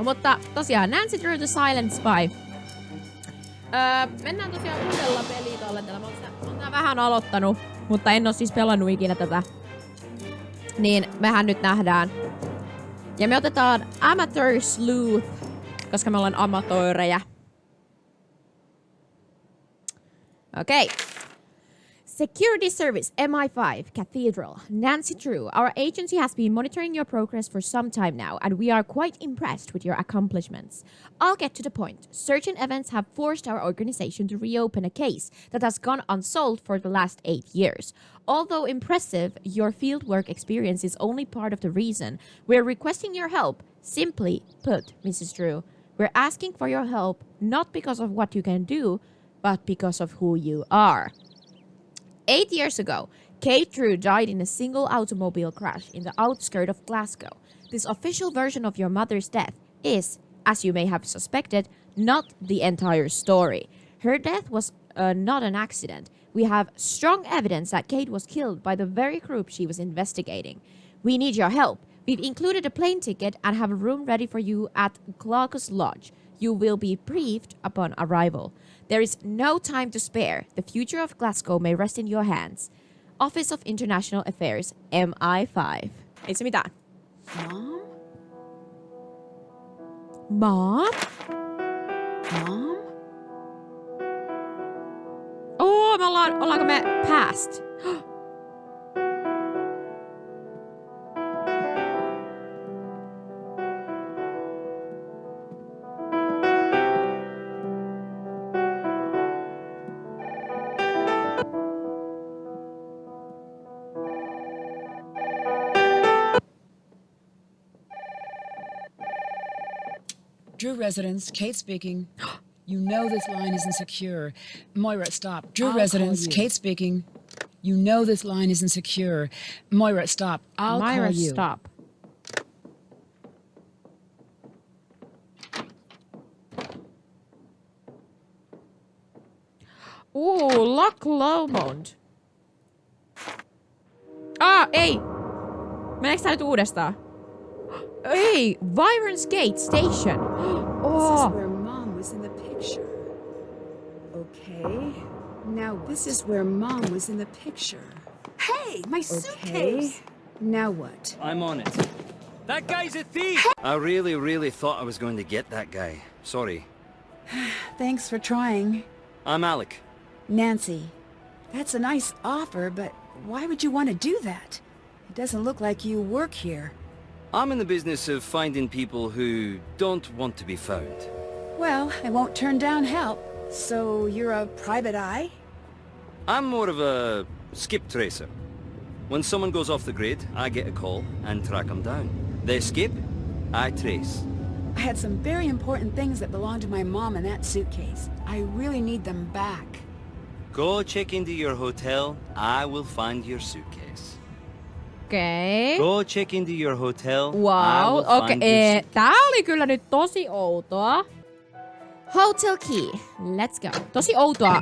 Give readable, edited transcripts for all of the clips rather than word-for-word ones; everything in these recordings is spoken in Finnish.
Mutta tosiaan Nancy Drew the Silent Spy. Mennään tosiaan uudella pelitallentella. Mä oon tää vähän aloittanut, mutta en oo siis pelannut ikinä tätä. Niin mehän nyt nähdään. Ja me otetaan Amateur Sleuth, koska me ollaan amatöörejä. Okay. Security Service MI5 Cathedral. Nancy Drew, our agency has been monitoring your progress for some time now, and we are quite impressed with your accomplishments. I'll get to the point. Certain events have forced our organization to reopen a case that has gone unsolved for the last 8 years. Although impressive, your fieldwork experience is only part of the reason. We're requesting your help. Simply put, Mrs. Drew, we're asking for your help not because of what you can do, but because of who you are. 8 years ago, Kate Drew died in a single automobile crash in the outskirts of Glasgow. This official version of your mother's death is, as you may have suspected, not the entire story. Her death was not an accident. We have strong evidence that Kate was killed by the very group she was investigating. We need your help. We've included a plane ticket and have a room ready for you at Glaucus Lodge. You will be briefed upon arrival. There is no time to spare. The future of Glasgow may rest in your hands. Office of International Affairs, MI5. Ei se mitään. Mom? Mom? Mom? Ollaanko me past? Drew residence, Kate speaking. You know this line isn't secure. Moira, stop. Drew I'll residence, call you. Kate speaking. You know this line isn't secure. Moira, stop. I'll Myra, call you. stop. Loch Lomond. Ei! Meneekö tää nyt uudestaan? Ei! Byron's Gate Station. This is where Mom was in the picture. Okay. Now what? This is where Mom was in the picture. Hey, my Okay. suitcase! Now what? I'm on it. That guy's a thief! I really thought I was going to get that guy. Sorry. Thanks for trying. I'm Alec. Nancy, that's a nice offer, but why would you want to do that? It doesn't look like you work here. I'm in the business of finding people who don't want to be found. Well, I won't turn down help. So you're a private eye? I'm more of a skip tracer. When someone goes off the grid, I get a call and track them down. They skip, I trace. I had some very important things that belonged to my mom in that suitcase. I really need them back. Go check into your hotel, I will find your suitcase. Okei. Go check into your hotel, I Wow, will find your okei. suitcase. Tää oli kyllä nyt tosi outoa. Hotel key. Let's go. Tosi outoa.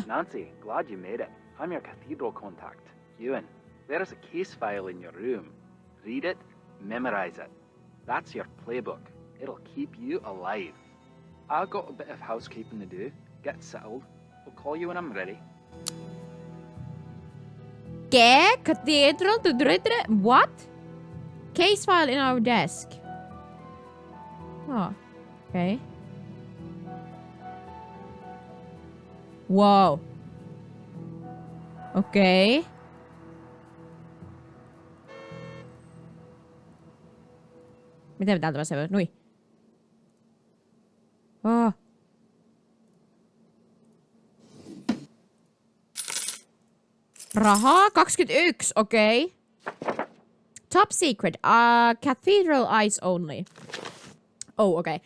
Nancy, glad you made it. I'm your cathedral contact, Ewan. There is a case file in your room. Read it, memorize it. That's your playbook. It'll keep you alive. I've got a bit of housekeeping to do. Get settled. I'll call you when I'm ready. Cathedral to what? Case file in our desk. Oh, okay. Wow. Okei. Miten me täältä pääsee? Nui. Oh. Rahaa 21, okei. Top secret, cathedral eyes only. Oh, okay.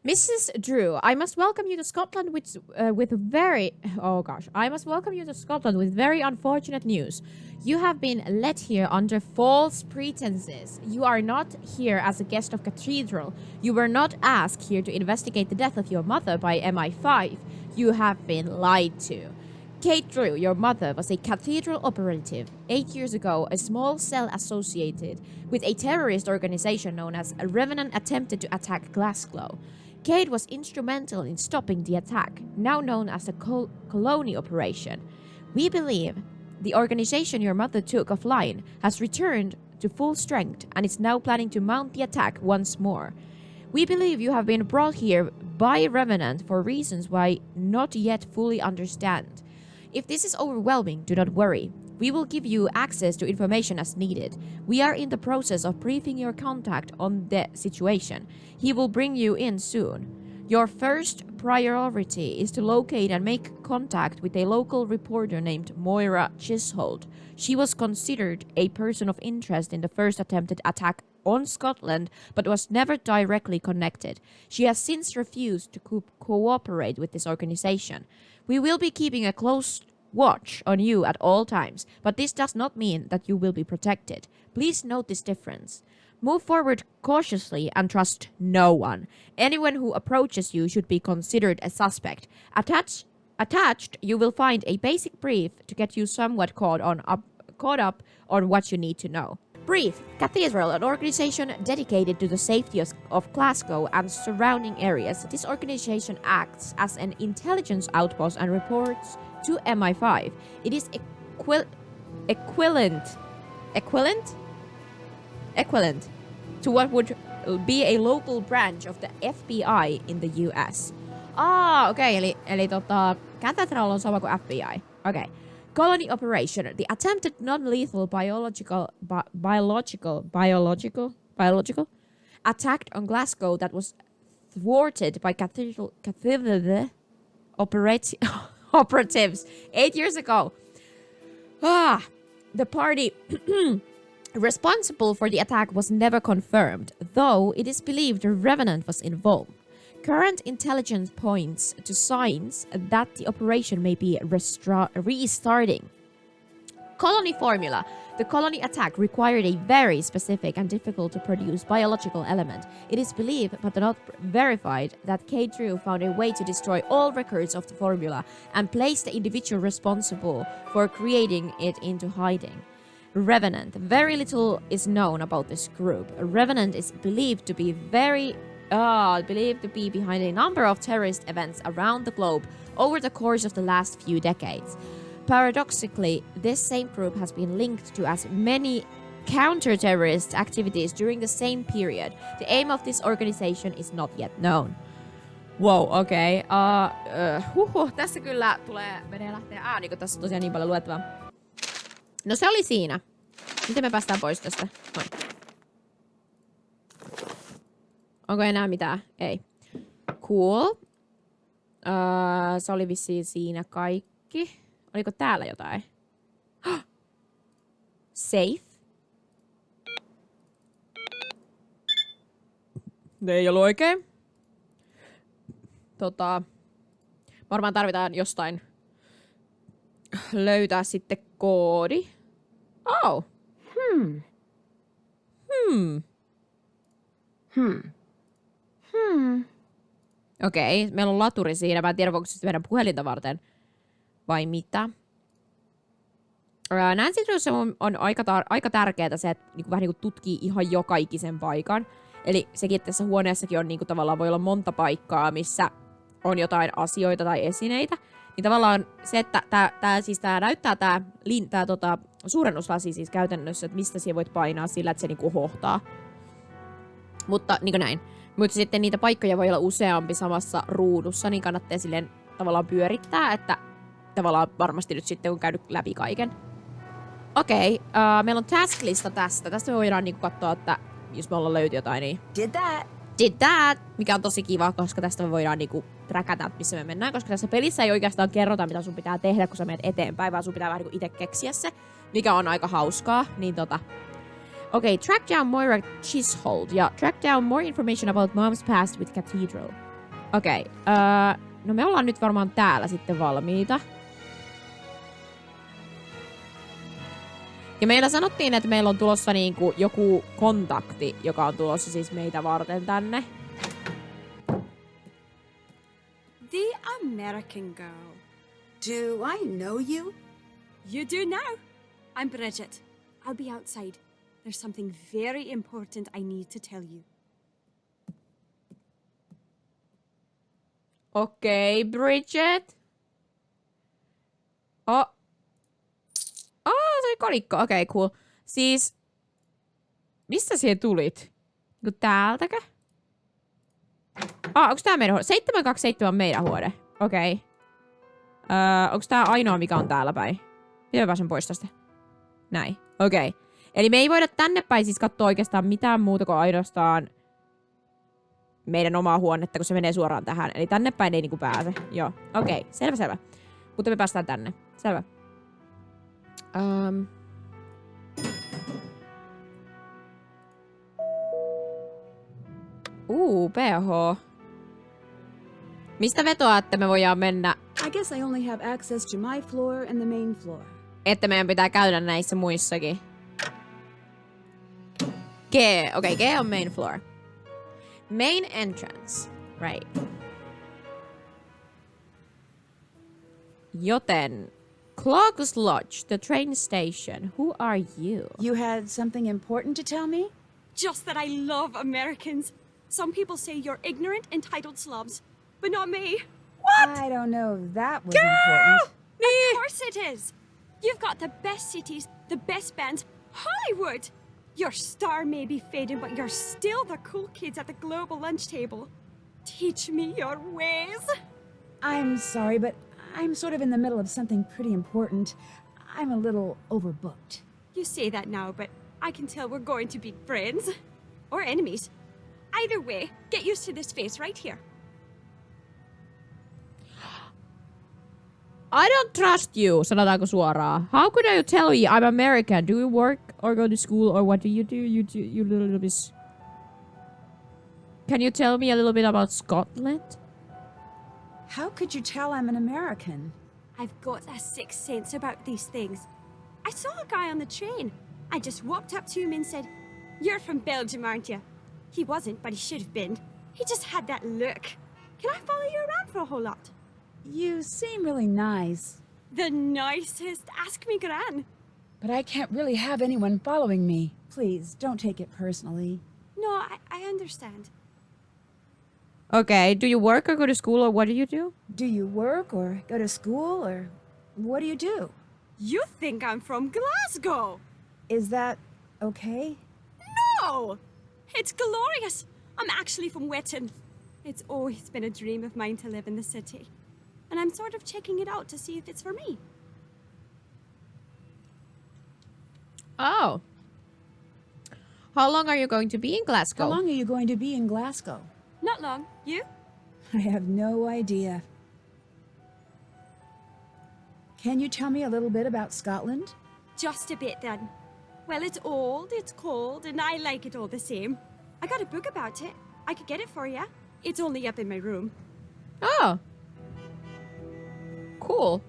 Mrs. Drew, I must welcome you to Scotland with very... Oh gosh. I must welcome you to Scotland with very unfortunate news. You have been led here under false pretenses. You are not here as a guest of Cathedral. You were not asked here to investigate the death of your mother by MI5. You have been lied to. Kate Drew, your mother, was a cathedral operative. 8 years ago, a small cell associated with a terrorist organization known as Revenant attempted to attack Glasgow. Kate was instrumental in stopping the attack, now known as the Colony Operation. We believe the organization your mother took offline has returned to full strength and is now planning to mount the attack once more. We believe you have been brought here by Revenant for reasons why not yet fully understand. If this is overwhelming, do not worry. We will give you access to information as needed. We are in the process of briefing your contact on the situation. He will bring you in soon. Your first priority is to locate and make contact with a local reporter named Moira Chisholm. She was considered a person of interest in the first attempted attack on Scotland, but was never directly connected. She has since refused to cooperate with this organization. We will be keeping a close watch on you at all times, but this does not mean that you will be protected. Please note this difference. Move forward cautiously and trust no one. Anyone who approaches you should be considered a suspect. Attached, you will find a basic brief to get you somewhat caught up on what you need to know. Brief. Cathedral, an organization dedicated to the safety of Glasgow and surrounding areas. This organization acts as an intelligence outpost and reports to MI5. It is equivalent to what would be a local branch of the FBI in the US. Okei, eli Cathedral on sama kuin FBI. Okay. Colony Operation, the attempted non-lethal biological attack on Glasgow that was thwarted by Cathedral operatives 8 years ago. The party responsible for the attack was never confirmed, though it is believed a Revenant was involved. Current intelligence points to signs that the operation may be restarting. Colony formula. The colony attack required a very specific and difficult to produce biological element. It is believed, but not verified, that Kate Drew found a way to destroy all records of the formula and place the individual responsible for creating it into hiding. Revenant. Very little is known about this group. Revenant is believed to be behind a number of terrorist events around the globe over the course of the last few decades. Paradoxically, this same group has been linked to as many counter-terrorist activities during the same period. The aim of this organization is not yet known. Wow, okei. Tässä kyllä menee lähteä niin kun tässä on tosiaan niin paljon luettavaa. No se oli siinä. Miten me päästään pois tästä? Noin. Onko enää mitään? Ei. Cool. Se oli vissiin siinä kaikki. Oliko täällä jotain? Safe. Ne ei ollut oikein. Varmaan tarvitaan jostain löytää sitten koodi. Oh. Okei, meillä on laturi siinä. Mä en tiedä, voiko se meidän puhelinta varten vai mitä. Näen sitten, että on aika tärkeää se, että vähän niin kuin tutkii ihan joka ikisen paikan. Eli sekin, että tässä huoneessakin on niin kuin tavallaan voi olla monta paikkaa, missä on jotain asioita tai esineitä. Niin tavallaan se, että tää näyttää tää suurennuslasi siis käytännössä, että mistä siihen voit painaa sillä, että se niinku hohtaa. Mutta niin kuin näin. Mutta sitten niitä paikkoja voi olla useampi samassa ruudussa, niin kannattaa silleen tavallaan pyörittää, että tavallaan varmasti nyt sitten on käynyt läpi kaiken. Okei, meillä on task-lista tästä. Tästä me voidaan niinku katsoa, että jos me ollaan löyty jotain, niin Did that! Mikä on tosi kiva, koska tästä me voidaan niinku trackata, missä me mennään. Koska tässä pelissä ei oikeastaan kerrota, mitä sun pitää tehdä, kun sä menet eteenpäin, vaan sun pitää vähän niinku itse keksiä se, mikä on aika hauskaa. Niin Okei, track down Moira Chisholm ja track down more information about mom's past with Cathedral. Okei, no me ollaan nyt varmaan täällä sitten valmiita. Ja meillä sanottiin, että meillä on tulossa niinku joku kontakti, joka on tulossa siis meitä varten tänne. The American girl. Do I know you? You do now. I'm Bridget. I'll be outside. There's something very important I need to tell you. Okei, Bridget. Oh, se oli kolikko. Okei, cool. Siis, mistä siihen tulit? Niinku täältäkö? Onks tää meidän huone? 727 on meidän huone. Okei. Onks tää ainoa, mikä on täällä päin? Miten mä pääsen pois tästä? Näin. Okei. Eli me ei voida tänne päin siis katsoa oikeastaan mitään muuta kuin ainoastaan meidän omaa huonetta, kun se menee suoraan tähän. Eli tänne päin ei niinku pääse. Joo. Okei. Selvä. Mutta me päästään tänne. Selvä. PH. Mistä vetoaa, että me voidaan mennä? I guess I only have access to my floor and the main floor. Että meidän pitää käydä näissä muissakin. G. Okei, G on main floor. Main entrance. Right. Joten, Clogg's Lodge, the train station. Who are you? You had something important to tell me? Just that I love Americans. Some people say you're ignorant, entitled slobs, but not me. I don't know if that was important. Of course it is. You've got the best cities, the best bands, Hollywood. Your star may be fading, but you're still the cool kids at the global lunch table. Teach me your ways. I'm sorry, but I'm sort of in the middle of something pretty important. I'm a little overbooked. You say that now, but I can tell we're going to be friends. Or enemies. Either way, get used to this face right here. I don't trust you, sanotaanko suoraan. How could I tell you I'm American? Do you work or go to school or what do? You little bit... Can you tell me a little bit about Scotland? How could you tell I'm an American? I've got a sixth sense about these things. I saw a guy on the train. I just walked up to him and said, "You're from Belgium, aren't you?" He wasn't, but he should have been. He just had that look. Can I follow you around for a whole lot? You seem really nice. The nicest. Ask me, Gran. But I can't really have anyone following me. Please, don't take it personally. No, I understand. Okay, do you work or go to school or what do you do? Do you work or go to school or what do you do? You think I'm from Glasgow? Is that okay? No! It's glorious. I'm actually from Wetton. It's always been a dream of mine to live in the city. And I'm sort of checking it out to see if it's for me. Oh. How long are you going to be in Glasgow? How long are you going to be in Glasgow? Not long. You? I have no idea. Can you tell me a little bit about Scotland? Just a bit then. Well, it's old, it's cold, and I like it all the same. I got a book about it. I could get it for you. It's only up in my room. Oh. Cool.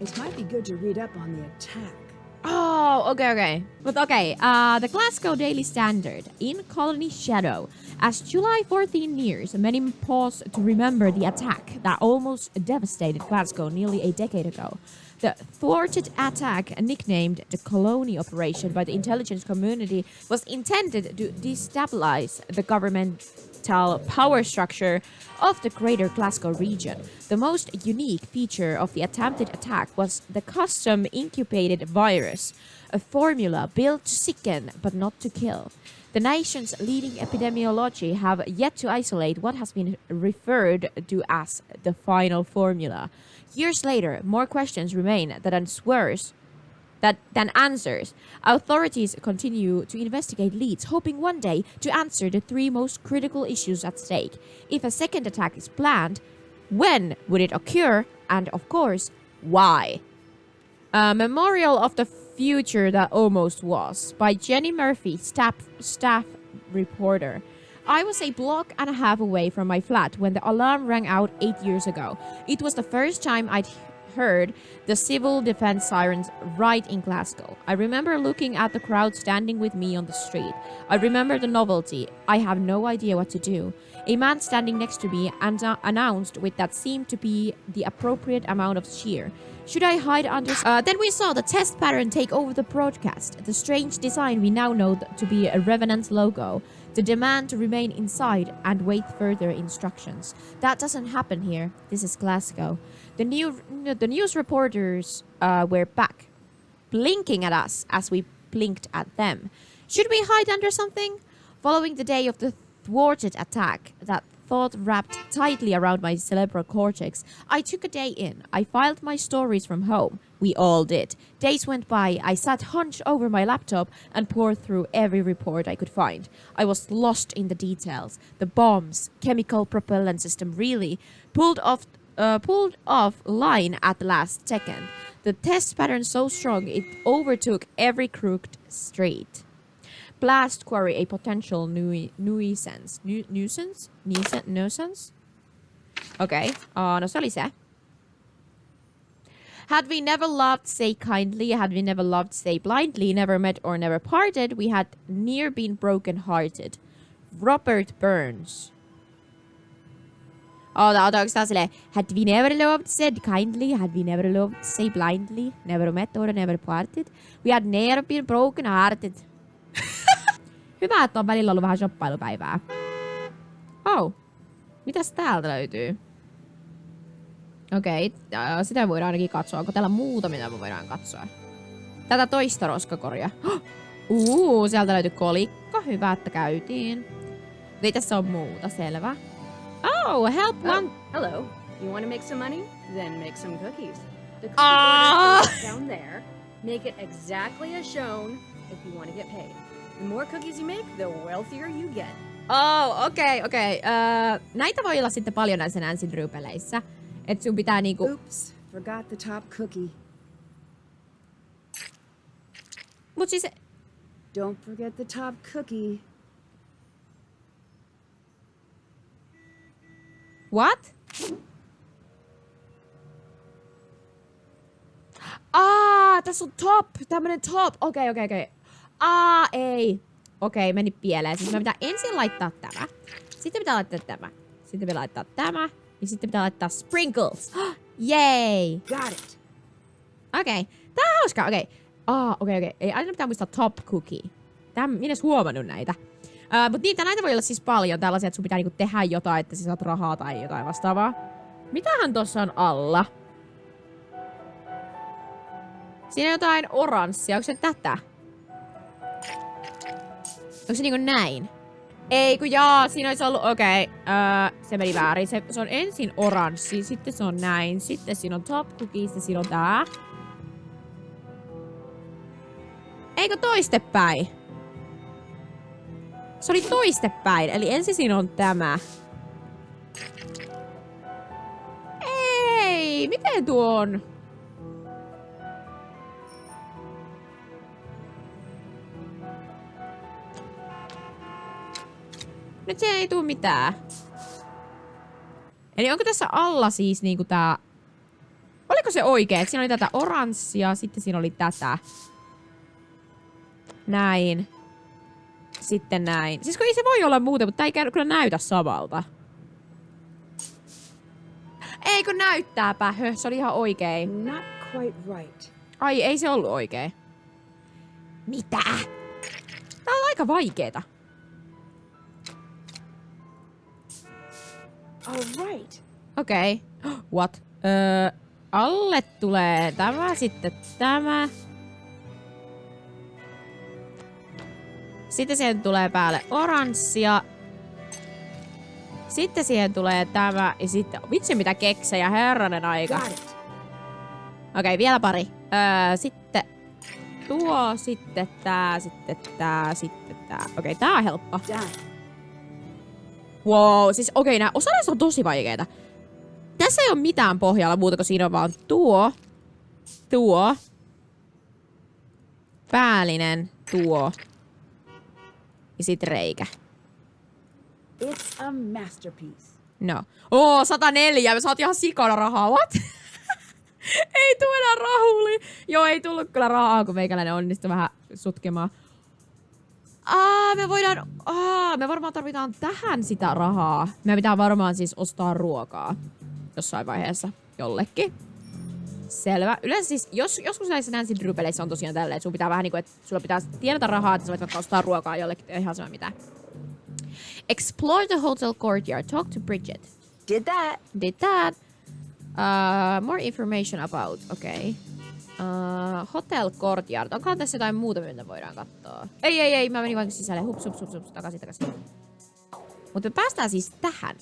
It might be good to read up on the attack. Oh, okay. But okay, the Glasgow Daily Standard in Colony Shadow. As July 14 nears, many pause to remember the attack that almost devastated Glasgow nearly a decade ago. The thwarted attack, nicknamed the Colony Operation by the intelligence community, was intended to destabilize the governmental power structure of the greater Glasgow region. The most unique feature of the attempted attack was the custom-incubated virus, a formula built to sicken but not to kill. The nation's leading epidemiology have yet to isolate what has been referred to as the final formula. Years later, more questions remain than answers. Authorities continue to investigate leads, hoping one day to answer the three most critical issues at stake. If a second attack is planned, when would it occur? And of course, why? A Memorial of the Future That Almost Was by Jenny Murphy, staff reporter. I was a block and a half away from my flat when the alarm rang out 8 years ago. It was the first time I'd heard the civil defense sirens right in Glasgow. I remember looking at the crowd standing with me on the street. I remember the novelty. I have no idea what to do. A man standing next to me announced with that seemed to be the appropriate amount of cheer. Should I hide under... Then we saw the test pattern take over the broadcast. The strange design we now know to be a Revenant logo. The demand to remain inside and wait further instructions. That doesn't happen here. This is Glasgow. The news reporters were back, blinking at us as we blinked at them. Should we hide under something? Following the day of the thwarted attack that thought wrapped tightly around my cerebral cortex, I took a day in. I filed my stories from home. We all did. Days went by. I sat hunched over my laptop and poured through every report I could find. I was lost in the details. The bombs, chemical propellant system really pulled off line at the last second. The test pattern so strong it overtook every crooked street. Blast quarry a potential nuisance. Nuisance? Okei. No se oli se. Had we never loved, say kindly, had we never loved, say blindly, never met or never parted, we had near been broken-hearted. Robert Burns. Onko tää silleen, had we never loved, said kindly, had we never loved, say blindly, never met or never parted, we had never been broken-hearted. Hyvä, että on välillä ollut vähän shoppailupäivää. Oh. Mitäs täältä löytyy? Okei, sitä voidaan ainakin katsoa. Onko täällä muuta, mitä me voidaan katsoa? Tätä toista roskakoria. Sieltä löytyy kolikko. Hyvä, että käytiin. Ei tässä on muuta, selvä. Oh, help one... Hello. You want to make some money? Then make some cookies. The cookie order is down there. Make it exactly as shown if you want to get paid. The more cookies you make, the wealthier you get. Okei. Näitä voi olla sitten paljon näissä Nancy Drew-peleissä. Et sun pitää niinku... Oops, forgot the top cookie. Mut siis... Don't forget the top cookie. What? Tässä on top. Tämmönen top. Okei. Ei. Okei, meni pieleen. Siis me pitää ensin laittaa tämä. Sitten pitää laittaa tämä. Sitten pitää laittaa tämä. Ja sitten pitää laittaa sprinkles. Yay! Got it. Okei. Tää on hauskaa. Okei. Ei aina pitää muistaa top cookie. Minä en edes huomannut näitä. Mut niitä näitä voi olla siis paljon. Tällaisia, että sun pitää niinku tehdä jotain, että sä saat rahaa tai jotain vastaavaa. Mitähän tossa on alla? Siinä on jotain oranssia. Onko se tätä? Onko se niinku näin? Ei kun siinä olisi ollut, se meni väärin. Se on ensin oranssi, sitten se on näin, sitten siinä on top cookies ja siinä on tää. Eikö toistepäin? Se oli toistepäin, eli ensin siinä on tämä. Ei, miten tuo on? Nyt se ei tuu mitään. Eli onko tässä alla siis niinku tää... Oliko se oikein? Et siinä oli tätä oranssia, sitten siinä oli tätä. Näin. Sitten näin. Siis kun ei se voi olla muuta, mutta tää ei kyllä näytä samalta. Ei kun näyttääpä. Se oli ihan oikein. Not quite right. Ai, ei se ollut oikein. Mitä? Tää on aika vaikeeta. All right. Okei. What? Alle tulee tämä, sitten tämä. Sitten siihen tulee päälle oranssia. Sitten siihen tulee tämä ja sitten... Vitsi mitä keksejä, herranen aika. Okei, vielä pari. Sitten tuo, sitten tää, sitten tää, sitten tää. Okei, tää on helppo. Wow, siis nää osa näistä on tosi vaikeita. Tässä ei ole mitään pohjalla muuta, kun siinä on vaan tuo, päällinen, tuo ja sit reikä. It's a masterpiece. No. 104, me saatiin ihan sikana rahaa, what? Ei tuu enää rahuli. Joo, ei tullut kyllä rahaa, kun meikäläinen onnistui vähän sutkemaan. Me varmaan tarvitaan tähän sitä rahaa. Me pitää varmaan siis ostaa ruokaa jossain vaiheessa jollekin. Selvä. Yleensä siis, joskus näissä Nancy Drew-peleissä on tosiaan tälleen, että sun pitää vähän niinku, että sulla pitää tienata rahaa, että sä voit vaikka ostaa ruokaa jollekin, ihan sama mitä. Explore the hotel courtyard. Talk to Bridget. Did that. Did that. More information about. Okay. Hotel courtyard. Onkohan tässä jotain muuta, mitä voidaan katsoa? Ei. Mä menin vain sisälle. Hups. Takaisin. Mutta me päästään siis tähän.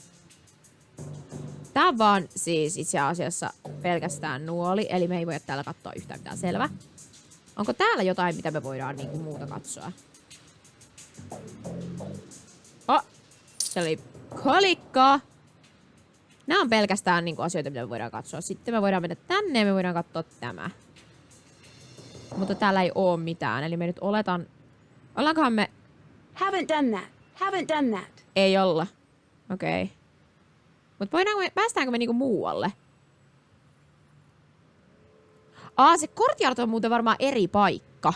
Tää on vaan siis itse asiassa pelkästään nuoli. Eli me ei voida täällä katsoa yhtään mitään. Selvä. Onko täällä jotain, mitä me voidaan niinku muuta katsoa? Se oli kolikko. Nämä on pelkästään niinku asioita, mitä me voidaan katsoa. Sitten me voidaan mennä tänne ja me voidaan katsoa tämä. Mutta täällä ei oo mitään. Eli me nyt oletan... Ollaankohan me... Haven't done that. Ei olla. Okei. Okay. Mutta päästäänkö me niinku muualle? Se courtyard on muuten varmaan eri paikka.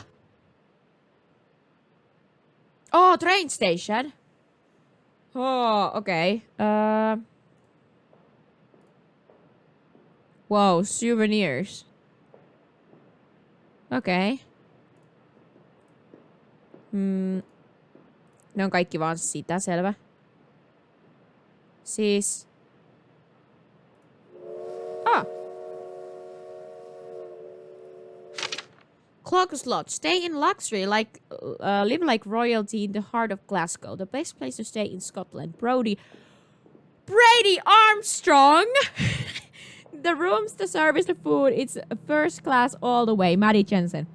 Train station. Okei. Wow, souvenirs. Okei. Ne on kaikki vaan sitä, selvä. Siis... Clockers Lodge. Stay in luxury, live like royalty in the heart of Glasgow. The best place to stay in Scotland. Brady Armstrong! The rooms, the service, the food, it's first class all the way. Maddie Jensen.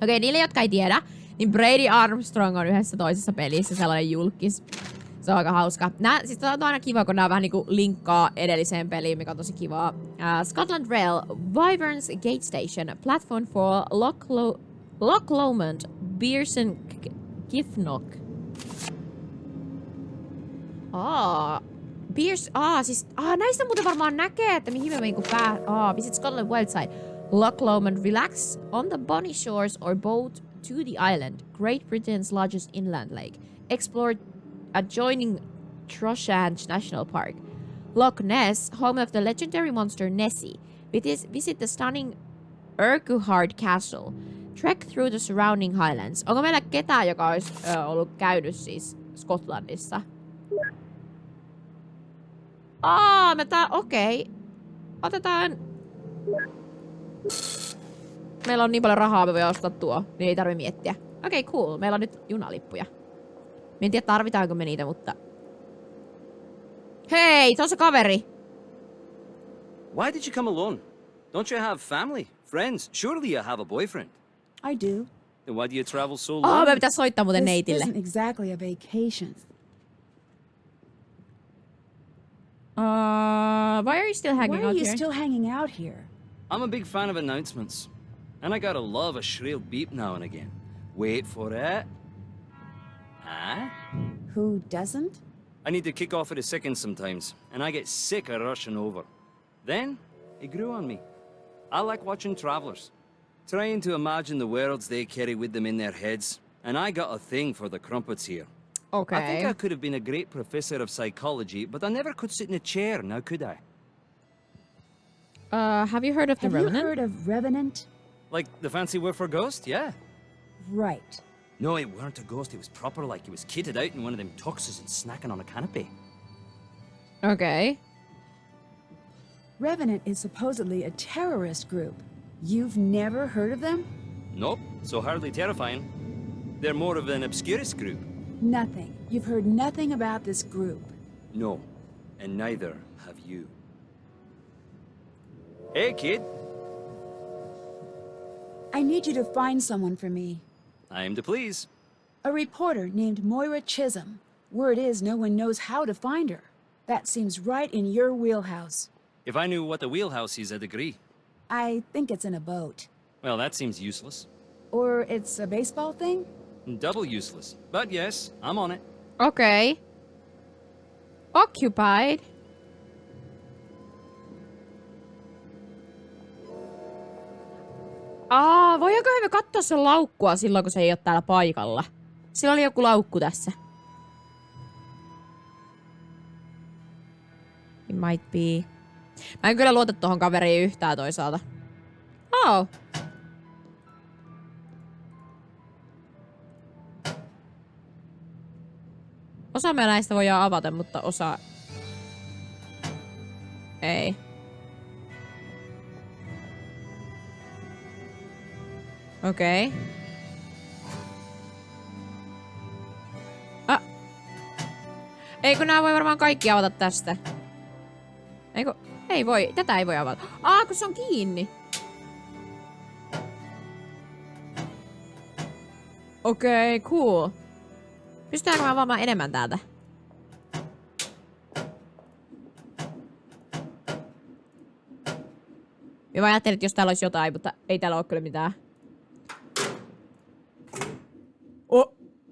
Okei, niille, jotka ei tiedä, niin Brady Armstrong on yhdessä toisessa pelissä sellainen julkis. Se on aika hauska. Siis on aina kiva, kun nää vähän niinku linkkaa edelliseen peliin, mikä on tosi kivaa. Scotland Rail, Wyverns Gate Station, Platform 4, Loch Lomond, Beerson Giffnock. Näistä muuten varmaan näkee, että mihin me niinku visit Scotland Wildside. Loch Lomond, relax on the bonny shores or boat to the island. Great Britain's largest inland lake. Explore adjoining Trossachs National Park. Loch Ness, home of the legendary monster Nessie. Visit the stunning Urquhart Castle. Trek through the surrounding highlands. Onko meillä ketään, joka olisi ollut käynyt siis Skotlannissa? Okei. Otetaan... Meillä on niin paljon rahaa, me voidaan ostaa tuo, niin ei tarvi miettiä. Okei, cool. Meillä on nyt junalippuja. Mä en tiedä, tarvitaanko me niitä, mutta... Hei, se on se kaveri! Why did you come alone? Don't you have family, friends? Surely you have a boyfriend. I do. Then why do you travel so long? Me pitää soittaa muuten neitille. This isn't exactly a vacation. Why are you still hanging out here? Why are you still hanging out here? I'm a big fan of announcements. And I gotta love a shrill beep now and again. Wait for it. Huh? Who doesn't? I need to kick off at a second sometimes, and I get sick of rushing over. Then, it grew on me. I like watching travelers, trying to imagine the worlds they carry with them in their heads, and I got a thing for the crumpets here. Okay. I think I could have been a great professor of psychology, but I never could sit in a chair, now could I? Have you heard of the Revenant? Have you heard of Revenant? Like the fancy word for ghost, yeah. Right. No, it weren't a ghost, it was proper like he was kitted out in one of them tuxes and snacking on a canopy. Okay. Revenant is supposedly a terrorist group. You've never heard of them? Nope, so hardly terrifying. They're more of an obscurist group. Nothing. You've heard nothing about this group. No, and neither have you. Hey, kid. I need you to find someone for me. I am to please. A reporter named Moira Chisholm. Word is no one knows how to find her. That seems right in your wheelhouse. If I knew what the wheelhouse is, I'd agree. I think it's in a boat. Well, that seems useless. Or it's a baseball thing? Double useless. But yes, I'm on it. Okay. Occupied. Voidaanko me katsoa sen laukkua silloin, kun se ei ole täällä paikalla? Sillä oli joku laukku tässä. It might be. Mä en kyllä luota tohon kaveriin yhtään toisaalta. Oh. Osa me näistä voidaan avata, mutta osa... Ei. Okei. Ei kun nää voi varmaan kaikki avata tästä. Eikö? Ei voi. Tätä ei voi avata. Kun se on kiinni. Okei, cool. Pystytäänkö mä avaamaan enemmän täältä? Ja mä ajattelin, että jos täällä olisi jotain, mutta ei täällä ole kyllä mitään.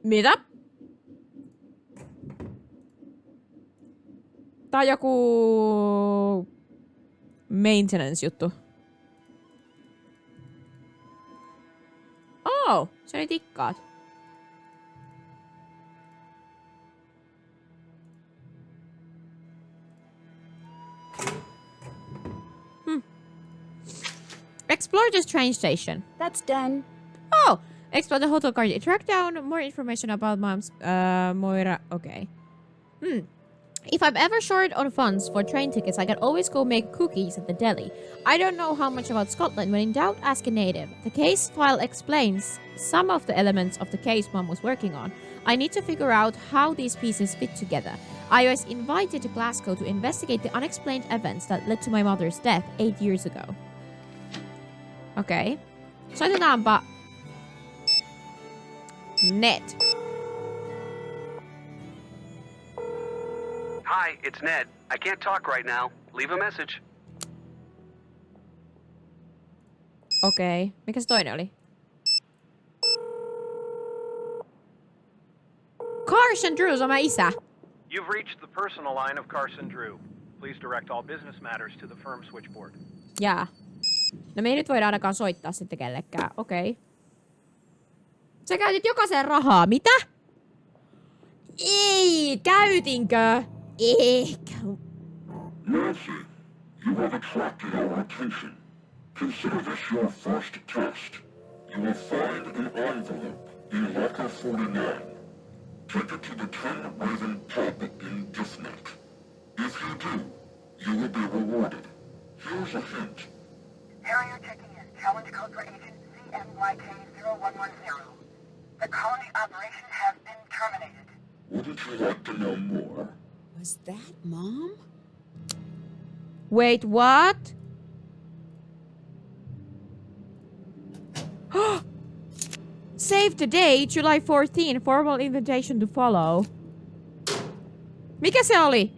Mitä? Tää on joku... maintenance-juttu. Oh, se oli tikkaat. Explore this train station. That's done. Oh! Explore the hotel card. Track down more information about Mom's... Moira... Okay. If I'm ever short on funds for train tickets, I can always go make cookies at the deli. I don't know how much about Scotland. When in doubt, ask a native. The case file explains some of the elements of the case Mom was working on. I need to figure out how these pieces fit together. I was invited to Glasgow to investigate the unexplained events that led to my mother's death 8 years ago. Okei. Soitetaanpa... Ned. Hi, it's Ned. I can't talk right now. Leave a message. Okei. Mikä se toinen oli? Carson Drews on mä isä. You've reached the personal line of Carson Drew. Please direct all business matters to the firm switchboard. Jaa. No me ei nyt voida ainakaan soittaa sitten kellekään. Okei. Sä käytit jokaiseen rahaa. Mitä? Ei, käytinkö? Ehkä. Nancy, you have attracted our attention. Consider this your first test. You will find an envelope in locker 49. Take it to the 10 Raven pub in Diffnet. If you do, you will be rewarded. Here's a hint. Harrier checking in. Challenge code for agent CMYK0110. The colony operation has been terminated. Wouldn't you like to know more? Was that Mom? Wait, what? Save the date, July 14, formal invitation to follow. Mikä se oli?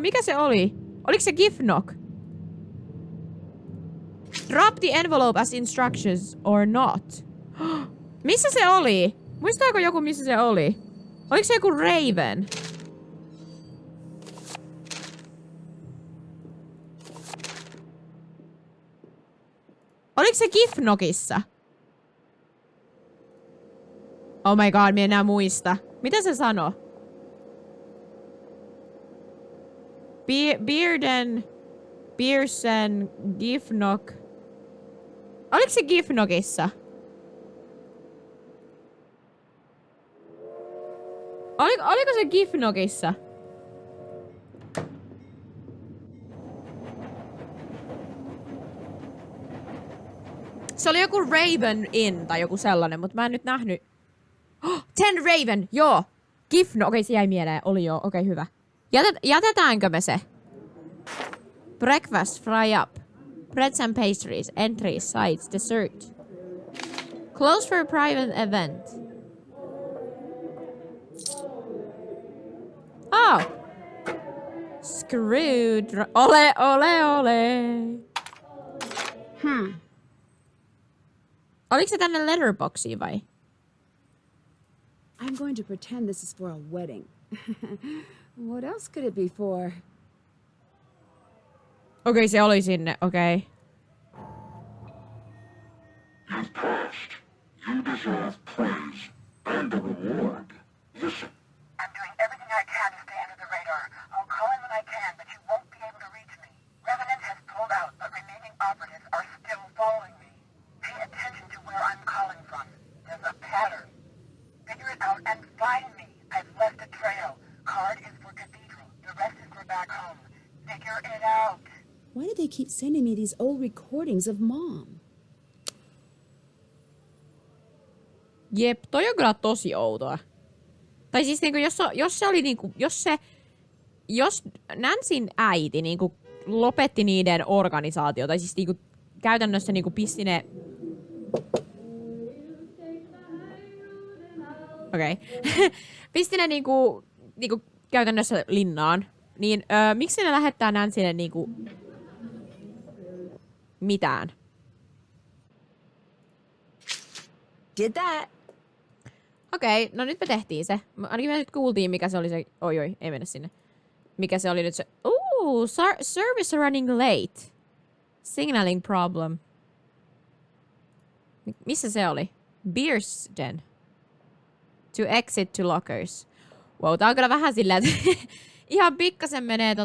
Mikä se oli? Oliko se gift knock? Drop the envelope as instructions or not. Missä se oli? Muistaako joku missä se oli? Oliko se joku Raven? Oliko se gift knockissa? Oh my god, minä enää muista. Mitä se sano? Pearson, gift knock. Oliko se gift knockissa? Oliko se gift knockissa? Se oli joku Raven in tai joku sellainen, mutta mä en nyt nähnyt. Oh, 10 Raven, joo. Gift knock, okei se jäi mieleen, oli joo, okei hyvä. Jätetäänkö me se? Breakfast, fry up. Breads and pastries, entries, sides, dessert. Close for a private event. Oh! Screwed. Ole. Oliko se tänne letterboxiin vai? I'm going to pretend this is for a wedding. What else could it be for? Okei, se oli sinne, okei. is past. You deserve praise and a reward. Listen. I'm doing everything I can to stay under the radar. I'll call in when I can, but you won't be able to reach me. Revenant has pulled out, but remaining operatives are still following me. Pay attention to where I'm calling from. There's a pattern. Figure it out and find me. I've left a trail. Card is for Cathedral. The rest is for back home. Figure it out. Why do they keep sending me these old recordings of Mom? Jep, toi on kyllä tosi outoa. Tai siis niinku, jos se oli niinku, jos Nancyn äiti niinku lopetti niiden organisaatio, tai siis niinku käytännössä niinku pisti ne... Okei. Pisti ne niinku käytännössä linnaan, niin miksi ne lähettää Nancylle niinku mitään? Did that. Okei, no nyt me tehtiin se. Ainakin me nyt kuultiin, mikä se oli se... Oi, ei mennä sinne. Mikä se oli nyt se... Service running late. Signaling problem. Missä se oli? Beersden. To exit to lockers. Wow, tää on kyllä vähän silleen, että ihan pikkasen menee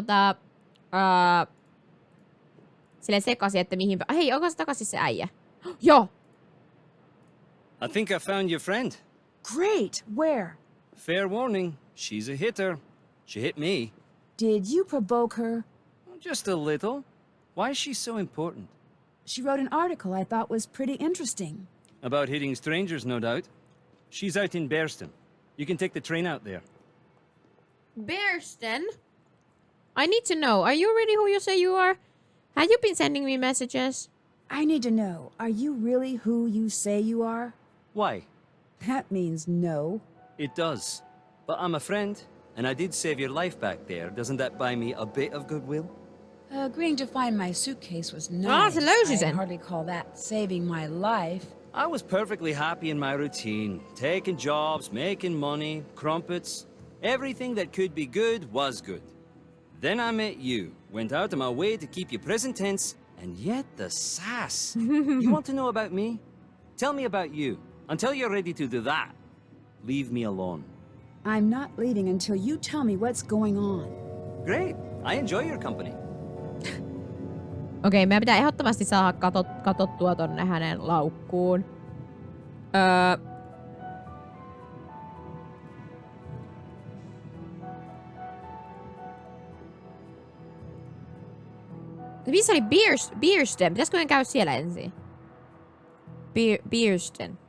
silleen sekaisin, että mihin... Hei, onko se takaisin se äijä? Joo! I think I found your friend. Great. Where? Fair warning, she's a hitter. She hit me. Did you provoke her? Just a little. Why is she so important? She wrote an article I thought was pretty interesting. About hitting strangers, no doubt. She's out in Bearston. You can take the train out there. Bearsden? I need to know. Are you really who you say you are? Have you been sending me messages? I need to know, are you really who you say you are? Why? That means no. It does. But I'm a friend, and I did save your life back there. Doesn't that buy me a bit of goodwill? Agreeing to find my suitcase was Ah, nice. se löysi sen. I'd hardly call that saving my life. I was perfectly happy in my routine. Taking jobs, making money, crumpets. Everything that could be good was good. Then I met you. Went out of my way to keep you present tense, and yet the sass. You want to know about me? Tell me about you. Until you're ready to do that, leave me alone. I'm not leaving until you tell me what's going on. Great. I enjoy your company. Okei, meidän pitää ehdottomasti saada katottua tonne hänen laukkuun. Missä oli Beersden? Pitäisikö meidän käydä siellä ensin? Beersden.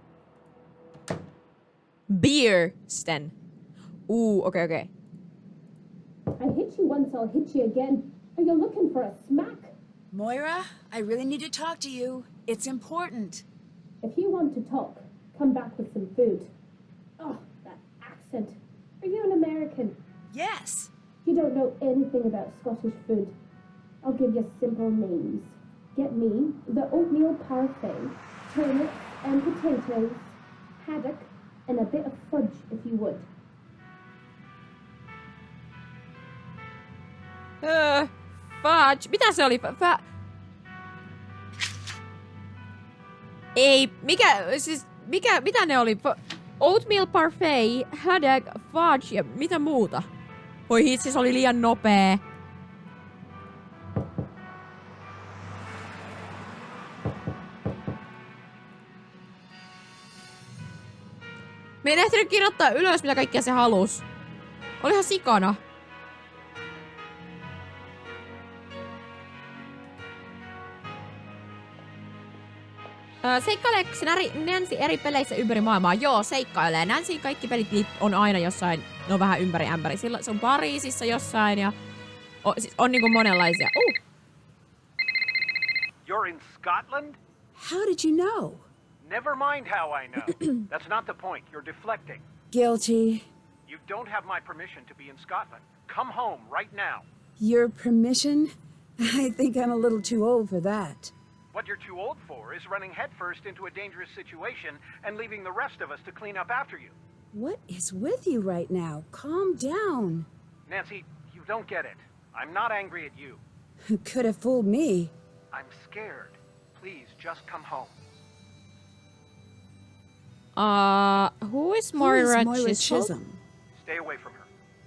Beersden. Okay. I hit you once, I'll hit you again. Are you looking for a smack? Moira, I really need to talk to you. It's important. If you want to talk, come back with some food. Oh, that accent. Are you an American? Yes. You don't know anything about Scottish food. I'll give you simple names. Get me the oatmeal parfait, turnips and potatoes, haddock, and a bit of fudge if you would. Fudge. Mitä se oli? Ei, mitä ne oli? Oatmeal parfait, haddock, fudge ja mitä muuta? Voi hitsi, se oli liian nopea. Me ei ehtinyt kirjoittaa ylös, mitä kaikkea se halus. Olihan sikana. Seikkaileeko Nancy eri peleissä ympäri maailmaa? Joo, seikkailee. Nancy kaikki pelit on aina jossain, ne on vähän ympäri ämpäri. Se on Pariisissa jossain ja on niinku monenlaisia. You're in Scotland? How did you know? Never mind how I know. That's not the point. You're deflecting. Guilty. You don't have my permission to be in Scotland. Come home right now. Your permission? I think I'm a little too old for that. What you're too old for is running headfirst into a dangerous situation and leaving the rest of us to clean up after you. What is with you right now? Calm down. Nancy, you don't get it. I'm not angry at you. Could have fooled me. I'm scared. Please, just come home. Who is Moira Chisholm? Stay away from her.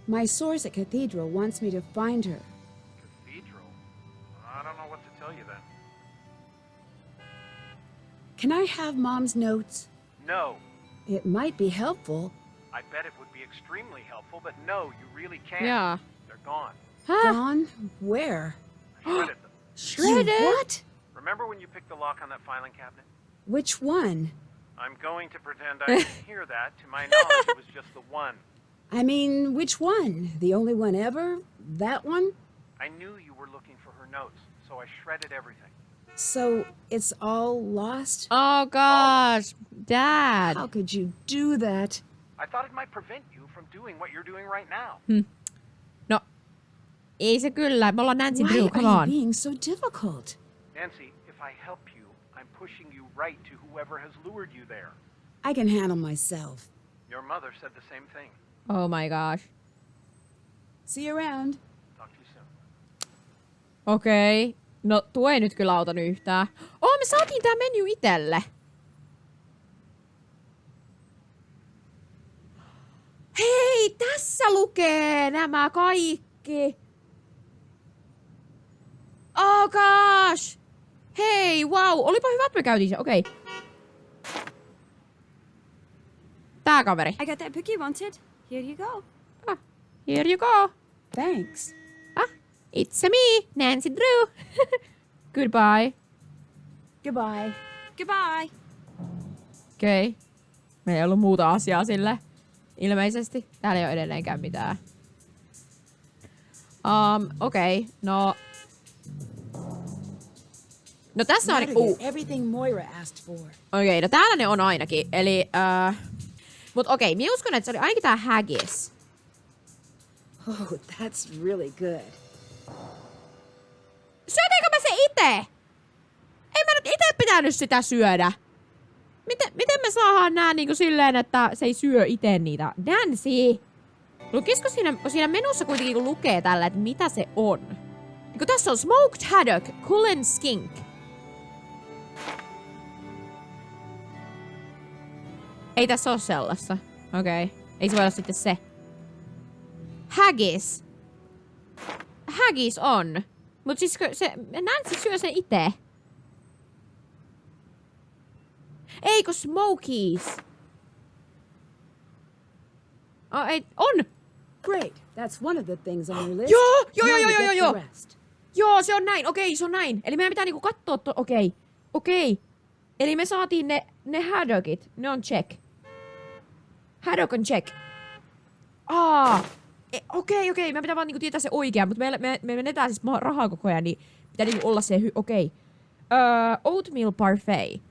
My source at Cathedral wants me to find her. Cathedral? I don't know what to tell you then. Can I have Mom's notes? No. It might be helpful. I bet it would be extremely helpful, but no, you really can't. Yeah. They're gone. Gone? Where? I shredded them. Shredded? What? Remember when you picked the lock on that filing cabinet? Which one? I'm going to pretend I didn't hear that. To my knowledge, it was just the one. I mean, which one? The only one ever? That one? I knew you were looking for her notes, so I shredded everything. So it's all lost? Oh gosh, Dad. How could you do that? I thought it might prevent you from doing what you're doing right now. No, ei se kyllä. Me ollaan Nancy Why Drew, come are you on. being so difficult? Nancy, if I help you, I'm pushing you right to whoever has lured you there. I can handle myself. Your mother said the same thing. Oh my gosh. See you around. Talk to you soon. Okei. No tuo ei nyt kyllä auta yhtään. Me saatiin tää menu itelle. Hei, tässä lukee nämä kaikki. Oh gosh. Hei, wow. Olipa hyvä, että me käytiin se. Okei. Tää kaveri. I got that book you wanted. Here you go. Here you go. Thanks. It's me, Nancy Drew. Goodbye. Goodbye. Goodbye. Okei. Meillä ei ollut muuta asiaa sille. Ilmeisesti. Täällä ei ole edelleenkään mitään. Okei. No tässä on... Everything Moira asked for. Okei, no täällä ne on ainakin. Eli... Mut okei, minä uskon, että se oli ainakin tää haggis. Oh, that's really good. Syötiinkö mä se ite? Ei mä nyt ite pitänyt sitä syödä. Miten me saadaan nää niinku silleen, että se ei syö ite niitä? Nancy! Lukisiko siinä menussa kuitenkin kun lukee tällä, että mitä se on? Niin tässä on smoked haddock, Cullen skink. Ei tässä oo sellaista. Okei. Ei se voi olla sitten se. Haggis. Haggis on. Mut siis se Nancy syö sen ite. Eikö smokies? Ei, on! Great. That's one of the things on your list. Joo. Joo, se on näin. Okei, se on näin. Eli meidän pitää niinku kattoo Okei. Eli me saatiin ne haddockit. Ne on check. Haddock on check. Okei. Meidän pitää vaan niinku tietää se oikea, mutta me menetään siis rahaa koko ajan, niin pitää niinku olla se okei. Oatmeal parfait.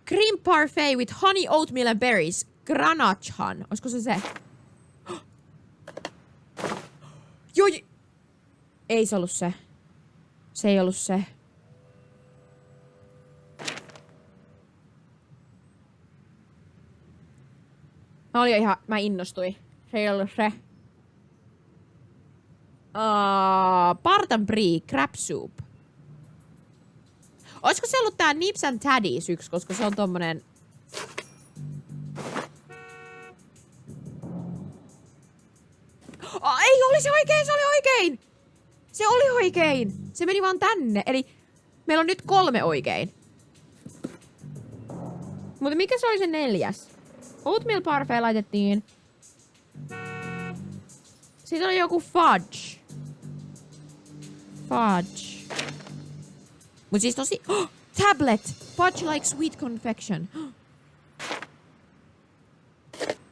Cream parfait with honey, oatmeal and berries. Granachan. Olisiko se? Joo. Ei se ollut se. Se ei ollut se. Mä innostuin. Se ei ollut se. Partan brie, crab soup. Olisiko se ollut tää Nips and Taddies yksi, koska se on tommonen... Ei, oli se oikein, se oli oikein! Se oli oikein! Se meni vaan tänne, eli meillä on nyt 3 oikein. Mutta mikä se oli se 4? Oatmeal parfait laitettiin. Sitten oli joku fudge. Mut siis tosi... tablet! Fudge like sweet confection.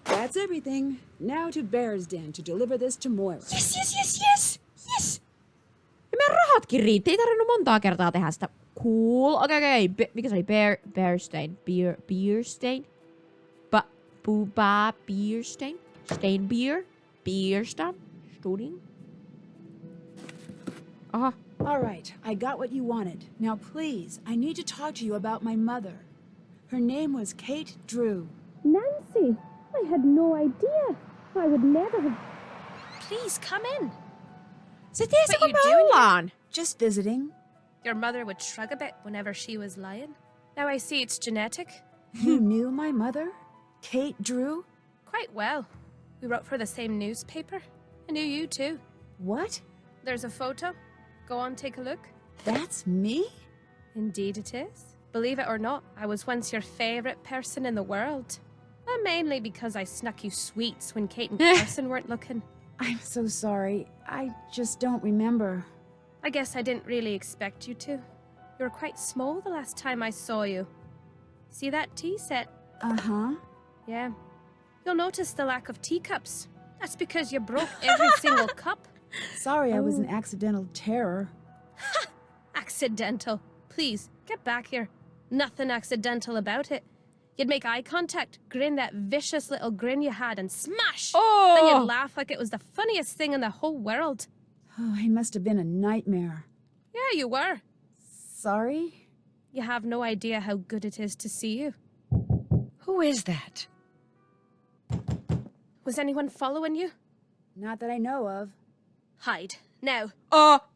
That's everything. Now to Bear's Den to deliver this to Moira. Yes! Ja meidän rahatkin riitti. Ei tarvinnut montaa kertaa tehdä sitä. Cool. Okei. Mikä se oli? Bear stain. Beer stain? Beer stain? Stain beer? Beer stain? Studing? Aha. All right, I got what you wanted. Now please, I need to talk to you about my mother. Her name was Kate Drew. Nancy, I had no idea. I would never have... Please, come in. Se tiesi, kun me ollaan. Just visiting. Your mother would shrug a bit whenever she was lying. Now I see it's genetic. You knew my mother? Kate Drew? Quite well. We wrote for the same newspaper. I knew you too. What? There's a photo. Go on, take a look. That's me? Indeed it is. Believe it or not, I was once your favorite person in the world. And mainly because I snuck you sweets when Kate and Carson weren't looking. I'm so sorry. I just don't remember. I guess I didn't really expect you to. You were quite small the last time I saw you. See that tea set? Uh-huh. Yeah. You'll notice the lack of teacups. That's because you broke every single cup. Sorry I was an accidental terror. Accidental. Please, get back here. Nothing accidental about it. You'd make eye contact, grin that vicious little grin you had, and smash! Oh! Then you'd laugh like it was the funniest thing in the whole world. Oh, I must have been a nightmare. Yeah, you were. Sorry? You have no idea how good it is to see you. Who is that? Was anyone following you? Not that I know of. Hide. Now.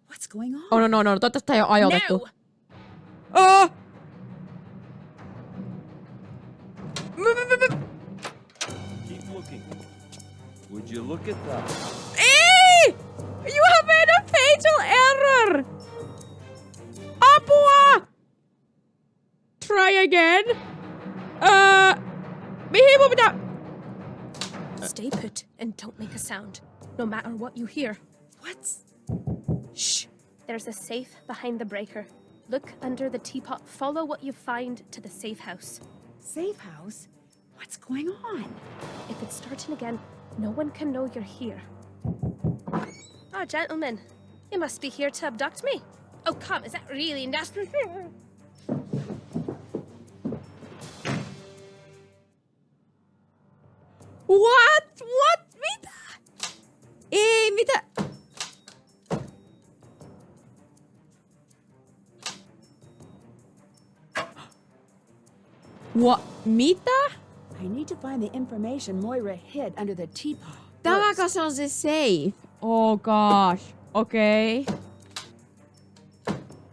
What's going on? Oh no. Toivottavasti tää ei oo ajoitettu. No! Keep looking. Would you look at that? Ei! You have made a fatal error! Apua! Try again. Mihin mun pitää... Stay put and don't make a sound, no matter what you hear. What's... Shh. There's a safe behind the breaker. Look under the teapot. Follow what you find to the safe house. Safe house? What's going on? If it's starting again, no one can know you're here. Oh, gentlemen. You must be here to abduct me. Oh, come. Is that really nasty? What? Mitä? Ei, mitä? What? Mitä? I need to find the information Moira hid under the teapot. Tämäkö se on se safe? Oh gosh. Okei.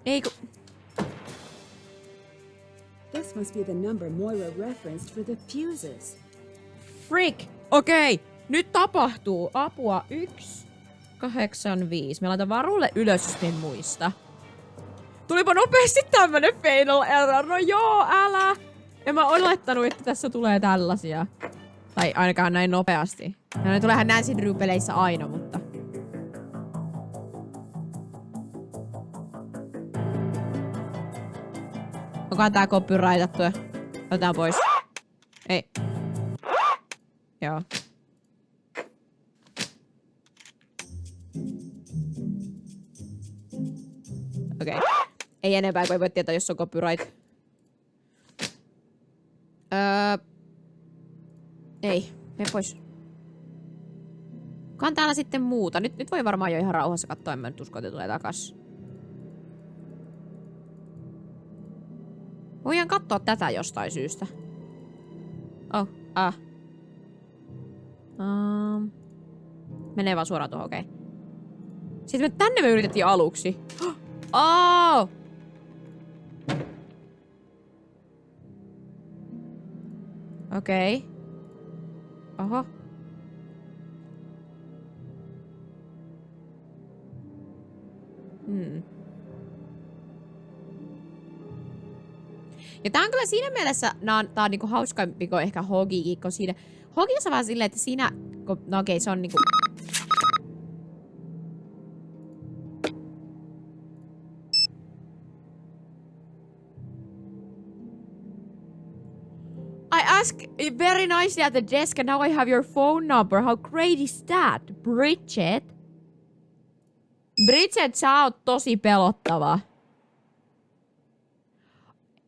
Ei ku... This must be the number Moira referenced for the fuses. Frick. Okei. Nyt tapahtuu. Apua. 185. Me laitan varulle ylös, jos en muista. Tulipa nopeasti tämmönen fatal error. No joo, älä. En mä olettanut, että tässä tulee tällaisia. Tai ainakaan näin nopeasti. Ja ne tuleehan Nancy Drew-peleissä aina, mutta... Onkohan tää copyrightattu? Otetaan pois. Ei. Joo. Okei. Ei enempää, kun ei voi tietää, jos on copyright. Ei. Mene pois. Onkohan täällä sitten muuta? Nyt voi varmaan jo ihan rauhassa katsoa, en mä nyt usko, että tulee takas. Voidaan katsoa tätä jostain syystä. Oh, menee vaan suoraan tuohon, okei. Sitten tänne me yritettiin aluksi. Oh! Okei. Oho. Ja tää on kyllä siinä mielessä, tää on niinku hauskaampi kuin ehkä Hogikin, kun siinä... Hogissa vaan silleen, että siinä... No okei, se on niinku... I asked very nicely at the desk and now I have your phone number. How great is that? Bridget? Bridget, sä oot tosi pelottava.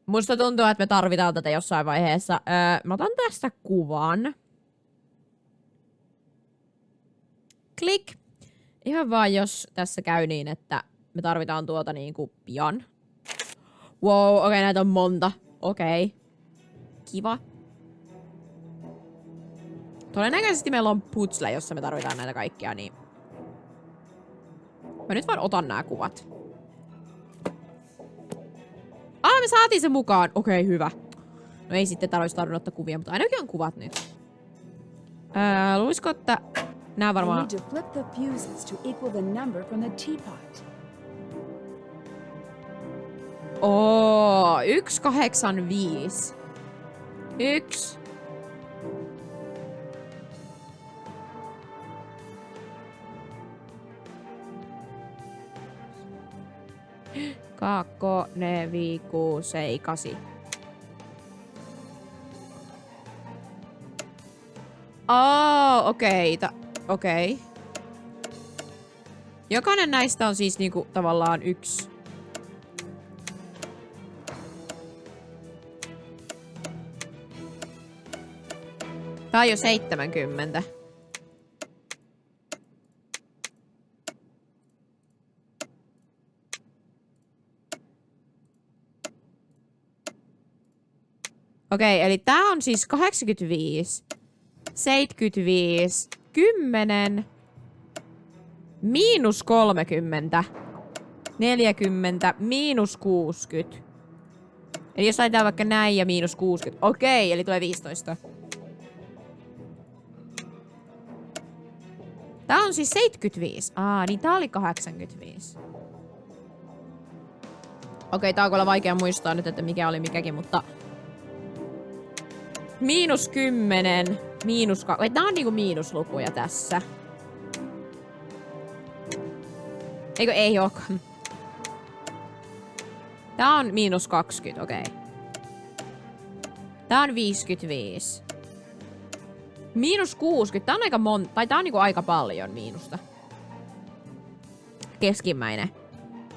Musta tuntuu, että me tarvitaan tätä jossain vaiheessa. Mä otan tästä kuvan. Klik. Ihan vaan jos tässä käy niin, että me tarvitaan tuota niinku pian. Wow, okei, näitä on monta. Okei. Kiva. Todennäköisesti meillä on puzzle, jossa me tarvitaan näitä kaikkia, niin... Mä nyt vaan otan nää kuvat. Me saatiin se mukaan. Okei, hyvä. No ei sitten tarvitse ottaa kuvia, mutta ainakin on kuvat nyt. Luulisiko, että nää I varmaan... need to flip the fuses to equal the number from the teapot. 185. 1. Kakko, nevi, kuusei, 8. Okei. Okei. Jokainen näistä on siis niinku tavallaan 1. Tää on jo 70. Okei, eli tää on siis 85, 75, 10, miinus 30, 40, miinus 60. Eli jos laitetaan vaikka näin ja miinus 60. Okei, eli tulee 15. Tää on siis 75. Niin tää oli 85. Okei, tää on kyllä vaikea muistaa nyt, että mikä oli mikäkin, mutta... Miinus 10, miinus 2. Tää on niinku miinuslukuja tässä. Eikö ei ookaan? Tää on miinus 20, okei. Tää on 55. Miinus 60. Tää on aika tää on niinku aika paljon miinusta. Keskimmäinen.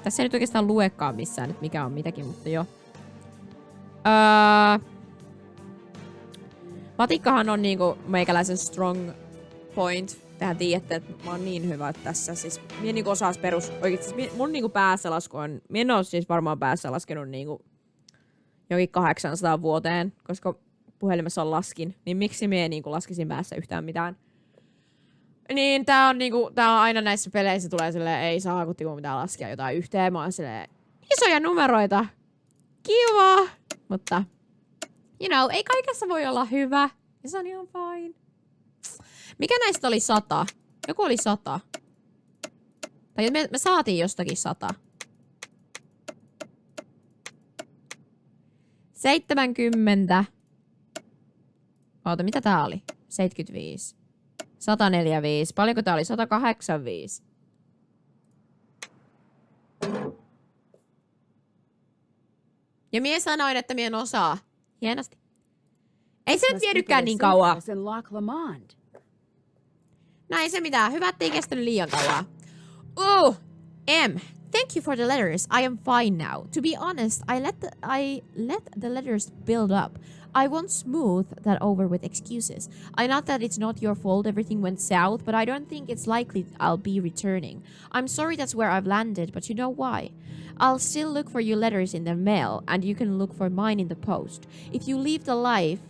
Tässä ei nyt oikeastaan luekaan missään, että mikä on mitäkin, mutta joo. Matikkahan on niinku meikäläisen strong point. Tehän tiedätte, että mä oon niin hyvä tässä. Siis mie niinku osaas oikeesti mun niinku päässä lasku on... Mie en oo siis varmaan päässä laskenut niinku... Jokin 800 vuoteen, koska puhelimessa on laskin. Niin miksi mie niinku laskisin päässä yhtään mitään? Niin tää on aina näissä peleissä tulee silleen, ei saa kun tipu mitään laskea jotain yhteen. Mä oon silleen, isoja numeroita. Kiva! Mutta... You know, ei kaikessa voi olla hyvä. Ja se on ihan fine. Mikä näistä oli 100? Joku oli 100. Tai me saatiin jostakin 100. 70. Oota, mitä tää oli? 75. 145. Paljonko tää oli? 185. Ja mie sanoin, että mie en osaa. Hienosti. Ei se nyt viedykään niin kauan. No ei se mitään. Hyvä, ettei kestänyt liian kauan. M. Thank you for the letters. I am fine now. To be honest, I let the letters build up. I won't smooth that over with excuses. I know that it's not your fault everything went south, but I don't think it's likely I'll be returning. I'm sorry that's where I've landed, but you know why? I'll still look for your letters in the mail, and you can look for mine in the post. If you leave the life,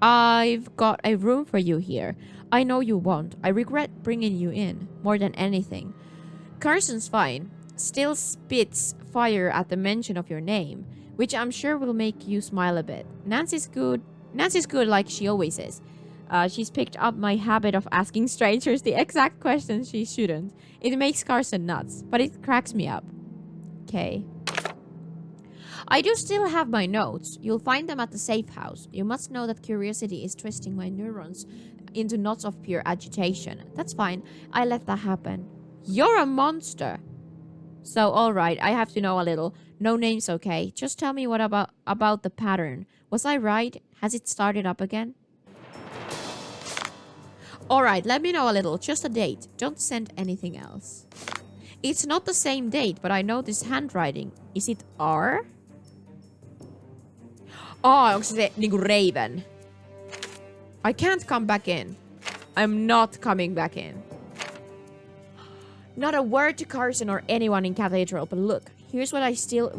I've got a room for you here. I know you won't. I regret bringing you in, more than anything. Carson's fine. Still spits fire at the mention of your name, which I'm sure will make you smile a bit. Nancy's good. Nancy's good like she always is. She's picked up my habit of asking strangers the exact questions she shouldn't. It makes Carson nuts, but it cracks me up. Okay. I do still have my notes. You'll find them at the safe house. You must know that curiosity is twisting my neurons into knots of pure agitation. That's fine. I let that happen. You're a monster. So, alright, I have to know a little. No names, okay. Just tell me what about the pattern. Was I right? Has it started up again? Alright, let me know a little. Just a date. Don't send anything else. It's not the same date, but I know this handwriting. Is it R? Onko se niinku Raven? I can't come back in. I'm not coming back in. Not a word to Carson or anyone in Cathedral, but look, here's what's still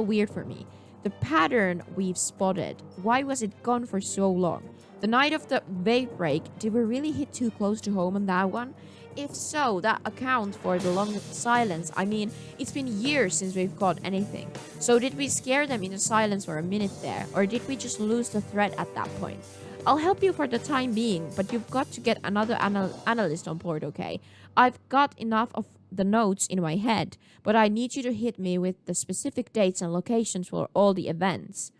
weird for me. The pattern we've spotted. Why was it gone for so long? The night of the wave break, did we really hit too close to home on that one? if so, that accounts for the long silence. I mean, it's been years since we've caught anything. So did we scare them into silence for a minute there? Or did we just lose the thread at that point? I'll help you for the time being, but you've got to get another analyst on board, okay? I've got enough of the notes in my head, but I need you to hit me with the specific dates and locations for all the events.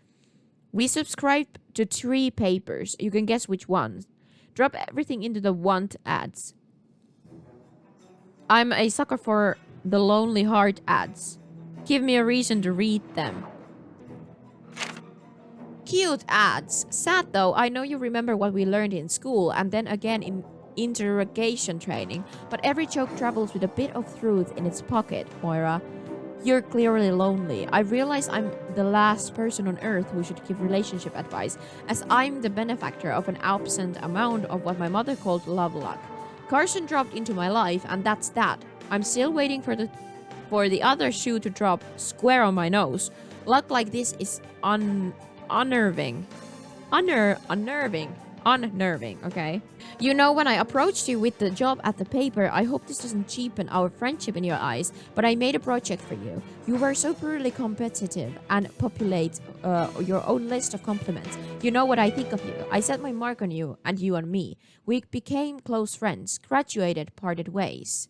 We subscribe to 3 papers. You can guess which ones. Drop everything into the want ads. I'm a sucker for the Lonely Heart ads. Give me a reason to read them. Cute ads. Sad though, I know you remember what we learned in school and then again in interrogation training, but every joke travels with a bit of truth in its pocket, Moira. You're clearly lonely. I realize I'm the last person on earth who should give relationship advice, as I'm the benefactor of an absent amount of what my mother called love luck. Carson dropped into my life, and that's that. I'm still waiting for the other shoe to drop square on my nose. Luck like this is unnerving, okay? You know, when I approached you with the job at the paper, I hope this doesn't cheapen our friendship in your eyes, but I made a project for you. You were so brutally competitive and populate your own list of compliments. You know what I think of you. I set my mark on you and you on me. We became close friends, graduated, parted ways.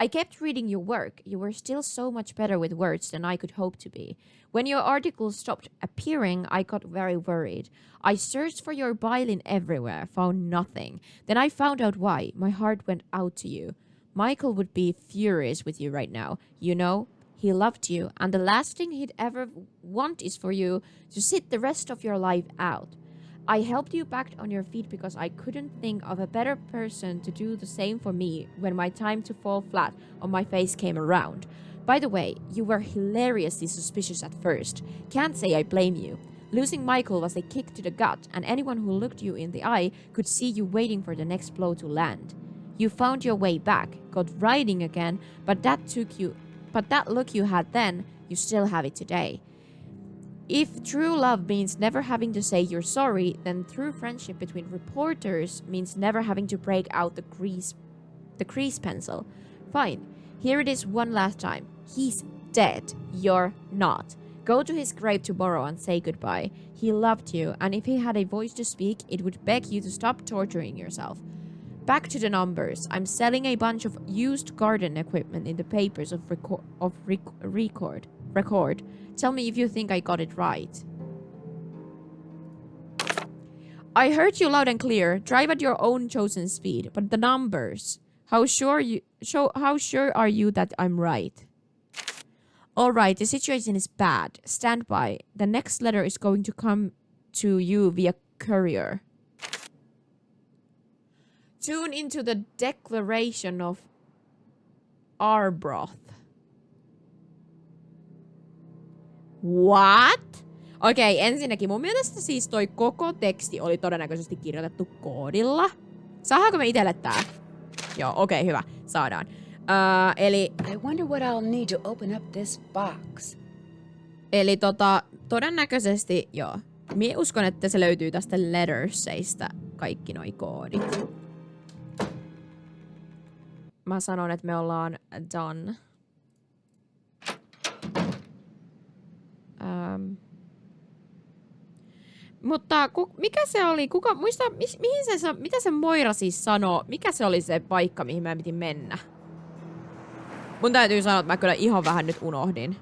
I kept reading your work. You were still so much better with words than I could hope to be. When your articles stopped appearing, I got very worried. I searched for your violin everywhere, found nothing. Then I found out why. My heart went out to you. Michael would be furious with you right now. You know, he loved you, and the last thing he'd ever want is for you to sit the rest of your life out. I helped you back on your feet because I couldn't think of a better person to do the same for me when my time to fall flat on my face came around. By the way, you were hilariously suspicious at first. Can't say I blame you. Losing Michael was a kick to the gut, and anyone who looked you in the eye could see you waiting for the next blow to land. You found your way back, got riding again, but that look you had then, you still have it today. If true love means never having to say you're sorry, then true friendship between reporters means never having to break out the crease pencil. Fine, here it is one last time. He's dead. You're not. Go to his grave tomorrow and say goodbye. He loved you, and if he had a voice to speak, it would beg you to stop torturing yourself. Back to the numbers. I'm selling a bunch of used garden equipment in the papers of record. Tell me if you think I got it right. I heard you loud and clear. Drive at your own chosen speed. But the numbers. How sure are you that I'm right? Alright, the situation is bad. Stand by. The next letter is going to come to you via courier. Tune into the Declaration of Arbroath. What? Okei, ensinnäkin mun mielestä siis toi koko teksti oli todennäköisesti kirjoitettu koodilla. Saadaanko me itselle tää? Joo, okei, hyvä. Saadaan. Eli... I wonder what I'll need to open up this box. Eli todennäköisesti, joo. Mie uskon, että se löytyy tästä lettersseistä kaikki noi koodit. Mä sanon, että me ollaan done. Mutta mikä se oli? Mitä se Moira siis sanoo? Mikä se oli se paikka, mihin mä piti mennä? Mun täytyy sanoa, että mä kyllä ihan vähän nyt unohdin.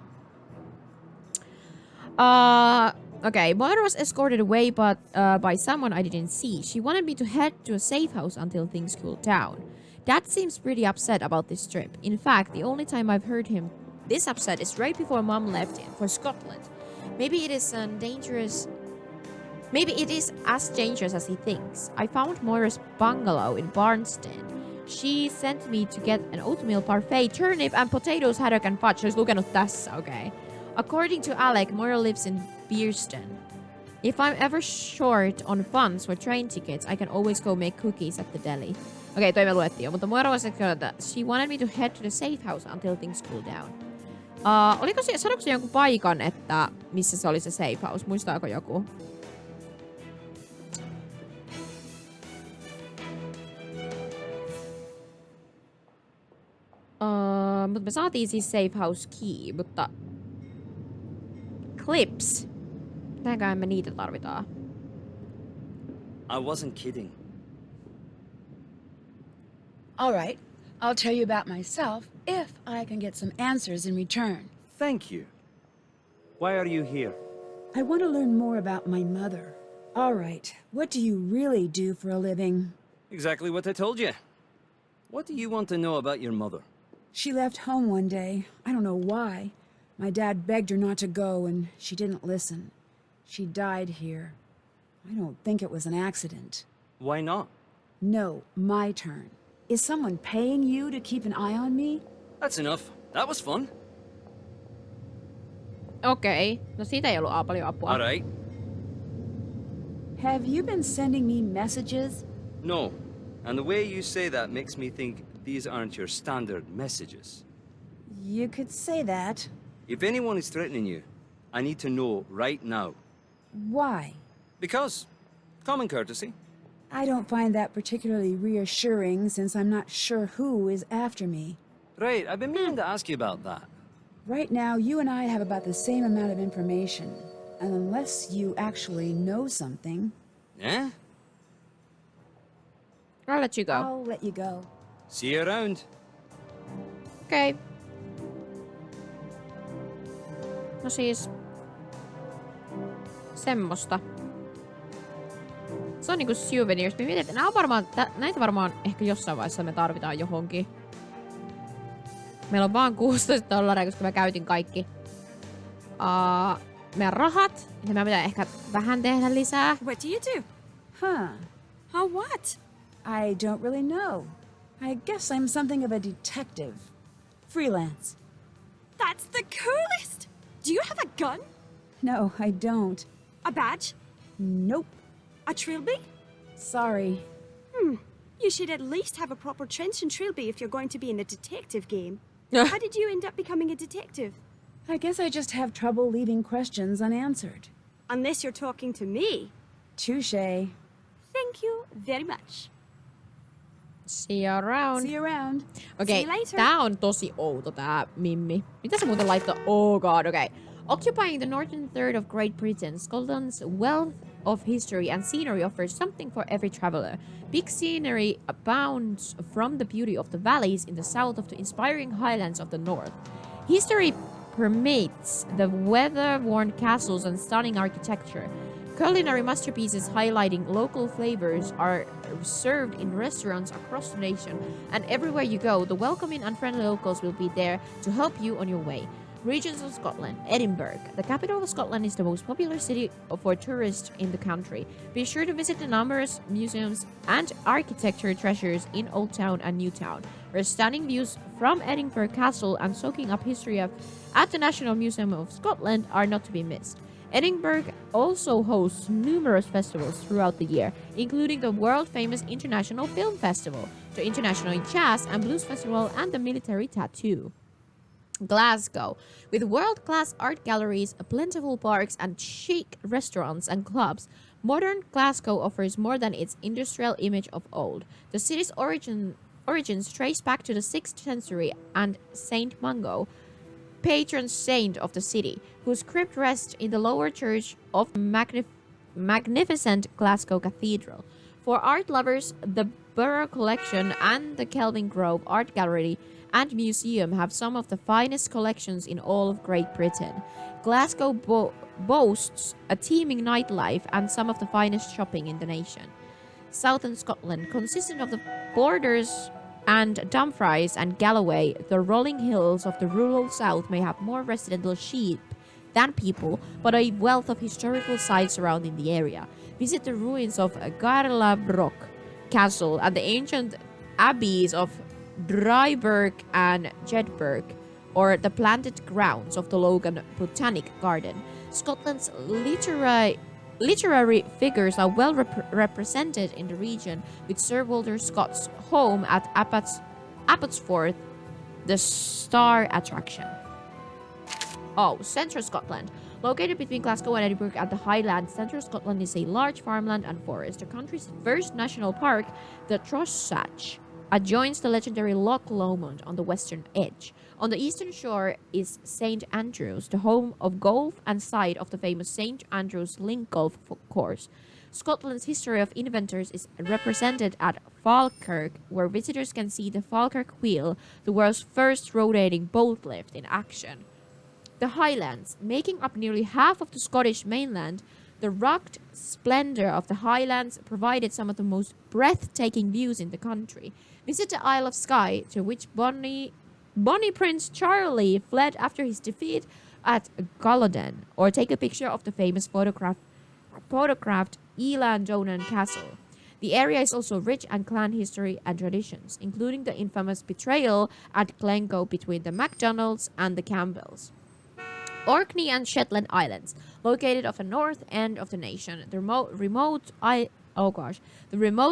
Okay, Moira was escorted away by someone I didn't see. She wanted me to head to a safe house until things cooled down. Dad seems pretty upset about this trip. In fact, the only time I've heard him this upset is right before Mom left for Scotland. Maybe it is as dangerous as he thinks. I found Moira's bungalow in Barnstead. She sent me to get an oatmeal parfait, turnip and potatoes, haddock and fudge. Olisi lukenut tässä, okay. According to Alec, Moira lives in Bearston. If I'm ever short on funds for train tickets, I can always go make cookies at the deli. Okei, toi me luettiin jo, mutta Moira was like, she wanted me to head to the safe house until things cool down. Sanoiko se jonkun paikan, että missä se oli se safe house? Muistaako joku? Mutta me saatiin siis safe house key, mutta... Clips. Mitenköhän me niitä tarvitaan? I wasn't kidding. All right, I'll tell you about myself if I can get some answers in return. Thank you. Why are you here? I want to learn more about my mother. All right, what do you really do for a living? Exactly what I told you. What do you want to know about your mother? She left home one day. I don't know why. My dad begged her not to go, and she didn't listen. She died here. I don't think it was an accident. Why not? No, my turn. Is someone paying you to keep an eye on me? That's enough. That was fun. Okei. No siitä ei ollut paljon apua. All right. Have you been sending me messages? No. And the way you say that makes me think these aren't your standard messages. You could say that. If anyone is threatening you, I need to know right now. Why? Because common courtesy. I don't find that particularly reassuring since I'm not sure who is after me. Right, I've been meaning to ask you about that. Right now, you and I have about the same amount of information. And unless you actually know something... Yeah? I'll let you go. I'll let you go. See you around. Okei. No siis... Semmosta. Se on niinku souvenirs. Me mietin, että nää on varmaan, näitä varmaan ehkä jossain vaiheessa me tarvitaan johonkin. Meillä on vaan 16 $, koska mä käytin kaikki. Meidän rahat. Ja mä pitää ehkä vähän tehdä lisää. What do you do? Huh. How what? I don't really know. I guess I'm something of a detective. Freelance. That's the coolest! Do you have a gun? No, I don't. A badge? Nope. A trilby? Sorry. You should at least have a proper trench and trilby if you're going to be in the detective game. How did you end up becoming a detective? I guess I just have trouble leaving questions unanswered. Unless you're talking to me. Touché. Thank you very much. See you around. See you around. Okei, See you later. tää on tosi outo tää Mimmi. Mitä se muuten laittoi? Oh god, okei. Occupying the northern third of Great Britain, Scotland's wealth of history and scenery offers something for every traveler. Big scenery abounds from the beauty of the valleys in the south of the inspiring highlands of the north. History permeates the weather-worn castles and stunning architecture. Culinary masterpieces highlighting local flavors are served in restaurants across the nation, and everywhere you go, the welcoming and friendly locals will be there to help you on your way. Regions of Scotland. Edinburgh. The capital of Scotland is the most popular city for tourists in the country. Be sure to visit the numerous museums and architecture treasures in Old Town and New Town, where stunning views from Edinburgh Castle and soaking up history at the National Museum of Scotland are not to be missed. Edinburgh also hosts numerous festivals throughout the year, including the world-famous International Film Festival, the International Jazz and Blues Festival, and the Military Tattoo. Glasgow. With world-class art galleries, plentiful parks, and chic restaurants and clubs, modern Glasgow offers more than its industrial image of old. The city's origins trace back to the 6th century, and Saint Mungo, patron saint of the city, whose crypt rests in the lower church of magnificent Glasgow Cathedral. For art lovers, the Borough Collection and the Kelvin Grove Art Gallery and Museum have some of the finest collections in all of Great Britain. Glasgow boasts a teeming nightlife and some of the finest shopping in the nation. Southern Scotland, consisting of the Borders and Dumfries and Galloway, the rolling hills of the rural south may have more residential sheep than people, but a wealth of historical sites surrounding the area. Visit the ruins of Garlabrook Castle and the ancient abbeys of Dryburgh and Jedburgh, or the planted grounds of the Logan Botanic Garden. Scotland's literary figures are well represented in the region, with Sir Walter Scott's home at Abbotsford the star attraction. Oh, Central Scotland. Located between Glasgow and Edinburgh at the Highlands, Central Scotland is a large farmland and forest. The country's first national park, the Trossachs, adjoins the legendary Loch Lomond on the western edge. On the eastern shore is St. Andrews, the home of golf and site of the famous St. Andrews Link Golf Course. Scotland's history of inventors is represented at Falkirk, where visitors can see the Falkirk Wheel, the world's first rotating boat lift in action. The Highlands, making up nearly half of the Scottish mainland, the rugged splendor of the Highlands provided some of the most breathtaking views in the country. Visit the Isle of Skye, to which Bonnie Prince Charlie fled after his defeat at Culloden, or take a picture of the famous photographed Elan Donan Castle. The area is also rich in clan history and traditions, including the infamous betrayal at Glencoe between the MacDonalds and the Campbells. Orkney and Shetland Islands, located off the north end of the nation. The remote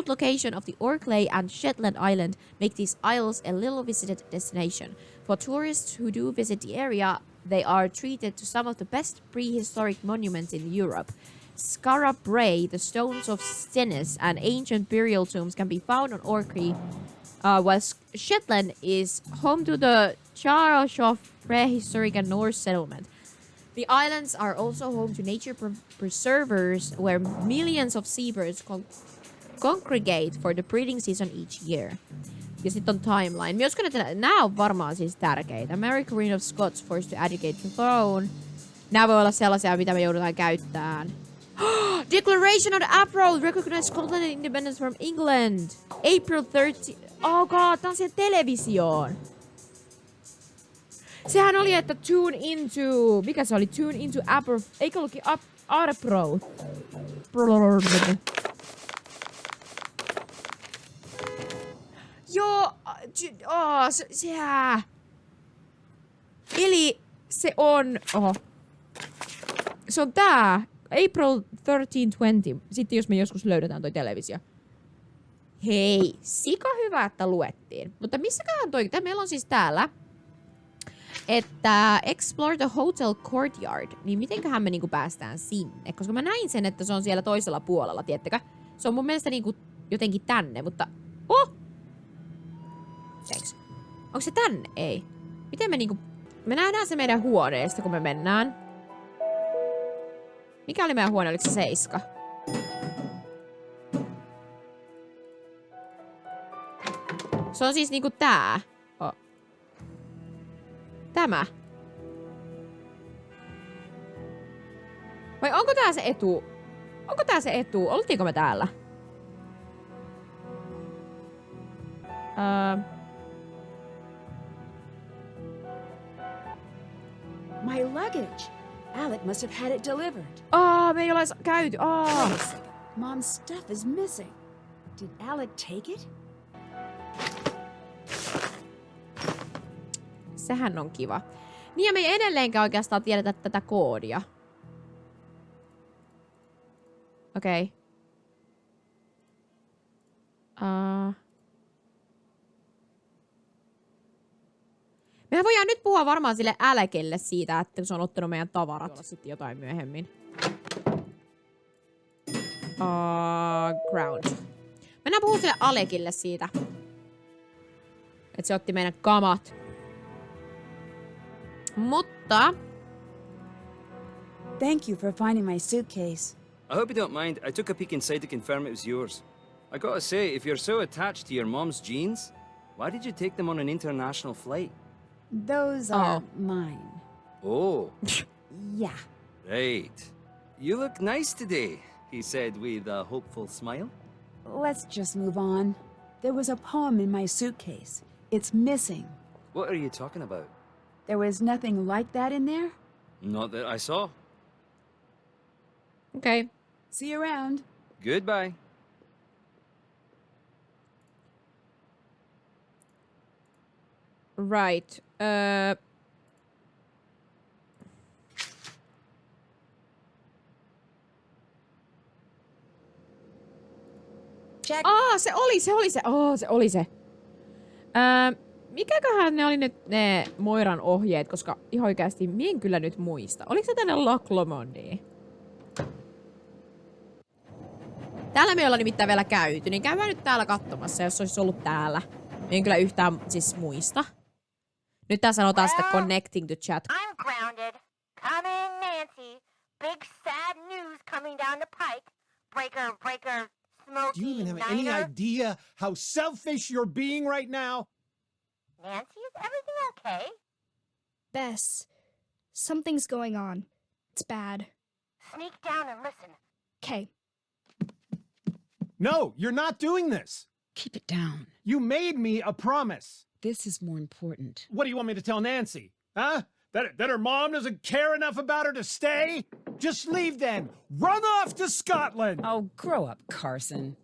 location of the Orkney and Shetland Island make these isles a little visited destination. For tourists who do visit the area, they are treated to some of the best prehistoric monuments in Europe. Skara Brae, the stones of Stennis, and ancient burial tombs can be found on Orkney, while Shetland is home to the Charleshoff prehistoric and Norse settlement. The islands are also home to nature preservers, where millions of seabirds congregate for the breeding season each year. Ja sitten on timeline. Mä uskon, että nämä on varmaan siis tärkeitä. Mary Queen of Scots forced to abdicate the throne. Nämä voi olla sellaisia, mitä me joudutaan käyttämään. Declaration of the April recognized Scotland and independence from England. April 30. Oh god, tää on siellä televisioon. Sehän oli, että tune into... Mikä se oli? Tune into April... Eikö ollutkin April? Joo, eli se on... Oho. Se on tää. April 1320. Sitten jos me joskus löydetään toi televisio. Hei, sika hyvä, että luettiin. Mutta missäköhän toi... Meillä on siis täällä... Että explore the hotel courtyard. Niin mitenköhän me niinku päästään sinne? Koska mä näin sen, että se on siellä toisella puolella, tiettäkö? Se on mun mielestä niinku jotenkin tänne, mutta... Oh! Thanks. Onko se tänne? Ei. Miten me niinku... Me nähdään se meidän huoneesta, kun me mennään. Mikä oli meidän huone? Oliko se 7? Se on siis niinku tää. Oh. Tämä. Vai onko tää se etu? Onko tää se etu? Oltiinko me täällä? My luggage. Alec must have had it delivered. Me ei ole käyty. Mom's stuff is missing. Did Alec take it? Sehän on kiva. Niin ja me ei edelleenkään oikeastaan tiedetä tätä koodia. Okei. Mehän voidaan nyt puhua varmaan sille Alecille siitä, että se on ottanut meidän tavarat. Sitten jotain myöhemmin. Ground. Mennään puhua sille Alecille siitä. Että se otti meidän kamat. Mutta... Thank you for finding my suitcase. I hope you don't mind. I took a peek inside to confirm it was yours. I gotta say, if you're so attached to your mom's jeans, why did you take them on an international flight? Those are mine. Oh. Yeah. Right. You look nice today, he said with a hopeful smile. Let's just move on. There was a poem in my suitcase. It's missing. What are you talking about? There was nothing like that in there? Not that I saw. Okay. See you around. Goodbye. Right. Check. Se oli se. Mikäköhän ne oli nyt ne Moiran ohjeet, koska ihan oikeasti mie en kyllä nyt muista. Oliko se tänne Loch Lomondiin? Täällä me ollaan nimittäin vielä käyty, niin käydään nyt täällä katsomassa, jos olisi ollut täällä. En kyllä yhtään siis muista. Nyt tää sanotaan sitä connecting to chat. I'm grounded. Come in, Nancy. Big sad news coming down the pike. Breaker, smoky Do you even have any niner. idea how selfish you're being right now? Nancy, is everything okay? Bess, something's going on. It's bad. Sneak down and listen. Okay. No, you're not doing this. Keep it down. You made me a promise. This is more important. What do you want me to tell Nancy? Huh? That her mom doesn't care enough about her to stay? Just leave then. Run off to Scotland. Oh, grow up, Carson.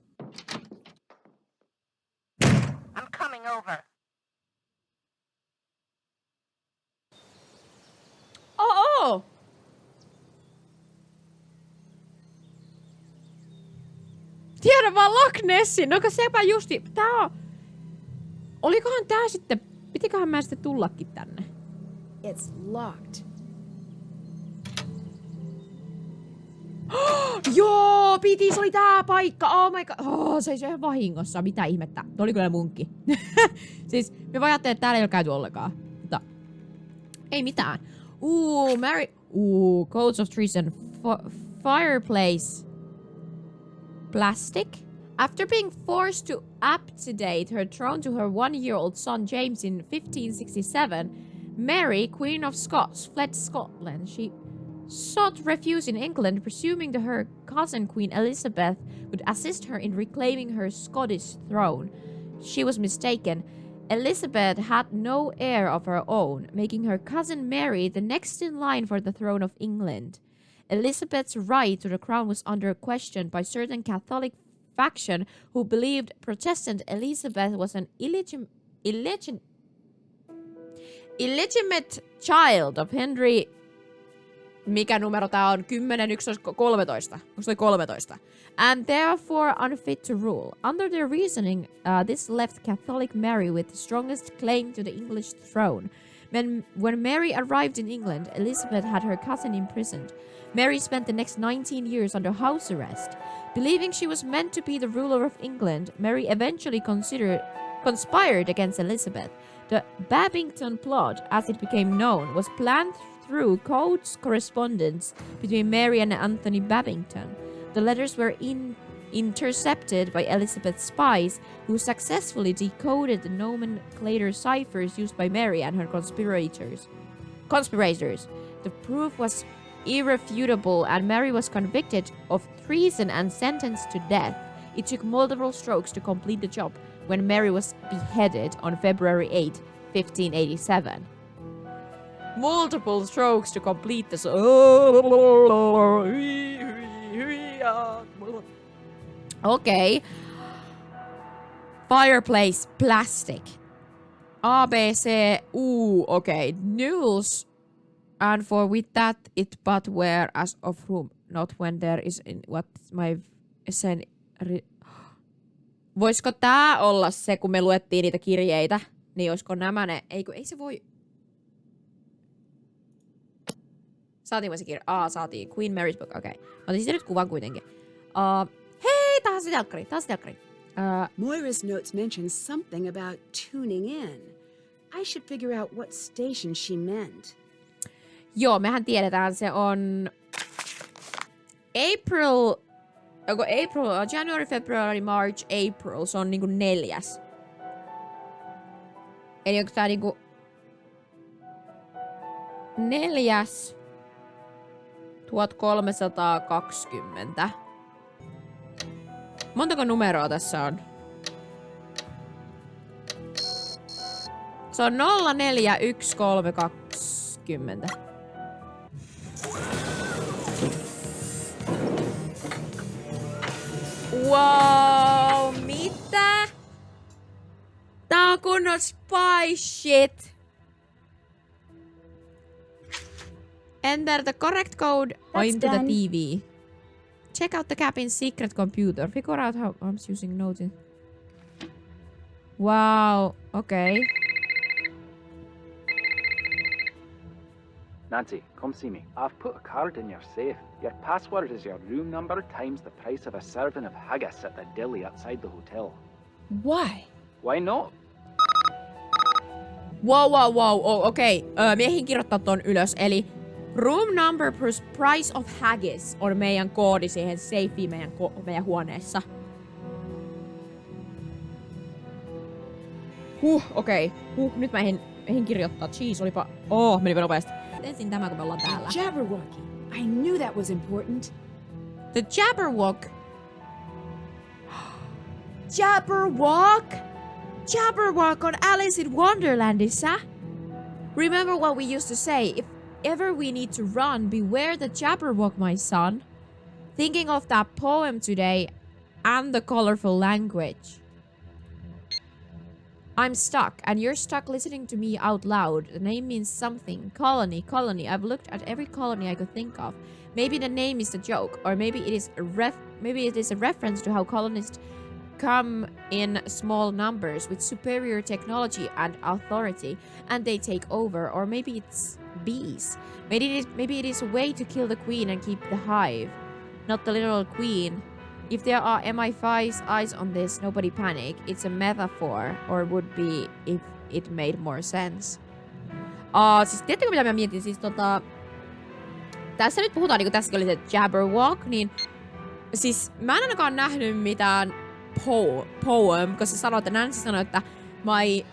I'm coming over. Oh! Tiedän vaan Loch Nessin. No sepä justi. Tää on... Olikohan tää sitten... Pitiköhän mä sitten tullakin tänne? It's locked. Joo, piti, se oli tää paikka. Oh my god. Oh, se ei se ihan vahingossa. Mitä ihmettä. Tuo oli kyllä munkki. Siis me vaan ajattelin, että täällä ei ole käyty ollenkaan. Mutta ei mitään. Mary. Codes of treason. Fireplace. Plastic. After being forced to abdicate her throne to her 1-year-old son James in 1567, Mary, Queen of Scots, fled Scotland. She sought refuge in England, presuming that her cousin Queen Elizabeth would assist her in reclaiming her Scottish throne. She was mistaken. Elizabeth had no heir of her own, making her cousin Mary the next in line for the throne of England. Elizabeth's right to the crown was under question by certain Catholic faction who believed Protestant Elizabeth was an illegitimate child of Henry... Mikä numero tää on? 10, 11, 13. Onko toi 13? And therefore unfit to rule. Under their reasoning, this left Catholic Mary with the strongest claim to the English throne. When Mary arrived in England, Elizabeth had her cousin imprisoned. Mary spent the next 19 years under house arrest. Believing she was meant to be the ruler of England, Mary eventually conspired against Elizabeth. The Babington plot, as it became known, was planned through codes correspondence between Mary and Anthony Babington. The letters were intercepted by Elizabeth's spies, who successfully decoded the nomenclator ciphers used by Mary and her conspirators. The proof was irrefutable, and Mary was convicted of treason and sentenced to death. It took multiple strokes to complete the job when Mary was beheaded on February 8, 1587. Multiple strokes to complete this. Okay. Fireplace plastic. A, B, C, U. Okay. News. And for with that it but where as of whom. Not when there is in what my sen... Voisiko tää olla se, kun me luettiin niitä kirjeitä? Niin olisiko nämä ne... Ei se voi... Saatiinko se kirja? Saatiin. Queen Mary's Book. Okei. Mä otin siitä nyt kuvan kuitenkin. Hei, taas se telkkari. Moira's notes mentioned something about tuning in. I should figure out what station she meant. Joo, mehän tiedetään, se on... January, February, March, April. Se on niinku 4. Eli onko tää niinku... 4. 1320. Montako numeroa tässä on? Se on 041320. Wow, mitä? Tää on kunnon spy shit. Enter the correct code into the TV. Check out the cabin's secret computer. Figure out how I'm using notes. Wow, okay. Nancy, come see me. I've put a card in your safe. Your password is your room number times the price of a serving of haggis at the deli outside the hotel. Why? Why not? Wow. Okei. Miehin kirjoittaa ton ylös. Eli room number plus price of haggis on meidän koodi siihen safeen meidän huoneessa. Okei. Nyt mä ehdin kirjoittaa. Jeez, olipa... menipä nopeasti. Ensin tämä, kun me ollaan täällä. Jabberwocky. I knew that was important. The Jabberwock. Jabberwock on Alice in Wonderlandissa. Remember what we used to say? If ever we need to run, beware the Jabberwock, my son. Thinking of that poem today and the colorful language. I'm stuck, and you're stuck listening to me out loud. The name means something. Colony. I've looked at every colony I could think of. Maybe the name is a joke, or maybe it is a reference to how colonists come in small numbers with superior technology and authority, and they take over. Or maybe it's bees. Maybe it is a way to kill the queen and keep the hive, not the literal queen. If there are MI5's eyes on this, nobody panic. It's a metaphor, or would be if it made more sense. Siis tiedättekö mitä mä mietin? Siis tässä nyt puhutaan, niinku tässäkin oli se Jabberwock, niin siis mä en ainakaan nähnyt mitään poem, koska sanoi, että Nancy sanoi, että my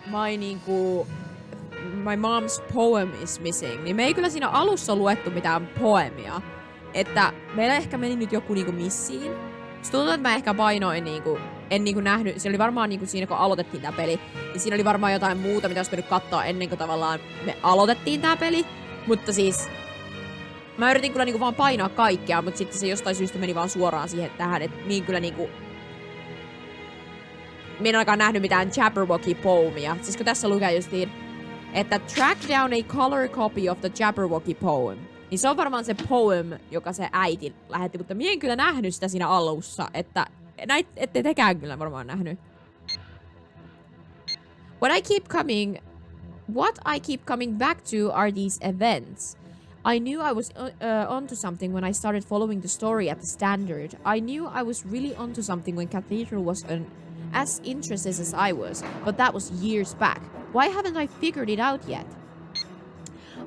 mom's poem is missing. Niin me ei kyllä siinä alussa luettu mitään poemia. Että meillä ehkä meni nyt joku niinku missiin. Se tuntuu, että mä ehkä painoin en nähnyt, se oli varmaan siinä kun aloitettiin tää peli, niin siinä oli varmaan jotain muuta, mitä olisi mennyt katsoa ennen kuin tavallaan me aloitettiin tää peli. Mutta siis, mä yritin kyllä vaan painaa kaikkea, mutta sitten se jostain syystä meni vaan suoraan siihen tähän, että niin kyllä mä en ainakaan nähnyt mitään Jabberwocky poemia. Siis kun tässä lukee justiin, että track down a color copy of the Jabberwocky poem. Niin se on varmaan se poem, joka se äiti lähetti, mutta mie en kyllä nähnyt sitä siinä alussa, että ette tekään kyllä varmaan nähnyt. What I keep coming back to are these events. I knew I was onto something when I started following the story at the Standard. I knew I was really onto something when Cathedral was as interested as I was, but that was years back. Why haven't I figured it out yet?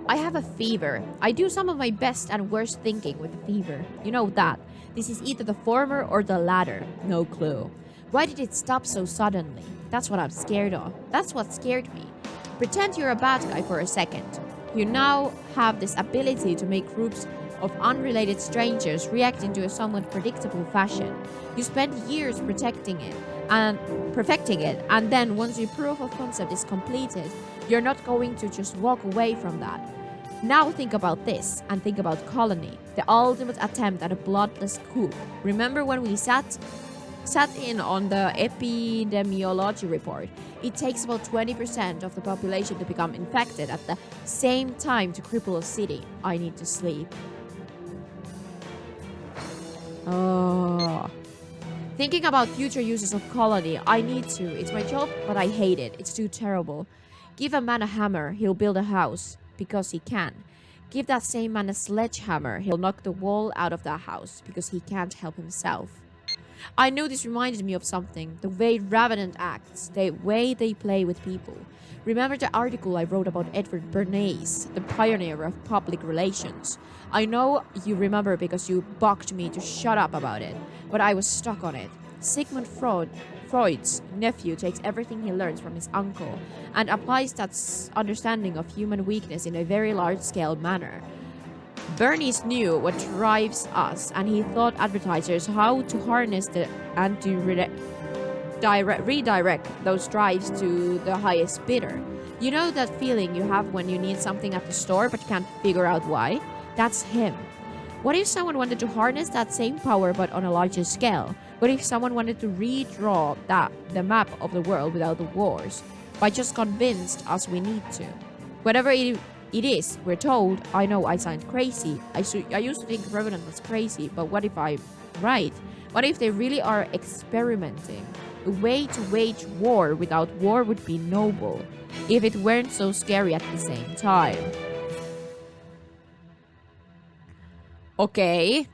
I have a fever. I do some of my best and worst thinking with a fever. You know that. This is either the former or the latter. No clue. Why did it stop so suddenly? That's what I'm scared of. That's what scared me. Pretend you're a bad guy for a second. You now have this ability to make groups of unrelated strangers react into a somewhat predictable fashion. You spend years perfecting it, and then once your proof of concept is completed, you're not going to just walk away from that. Now think about this, and think about Colony, the ultimate attempt at a bloodless coup. Remember when we sat in on the epidemiology report? It takes about 20% of the population to become infected at the same time to cripple a city. I need to sleep. Thinking about future uses of Colony, I need to. It's my job, but I hate it. It's too terrible. Give a man a hammer, he'll build a house. Because he can. Give that same man a sledgehammer, he'll knock the wall out of that house. Because he can't help himself. I know this reminded me of something. The way Revenant acts. The way they play with people. Remember the article I wrote about Edward Bernays, the pioneer of public relations? I know you remember because you bugged me to shut up about it. But I was stuck on it. Sigmund Freud's nephew takes everything he learns from his uncle and applies that understanding of human weakness in a very large-scale manner. Bernays knew what drives us, and he taught advertisers how to harness and to redirect those drives to the highest bidder. You know that feeling you have when you need something at the store but can't figure out why? That's him. What if someone wanted to harness that same power but on a larger scale? What if someone wanted to redraw the map of the world without the wars? By just convinced us we need to. Whatever it is, we're told. I know I sound crazy. I used to think Revenant was crazy, but what if I'm right? What if they really are experimenting? A way to wage war without war would be noble, if it weren't so scary at the same time. Okay.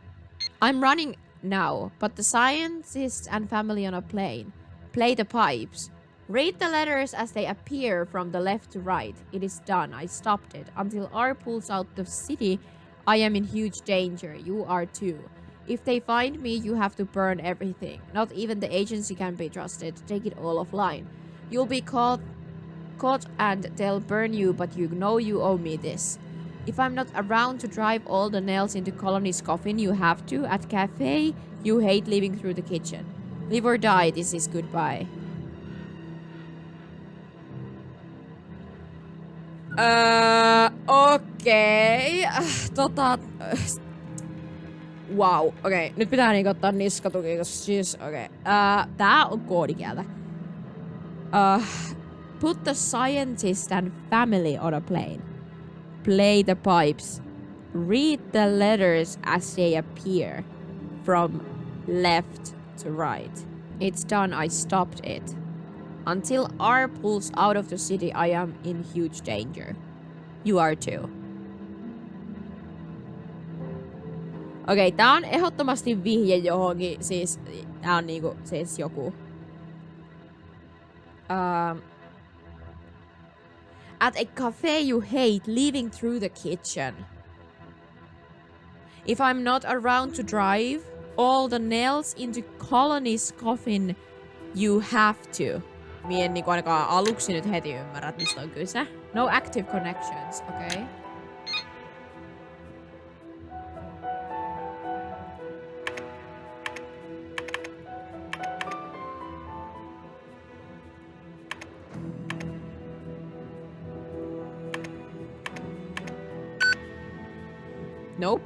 I'm running now, but the scientists and family on a plane. Play the pipes. Read the letters as they appear from the left to right. It is done. I stopped it. Until R pulls out the city, I am in huge danger. You are too. If they find me, you have to burn everything. Not even the agency can be trusted. Take it all offline. You'll be caught and they'll burn you, but you know you owe me this. If I'm not around to drive all the nails into Colony's coffin, you have to. At cafe, you hate leaving through the kitchen. Live or die, this is goodbye. Okei. Wow, okei. Nyt pitää niinku ottaa niskatuki, koska siis, okei. Tää on koodikieltä. Put the scientist and family on a plane. Play the pipes. Read the letters as they appear. From left to right. It's done, I stopped it. Until R pulls out of the city, I am in huge danger. You are too. Okei, tää on ehdottomasti vihje johonkin, siis tää on niinku, siis joku. At a cafe you hate leaving through the kitchen. If I'm not around to drive all the nails into Colony's coffin, you have to. Mie en niinku ainakaan aluksi nyt heti ymmärrä, että mistä on kyse. No active connections, okei. Okay. Nope.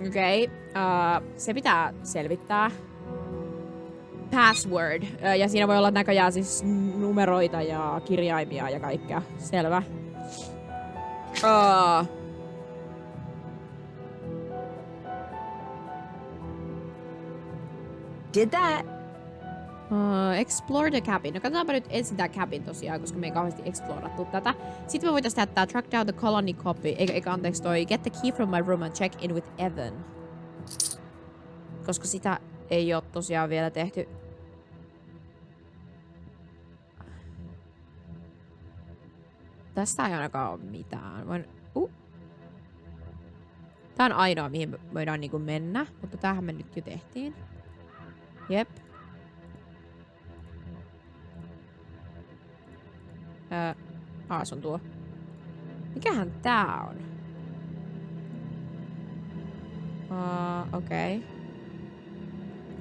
Okei. Okay. Se pitää selvittää. Password. Ja siinä voi olla näköjään siis numeroita ja kirjaimia ja kaikkea. Selvä. Did that? Explore the cabin. No katsotaanpa nyt ensin tää cabin tosiaan, koska me ei kauheasti explorattu tätä. Sitten me voitais tehdä tää track down the colony copy. Eikä anteeksi toi get the key from my room and check in with Evan. Koska sitä ei oo tosiaan vielä tehty. Tästä ei ainakaan oo mitään. Tää on ainoa, mihin voidaan niinku mennä. Mutta tämähän me nyt jo tehtiin. Jep. Se on tuo. Mikähän tää on? Okei.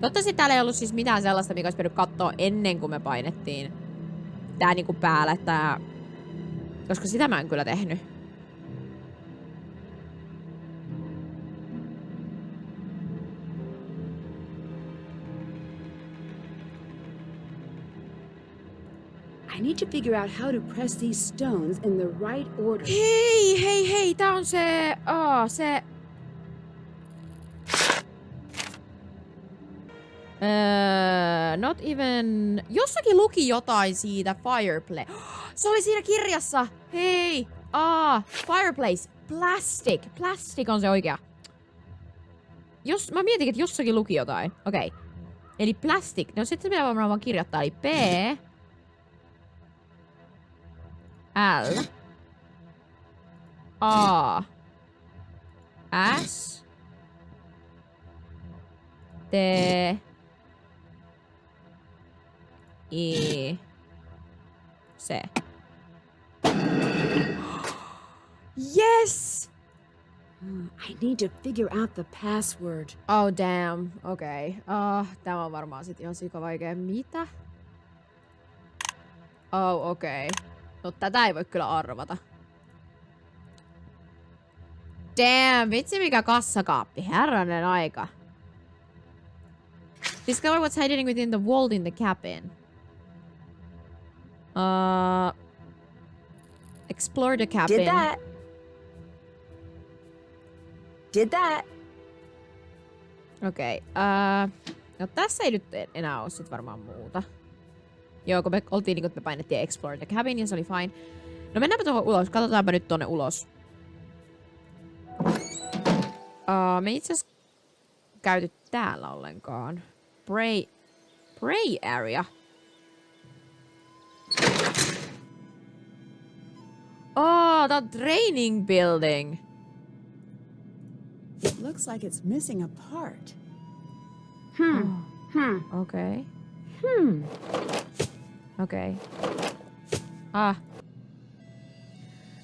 Toivottavasti täällä ei ollut siis mitään sellaista, mikä olisi pitänyt katsoa ennen kuin me painettiin tää niinku päälle, tää. Koska sitä mä en kyllä tehnyt. I need to figure out how to press these stones in the right order. Hei, tää on se... se... Not even... Jossakin luki jotain siitä fireplace. Se oli siinä kirjassa! Hei! Fireplace. Plastic. Plastic on se oikea. Mä mietin, että jossakin luki jotain. Okei. Eli plastic. No sitten se pitää vaan kirjoittaa. Eli P... L A S T I C. Yes! I need to figure out the password. Oh damn. Okei. Tämä on varmaan sit ihan sikavaikea. Mitä? Oh, okei. No tätä ei voi kyllä arvata. Damn, vitsi mikä kassakaappi. Herranen aika. Discover what's hiding within the vault in the cabin. Explore the cabin. Did that. Okei. No tässä ei nyt enää oo sit varmaan muuta. Joo, kun me oltiin niin, että me painettiin Explore the Cabin ja se oli fine. No mennäänpä tuohon ulos. Katsotaanpa nyt tonne ulos. Me itse asiassa käyty täällä ollenkaan. Pray area. Oh, the training building. It looks like it's missing a part. Okay. Okay.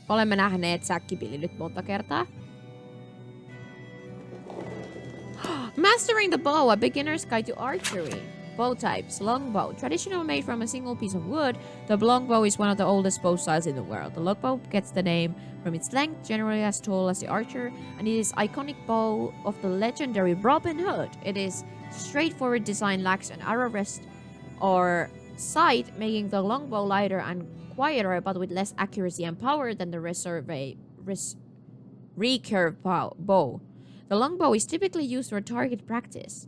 Olemme nähneet säkkipilli nyt monta kertaa. Mastering the bow, a beginner's guide to archery. Bow types, longbow. Traditional made from a single piece of wood, the longbow is one of the oldest bow styles in the world. The longbow gets the name from its length, generally as tall as the archer, and it is iconic bow of the legendary Robin Hood. It is straightforward design, lacks an arrow rest or sight, making the longbow lighter and quieter, but with less accuracy and power than the recurve bow. The longbow is typically used for target practice.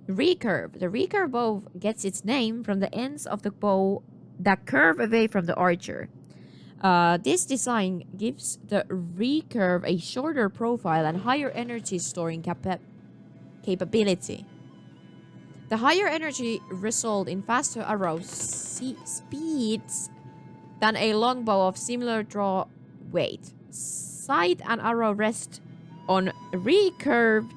Recurve. The recurve bow gets its name from the ends of the bow that curve away from the archer. This design gives the recurve a shorter profile and higher energy storing capability. The higher energy result in faster arrow speeds than a longbow of similar draw weight. Sight and arrow rest on recurved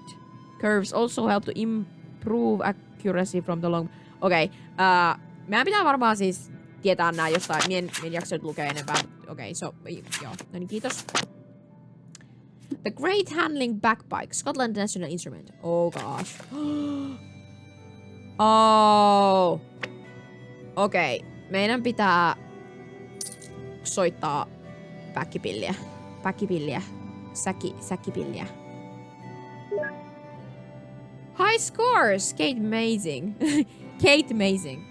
curves also help to improve accuracy from the long... Okei. Meidän pitää varmaan siis tietää nää jostain. Mien jakso nyt lukee enempää. Okei, joo. No niin, kiitos. The Great Handling Bagpipe, Scotland National Instrument. Oh gosh. Oh. Okei. Meidän pitää soittaa päkkipilliä. Säkkipilliä. High scores! Kate Amazing.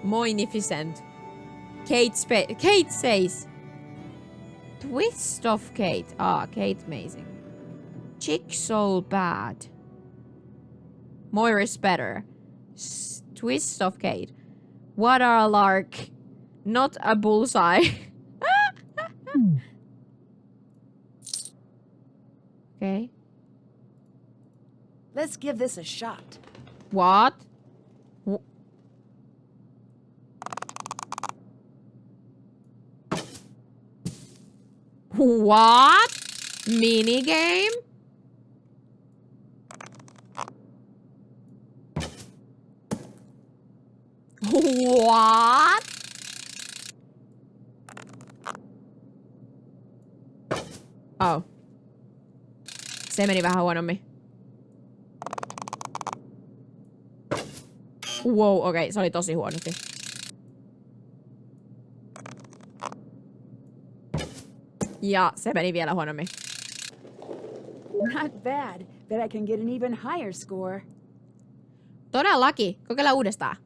Moinificent. Kate says. Twist of Kate. Kate Amazing. Jigsaw bad. Moira's better. Twist of Kate. What a lark. Not a bullseye. Okay. Let's give this a shot. What? What? Minigame? What? Oh. Se meni vähän huonommin. Wow, okei, se oli tosi huonosti. Ja se meni vielä huonommin. Not bad. Bet I can get an even higher score. Todellakin. Kokeillaan uudestaan.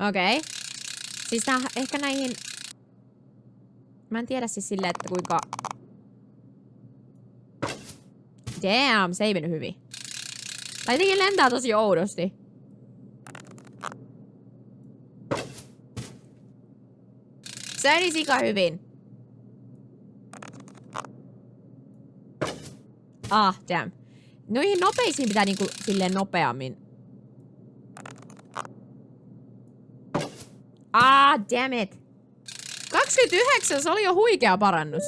Okei. Siis ehkä näihin... Mä en tiedä siis silleen, että kuinka... Damn, se ei mennyt hyvin. Tai jotenkin lentää tosi oudosti. Se meni sika hyvin. Damn. Noihin nopeisiin pitää niinku silleen nopeammin. Damn it. 29, se oli jo huikea parannus.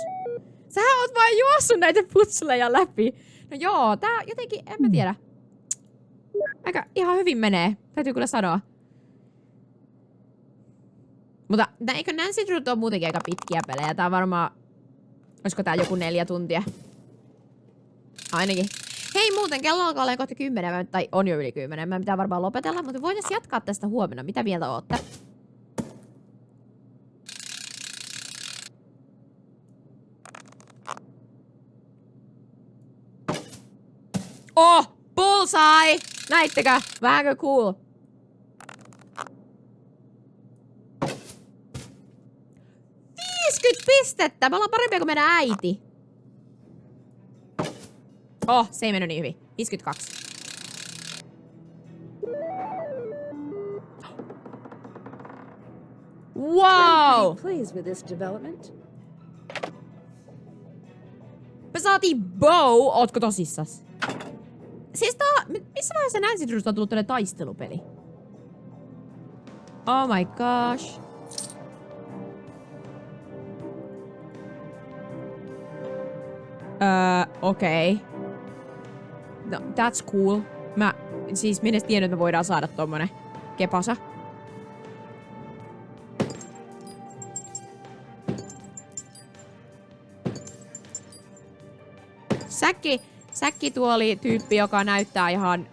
Sähän oot vain juossut näitä putsleja läpi. No joo, tää jotenkin, en mä tiedä. Aika ihan hyvin menee, täytyy kyllä sanoa. Mutta eikö Nancy Drew ole muutenkin aika pitkiä pelejä? Tää on varmaan... Olisiko tää joku 4 tuntia? Ainakin. Hei muuten, kello alkaa olla kohta 10, tai on jo yli 10. Mä pitää varmaan lopetella, mutta voitaisiin jatkaa tästä huomenna. Mitä mieltä ootte? Bullseye! Näittekö? Vähänkö cool? Pistettä! Me ollaan parempia kuin meidän äiti. Se ei mennyt niin hyvin. 52. Wow! Pleased with this development. Me saatiin bow. Ootko tosissas? Siis missä vaiheessa Nancy Drewsta on tullut tällainen taistelupeli? Oh my gosh. Okei. No, that's cool. Minä edes tiennyt, että me voidaan saada tommonen kepasa. Säkkituoli tyyppi, joka näyttää ihan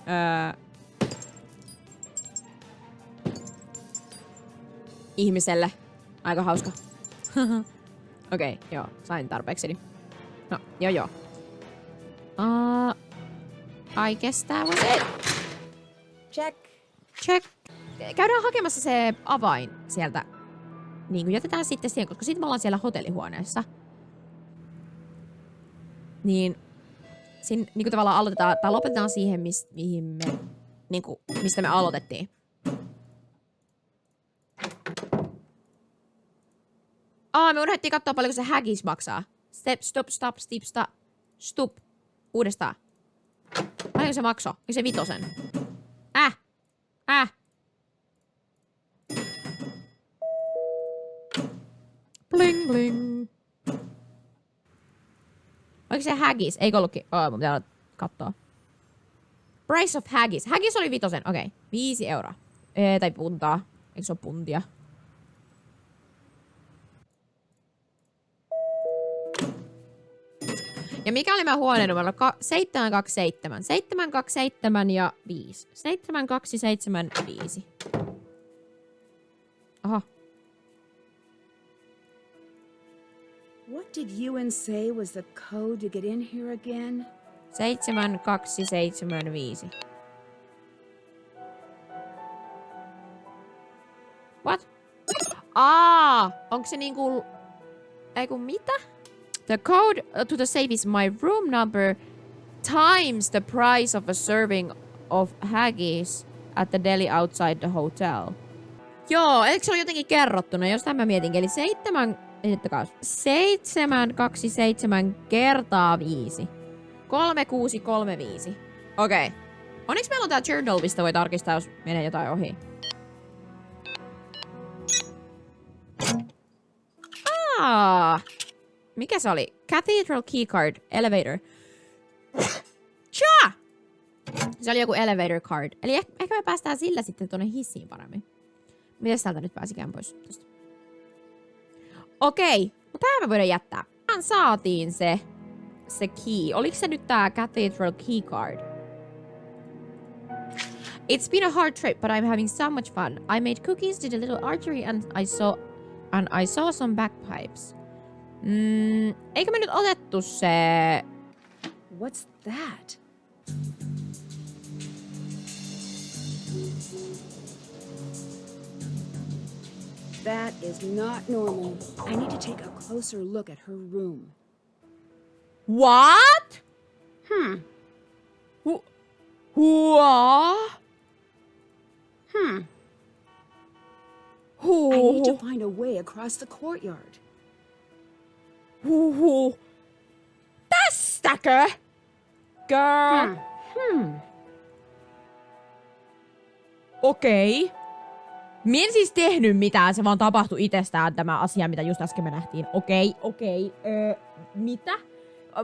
ihmiselle. Aika hauska. Okei, joo, sain tarpeekseni. No, joo. I guess that was it. Check. Käydään hakemassa se avain sieltä. Niin kuin jätetään sitten siihen, koska sitten me ollaan siellä hotellihuoneessa. Niin kuin tavallaan aloitetaan, tai lopetetaan siihen, mihin me, niinku, mistä me aloitettiin. Me unohdettiin katsoa paljonko se haggis maksaa. Stop. Uudestaan. Paljonko se maksoi? Onko se 5? Bling bling. Oliko se haggis? Eikö ollutkin? Mun pitää katsoa. Price of haggis. Haggis oli 5. Okei. 5 euroa. Tai puntaa. Eikö se ole puntia? Ja mikä oli meidän huoneenumero? 727. 727 ja 5. 7275. Aha. What did Ewan say was the code to get in here again? 7275. What? Onko se niinku... Eiku mitä? The code to the safe is my room number times the price of a serving of haggis at the deli outside the hotel. Joo, eikö se ole jotenkin kerrottuna? Jos tämä mietin, eli 727 kertaa 5. 3635. Okei. Onneksi meillä on tää journal, mistä voi tarkistaa, jos menee jotain ohi. Mikä se oli? Cathedral keycard, elevator. Tja! Se oli joku elevator card. Eli ehkä me päästään sillä sitten tuonne hissiin paremmin. Mites täältä nyt pääsikään pois? Tästä. Okei. No tää me voidaan jättää. Tähän saatiin se key. Oliko se nyt tää Cathedral keycard? It's been a hard trip, but I'm having so much fun. I made cookies, did a little archery, and I saw some bagpipes. Eikö me nyt otettu se... What's that? That is not normal. I need to take a closer look at her room. What? I need to find a way across the courtyard. Tästäkö? Girl. Okei. Mie en siis tehnyt mitään, se vaan tapahtui itsestään tämä asia, mitä just äsken me nähtiin. Okei. Mitä?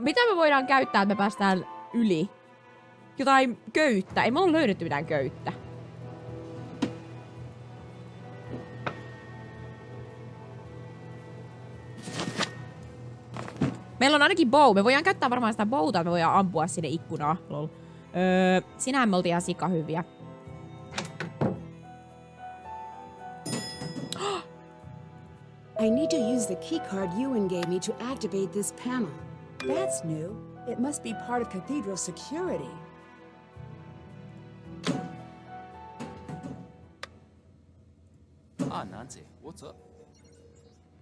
Mitä me voidaan käyttää, että me päästään yli? Jotain köyttä. Ei me ole löydetty mitään köyttä. Meillä on ainakin bow. Me voidaan käyttää varmaan sitä bowta, että me voidaan ampua sinne ikkunaan. Lol. Sinähän me oltiin ihan sikahyviä. I need to use the keycard Ewan gave me to activate this panel. That's new. It must be part of Cathedral security. Nancy, what's up?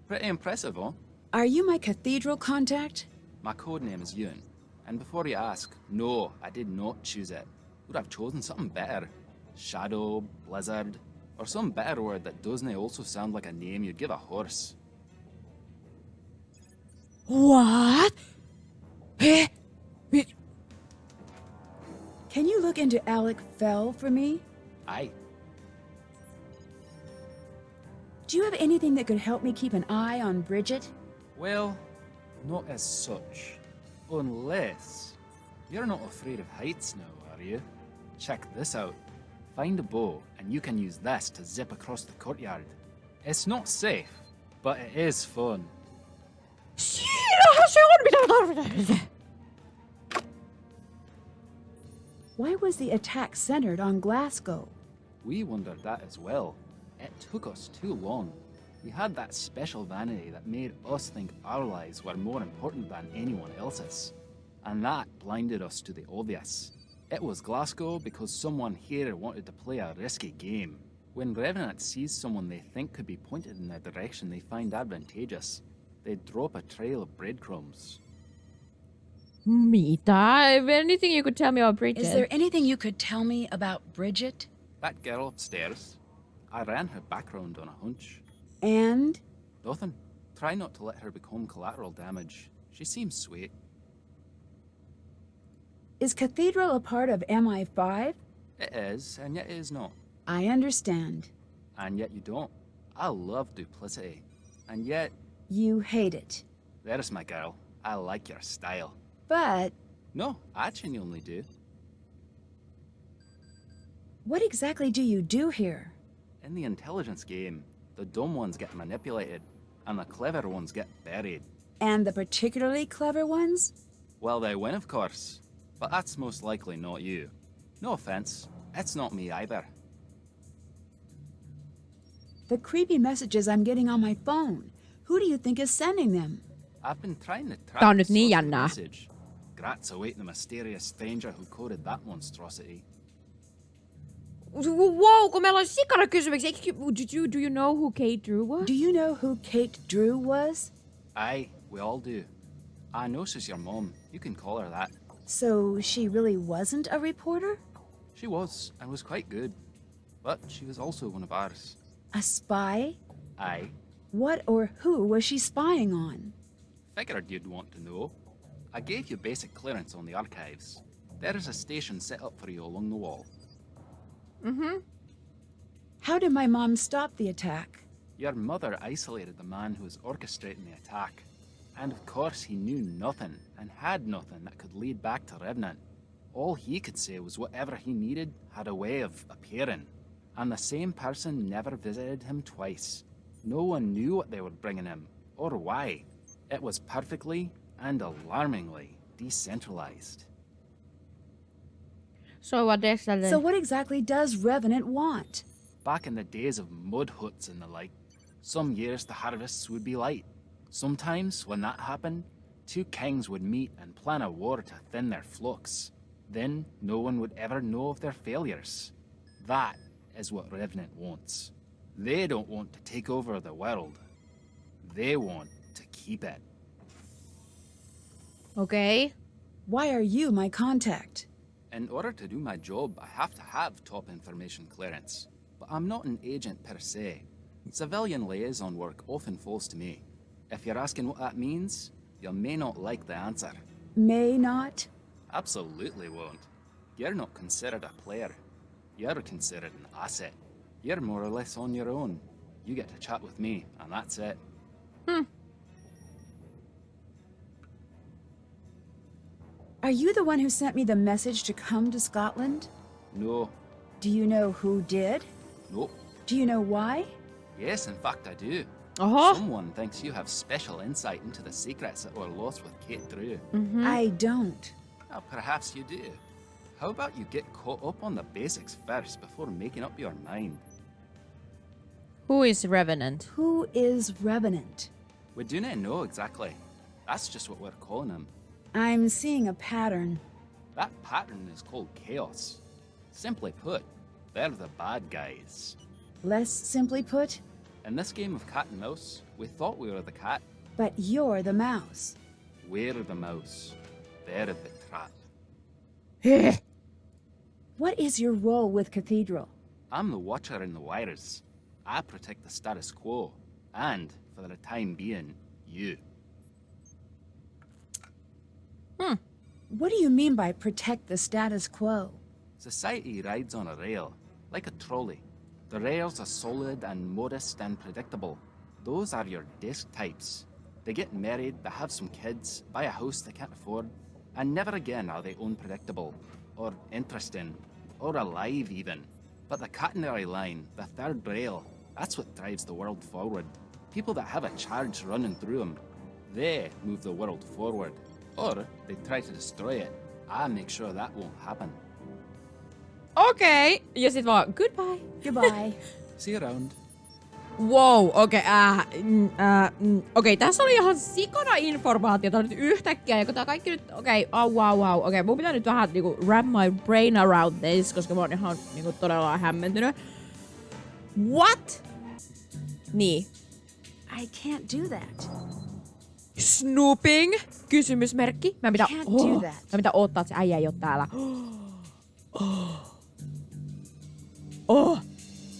Pretty impressive, huh? Are you my Cathedral contact? My code name is Ewan. And before you ask, no, I did not choose it. Would have chosen something better. Shadow, blizzard, or some better word that doesn't also sound like a name you'd give a horse. What? Can you into Alec fell for me? Aye. Do you have anything that could help me keep an eye on Bridget? Well, not as such. Unless... You're not afraid of heights now, are you? Check this out. Find a bow, and you can use this to zip across the courtyard. It's not safe, but it is fun. Why was the attack centered on Glasgow? We wondered that as well. It took us too long. We had that special vanity that made us think our lives were more important than anyone else's. And that blinded us to the obvious. It was Glasgow because someone here wanted to play a risky game. When Revenant sees someone they think could be pointed in a direction they find advantageous, they drop a trail of breadcrumbs. Mitä? Anything you could tell me about Bridget? Is there anything you could tell me about Bridget? That girl upstairs, I ran her background on a hunch. And? Nothing. Try not to let her become collateral damage. She seems sweet. Is Cathedral a part of MI5? It is, and yet it is not. I understand. And yet you don't. I love duplicity. And yet... You hate it. There's my girl. I like your style. But... No, I genuinely do. What exactly do you do here? In the intelligence game, the dumb ones get manipulated, and the clever ones get buried. And the particularly clever ones? Well, they win, of course. But that's most likely not you. No offense, it's not me either. The creepy messages I'm getting on my phone. Who do you think is sending them? I've been trying to Tää on track nyt the niin source of the jännää. message. Grats await the mysterious stranger who coded that monstrosity. Wow, kun meillä on sikana kysymyksiä. Do you know who Kate Drew was? Do you know who Kate Drew was? Aye, we all do. I know she's your mom. You can call her that. So she really wasn't a reporter? She was, and was quite good. But she was also one of ours. A spy? Aye. What or who was she spying on? Figured you'd want to know. I gave you basic clearance on the archives. There is a station set up for you along the wall. Mm-hmm. How did my mom stop the attack? Your mother isolated the man who was orchestrating the attack. And of course he knew nothing, and had nothing that could lead back to Revenant. All he could say was whatever he needed had a way of appearing. And the same person never visited him twice. No one knew what they were bringing him, or why. It was perfectly and alarmingly decentralized. So what exactly does Revenant want? Back in the days of mud huts and the like, some years the harvests would be light. Sometimes, when that happened, two kings would meet and plan a war to thin their flocks. Then, no one would ever know of their failures. That is what Revenant wants. They don't want to take over the world. They want to keep it. Okay. Why are you my contact? In order to do my job, I have to have top information clearance. But I'm not an agent per se. Civilian liaison work often falls to me. If you're asking what that means, you may not like the answer. May not? Absolutely won't. You're not considered a player. You're considered an asset. You're more or less on your own. You get to chat with me, and that's it. Are you the one who sent me the message to come to Scotland? No. Do you know who did? Nope. Do you know why? Yes, in fact I do. Someone thinks you have special insight into the secrets that were lost with Kate Drew. I don't. Well, perhaps you do. How about you get caught up on the basics first before making up your mind? Who is Revenant? Who is Revenant? We do not know exactly. That's just what we're calling him. I'm seeing a pattern. That pattern is called chaos. Simply put, they're the bad guys. Less simply put? In this game of cat and mouse, we thought we were the cat. But you're the mouse. We're the mouse. They're the trap. What is your role with Cathedral? I'm the watcher in the wires. I protect the status quo. And, for the time being, you. What do you mean by protect the status quo? Society rides on a rail, like a trolley. The rails are solid and modest and predictable. Those are your desk types. They get married, they have some kids, buy a house they can't afford, and never again are they unpredictable, or interesting, or alive even. But the catenary line, the third rail, that's what drives the world forward. People that have a charge running through them, they move the world forward. Or they try to destroy it. I make sure that won't happen. Okei. Ja sit vaan goodbye. Goodbye. See you around. Wow, okei, tässä oli ihan sikana informaatiota nyt yhtäkkiä, ja kun tää kaikki nyt, okei, mun pitää nyt vähän niinku wrap my brain around this, koska mä oon ihan niinku todella hämmentynyt. What? Niin. I can't do that. Snooping? Kysymysmerkki. Mä pitää, do that. Mä pitää odottaa, että se äijä ei oo täällä.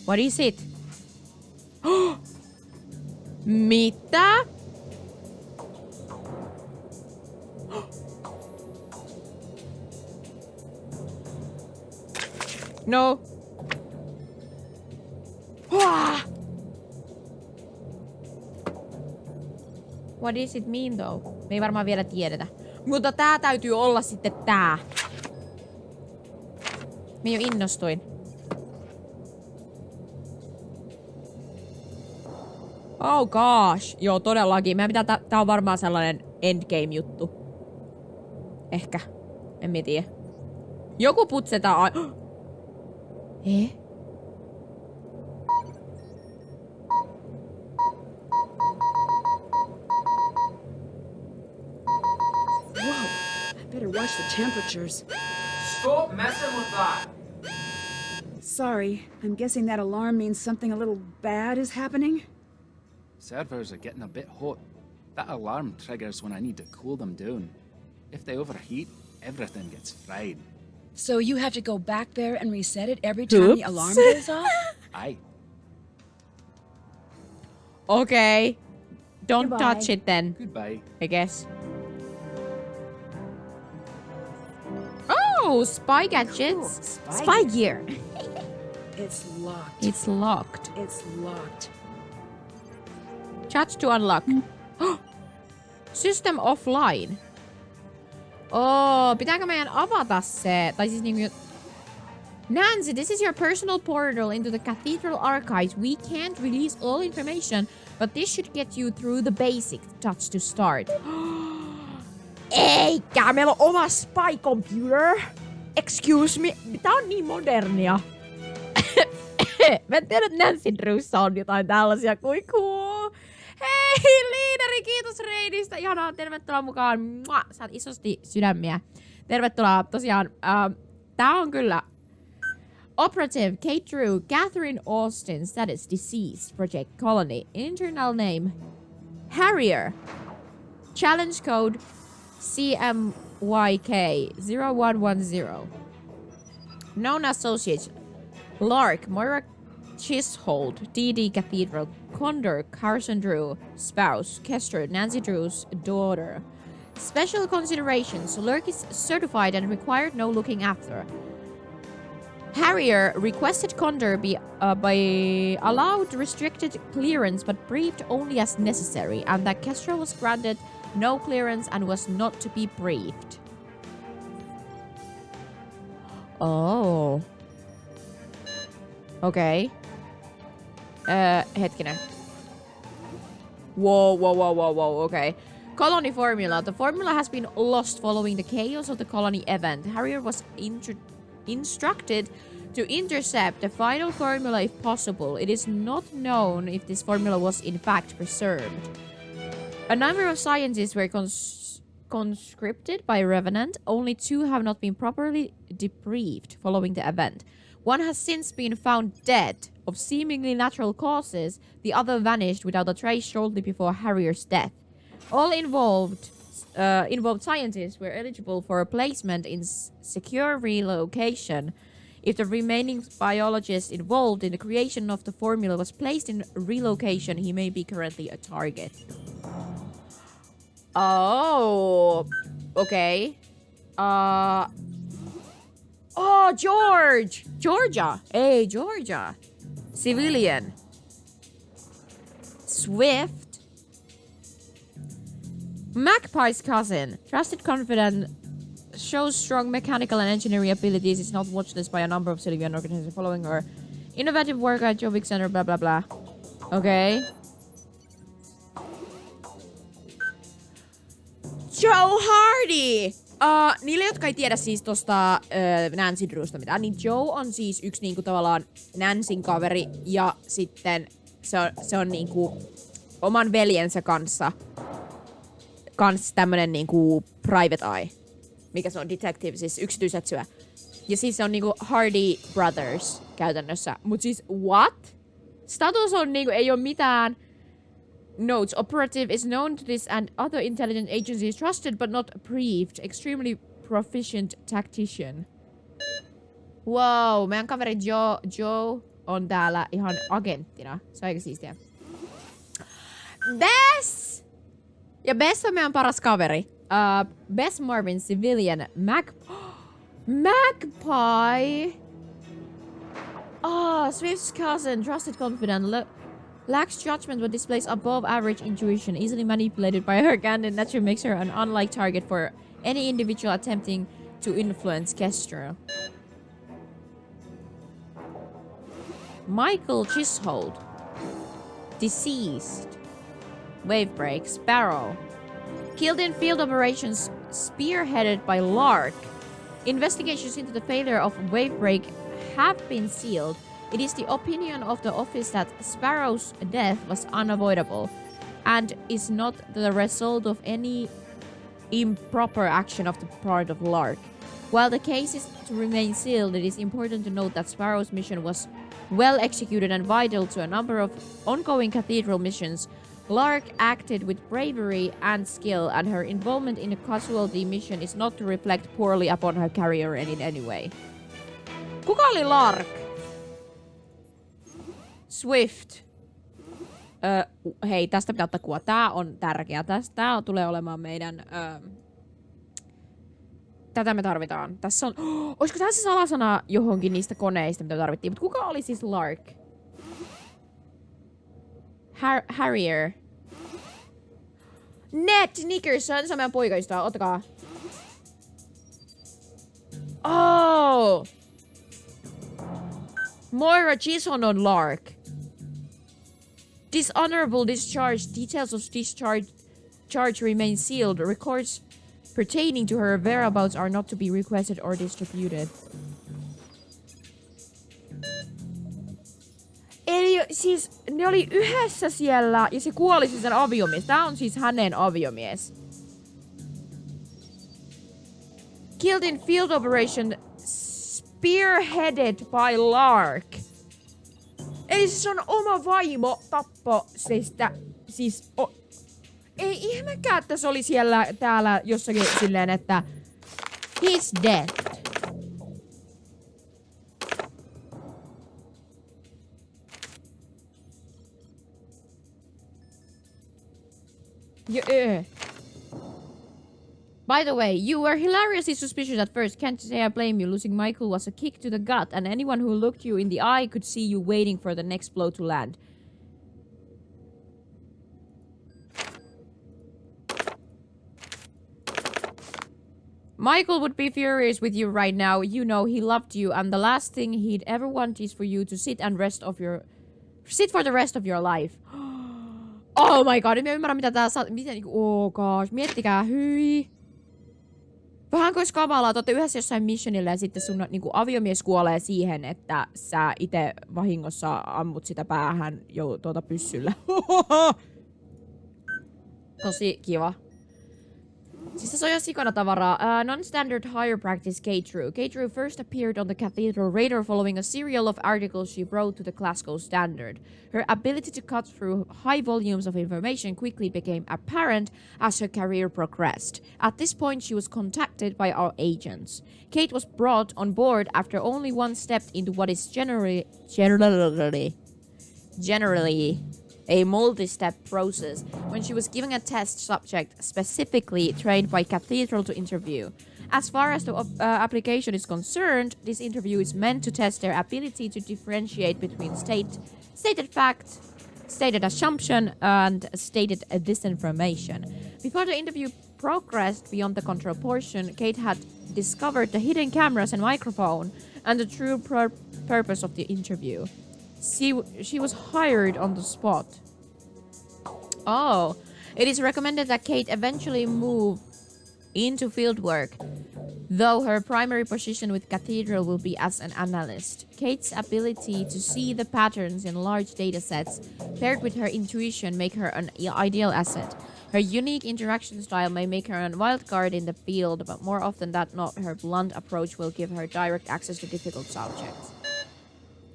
What is it? Mitä? No. What does it mean though? Me ei varmaan vielä tiedetä. Mutta tää täytyy olla sitten tää. Me jo innostuin. Oh gosh. Joo, todellakin. Meidän pitää, tää on varmaan sellainen endgame-juttu. Ehkä. En mä tiedä. Joku putsetaan Better watch the temperatures. Stop messing with that! Sorry, I'm guessing that alarm means something a little bad is happening? Servers are getting a bit hot. That alarm triggers when I need to cool them down. If they overheat, everything gets fried. So you have to go back there and reset it every time the alarm goes off? Aye. Okay. Don't Goodbye. touch it then, Goodbye. I guess. Oh, spy gadgets. Cool. Spy gear. It's locked. It's locked. It's locked. Chat to unlock. System offline. Oh, pitääkö meidän avata se? Tai siis niinku... Nancy, this is your personal portal into the cathedral archives. We can't release all information, but this should get you through the basic touch to start. Eikä, meillä on oma spy computer. Excuse me. Tää on niin modernia. Mä en tiedä, että Nancy Drewssa on jotain tällaisia kuin cool. Hei, liideri, kiitos reidistä. Ihanaa, tervetuloa mukaan. Mua, saat isosti sydämiä. Tervetuloa. Tosiaan, tää on kyllä Operative Kate Drew, Catherine Austin, status deceased, Project Colony, internal name Harrier, challenge code CMYK 0110, known associates Lark, Moira Chishold, DD Cathedral, Condor, Carson Drew, spouse, Kester, Nancy Drew's daughter. Special considerations, Lurk is certified and required no looking after. Harrier requested Condor be allowed restricted clearance but briefed only as necessary, and that Kestrel was granted no clearance and was not to be briefed. Oh. Okay. Hetkinen. Whoa, okay. Colony formula. The formula has been lost following the chaos of the colony event. Harrier was instructed to intercept the final formula if possible. It is not known if this formula was in fact preserved. A number of scientists were conscripted by Revenant. Only 2 have not been properly debriefed following the event. One has since been found dead of seemingly natural causes. The other vanished without a trace shortly before Harrier's death. All involved scientists were eligible for a placement in secure relocation. If the remaining biologist involved in the creation of the formula was placed in relocation, he may be currently a target. Oh, okay. Oh, George! Georgia! Hey, Georgia! Civilian. Swift. Magpie's cousin. Trusted, confident, shows strong mechanical and engineering abilities, is not watched list by a number of civilian organizations following her. Innovative work at Jovic Center, blah blah blah. Okay. Joe Hardy! Niille, jotka ei tiedä siis tosta Nancy Drewsta mitään, niin Joe on siis yksi niinku tavallaan Nancyn kaveri ja sitten se on niinku oman veljensä kanssa tämmönen niinku private eye. Mikä se on? Detective, siis yksityisetsivä. Ja siis se on niinku Hardy Brothers käytännössä. Mut siis what? Status on niinku, ei oo mitään. Notes, operative is known to this and other intelligence agencies, trusted but not briefed, extremely proficient tactician. Wow, meidän kaveri Joe on täällä ihan agenttina. Se on aika siistiä. Bess! Ja Bess on meidän paras kaveri. Bess Marvin, civilian, Magpie. Swift's cousin, trusted, confident, lacks judgment but displays above average intuition, easily manipulated by her candid nature, makes her an unlikely target for any individual attempting to influence Kestrel. Michael Chishold. Deceased. Wavebreak. Sparrow. Killed in field operations spearheaded by Lark. Investigations into the failure of Wavebreak have been sealed. It is the opinion of the office that Sparrow's death was unavoidable and is not the result of any improper action of the part of Lark. While the case is to remain sealed, it is important to note that Sparrow's mission was well executed and vital to a number of ongoing Cathedral missions. Lark acted with bravery and skill, and her involvement in a casualty mission is not to reflect poorly upon her career in any way. Kuka oli Lark? Swift. Hei, tästä pitää ottaa kuva. Tää on tärkeä. Tää tulee olemaan meidän... Tätä me tarvitaan. Tässä on... Olisiko tässä salasana johonkin niistä koneista, mitä tarvittiin? Mutta kuka oli siis Lark? Harrier. Ned Nickerson, se on meidän poikaystävä. Ottakaa. Oh! Moira Chisholm on Lark. Dishonorable discharge. Details of discharge remain sealed. Records pertaining to her whereabouts are not to be requested or distributed. Eli siis ne oli yhdessä siellä ja se kuoli siis sen aviomies. Tää on siis hänen aviomies. Killed in field operation spearheaded by Lark. Eli siis on oma vaimo tappo ei ihmekään, että se oli siellä täällä jossakin silleen, että he's dead. By the way, you were hilariously suspicious at first. Can't say I blame you. Losing Michael was a kick to the gut, and anyone who looked you in the eye could see you waiting for the next blow to land. Michael would be furious with you right now. You know he loved you, and the last thing he'd ever want is for you to sit for the rest of your life. Oh my god, en ymmärrä mitä tää oh gosh, miettikää, hyi. Vähän kuin olisi kamalaa, te ootte yhdessä jossain missionilla ja sitten sun niinku aviomies kuolee siihen, että sä ite vahingossa ammut sitä päähän pyssyllä. Tosi kiva. Siis tässä on jo sikana tavaraa. Non-standard hire practice K-True. K-True first appeared on the Cathedral radar following a serial of articles she wrote to the Glasgow Standard. Her ability to cut through high volumes of information quickly became apparent as her career progressed. At this point, she was contacted by our agents. Kate was brought on board after only one stepped into what is generally a multi-step process when she was given a test subject specifically trained by Cathedral to interview. As far as the application is concerned, this interview is meant to test their ability to differentiate between stated fact, stated assumption, and stated disinformation. Before the interview progressed beyond the control portion, Kate had discovered the hidden cameras and microphone and the true purpose of the interview. She was hired on the spot. Oh, it is recommended that Kate eventually move into fieldwork, though her primary position with Cathedral will be as an analyst. Kate's ability to see the patterns in large datasets, paired with her intuition, make her an ideal asset. Her unique interaction style may make her a wild card in the field, but more often than not, her blunt approach will give her direct access to difficult subjects.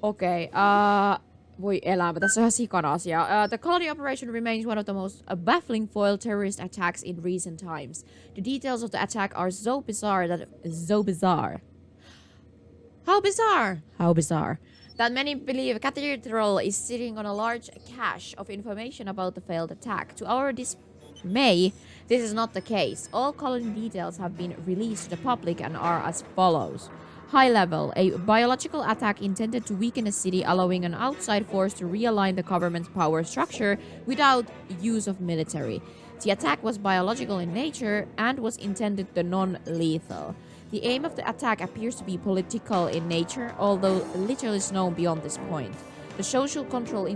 Okei, voi elämä, tässä on ihan sikana asia. The colony operation remains one of the most baffling foil terrorist attacks in recent times. The details of the attack are so bizarre. How bizarre that many believe Cathedral is sitting on a large cache of information about the failed attack. To our dismay, this is not the case. All colony details have been released to the public and are as follows. High level, a biological attack intended to weaken a city, allowing an outside force to realign the government's power structure without use of military. The attack was biological in nature and was intended to non-lethal. The aim of the attack appears to be political in nature, although little is known beyond this point. The social control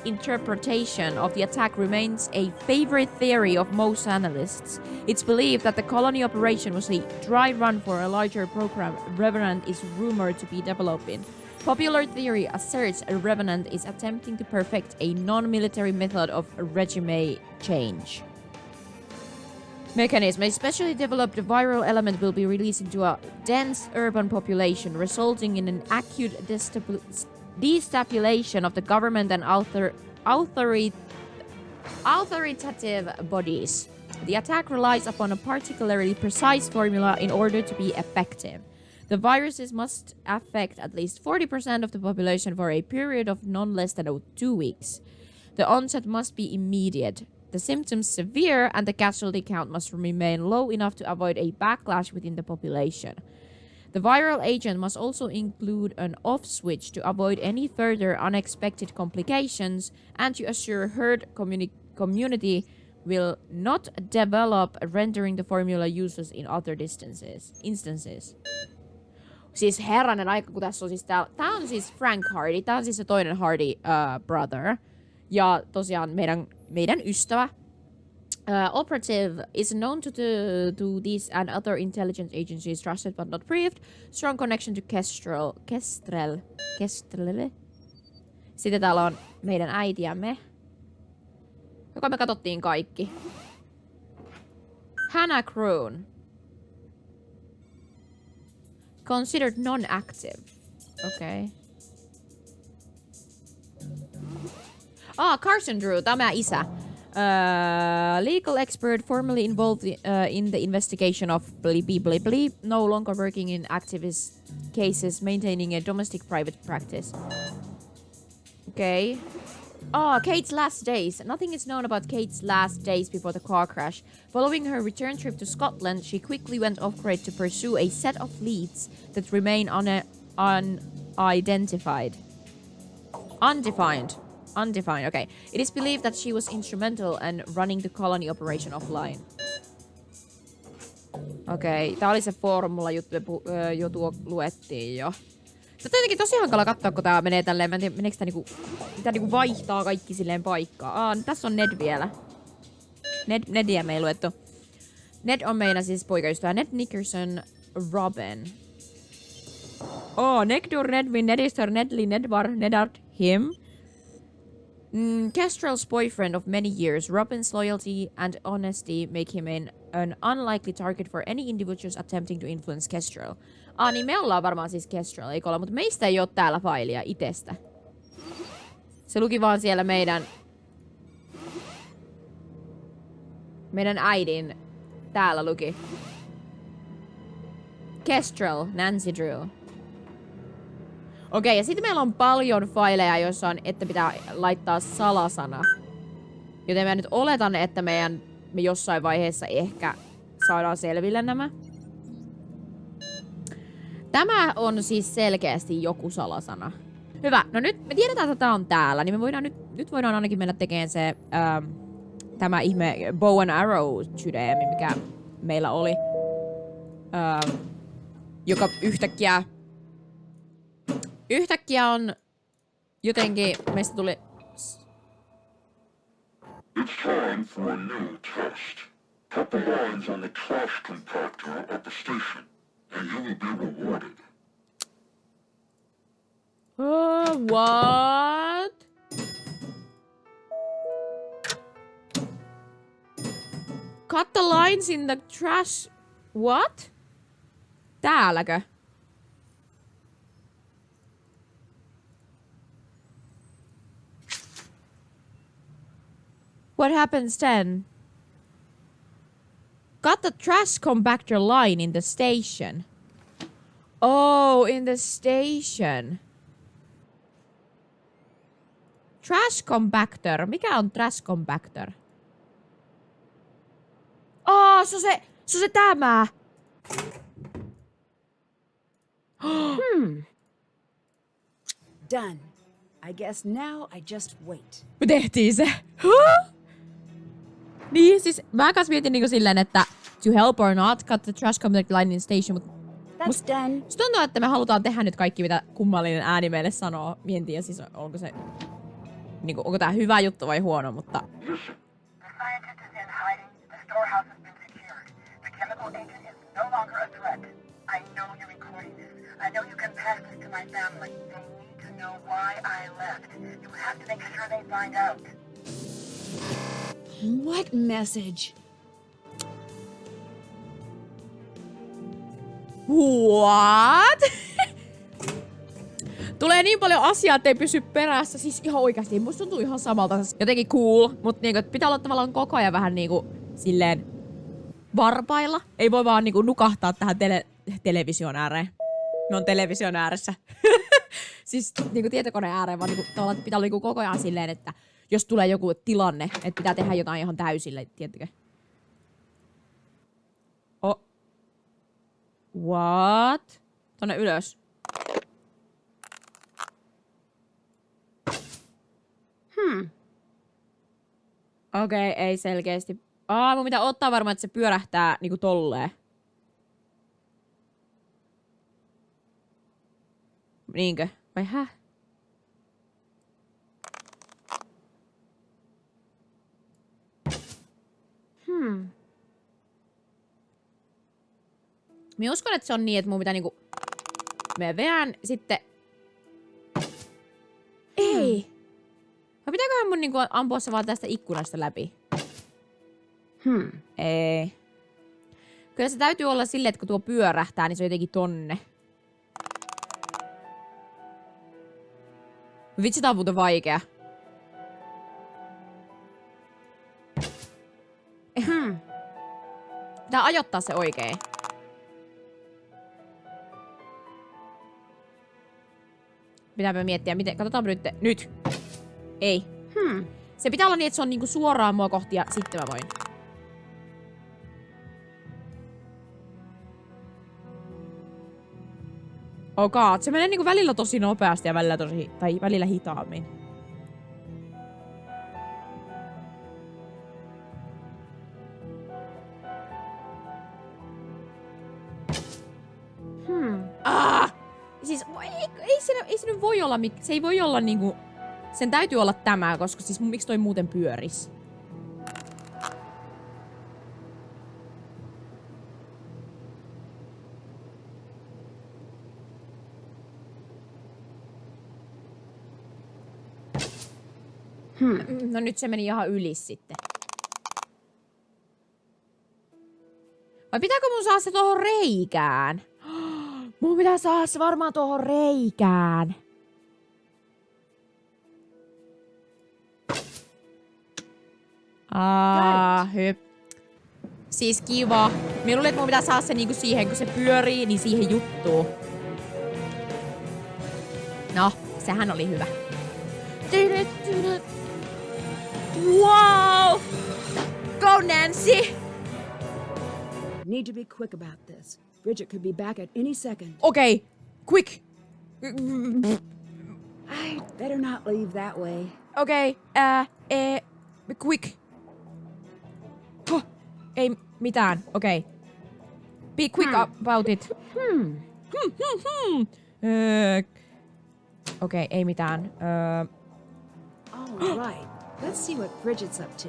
interpretation of the attack remains a favorite theory of most analysts. It's believed that the colony operation was a dry run for a larger program Revenant is rumored to be developing. Popular theory asserts a Revenant is attempting to perfect a non-military method of regime change. Mechanism. A specially developed viral element will be released into a dense urban population, resulting in an acute destabilization of the government and authoritative bodies. The attack relies upon a particularly precise formula in order to be effective. The viruses must affect at least 40% of the population for a period of none less than 2 weeks. The onset must be immediate, the symptoms severe, and the casualty count must remain low enough to avoid a backlash within the population. The viral agent must also include an off switch to avoid any further unexpected complications and to assure herd community will not develop, rendering the formula useless in other instances. Siis herranen aika, kun tässä on siis tää on siis Frank Hardy, tää on siis se toinen Hardy brother. Ja tosiaan meidän ystävä. Operative is known to these and other intelligence agencies, trusted but not briefed. Strong connection to Kestrel. Sitten täällä on meidän äitiämme, joka me katsottiin kaikki. Hannah Kroon. Considered non-active. Okay. Carson Drew, tämä on meidän isä. Legal expert formerly involved in the investigation of blee, no longer working in activist cases, maintaining a domestic private practice. Okay. Kate's last days. Nothing is known about Kate's last days before the car crash. Following her return trip to Scotland, she quickly went off-grid to pursue a set of leads that remain unidentified. Undefined, okay. It is believed that she was instrumental in running the colony operation offline. Okei, tää oli se formula-juttu, jo luettiin jo. Tätä on jotenkin tosi hankala katsoa, kun tää menee tälleen. Mä en tiedä, meneekö tää tää vaihtaa kaikki silleen paikkaa. Tässä on Ned vielä. Nediä me ei luettu. Ned on meidän siis poikaystävä. Ned Nickerson, Robin. Negdur, Nedvin, Nedister, Nedli, Nedvar, Nedard, him. Kestrel's boyfriend of many years, Robin's loyalty and honesty make him an unlikely target for any individuals attempting to influence Kestrel. Niin me ollaan varmaan siis Kestrel, eikö olla? Mutta meistä ei ole täällä failia itestä. Se luki vaan siellä meidän äidin. Täällä luki. Kestrel, Nancy Drew. Okei, ja sitten meillä on paljon faileja, joissa on, että pitää laittaa salasana. Joten mä nyt oletan, että me jossain vaiheessa ehkä saadaan selville nämä. Tämä on siis selkeästi joku salasana. Hyvä. No nyt me tiedetään, että tää on täällä, niin me voidaan nyt voidaan ainakin mennä tekemään se tämä ihme bow and arrow systeemi, mikä meillä oli. Joka yhtäkkiä on jotenkin meistä tuli... It's time for a new test. Cut the lines on the trash compactor at the station, and you will be rewarded. What? Cut the lines in the trash... What? Täälläkö? What happens then? Cut the trash compactor line in the station. Oh, in the station. Trash compactor. Mikä on trash compactor? Se on se tämä. Done. I guess now I just wait. Me tehtiin se. Niin, siis mä kans mietin niinku silleen, että to help or not, cut the trash compactor line in station, mut That's done. Musta tuntuu, että me halutaan tehdä nyt kaikki, mitä kummallinen ääni meille sanoo. Mien tiedä siis, onko se... Niinku, onko tää hyvä juttu vai huono, mutta... The scientist is in hiding. The storehouse has been secured. The chemical agent is no longer a threat. I know you're recording this. I know you can pass this to my family. They need to know why I left. You have to make sure they find out. What message? What? Tulee niin paljon asiaa, ettei pysy perässä. Siis ihan oikeasti, musta tuntuu ihan samalta. Jotenkin cool, mutta niinku, pitää olla tavallaan koko ajan vähän niinku silleen varpailla. Ei voi vaan niinku nukahtaa tähän television ääreen. Me on television ääressä. Siis niinku tietokoneen ääreen, vaan niinku, tavallaan pitää olla niinku koko ajan silleen, että jos tulee joku tilanne, että pitää tehdä jotain ihan täysille, tiettikö? What? Tonne ylös. Okei, ei selkeästi. Mun pitää ottaa varmaan, että se pyörähtää niinku tolleen. Niinkö? Vai häh? Mä uskon, että se on niin, että mun pitää niinku... Mä veän sitten... Ei! Vai pitääköhän mun niinku ampua se vaan tästä ikkunasta läpi? Ei. Kyllä se täytyy olla silleen, että kun tuo pyörähtää, niin se on jotenkin tonne. Vitsi, tää on muuten vaikea. Pitää ajoittaa se oikein. Pitääpä miettiä, miten... Katsotaanpa nyt. Nyt! Ei. Se pitää olla niin, että se on niinku suoraan mua kohti ja sitten mä voin. Oh god, se menee niinku välillä tosi nopeasti ja välillä välillä hitaammin. Siis ei se nyt voi olla, se ei voi olla niinku, sen täytyy olla tämä, koska siis miksi toi muuten pyöris? No nyt se meni ihan yli sitten. Vai pitääkö mun saada se tohon reikään? Mun pitää saada se varmaan tohon reikään. Siis kiva. Mä luulen, että mun pitää saada se niinku siihen, kun se pyörii, niin siihen juttuun. No, sehän oli hyvä. Wow! Go Nancy! Need to be quick about this. Bridget could be back at any second. Okei, quick. I'd better not leave that way. Okei, quick. Ei mitään, okei. Be quick about it. Okei, ei mitään. All right, let's see what Bridget's up to.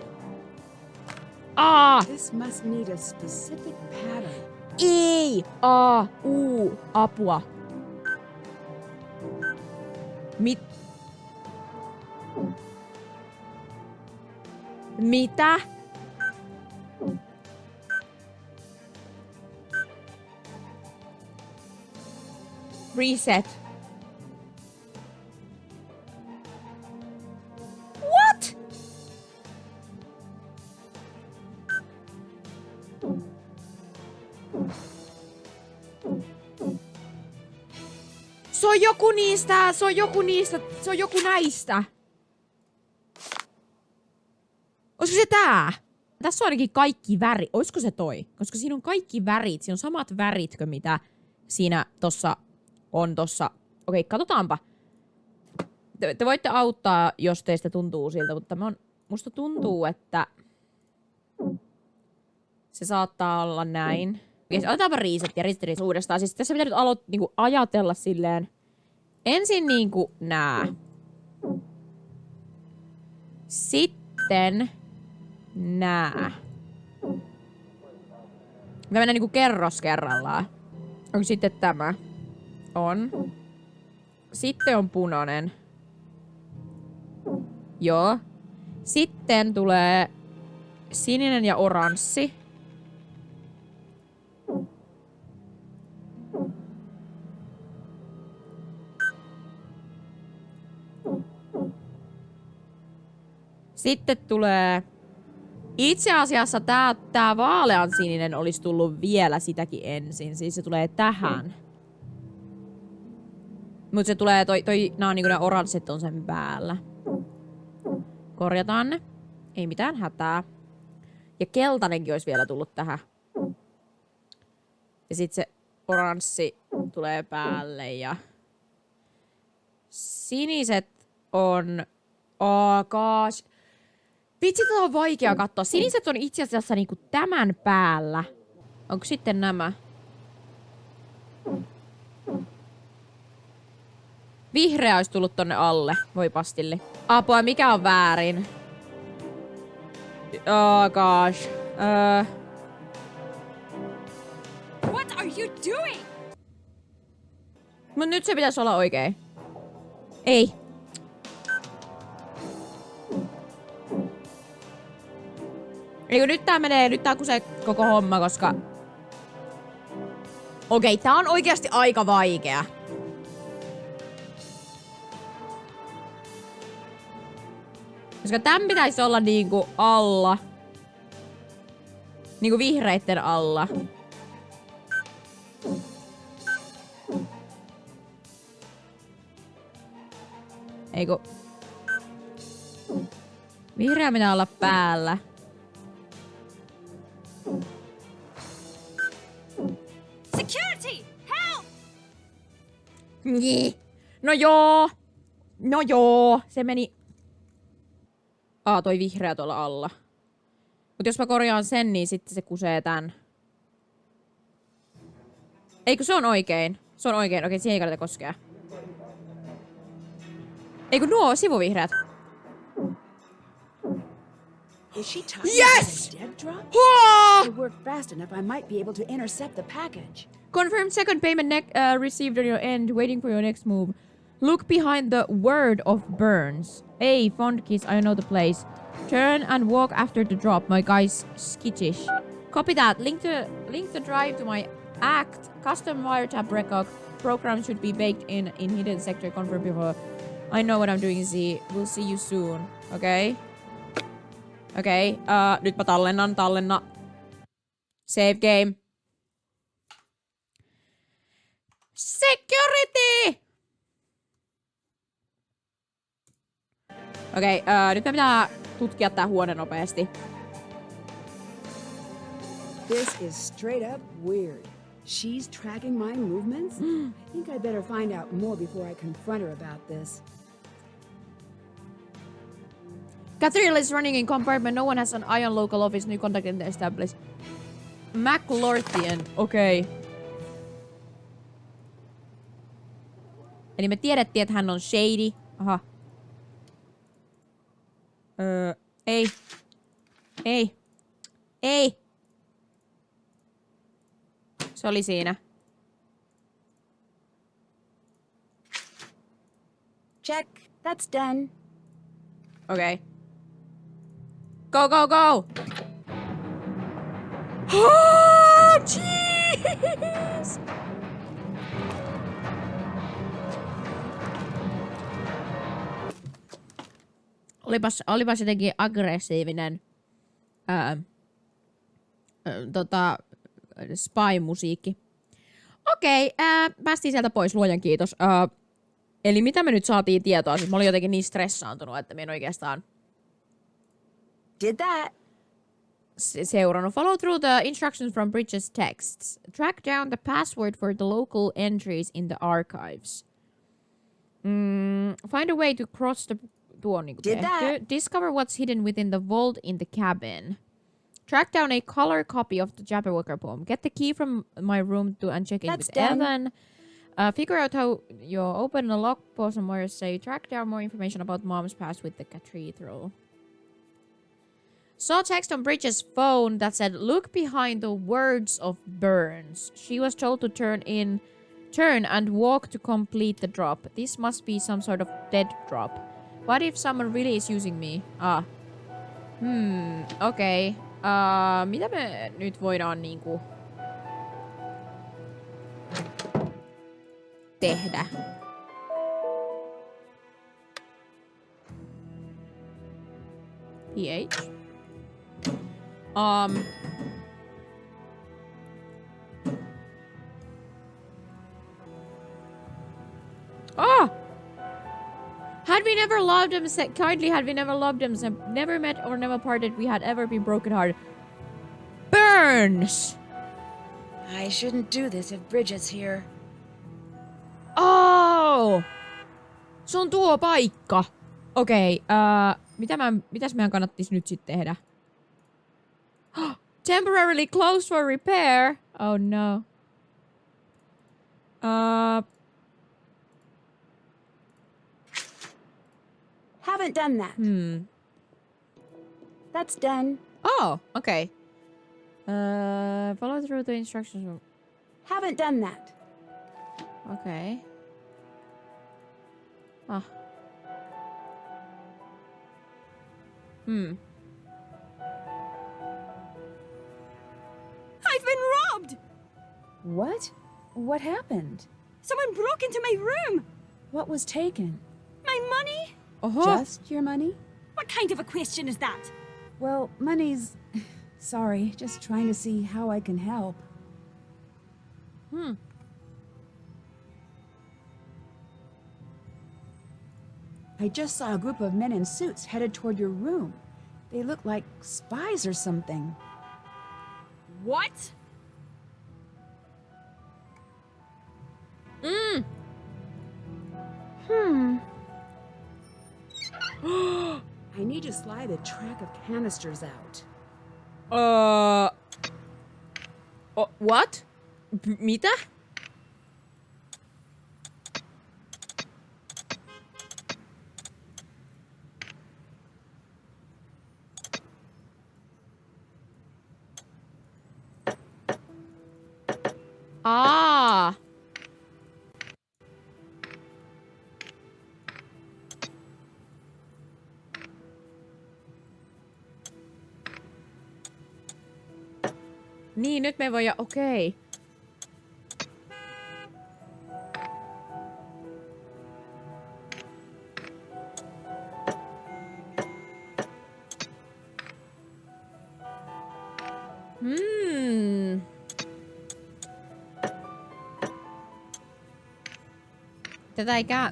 This must need a specific pattern. Ei! Apua. Mitä? Reset. What? Se on joku niistä, se on joku näistä. Olisiko se tää? Tässä on ainakin kaikki väri. Olisiko se toi? Koska siinä on kaikki värit. Siinä on samat väritkö, mitä siinä tossa on tossa. Okei, katsotaanpa. Te voitte auttaa, jos teistä tuntuu siltä, mutta musta tuntuu, että se saattaa olla näin. Okei, otetaanpa reset uudestaan. Siis tässä pitää nyt niinku ajatella silleen. Ensin niinku nää. Sitten nää. Me mennään niinku kerros kerrallaan. Onko sitten tämä? On. Sitten on punainen. Joo. Sitten tulee sininen ja oranssi. Sitten tulee... Itse asiassa tää vaaleansininen olisi tullut vielä sitäkin ensin. Siis se tulee tähän. Mut se tulee, nää on niinku ne oranssit on sen päällä. Korjataan ne. Ei mitään hätää. Ja keltainenkin olisi vielä tullut tähän. Ja sit se oranssi tulee päälle ja... Siniset on... Oh gosh. Vitsi, tätä on vaikea katsoa. Siniset on itse asiassa niinku tämän päällä. Onko sitten nämä? Vihreä olisi tullut tonne alle. Voi pastilli. Apua, mikä on väärin? Oh gosh. What are you doing? Mut nyt se pitäisi olla oikein. Ei. Eikö nyt tää kusee koko homma, koska... Okei, tää on oikeasti aika vaikea. Koska tän pitäisi olla niinku alla. Niinku vihreitten alla. Eiku... Vihreä pitää olla päällä. Security! Help! No joo. Se meni... toi vihreä tuolla alla. Mut jos mä korjaan sen, niin sitten se kusee tän. Eikö se on oikein? Se on oikein. Okei, siihen ei kannata koskea. Eikö nuo sivuvihreät? Is she talking Yes! about a dead drop? If it worked fast enough, I might be able to intercept the package. Confirm second payment received on your end. Waiting for your next move. Look behind the word of Burns. Hey, Fond Kiss, I know the place. Turn and walk after the drop. My guy's skittish. Copy that. Link the drive to my act. Custom wiretap record. Program should be baked in hidden sector. Confirm before. I know what I'm doing, Z. We'll see you soon. Okay? Okei. Nyt mä tallenna. Save game. Security! Okei, nyt me pitää tutkia tää huone nopeasti. This is straight up weird. She's tracking my movements? I think I better find out more before I confront her about this. Cathedral is running in compartment. No one has an eye on local office. New contact in the established. McLorthian. Okei. Okay. Eli me tiedettiin, että hän on shady. Aha. Ei. Ei. Ei. Se oli siinä. Check. That's done. Okei. Okay. Go, go, go! Oh, jeez! Olipas jotenkin aggressiivinen spy-musiikki. Okei, päästiin sieltä pois, luojan kiitos. Eli mitä me nyt saatiin tietoa? Siis mä olin jotenkin niin stressaantunut, että mä en oikeastaan Did that. seurannut. Follow through the instructions from Bridges' texts. Track down the password for the local entries in the archives. Find a way to cross the... Tuo on niinku tehty. Discover what's hidden within the vault in the cabin. Track down a color copy of the Jabberwocker poem. Get the key from my room and check in with Evan. Figure out how you open the lock, pause and more say. Track down more information about Mom's past with the cathedral. Saw text on Bridget's phone that said, look behind the words of Burns. She was told to turn and walk to complete the drop. This must be some sort of dead drop. What if someone really is using me? Okei. Mitä me nyt voidaan niinku tehdä? PH. Had we never loved him, said kindly, had we never loved him, never met or never parted, we had ever been brokenhearted. Burns! I shouldn't do this if Bridget's here. Oh! Se on tuo paikka. Okei, mitäs meidän kannattis nyt sit tehdä? Temporarily closed for repair. Oh no. Haven't done that. That's done. Oh, okay. Follow through the instructions. Haven't done that. Okay. I've been robbed! What? What happened? Someone broke into my room! What was taken? My money? Just your money? What kind of a question is that? Well, money's... Sorry, just trying to see how I can help. I just saw a group of men in suits headed toward your room. They look like spies or something. What? I need to slide a track of canisters out. What? Mitä? Niin, nyt me voidaan... Okei.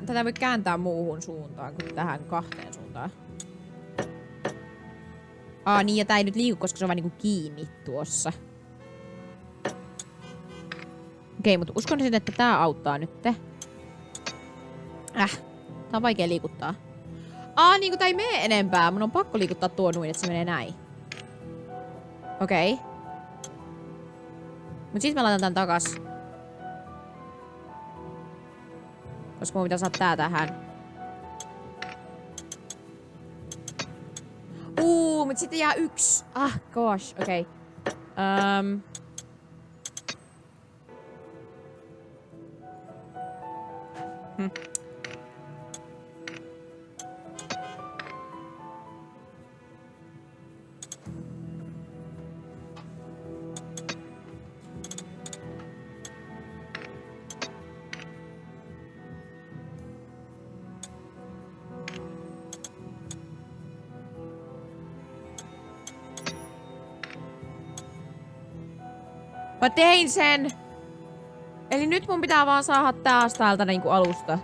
Tätä voi kääntää muuhun suuntaan kuin tähän kahteen suuntaan. Niin ja tää ei nyt liiku, koska se on vaan niinku kiinni tuossa. Okei, mutta uskon sitten, että tää auttaa nytte. Tää on vaikea liikuttaa. Niinku tää ei mene enempää. Mun on pakko liikuttaa tuo noin, että se menee näin. Okei. Mut sit mä laitan tän takas. Koska mun pitää saada tää tähän. Mut sitten jää yksi. Gosh, okei. Mä tein sen! Eli nyt mun pitää vaan saada taas täältä niinku alusta.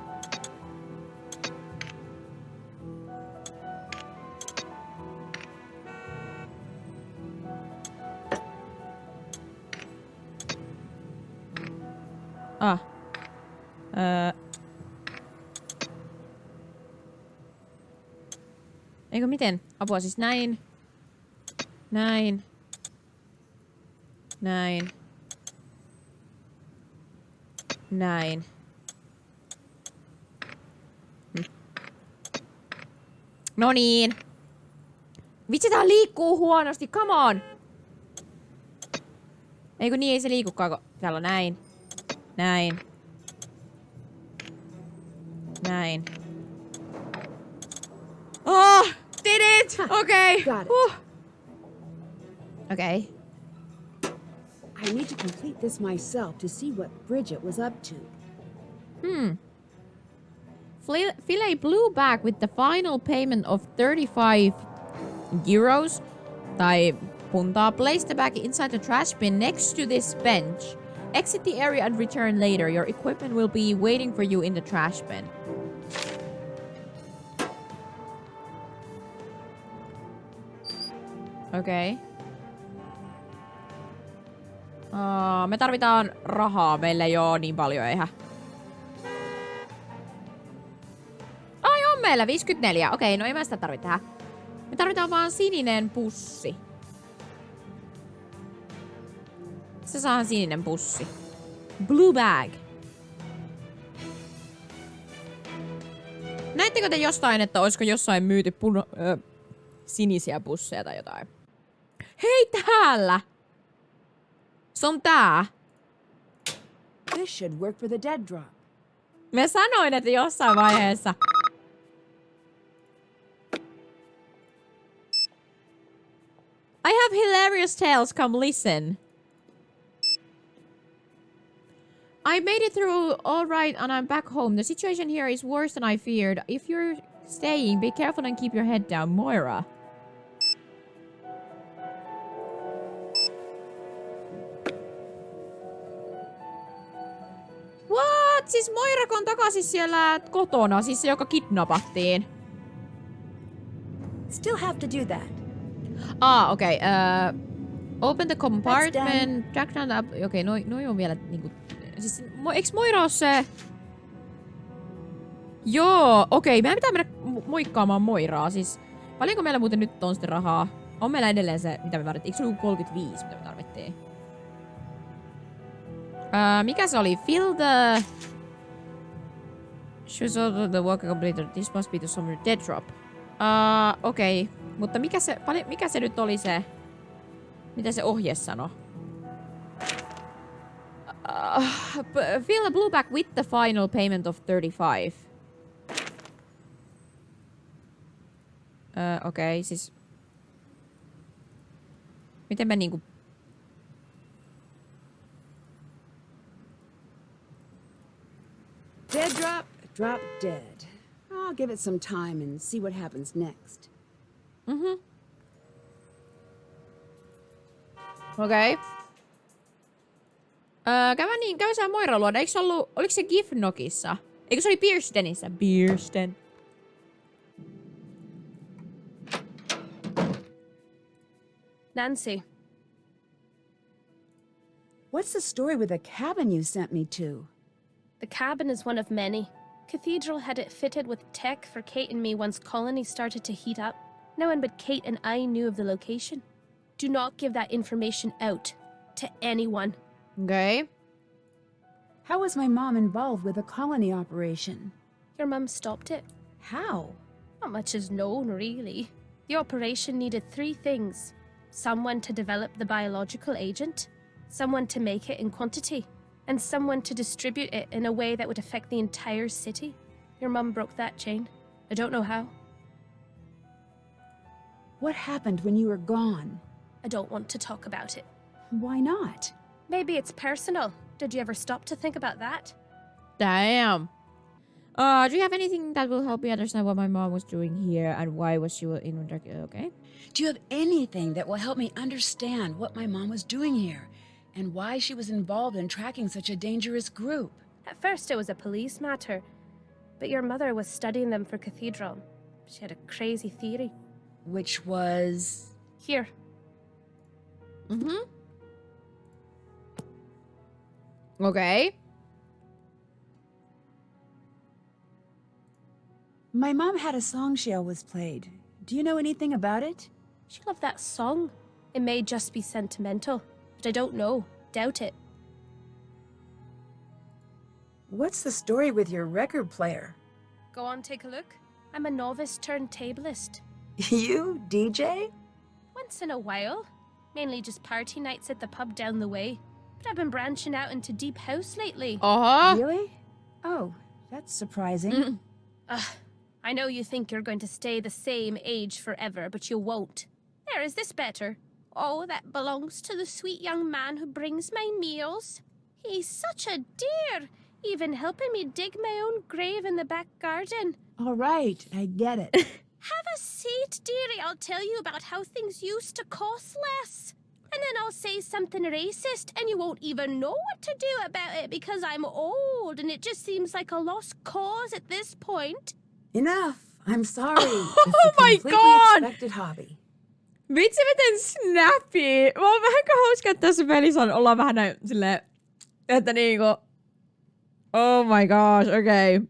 Eikö miten? Apua siis näin. Näin. Näin. Näin. No niin. Vitsi, tää liikkuu huonosti, come on! Eikö niin, ei se liikukaan, kun täällä on näin. Näin. Näin. Did it! Okay. Okay. I need to complete this myself to see what Bridget was up to. Fill a blue bag with the final payment of 35 euros. Tai puntaa. Place the bag inside the trash bin next to this bench. Exit the area and return later. Your equipment will be waiting for you in the trash bin. Okei. Me tarvitaan rahaa. Meillä ei oo niin paljon, eihän. Ai on meillä 54. Okei, no ei mä sitä tarvitse tähän. Me tarvitaan vaan sininen pussi. Se saa sininen pussi. Blue bag. Näittekö te jostain, että olisiko jossain myyty sinisiä pusseja tai jotain? Hei, täällä! Se on tää. This should work for the dead drop. Mä sanoin, että jossain vaiheessa. I have hilarious tales, come listen. I made it through all right and I'm back home. The situation here is worse than I feared. If you're staying, be careful and keep your head down, Moira. What? Siis Moira on takaisin siellä kotona, siis se joka kidnappattiin. Still have to do that. Okay. Open the compartment. Track down the... Okei, noi on vielä niinku... Siis, eiks Moira oo se... Joo, okei. Meidän pitää mennä moikkaamaan Moiraa. Siis, paljonko meillä muuten nyt on sitten rahaa? On meillä edelleen se, mitä me tarvittiin? Eikö se ollut 35, mitä me tarvittiin? Mikä se oli? Fill the... Choose all the work completed. This must be the summer dead drop. Okei. Mutta mikä se nyt oli se... Mitä se ohje sanoi? Fill a blue bag with the final payment of 35. Okei, siis... Miten mä niinku... Dead drop, drop dead. I'll give it some time and see what happens next. Okei. Käy sä Moira luoda. Eikö se ollut... Oliko se Gifnokissa? Eikö se oli Beerstenissä? Beersten. Nancy. What's the story with the cabin you sent me to? The cabin is one of many. Cathedral had it fitted with tech for Kate and me once colony started to heat up. No one but Kate and I knew of the location. Do not give that information out to anyone. Okay. How was my mom involved with the colony operation? Your mum stopped it. How? Not much is known, really. The operation needed 3 things. Someone to develop the biological agent, someone to make it in quantity, and someone to distribute it in a way that would affect the entire city. Your mum broke that chain. I don't know how. What happened when you were gone? I don't want to talk about it. Why not? Maybe it's personal. Did you ever stop to think about that? Damn. Do you have anything that will help me understand what my mom was doing here and why was she in Turkey? Okay. Do you have anything that will help me understand what my mom was doing here and why she was involved in tracking such a dangerous group? At first it was a police matter, but your mother was studying them for Cathedral. She had a crazy theory. Which was... Here. Mm-hmm. Okay. My mom had a song she always played. Do you know anything about it? She loved that song. It may just be sentimental, but I don't know. Doubt it. What's the story with your record player? Go on, take a look. I'm a novice turntablist. You, DJ? Once in a while. Mainly just party nights at the pub down the way. But I've been branching out into deep house lately. Really? Oh, that's surprising. I know you think you're going to stay the same age forever, but you won't. There, is this better? Oh, that belongs to the sweet young man who brings my meals. He's such a dear, even helping me dig my own grave in the back garden. All right, I get it. Have a seat, dearie. I'll tell you about how things used to cost less. And then I'll say something racist, and you won't even know what to do about it because I'm old, and it just seems like a lost cause at this point. Enough. I'm sorry. Oh my god! Expected hobby. Vitsi miten snappy! Mä oon vähän hauska, että tässä pelissä on olla vähän näin silleen, että niinku... Oh my gosh, okay.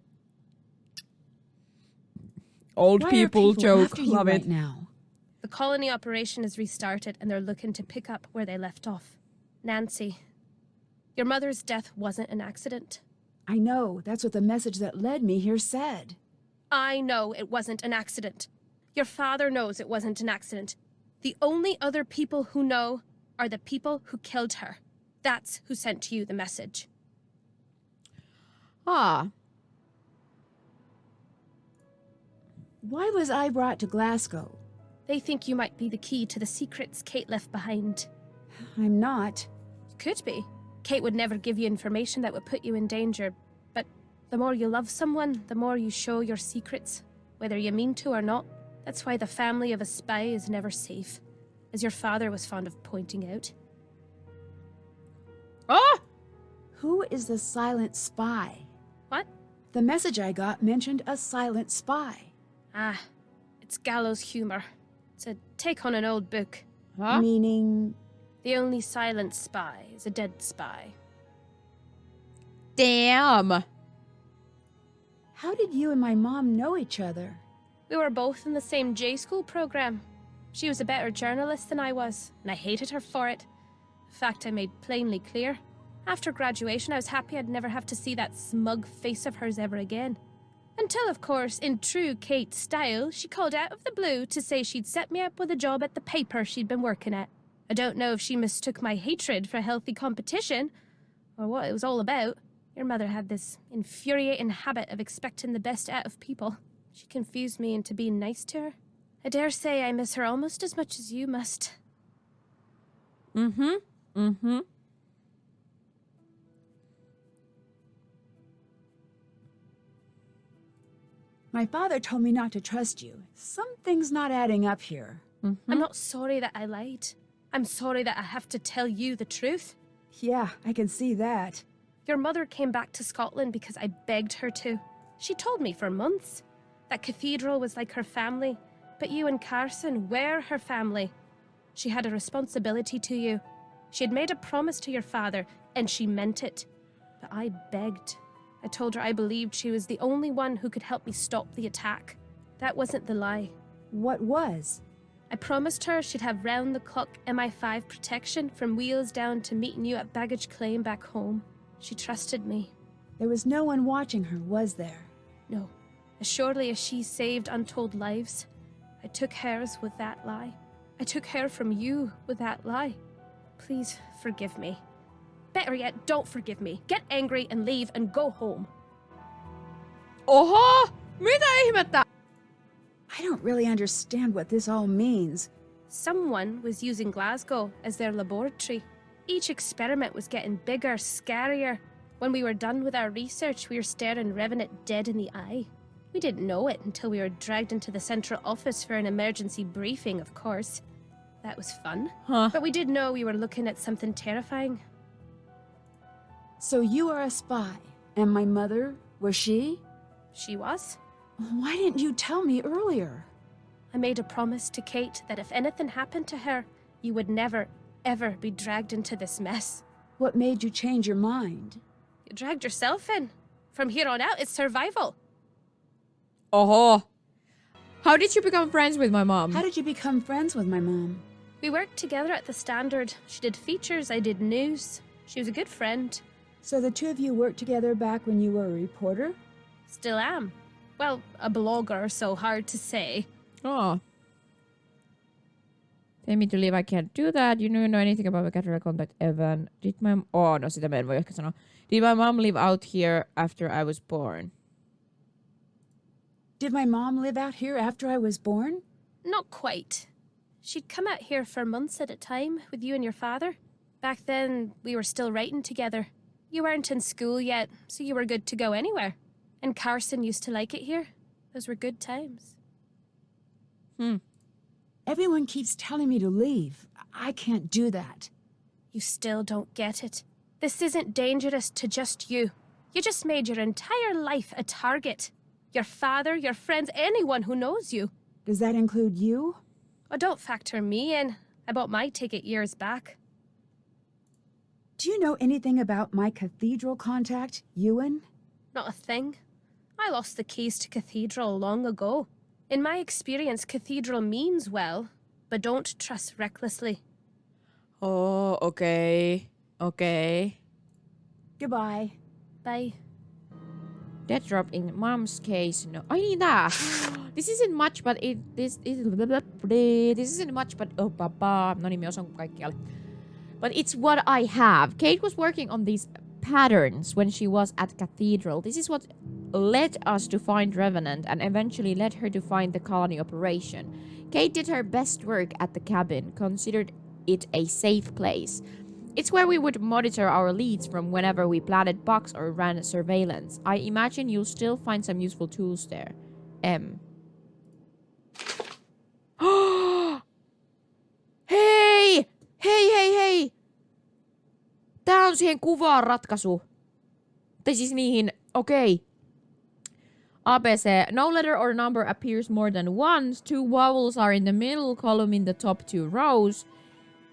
Old people joke, love it. Now? The colony operation is restarted and they're looking to pick up where they left off. Nancy, your mother's death wasn't an accident. I know. That's what the message that led me here said. I know it wasn't an accident. Your father knows it wasn't an accident. The only other people who know are the people who killed her. That's who sent you the message. Ah. Why was I brought to Glasgow? They think you might be the key to the secrets Kate left behind. I'm not. Could be. Kate would never give you information that would put you in danger, but the more you love someone, the more you show your secrets, whether you mean to or not. That's why the family of a spy is never safe, as your father was fond of pointing out. Ah! Who is the silent spy? What? The message I got mentioned a silent spy. Ah, it's gallows humor. It's a take on an old book. Huh? Meaning? The only silent spy is a dead spy. Damn! How did you and my mom know each other? We were both in the same J-school program. She was a better journalist than I was, and I hated her for it. A fact I made plainly clear. After graduation, I was happy I'd never have to see that smug face of hers ever again. Until, of course, in true Kate style, she called out of the blue to say she'd set me up with a job at the paper she'd been working at. I don't know if she mistook my hatred for healthy competition, or what it was all about. Your mother had this infuriating habit of expecting the best out of people. She confused me into being nice to her. I dare say I miss her almost as much as you must. Mm-hmm. Mm-hmm. My father told me not to trust you. Something's not adding up here. Mm-hmm. I'm not sorry that I lied. I'm sorry that I have to tell you the truth. Yeah, I can see that. Your mother came back to Scotland because I begged her to. She told me for months that Cathedral was like her family, but you and Carson were her family. She had a responsibility to you. She had made a promise to your father, and she meant it. But I begged. I told her I believed she was the only one who could help me stop the attack. That wasn't the lie. What was? I promised her she'd have round-the-clock MI5 protection from wheels down to meeting you at baggage claim back home. She trusted me. There was no one watching her, was there? No. As surely as she saved untold lives, I took hers with that lie. I took her from you with that lie. Please forgive me. Better yet, don't forgive me. Get angry and leave and go home. Oho! Mitä ihmettä? I don't really understand what this all means. Someone was using Glasgow as their laboratory. Each experiment was getting bigger, scarier. When we were done with our research, we were staring Revenant dead in the eye. We didn't know it until we were dragged into the central office for an emergency briefing, of course. That was fun. Huh. But we did know we were looking at something terrifying. So you are a spy, and my mother, was she? She was. Why didn't you tell me earlier? I made a promise to Kate that if anything happened to her, you would never, ever be dragged into this mess. What made you change your mind? You dragged yourself in. From here on out, it's survival. Oho. How did you become friends with my mom? How did you become friends with my mom? We worked together at the Standard. She did features, I did news. She was a good friend. So the two of you worked together back when you were a reporter? Still am. Well, a blogger, so hard to say. Oh. Tell me to leave, I can't do that. You don't know anything about my category contact, Evan. Did my... Oh, no, sitä mä en voi ehkä sanoa. Did my mom live out here after I was born? Did my mom live out here after I was born? Not quite. She'd come out here for months at a time with you and your father. Back then, we were still writing together. You weren't in school yet, so you were good to go anywhere. And Carson used to like it here. Those were good times. Everyone keeps telling me to leave. I can't do that. You still don't get it. This isn't dangerous to just you. You just made your entire life a target. Your father, your friends, anyone who knows you. Does that include you? Oh, don't factor me in. I bought my ticket years back. Do you know anything about my cathedral contact, Ewan? Not a thing. I lost the keys to Cathedral long ago. In my experience, Cathedral means well, but don't trust recklessly. Oh, okay. Okay. Goodbye. Bye. Dead drop in mom's case. No. Ai niin tää. This isn't much, but this isn't much, but oh papa. No niin, mä osaan kaikkialle. But it's what I have. Kate was working on these patterns when she was at Cathedral. This is what led us to find Revenant and eventually led her to find the colony operation. Kate did her best work at the cabin, considered it a safe place. It's where we would monitor our leads from whenever we planted bugs or ran surveillance. I imagine you'll still find some useful tools there. M. Hei! Hei! Tää on siihen kuvaan ratkaisu. Tai siis niihin, okei. ABC. No letter or number appears more than once. Two vowels are in the middle column in the top two rows.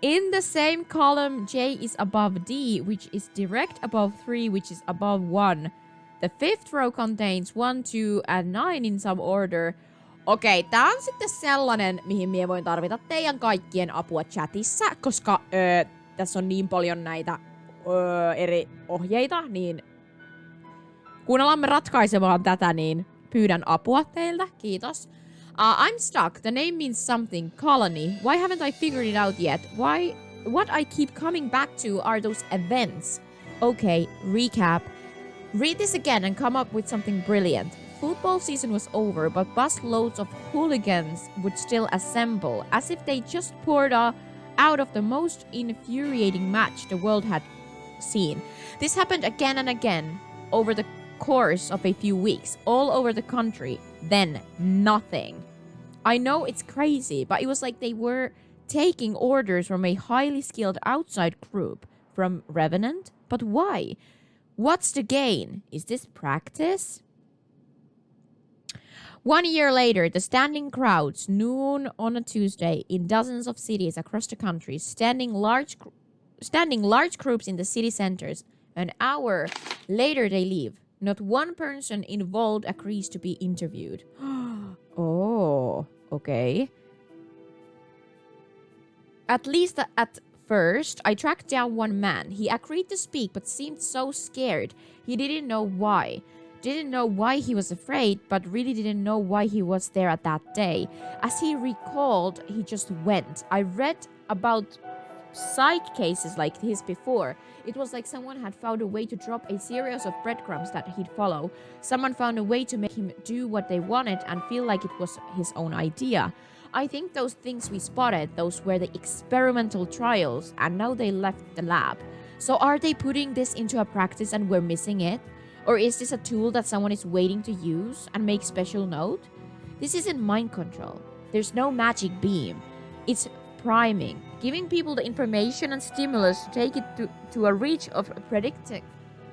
In the same column, J is above D, which is direct above 3, which is above 1. The fifth row contains 1, 2, and 9 in some order. Okei, tää on sitten sellainen, mihin minä voin tarvita teidän kaikkien apua chatissa, koska tässä on niin paljon näitä eri ohjeita, niin kun alamme ratkaisemaan tätä, niin pyydän apua teiltä. Kiitos. I'm stuck. The name means something. Colony. Why haven't I figured it out yet? What I keep coming back to are those events. Okay, recap. Read this again and come up with something brilliant. Football season was over, but busloads of hooligans would still assemble, as if they just poured out of the most infuriating match the world had seen. This happened again and again over the course of a few weeks, all over the country. Then nothing. I know it's crazy, but it was like they were taking orders from a highly skilled outside group. From Revenant? But why? What's the gain? Is this practice? 1 year later, the standing crowds, noon on a Tuesday, in dozens of cities across the country, standing large standing large groups in the city centers. An hour later, they leave. Not one person involved agrees to be interviewed. Oh, okay. At least at first, I tracked down one man. He agreed to speak but seemed so scared. He didn't know why. Didn't know why he was afraid, but really didn't know why he was there at that day. As he recalled, he just went. I read about psych cases like his before. It was like someone had found a way to drop a series of breadcrumbs that he'd follow. Someone found a way to make him do what they wanted and feel like it was his own idea. I think those things we spotted, those were the experimental trials, and now they left the lab. So are they putting this into a practice and we're missing it? Or is this a tool that someone is waiting to use and make special note? This isn't mind control. There's no magic beam. It's priming, giving people the information and stimulus to take it to a reach of a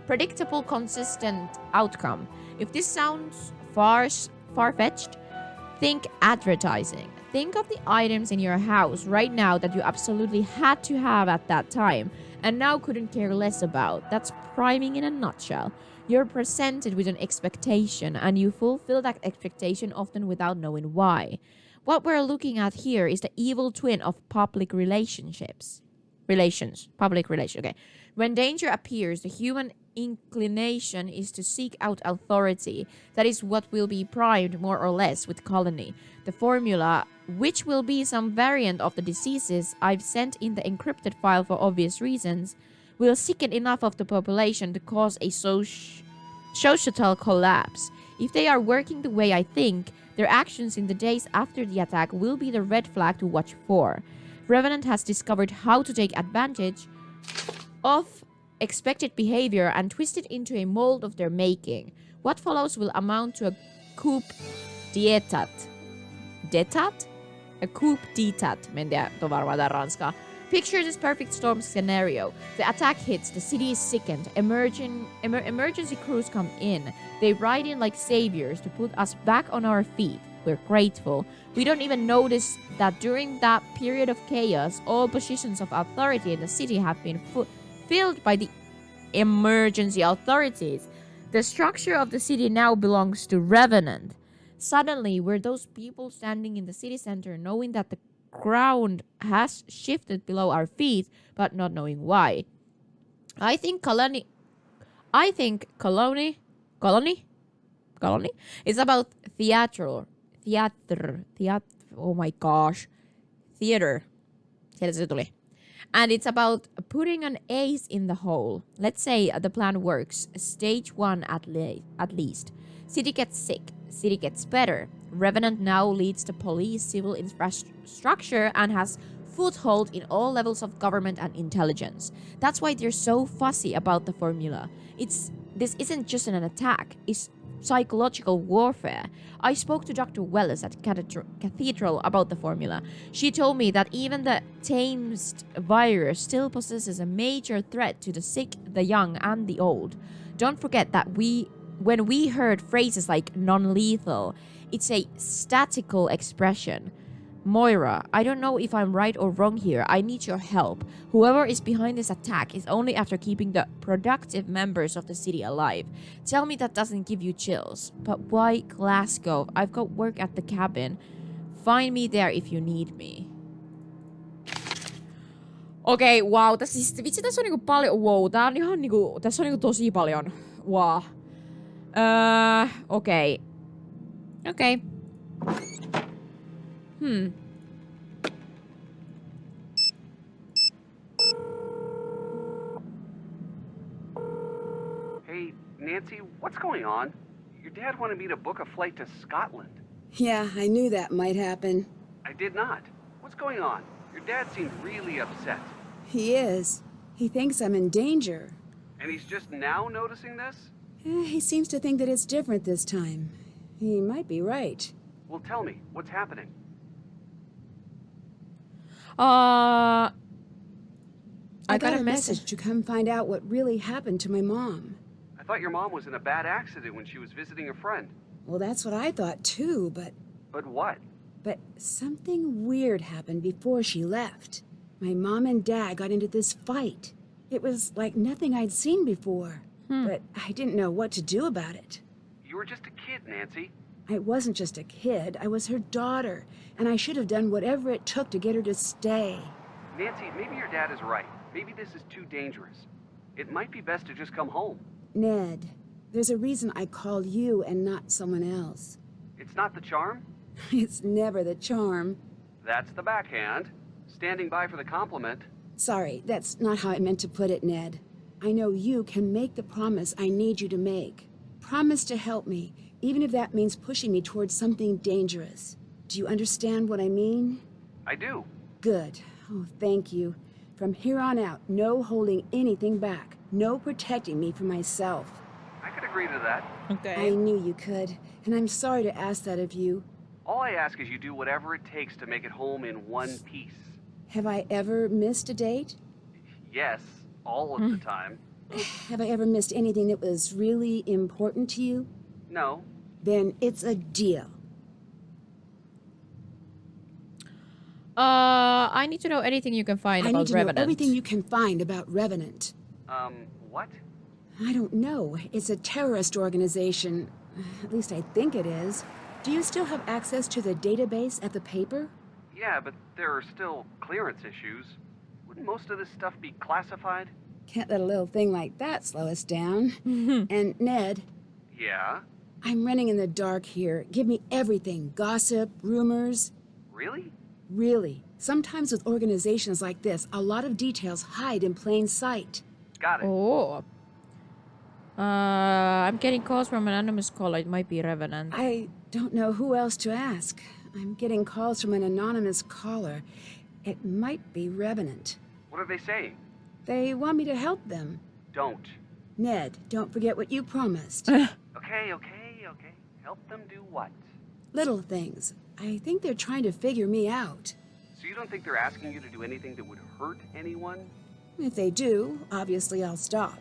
predictable, consistent outcome. If this sounds far-fetched, think advertising. Think of the items in your house right now that you absolutely had to have at that time and now couldn't care less about. That's priming in a nutshell. You're presented with an expectation and you fulfill that expectation often without knowing why. What we're looking at here is the evil twin of public relations. Okay. When danger appears, the human inclination is to seek out authority. That is what will be primed more or less with colony. The formula, which will be some variant of the diseases I've sent in the encrypted file for obvious reasons, will sicken enough of the population to cause a societal collapse. If they are working the way I think, their actions in the days after the attack will be the red flag to watch for. Revenant has discovered how to take advantage of expected behavior and twist it into a mold of their making. What follows will amount to a coup d'état. D'état? A coup d'état. Men det då varvar där ranska. Picture this perfect storm scenario. The attack hits, the city is sickened, emergency crews come in. They ride in like saviors to put us back on our feet. We're grateful. We don't even notice that during that period of chaos, all positions of authority in the city have been filled by the emergency authorities. The structure of the city now belongs to Revenant. Suddenly, we're those people standing in the city center knowing that the ground has shifted below our feet, but not knowing why. I think colony is about theater. Oh my gosh. Theater. Sieltä se tuli. And it's about putting an ace in the hole. Let's say the plan works. Stage 1 at least. City gets sick. City gets better. Revenant now leads the police, civil infrastructure, and has foothold in all levels of government and intelligence. That's why they're so fussy about the formula. This isn't just an attack. It's psychological warfare. I spoke to Dr. Welles at Cathedral about the formula. She told me that even the tamed virus still possesses a major threat to the sick, the young, and the old. Don't forget that when we heard phrases like non-lethal, it's a statical expression. Moira, I don't know if I'm right or wrong here. I need your help. Whoever is behind this attack is only after keeping the productive members of the city alive. Tell me that doesn't give you chills. But why Glasgow? I've got work at the cabin. Find me there if you need me. Okei, wow. Tässä on niinku paljon wow. Tää on ihan niinku, tässä on niinku tosi paljon. Wow. Okei. Hey, Nancy, what's going on? Your dad wanted me to book a flight to Scotland. Yeah, I knew that might happen. I did not. What's going on? Your dad seemed really upset. He is. He thinks I'm in danger. And he's just now noticing this? He seems to think that it's different this time. He might be right. Well, tell me, what's happening? I got a message to come find out what really happened to my mom. I thought your mom was in a bad accident when she was visiting a friend. Well, that's what I thought too, but... But what? But something weird happened before she left. My mom and Dad got into this fight. It was like nothing I'd seen before, but I didn't know what to do about it. You were just a kid, Nancy. I wasn't just a kid, I was her daughter, and I should have done whatever it took to get her to stay. Nancy, maybe your dad is right. Maybe this is too dangerous. It might be best to just come home. Ned, there's a reason I called you and not someone else. It's not the charm? It's never the charm. That's the backhand. Standing by for the compliment. Sorry, that's not how I meant to put it, Ned. I know you can make the promise I need you to make. Promise to help me, even if that means pushing me towards something dangerous. Do you understand what I mean? I do. Good. Oh, thank you. From here on out, no holding anything back. No protecting me from myself. I could agree to that. I knew you could, and I'm sorry to ask that of you. All I ask is you do whatever it takes to make it home in one piece. Have I ever missed a date? Yes, all of the time. Have I ever missed anything that was really important to you? No. Then it's a deal. I need to know anything you can find about Revenant. I need to know everything you can find about Revenant. What? I don't know. It's a terrorist organization. At least I think it is. Do you still have access to the database at the paper? Yeah, but there are still clearance issues. Wouldn't most of this stuff be classified? Can't let a little thing like that slow us down. And Ned, Yeah? I'm running in the dark here. Give me everything. Gossip, rumors. Really? Really. Sometimes with organizations like this, a lot of details hide in plain sight. Got it. Oh. I'm getting calls from an anonymous caller. It might be Revenant. I don't know who else to ask. I'm getting calls from an anonymous caller. It might be Revenant. What are they saying? They want me to help them. Don't. Ned, don't forget what you promised. Okay. Help them do what? Little things. I think they're trying to figure me out. So you don't think they're asking you to do anything that would hurt anyone? If they do, obviously I'll stop.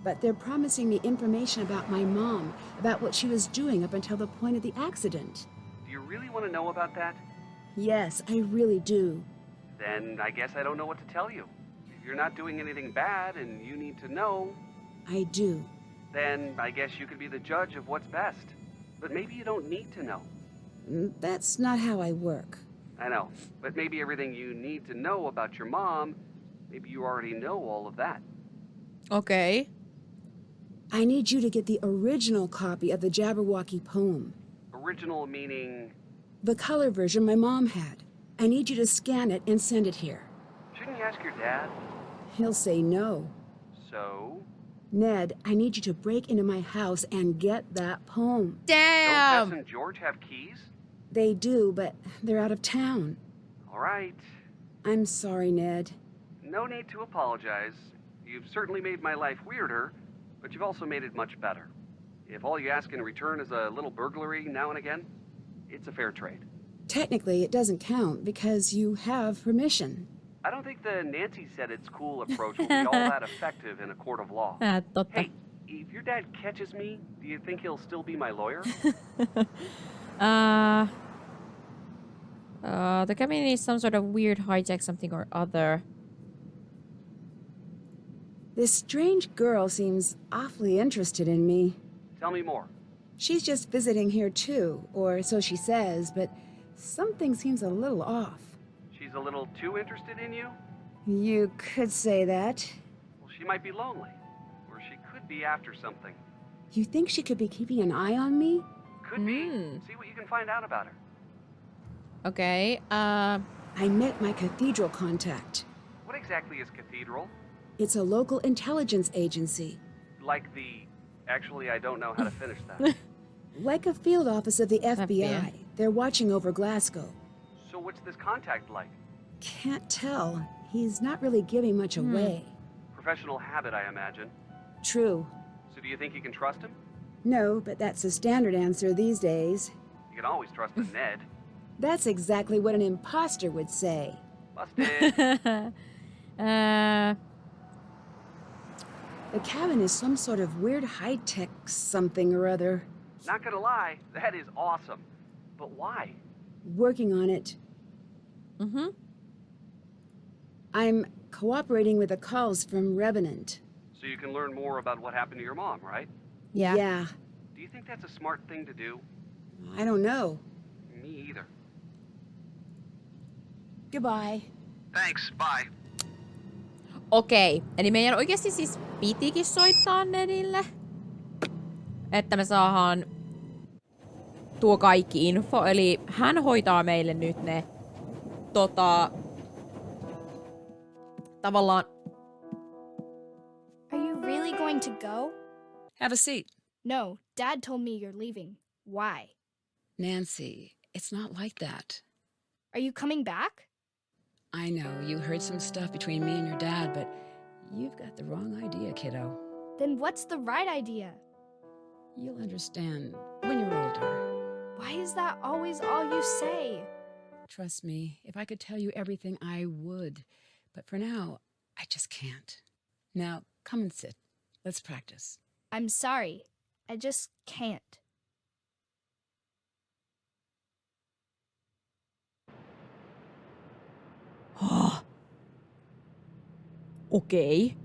But they're promising me information about my mom, about what she was doing up until the point of the accident. Do you really want to know about that? Yes, I really do. Then I guess I don't know what to tell you. If you're not doing anything bad and you need to know, I do. then I guess you could be the judge of what's best. But maybe you don't need to know. That's not how I work. I know, but maybe everything you need to know about your mom, maybe you already know all of that. Okay. I need you to get the original copy of the Jabberwocky poem. Original meaning... The color version my mom had. I need you to scan it and send it here. Shouldn't you ask your dad? He'll say no. So? Ned, I need you to break into my house and get that poem. Damn! Don't Tess and George have keys? They do, but they're out of town. All right. I'm sorry, Ned. No need to apologize. You've certainly made my life weirder, but you've also made it much better. If all you ask in return is a little burglary now and again, it's a fair trade. Technically, it doesn't count because you have permission. I don't think the Nancy said it's cool approach will be all that effective in a court of law. Totta. Hey, if your dad catches me, do you think he'll still be my lawyer? The cabin is some sort of weird hijack something or other. This strange girl seems awfully interested in me. Tell me more. She's just visiting here too, or so she says, but something seems a little off. She's a little too interested in you? You could say that. Well, she might be lonely. Or she could be after something. You think she could be keeping an eye on me? Could be. See what you can find out about her. Okay, I met my cathedral contact. What exactly is Cathedral? It's a local intelligence agency. Like the... Actually, I don't know how to finish that. Like a field office of the FBI. They're watching over Glasgow. So what's this contact like? Can't tell. He's not really giving much away. Professional habit, I imagine. True. So do you think you can trust him? No, but that's the standard answer these days. You can always trust a Ned. That's exactly what an imposter would say. Busted. The cabin is some sort of weird high-tech something or other. Not gonna lie, that is awesome. But why? Working on it. I'm cooperating with the calls from Revenant. So you can learn more about what happened to your mom, right? Yeah. Yeah, Do you think that's a smart thing to do? I don't know. Me either. Goodbye. Thanks, bye. Okei, eli meidän oikeasti siis pitikin soittaa Nedille, että me saadaan tuo kaikki info, eli hän hoitaa meille nyt ne tavallaan. Are you really going to go? Have a seat. No, Dad told me you're leaving. Why? Nancy, it's not like that. Are you coming back? I know, you heard some stuff between me and your dad, but you've got the wrong idea, kiddo. Then what's the right idea? You'll understand when you're older. Why is that always all you say? Trust me, if I could tell you everything, I would. But for now, I just can't. Now, come and sit. Let's practice. I'm sorry. I just can't. Okei.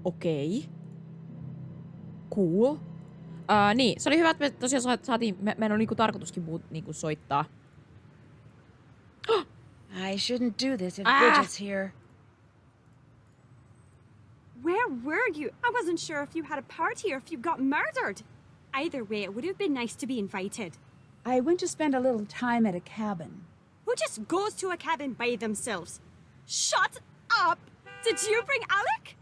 Okei. Cool. Niin, se oli hyvä, että me tosiaan saatiin, meidän on niinku tarkoituskin niinku soittaa. I shouldn't do this if Bridget's here. Where were you? I wasn't sure if you had a party or if you got murdered. Either way, it would have been nice to be invited. I went to spend a little time at a cabin. Who just goes to a cabin by themselves? Shut up! Did you bring Alec?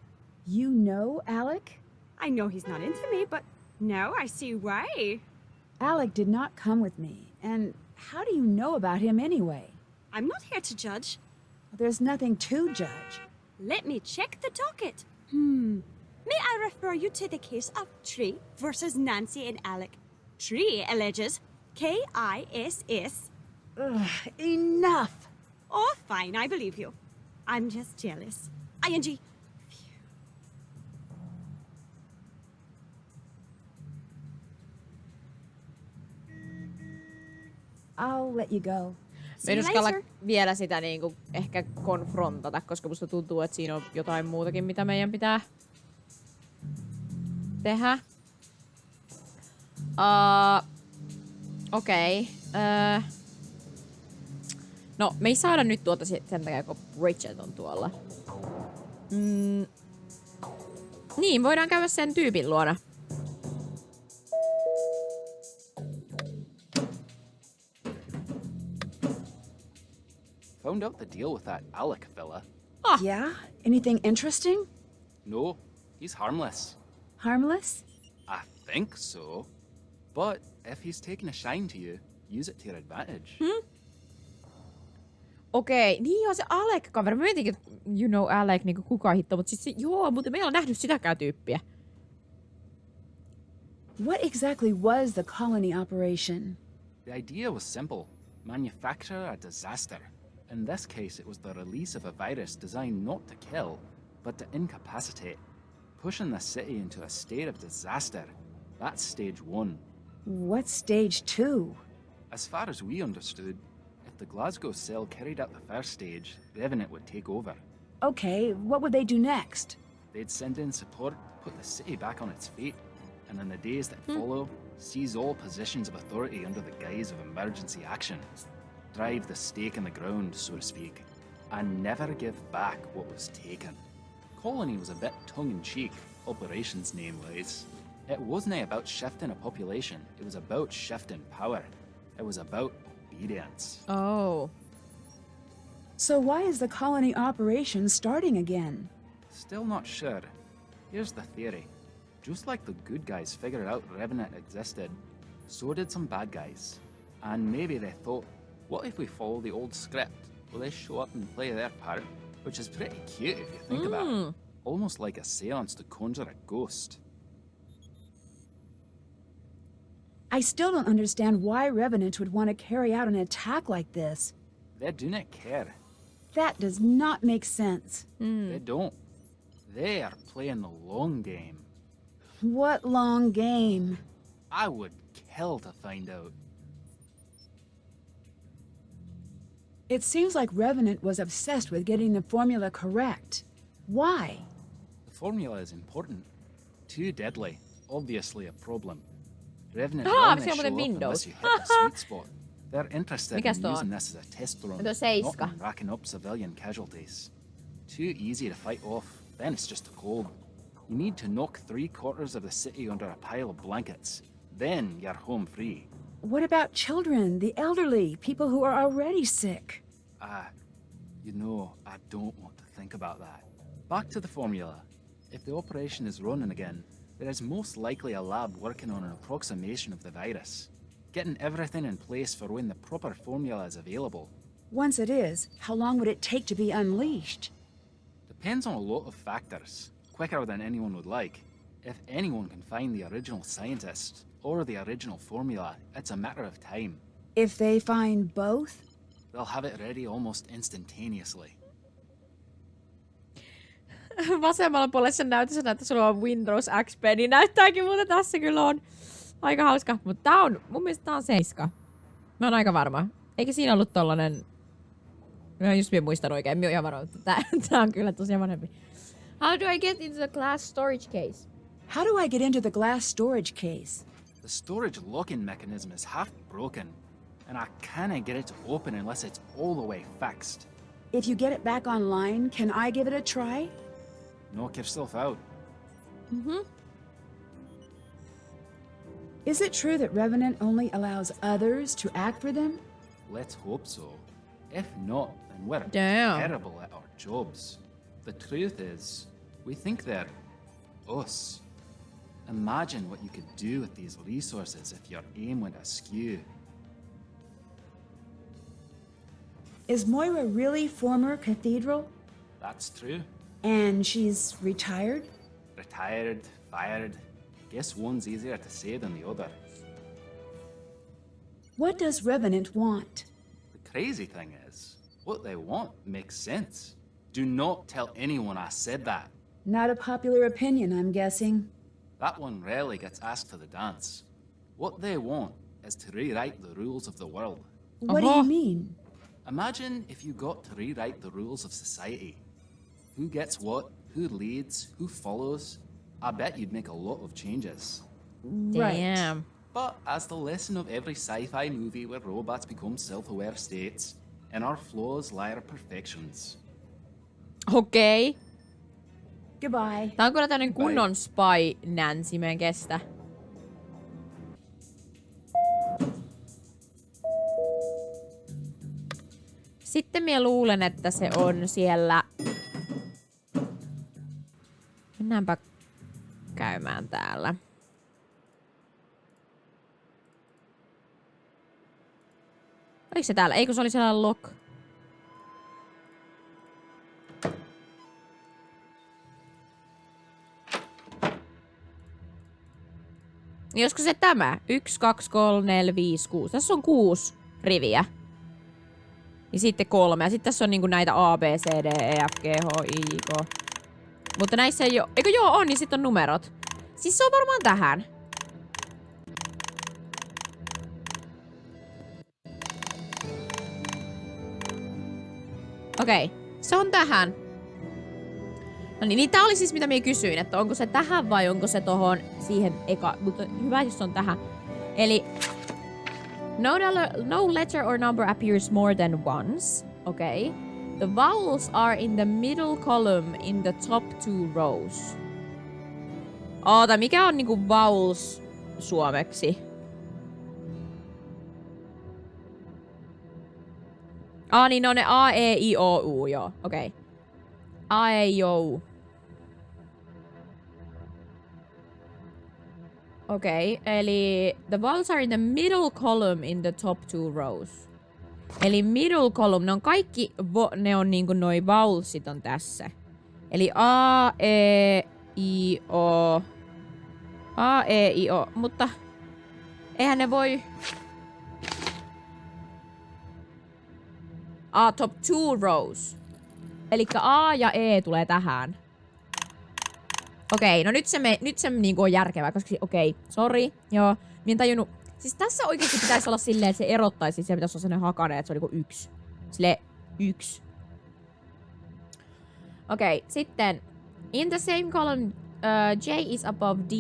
You know Alec? I know he's not into me, but now I see why. Alec did not come with me. And how do you know about him anyway? I'm not here to judge. There's nothing to judge. Let me check the docket. May I refer you to the case of Tree versus Nancy and Alec? Tree alleges Kiss. Ugh, enough! Oh, fine, I believe you. I'm just jealous. ING. I'll let you go. Me en uskalla vielä sitä niinku ehkä konfrontata, koska musta tuntuu, että siinä on jotain muutakin, mitä meidän pitää tehdä. Okei. No, me ei saada nyt tuota sen takia, kun Bridget on tuolla. Niin, voidaan käydä sen tyypin luona. Found out the deal with that Alec fella. Yeah? Anything interesting? No, he's harmless. Harmless? I think so. But if he's taking a shine to you, use it to your advantage. Okei, niin joo se Alec-kaveri. Mä mietinkin, että you know Alec, niinku kuka hitto, mutta siis joo, mutta me ei ole nähnyt sitäkään tyyppiä. What exactly was the colony operation? The idea was simple. Manufacture a disaster. In this case, it was the release of a virus designed not to kill, but to incapacitate, pushing the city into a state of disaster. That's stage 1. What's stage 2? As far as we understood, if the Glasgow cell carried out the first stage, Revenant would take over. Okay, what would they do next? They'd send in support, put the city back on its feet, and in the days that follow, seize all positions of authority under the guise of emergency action. Drive the stake in the ground, so to speak, and never give back what was taken. Colony was a bit tongue-in-cheek, operations name-wise. It wasn't about shifting a population, it was about shifting power. It was about obedience. Oh. So why is the colony operation starting again? Still not sure. Here's the theory. Just like the good guys figured out Revenant existed, so did some bad guys. And maybe they thought, what if we follow the old script? Will they show up and play their part? Which is pretty cute if you think about it. Almost like a seance to conjure a ghost. I still don't understand why Revenant would want to carry out an attack like this. They do not care. That does not make sense. They don't. They are playing the long game. What long game? I would kill to find out. It seems like Revenant was obsessed with getting the formula correct. Why? The formula is important. Too deadly. Obviously a problem. Revenant Ah, only se on show muuten up Windows. unless you hit the sweet spot. They're interested Mikäs in tuo on? using this as a test run, Tuo not 7. in racking up civilian casualties. Too easy to fight off, then it's just a cold. You need to knock 3/4 of the city under a pile of blankets. Then you're home free. What about children, the elderly, people who are already sick? You know, I don't want to think about that. Back to the formula. If the operation is running again, there is most likely a lab working on an approximation of the virus. Getting everything in place for when the proper formula is available. Once it is, how long would it take to be unleashed? Depends on a lot of factors. Quicker than anyone would like. If anyone can find the original scientist or the original formula, it's a matter of time. If they find both? They'll have it ready almost instantaneously. Vasemmalla puolella se näyttäisi, että sulla on Windows XP, niin näyttääkin muuten tässä kyllä on aika hauska. Mutta tää on, mun mielestä tää on 7. Mä oon aika varma. Eikä siinä ollut tollanen... Mä just muistan oikein, mä oon ihan varma, että tää on kyllä tosiaan vanhempi. How do I get into the glass storage case? How do I get into the glass storage case? The storage locking mechanism is half broken, and I can't get it to open unless it's all the way fixed. If you get it back online, can I give it a try? Knock yourself out. Is it true that Revenant only allows others to act for them? Let's hope so. If not, then we're Damn. terrible at our jobs. The truth is, we think they're us. Imagine what you could do with these resources if your aim went askew. Is Moira really former Cathedral? That's true. And she's retired? Retired, fired. Guess one's easier to say than the other. What does Revenant want? The crazy thing is, what they want makes sense. Do not tell anyone I said that. Not a popular opinion, I'm guessing. That one rarely gets asked to the dance. What they want is to rewrite the rules of the world. What do you mean? Imagine if you got to rewrite the rules of society. Who gets what, who leads, who follows. I bet you'd make a lot of changes. Damn. But as the lesson of every sci-fi movie where robots become self-aware states, in our flaws lie our perfections. Okei. Okay. Goodbye. Tää on kyllä tämmönen kunnon spy Nancy, mä en kestä. Sitten mä luulen, että se on siellä... Mennäänpä käymään täällä. Oliko se täällä? Eikö se oli sellainen lock? Josko se tämä? 1, 2, 3, 4, 5, 6. Tässä on 6 riviä. Ja sitten 3. Ja sitten tässä on niinku näitä A, B, C, D, E, F, G, H, I, K. Mutta näissä ei oo... Eikö joo on, niin sitten on numerot. Siis se on varmaan tähän. Okei. Se on tähän. No niin tää oli siis mitä minä kysyin, että onko se tähän vai onko se tohon siihen eka... Mutta hyvä, jos on tähän. Eli... No letter or number appears more than once. Okay. The vowels are in the middle column in the top 2 rows. Oota, mikä on niinku vowels suomeksi? Niin on ne A, E, I, O, U, joo. Okei. Okay. A, E, I, O, U. Okei, eli the vowels are in the middle column in the top 2 rows. Eli middle column, ne on kaikki, ne on niinku noi vowelsit on tässä. Eli A, E, I, O. A, E, I, O. Mutta eihän ne voi... top 2 rows. Elikkä A ja E tulee tähän. Okei, no nyt se niinku on järkevää, koska okei, sori, joo. Mä en tajunnut. Siis tässä oikeesti pitäisi olla silleen, että se erottaisi, että se pitäisi olla sellainen hakane, että se on niinku 1. Sille 1. Okei, sitten. In the same column, J is above D,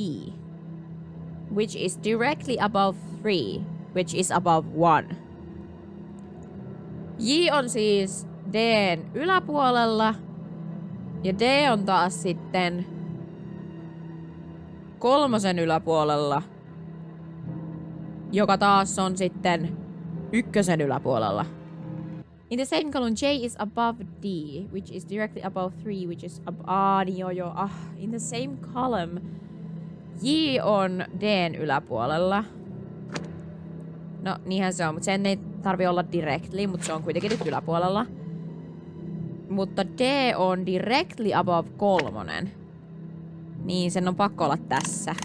which is directly above 3, which is above 1. J on siis D:n yläpuolella. Ja D on taas sitten 3 yläpuolella. Joka taas on sitten 1 yläpuolella. In the same column, J is above D, which is directly above 3, which is in the same column, J on D:n yläpuolella. No, niinhän se on, mutta sen ei tarvi olla directly, mutta se on kuitenkin nyt yläpuolella. Mutta D on directly above 3. Niin, sen on pakko olla tässä.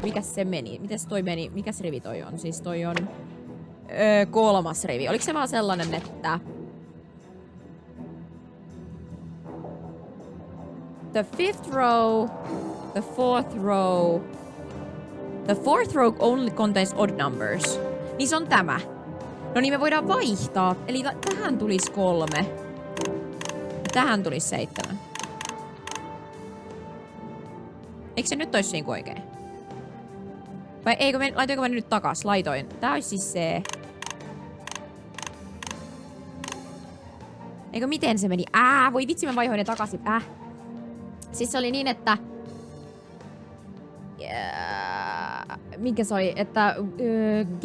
Mikäs se meni? Mitäs toi meni? Mikäs rivi toi on? Siis toi on 3. rivi. Oliko se vaan sellainen, että the 5th row, the 4th row, the 4th row only contains odd numbers. Niin se on tämä. No niin, me voidaan vaihtaa. Eli tähän tulisi 3. Ja tähän tulisi 7. Eikö se nyt olisi siinä oikein? Vai eikö laitoinko mä nyt takas? Laitoin. Tää olisi siis se. Eikö miten se meni? Voi vitsi, mä vaihoin ne takaisin. Siis se oli niin, että minkä se oli? Että G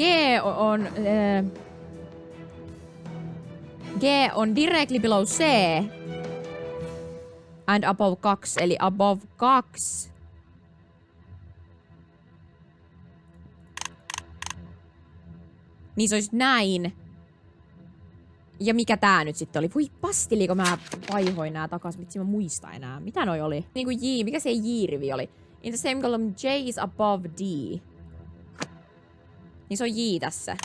on directly below C and above 2, eli above 2. Niin se olisi näin. Ja mikä tää nyt sitten oli? Voi pastili, kun mä vaihoin nää takas. Mitsi mä muista enää. Mitä noi oli? Niinku J. Mikä se J-rivi oli? In the same column, J is above D. Niin se on J tässä.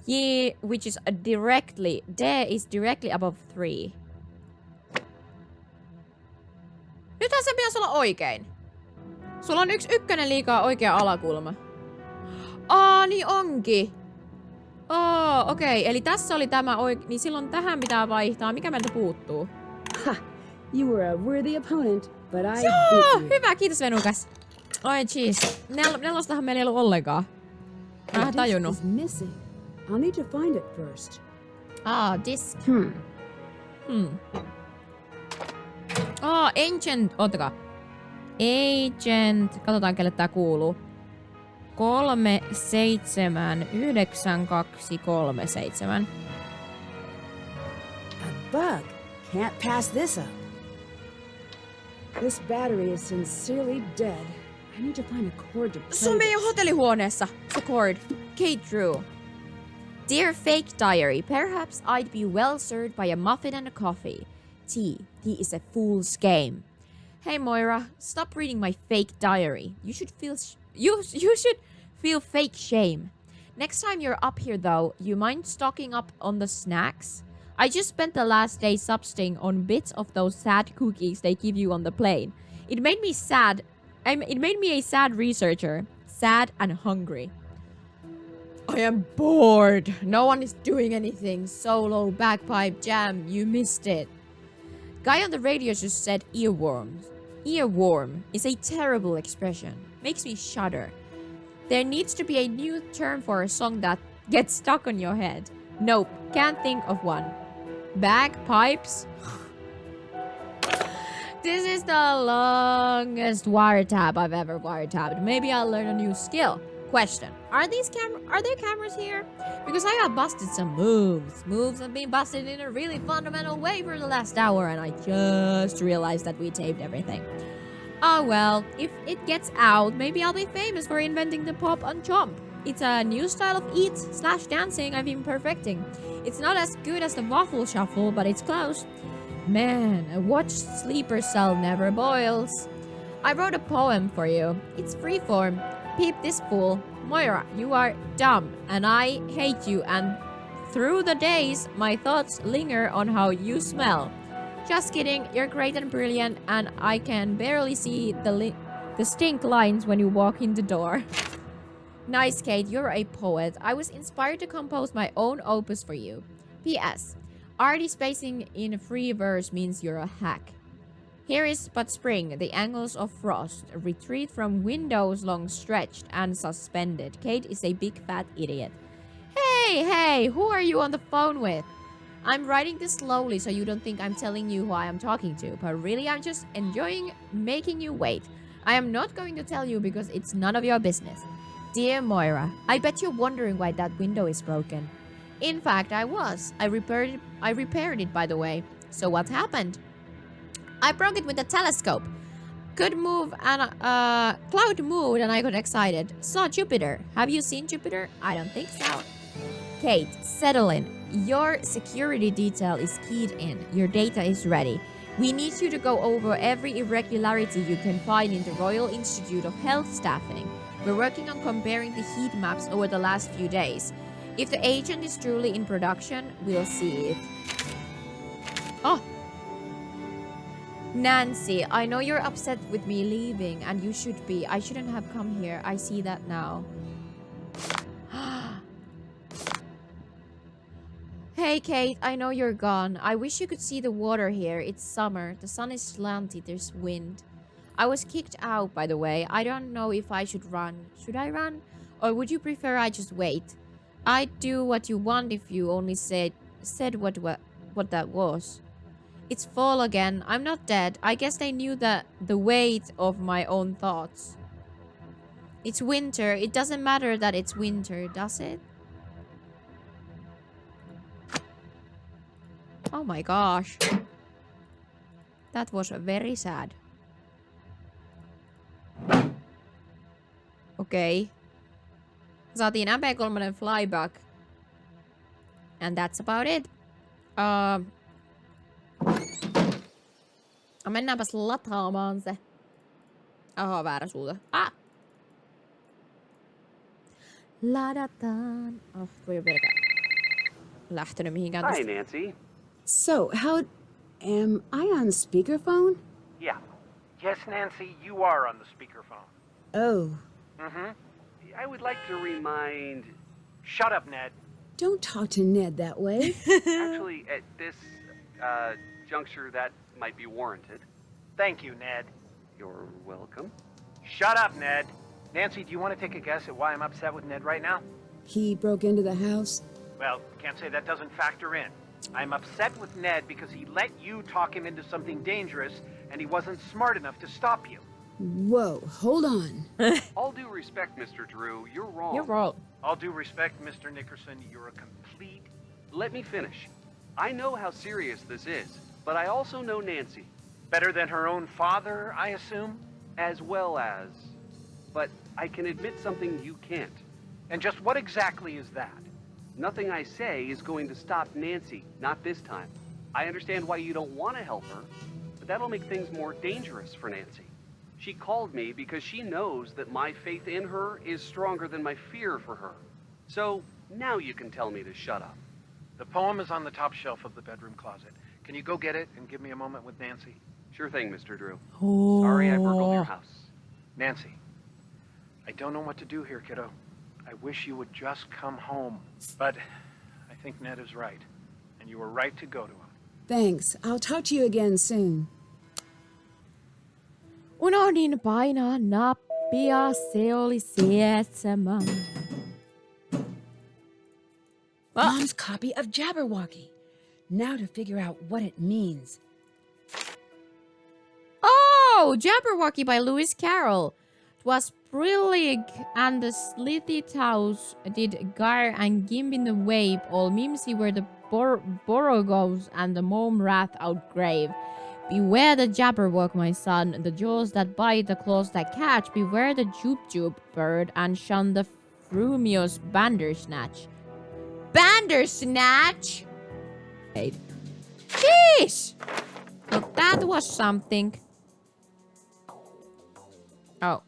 J, which is directly, D is directly above 3. Nythän se pitäisi olla oikein. Sulla on ykkönen liikaa oikea alakulma. Niin onkin. Okei. Eli tässä oli tämä niin silloin tähän pitää vaihtaa. Mikä meiltä puuttuu? Ha! You were a worthy opponent, but I Joo! Hyvä, kiitos Venukas. Oi jeez. Nelostahan meillä ei ollut ollenkaan. Mä en tajunnut. I'll need to find it first. Disk. Ancient. Ottakaa. Agent. Katsotaan, kelle tää kuuluu. 379237. A bug. Can't pass this up. This battery is sincerely dead. I need to find a cord to play Se on meidän hotellihuoneessa. Se cord. Kate Drew. Dear fake diary, perhaps I'd be well served by a muffin and a coffee. Tea is a fool's game. Hey Moira, stop reading my fake diary. You should feel fake shame. Next time you're up here though, you mind stocking up on the snacks? I just spent the last day subsisting on bits of those sad cookies they give you on the plane. It made me sad. It made me a sad researcher. Sad and hungry. I am bored. No one is doing anything. Solo bagpipe jam. You missed it. Guy on the radio just said earworms. Earworm is a terrible expression. Makes me shudder. There needs to be a new term for a song that gets stuck on your head. Nope, can't think of one. Bagpipes? This is the longest wiretap I've ever wiretapped. Maybe I'll learn a new skill. Question. Are there cameras here? Because I have busted some moves. Moves have been busted in a really fundamental way for the last hour, and I just realized that we taped everything. Oh well, if it gets out, maybe I'll be famous for inventing the pop and chomp. It's a new style of eat/dancing I've been perfecting. It's not as good as the waffle shuffle, but it's close. Man, a watched sleeper cell never boils. I wrote a poem for you. It's freeform. Peep this fool. Moira, you are dumb, and I hate you, and through the days, my thoughts linger on how you smell. Just kidding, you're great and brilliant, and I can barely see the The stink lines when you walk in the door. Nice, Kate, you're a poet. I was inspired to compose my own opus for you. P.S. Arty spacing in free verse means you're a hack. Here is but spring, the angles of frost, retreat from windows long stretched and suspended. Kate is a big fat idiot. Hey, who are you on the phone with? I'm writing this slowly so you don't think I'm telling you who I am talking to, but really I'm just enjoying making you wait. I am not going to tell you because it's none of your business. Dear Moira, I bet you're wondering why that window is broken. In fact, I was. I repaired it, by the way. So what happened? I broke it with a telescope. Could move and cloud moved and I got excited. Saw Jupiter. Have you seen Jupiter? I don't think so. Kate, settle in. Your security detail is keyed in. Your data is ready. We need you to go over every irregularity you can find in the Royal Institute of Health Staffing. We're working on comparing the heat maps over the last few days. If the agent is truly in production, we'll see it. Oh! Nancy, I know you're upset with me leaving, and you should be. I shouldn't have come here. I see that now. Hey, Kate, I know you're gone. I wish you could see the water here. It's summer. The sun is slanty. There's wind. I was kicked out, by the way. I don't know if I should run. Should I run? Or would you prefer I just wait? I'd do what you want if you only said what that was. It's fall again. I'm not dead. I guess I knew the weight of my own thoughts. It's winter. It doesn't matter that it's winter, does it? Oh my gosh. That was very sad. Okei. Saatiin MP3 flyback. And that's about it. Mennäänpäs lataamaan se. Aha, väärä suunta. Ladataan. Tuo ei ole vieläkään lähtenyt mihinkään Hi, tosta. Nancy. So, am I on speakerphone? Yeah. Yes, Nancy, you are on the speakerphone. Oh. Mm-hmm. I would like to remind... Shut up, Ned. Don't talk to Ned that way. Actually, at this juncture, that might be warranted. Thank you, Ned. You're welcome. Shut up, Ned. Nancy, do you want to take a guess at why I'm upset with Ned right now? He broke into the house? Well, can't say that doesn't factor in. I'm upset with Ned because he let you talk him into something dangerous, and he wasn't smart enough to stop you. Whoa, hold on. All due respect, Mr. Drew, you're wrong. You're wrong. All due respect, Mr. Nickerson, you're a complete... Let me finish. I know how serious this is, but I also know Nancy. Better than her own father, I assume? As well as... But I can admit something you can't. And just what exactly is that? Nothing I say is going to stop Nancy, not this time. I understand why you don't want to help her, but that'll make things more dangerous for Nancy. She called me because she knows that my faith in her is stronger than my fear for her. So, now you can tell me to shut up. The poem is on the top shelf of the bedroom closet. Can you go get it and give me a moment with Nancy? Sure thing, Mr. Drew. Oh. Sorry I burgled your house. Nancy, I don't know what to do here, kiddo. I wish you would just come home. But I think Ned is right, and you were right to go to him. Thanks. I'll talk to you again soon. Unohdin painaa nappia, se oli 7. Mom's copy of Jabberwocky. Now to figure out what it means. Oh, Jabberwocky by Lewis Carroll. 'Twas brillig, and the slithy tows did gyre and gimp in the wave. All mimsy were the borogoves, and the mome wrath outgrave. Beware the Jabberwock, my son, the jaws that bite, the claws that catch. Beware the Joop bird, and shun the frumious Bandersnatch. Bandersnatch? Jeez! Well, that was something. Oh,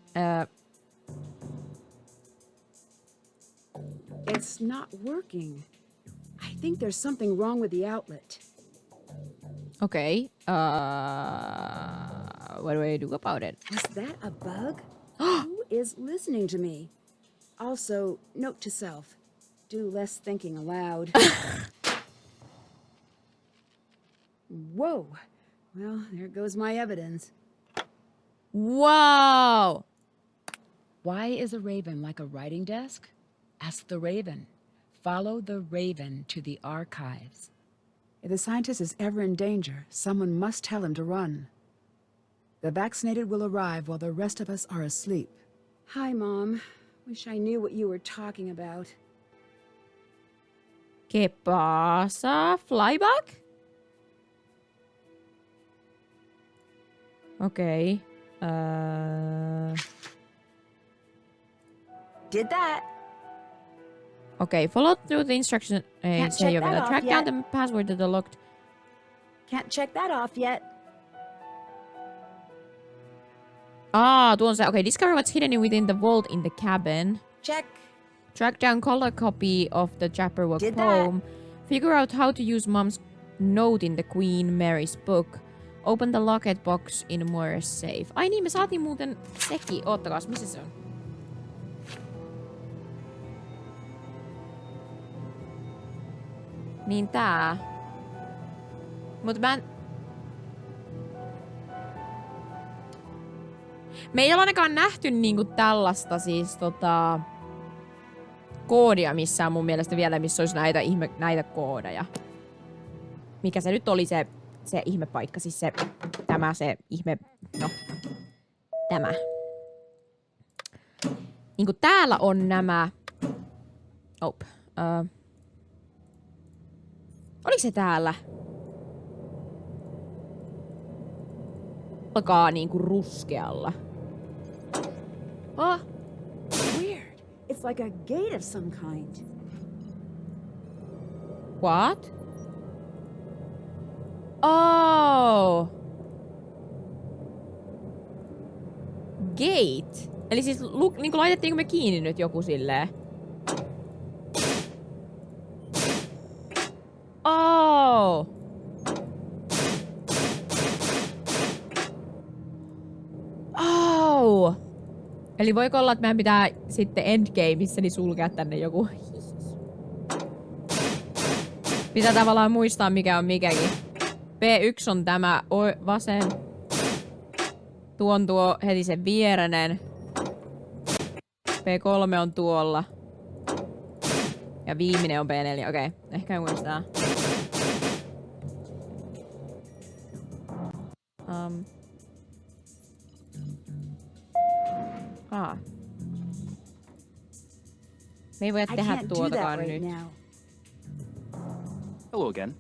It's not working. I think there's something wrong with the outlet. Okay. what do I do about it? Was that a bug? Who is listening to me? Also, note to self, do less thinking aloud. Whoa. Well, there goes my evidence. Wow! Why is a raven like a writing desk? Ask the raven. Follow the raven to the archives. If the scientist is ever in danger, someone must tell him to run. The vaccinated will arrive while the rest of us are asleep. Hi, Mom. Wish I knew what you were talking about. ¿Qué pasa? Flyback? Okay. Did that. Okay, follow through the instructions. Can't Say check you're that gonna off track down yet. the password to the locked. Can't check that off yet. Ah, tuon se. Okay, discover what's hidden within the vault in the cabin. Check. Track down color copy of the Jabberwock Did that. poem. Figure out how to use Mom's note in the Queen Mary's book. Open the locket box in MYÖS safe. Ai niin, me saatiin muuten sekin. Oottakaas, missä se on? Niin tää. Mut mä en... Me ei ole ainakaan nähty niinku tällaista siis koodia missään mun mielestä vielä, missä olisi näitä koodeja. Mikä se nyt oli se ihmepaikka, siis se ihme, no, tämä. Niinku täällä on nämä, oliko se täällä? Alkaa niinku ruskealla. Oh, weird. It's like a gate of some kind. What? Oh! Gate? Eli siis niinku laitettiinko me kiinni nyt joku silleen? Oh! Oh! Eli voiko olla, että meidän pitää sitten endgameissa niin sulkea tänne joku... Pitää tavallaan muistaa, mikä on mikäkin. P1 on tämä vasen. Tuo on tuo heti sen vieränen. P3 on tuolla. Ja viimeinen on P4. Okei, ehkä muistaa. Me ei voi tehdä tuotakaan nyt. Hello again.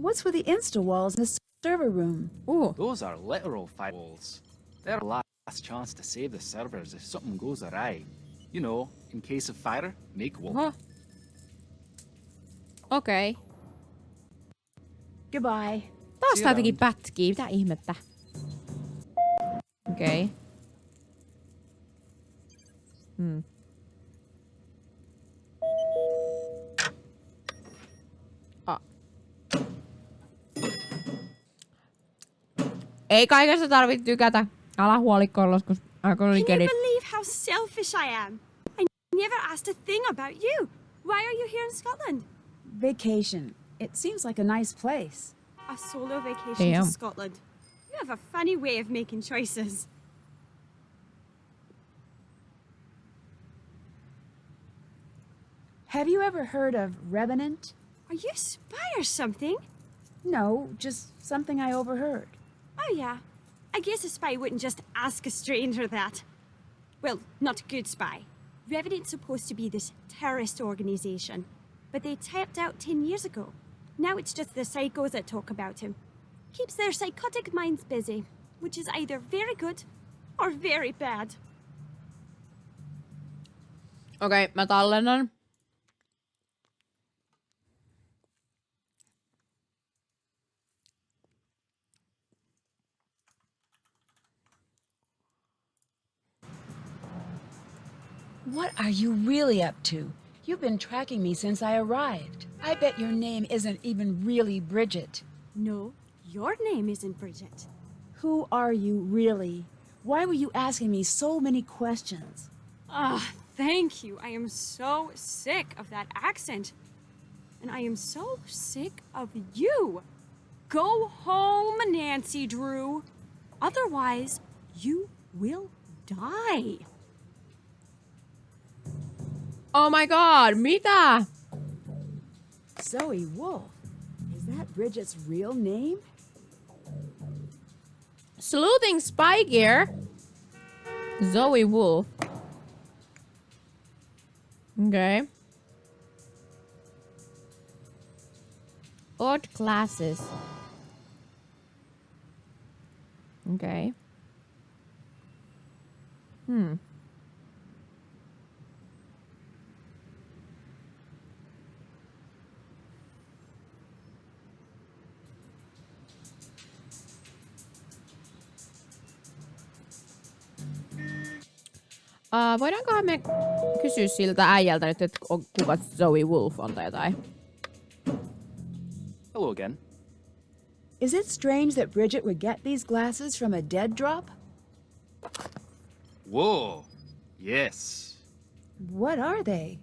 What's with the Insta walls in the server room? Ooh. Those are literal firewalls. They're a last chance to save the servers if something goes awry. You know, in case of fire, make wall. Okei. Goodbye. Taas tää jotenkin pätkii. Mitä ihmettä? Okei. Ei kaikesta tarvitse tykätä. Ala huolikkoon, koska aika oli Can you believe how selfish I am? I never asked a thing about you. Why are you here in Scotland? Vacation. It seems like a nice place. A solo vacation Damn. to Scotland. You have a funny way of making choices. Have you ever heard of Revenant? Are you a spy or something? No, just something I overheard. Oh yeah. I guess a spy wouldn't just ask a stranger that. Well, not a good spy. Revenant's supposed to be this terrorist organization, but they tapped out 10 years ago. Now it's just the psychos that talk about him. Keeps their psychotic minds busy, which is either very good or very bad. Okei, mä tallennan. What are you really up to? You've been tracking me since I arrived. I bet your name isn't even really Bridget. No, your name isn't Bridget. Who are you, really? Why were you asking me so many questions? Thank you. I am so sick of that accent. And I am so sick of you. Go home, Nancy Drew. Otherwise, you will die. Oh my god, mitä? Zoe Wolf. Is that Bridget's real name? Sleuthing spy gear. Zoe Wolf. Okay. Odd classes. Okay. Voidaankohan me kysyä siltä äijältä nyt, että kuka Zoe Wolf on tai jotain? Hello again. Is it strange that Bridget would get these glasses from a dead drop? Whoa. Yes. What are they?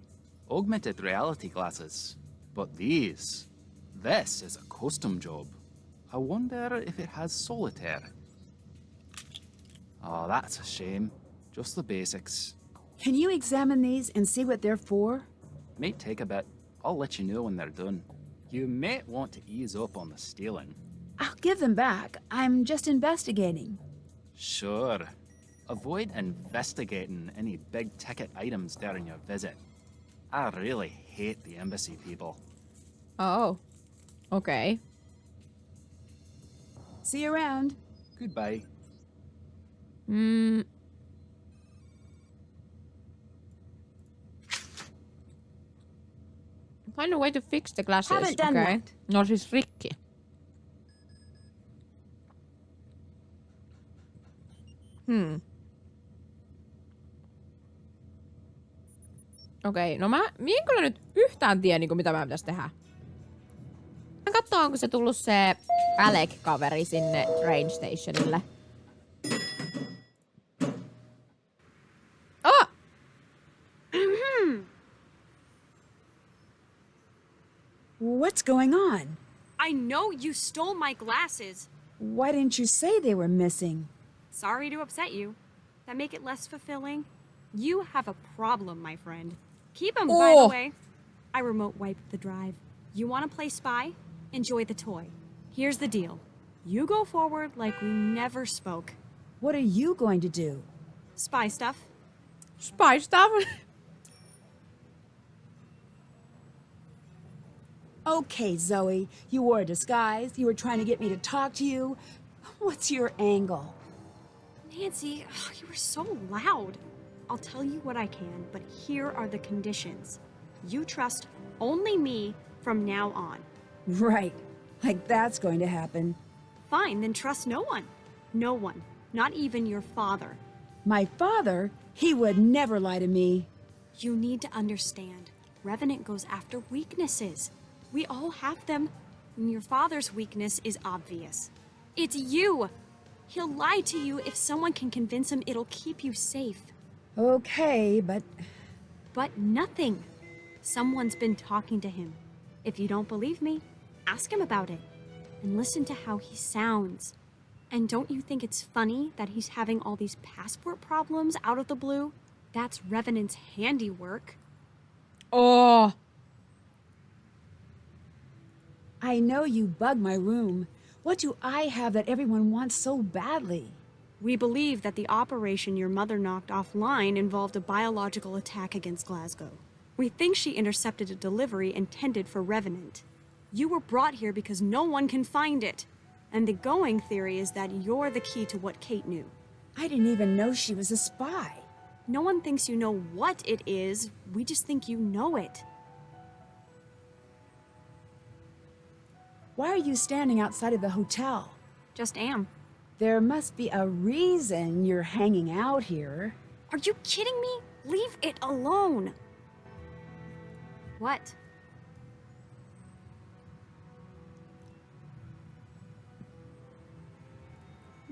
Augmented reality glasses. But these... This is a custom job. I wonder if it has solitaire. Oh, that's a shame. Just the basics. Can you examine these and see what they're for? Might take a bit. I'll let you know when they're done. You might want to ease up on the stealing. I'll give them back. I'm just investigating. Sure. Avoid investigating any big-ticket items during your visit. I really hate the embassy people. Oh. Okay. See you around. Goodbye. Find a way to fix the glasses. Haven't done okay. that. No siis rikki. Okei, no mä en kyllä nyt yhtään tiedä, niin mitä mä pitäisi tehdä. Mä katsoa, onko se tullut se Alec-kaveri sinne train stationille. Oh! What's going on? I know you stole my glasses. Why didn't you say they were missing? Sorry to upset you. That make it less fulfilling? You have a problem, my friend. Keep them, by the way. I remote wiped the drive. You want to play spy? Enjoy the toy. Here's the deal. You go forward like we never spoke. What are you going to do? Spy stuff. Spy stuff? Okay, Zoe. You wore a disguise. You were trying to get me to talk to you. What's your angle? Nancy, you were so loud. I'll tell you what I can, but here are the conditions. You trust only me from now on. Right. Like that's going to happen. Fine, then trust no one. No one. Not even your father. My father? He would never lie to me. You need to understand. Revenant goes after weaknesses. We all have them. And your father's weakness is obvious. It's you! He'll lie to you if someone can convince him it'll keep you safe. Okay, but... But nothing. Someone's been talking to him. If you don't believe me, ask him about it. And listen to how he sounds. And don't you think it's funny that he's having all these passport problems out of the blue? That's Revenant's handiwork. Oh. I know you bug my room. What do I have that everyone wants so badly? We believe that the operation your mother knocked offline involved a biological attack against Glasgow. We think she intercepted a delivery intended for Revenant. You were brought here because no one can find it. And the going theory is that you're the key to what Kate knew. I didn't even know she was a spy. No one thinks you know what it is. We just think you know it. Why are you standing outside of the hotel? Just am. There must be a reason you're hanging out here. Are you kidding me? Leave it alone. What?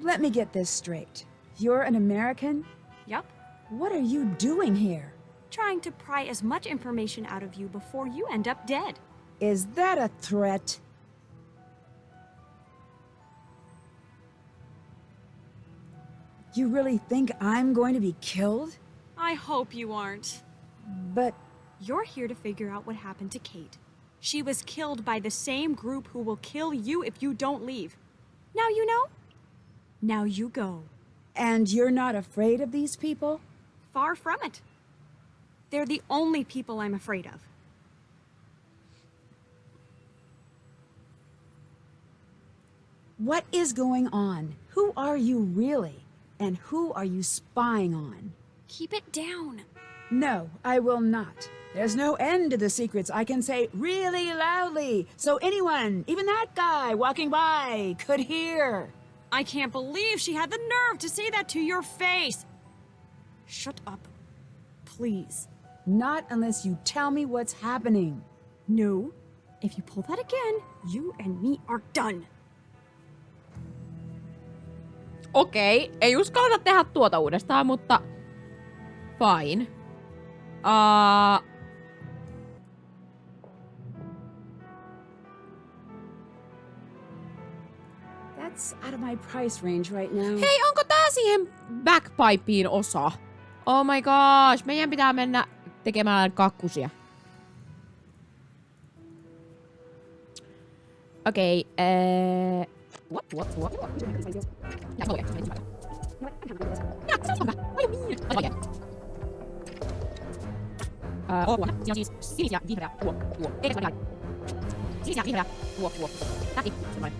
Let me get this straight. You're an American? Yup. What are you doing here? Trying to pry as much information out of you before you end up dead. Is that a threat? You really think I'm going to be killed? I hope you aren't. But you're here to figure out what happened to Kate. She was killed by the same group who will kill you if you don't leave. Now you know? Now you go. And you're not afraid of these people? Far from it. They're the only people I'm afraid of. What is going on? Who are you really? And who are you spying on? Keep it down. No, I will not. There's no end to the secrets I can say really loudly, so anyone, even that guy walking by, could hear. I can't believe she had the nerve to say that to your face. Shut up, please. Not unless you tell me what's happening. No. If you pull that again, you and me are done. Okei, ei uskalleta tehdä tuota uudestaan, mutta fine. That's out of my price range right now. Hei, onko tää siihen backpipeen osa? Oh my gosh, meidän pitää mennä tekemään kakkusia. Okei, siinä on siis sinisiä, vihreä, sinisiä, vihreä, tähti, semmoinen.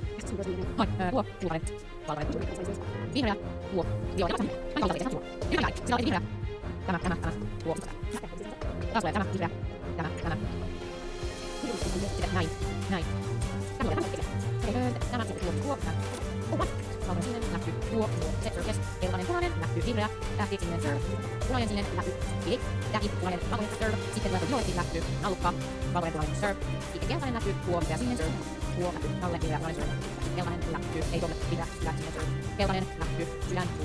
Kultainen, valkoinen, vihreä, joo, vihreä, siellä oli vihreä, tämä, taas tulee tämä, vihreä, tämä, sitten näin, tämä sitten valkoinen sininen, näkyy, set surface, keltainen, punainen, näkyy, vihreä, tähti, sininen, serve, punainen, sininen, näkyy, pili, tähti, punainen, valkoinen, serve, sitten tulee violetti, näkyy, nallukka, valkoinen, punainen, serve, sitten keltainen, näkyy, vihreä, sininen, serve, näkyy, nalle, vihreä, punainen, serve, keltainen, näkyy, ei tuolle, vihreä, sininen, serve, keltainen, näkyy, sydän, serve,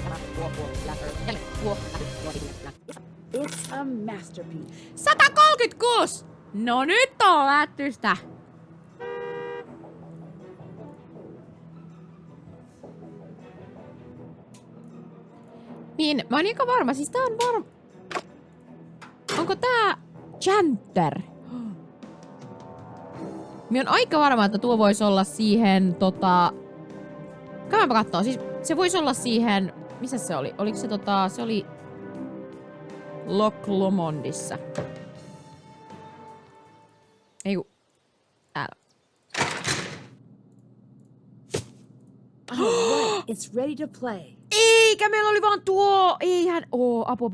tämä, sydän, serve, jälleen, näkyy, sininen, It's a masterpiece. 136! No nyt on lättystä! Niin, mä oon aika varma, siis tää on varma... Onko tää Chanter? Mä oon aika varma, että tuo voisi olla siihen Käydäänpä kattoo, siis se voisi olla siihen... Missä se oli? Oliko se se oli... Loch Lomondissa. Ei ku... Täällä. Alright, it's ready to play. Eikä, meillä oli vaan tuo... Eihän... Apu.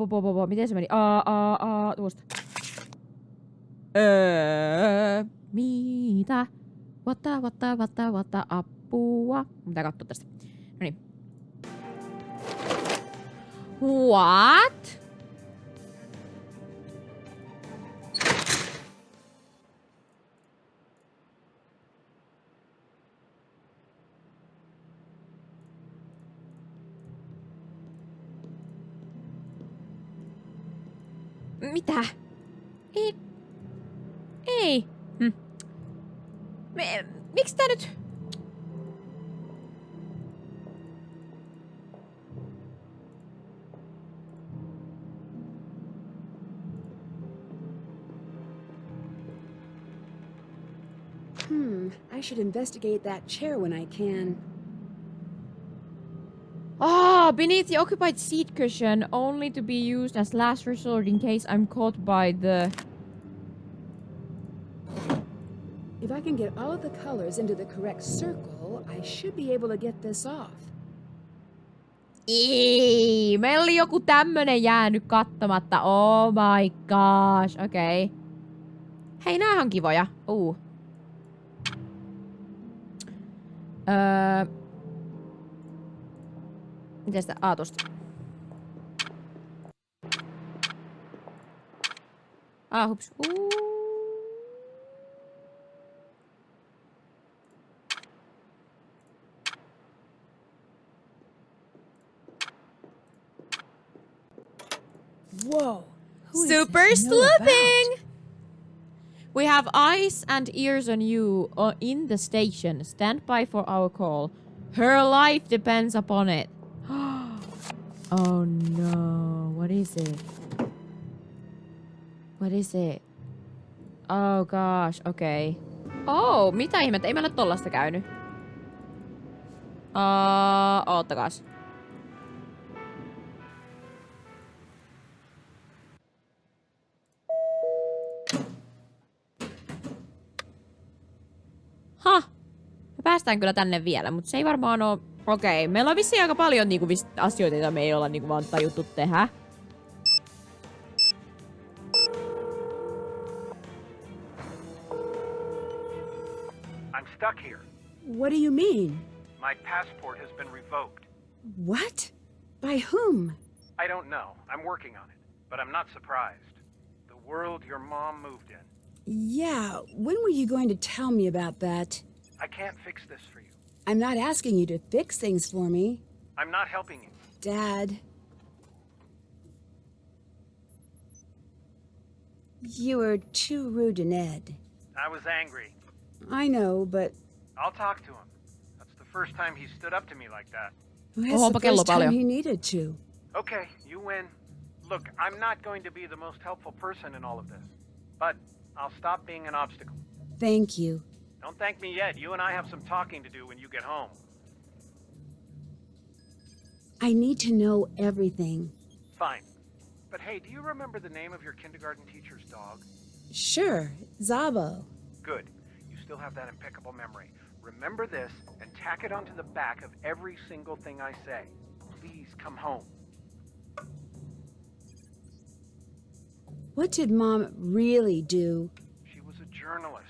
Miten se meni? Tuosta. Mitä? What? Apua. Pitää katsoa tästä. Noniin. What? Mitä? Ei. Miksi tää nyt... I should investigate that chair when I can. Beneath the occupied seat cushion, only to be used as last resort in case I'm caught by the... If I can get all of the colors into the correct circle, I should be able to get this off. Ei, meillä oli joku tämmönen jäänyt katsomatta. Oh my gosh, okei. Okay. Hei, näähän on kivoja. Miten sitä? Tosta. Hups. Whoa. Who is Super this note sleuthing! about? We have eyes and ears on you in the station. Stand by for our call. Her life depends upon it. Oh no. What is it? What is it? Oh gosh, okay. Oh, mitä ihmettä? Ei meillä ole tollasta käynyt. Oottakaas. Me päästään kyllä tänne vielä, mutta se ei varmaan oo... Okei, meillä on vissiin aika paljon niinku asioita, joita me ei olla niinku vaan tajuttu tehdä. I'm stuck here. What do you mean? My passport has been revoked. What? By whom? I don't know. I'm working on it. But I'm not surprised. The world your mom moved in. Yeah, when were you going to tell me about that? I can't fix this for you. I'm not asking you to fix things for me. I'm not helping you. Dad. You were too rude to Ned. I was angry. I know, but... I'll talk to him. That's the first time he stood up to me like that. Well, that's the first time he needed to. Okay, you win. Look, I'm not going to be the most helpful person in all of this. But I'll stop being an obstacle. Thank you. Don't thank me yet. You and I have some talking to do when you get home. I need to know everything. Fine. But hey, do you remember the name of your kindergarten teacher's dog? Sure, Zabo. Good. You still have that impeccable memory. Remember this and tack it onto the back of every single thing I say. Please come home. What did Mom really do? She was a journalist.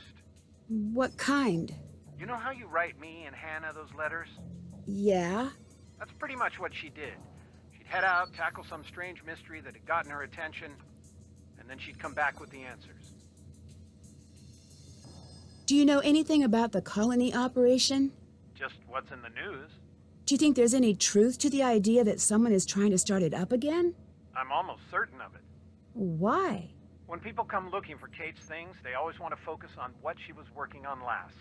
What kind? You know how you write me and Hannah those letters? Yeah? That's pretty much what she did. She'd head out, tackle some strange mystery that had gotten her attention, and then she'd come back with the answers. Do you know anything about the colony operation? Just what's in the news. Do you think there's any truth to the idea that someone is trying to start it up again? I'm almost certain of it. Why? When people come looking for Kate's things, they always want to focus on what she was working on last.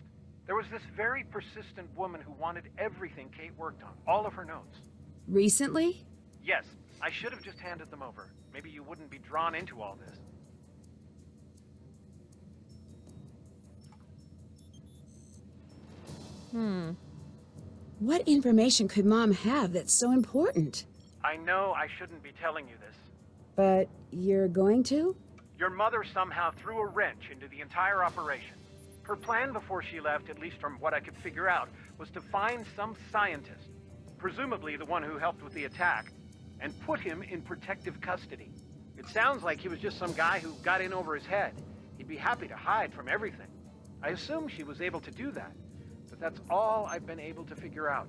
There was this very persistent woman who wanted everything Kate worked on, all of her notes. Recently? Yes, I should have just handed them over. Maybe you wouldn't be drawn into all this. What information could Mom have that's so important? I know I shouldn't be telling you this. But you're going to? Your mother somehow threw a wrench into the entire operation. Her plan before she left, at least from what I could figure out, was to find some scientist, presumably the one who helped with the attack, and put him in protective custody. It sounds like he was just some guy who got in over his head. He'd be happy to hide from everything. I assume she was able to do that, but that's all I've been able to figure out.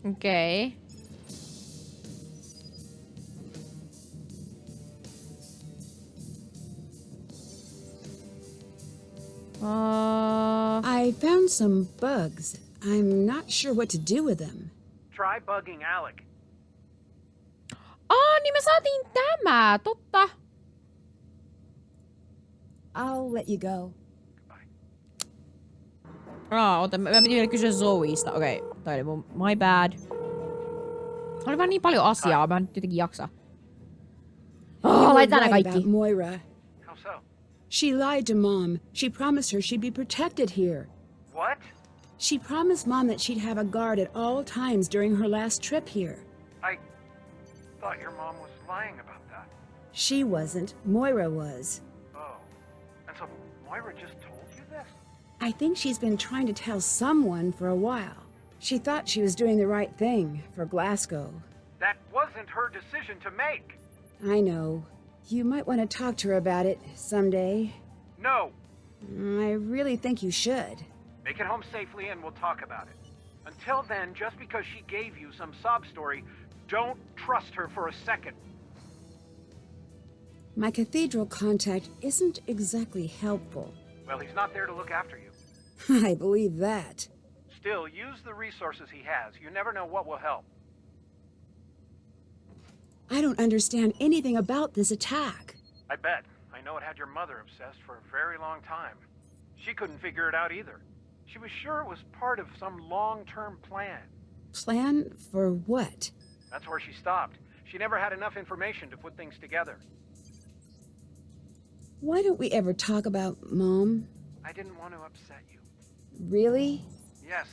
Okay. I found some bugs. I'm not sure what to do with them. Try bugging Alec. Niin me saatiin tämä, totta. I'll let you go. Mä piti vielä kysyä Zoeista. Okei, toi oli mun my bad. Oli vaan niin paljon asiaa, mä en nyt jotenkin jaksa. Laitetaan nää kaikki. Moira. How so? She lied to Mom. She promised her she'd be protected here. What? She promised Mom that she'd have a guard at all times during her last trip here. I thought your mom was lying about that. She wasn't. Moira was. Oh. And so Moira just told you this? I think she's been trying to tell someone for a while. She thought she was doing the right thing for Glasgow. That wasn't her decision to make. I know. You might want to talk to her about it someday. No. I really think you should. Make it home safely and we'll talk about it. Until then, just because she gave you some sob story, don't trust her for a second. My cathedral contact isn't exactly helpful. Well, he's not there to look after you. I believe that. Still, use the resources he has. You never know what will help. I don't understand anything about this attack. I bet. I know it had your mother obsessed for a very long time. She couldn't figure it out either. She was sure it was part of some long-term plan. Plan for what? That's where she stopped. She never had enough information to put things together. Why don't we ever talk about Mom? I didn't want to upset you. Really? Yes.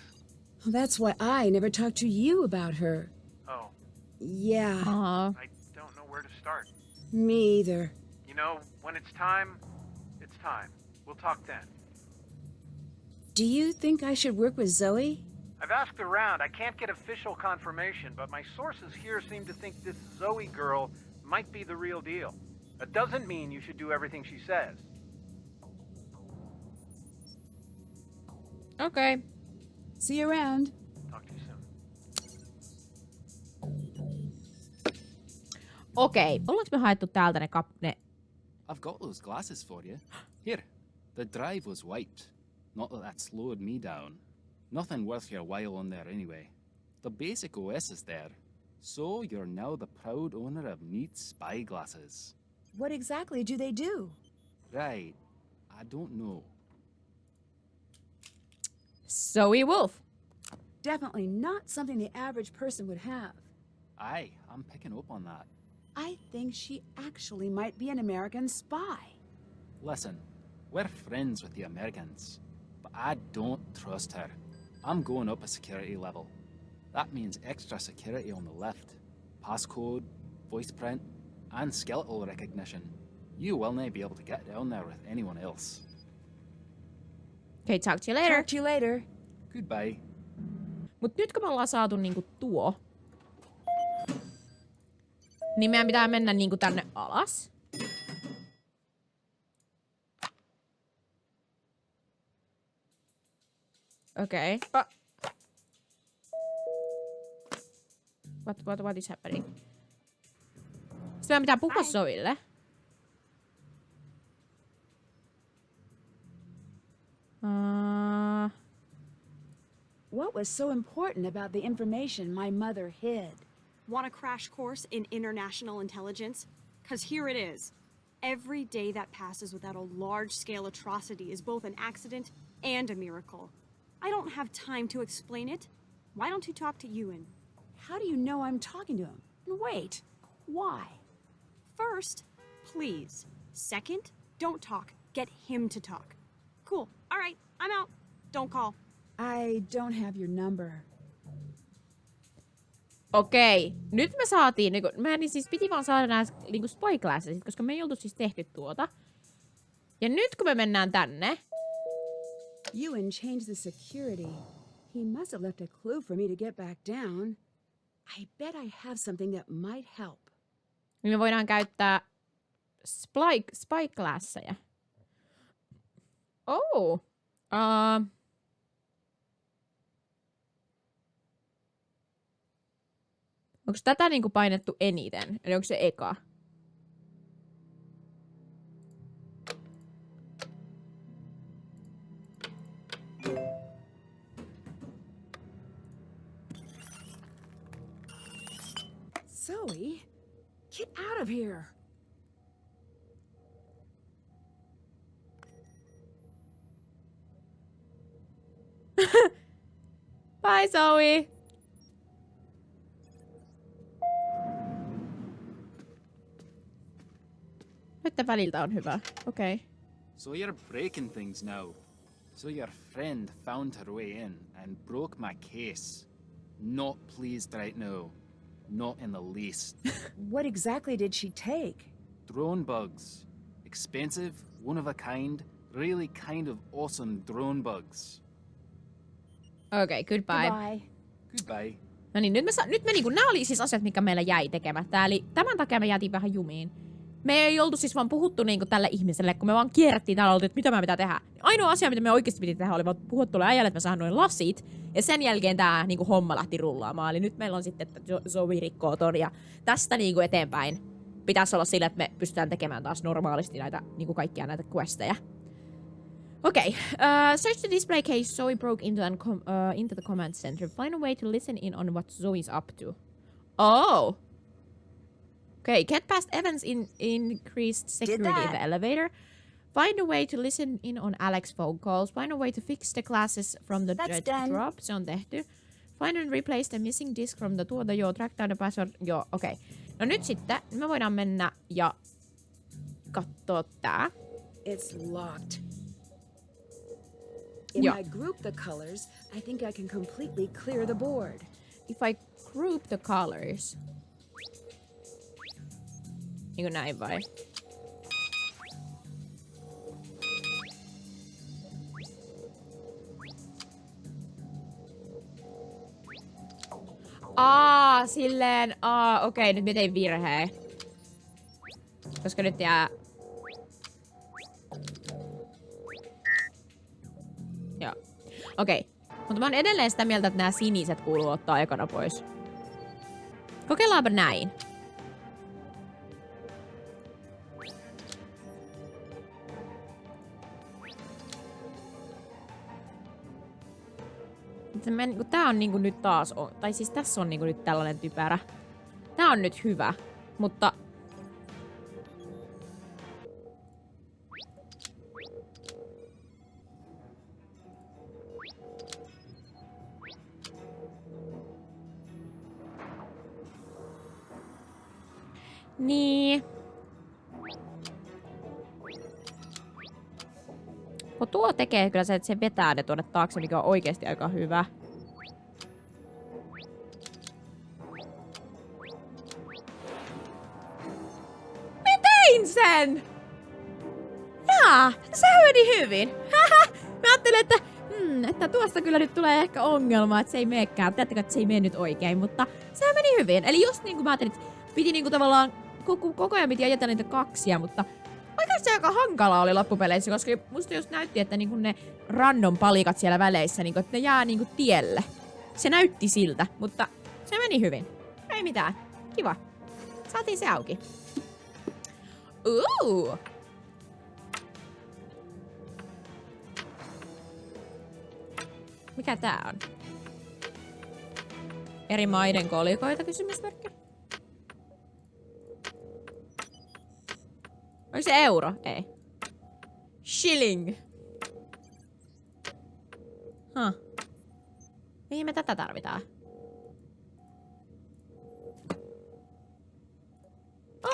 Well, that's why I never talked to you about her. Oh. Yeah. I don't know where to start. Me either. You know, when it's time, it's time. We'll talk then. Do you think I should work with Zoe? I've asked around. I can't get official confirmation, but my sources here seem to think this Zoe girl might be the real deal. That doesn't mean you should do everything she says. Okay. See you around. Talk to you soon. Okei, ollaanko me haettu täältä ne I've got those glasses for you. Here, the drive was wiped. Not that that slowed me down. Nothing worth your while on there anyway. The basic OS is there. So you're now the proud owner of neat spy glasses. What exactly do they do? Right, I don't know. Zoe Wolf. Definitely not something the average person would have. Aye, I'm picking up on that. I think she actually might be an American spy. Listen, we're friends with the Americans, but I don't trust her. I'm going up a security level. That means extra security on the lift. Passcode, voice print, and skeletal recognition. You will not be able to get down there with anyone else. Okay, talk to you later. Talk to you later. Goodbye. Mut nyt kun me ollaan saatu niinku tuo, niin meidän pitää mennä niinku tänne alas. Okei. Okay. What is happening? Sitten meidän pitää puhua Zoille. What was so important about the information my mother hid? Want a crash course in international intelligence? 'Cause here it is. Every day that passes without a large-scale atrocity is both an accident and a miracle. I don't have time to explain it. Why don't you talk to Ewan? How do you know I'm talking to him? And wait, why? First, please. Second, don't talk. Get him to talk. Cool. All right, I'm out. Don't call. I don't have your number. Okei, nyt me saatiin, niin siis piti vaan saada nää niinku spy glassesit, koska me ei oltu siis tehty tuota. Ja nyt kun me mennään tänne. Ewan changed the security. He must have left a clue for me to get back down. I bet I have something that might help. Niin me voidaan käyttää spy glasseja. Oh. Onko tätä niinku painettu eniten? Eli onko se eka? Zoe, get out of here. Bye, Zoe. Että väliltä on hyvä. Okei. Okay. So you're breaking things now. So your friend found her way in and broke my case. Not pleased right now. Not in the least. What exactly did she take? Drone bugs. Expensive, one of a kind, really kind of awesome drone bugs. Okay, goodbye. Goodbye. Goodbye. No niin, nyt me niinku, nää oli siis asiat, mikä meillä jäi tekemättä. Eli tämän takia me jäätiin vähän jumiin. Me ei oltu siis vaan puhuttu niinku tälle ihmiselle, kun me vaan kierrettiin täällä, oltiin, että mitä me pitää tehdä. Ainoa asia, mitä me oikeasti piti tehdä, oli vaan puhua tuolle äijälle, että me saadaan noin lasit. Ja sen jälkeen tää niinku homma lähti rullaamaan. Eli nyt meillä on sitten, että Zoe rikkoo ton. Ja tästä niinku eteenpäin pitäisi olla sillä, että me pystytään tekemään taas normaalisti näitä, niinku kaikkia näitä questeja. Okay, search the display case Zoe broke into the command center. Find a way to listen in on what Zoe's up to. Oh! Okay, get past Evan's increased security in the elevator. Find a way to listen in on Alex's phone calls. Find a way to fix the classes from the drop. Se on tehty. Find and replace the missing disk from the track down the password. Joo, okei. No nyt sitten me voidaan mennä ja katsoa tää. It's locked. If I group the colors, I think I can completely clear the board. If I group the colors. Niinku näin vai? Silleen, okei, nyt mä tein virheen. Koska nyt jää... Joo. Okei. Mutta mä oon edelleen sitä mieltä, että nämä siniset kuuluu ottaa ekana pois. Kokeillaanpa näin. Tää on niinku nyt taas, tai siis tässä on niinku nyt tällainen typerä. Tää on nyt hyvä, mutta... Niin. Tuo tekee kyllä se, että se vetää ne tuonne taakse, mikä on oikeesti aika hyvä. Mä tein sen! Jaa, sehän meni hyvin. Mä ajattelin, että tuosta kyllä nyt tulee ehkä ongelma, että se ei meekään. Tiedättekö, että se ei mene nyt oikein, mutta sehän meni hyvin. Eli just niin kuin mä ajattelin, että piti niinku tavallaan koko ajan piti ajatella niitä kaksia, mutta oikeasti se aika hankalaa oli loppupeleissä, koska musta just näytti, että niinku ne random palikat siellä väleissä, niinku, että ne jää niinku tielle. Se näytti siltä, mutta se meni hyvin. Ei mitään. Kiva. Saatiin se auki. Mikä tää on? Eri maiden kolikoita, kysymysmerkki. Onko se euro? Ei. Shilling. Mihin me tätä tarvitaan?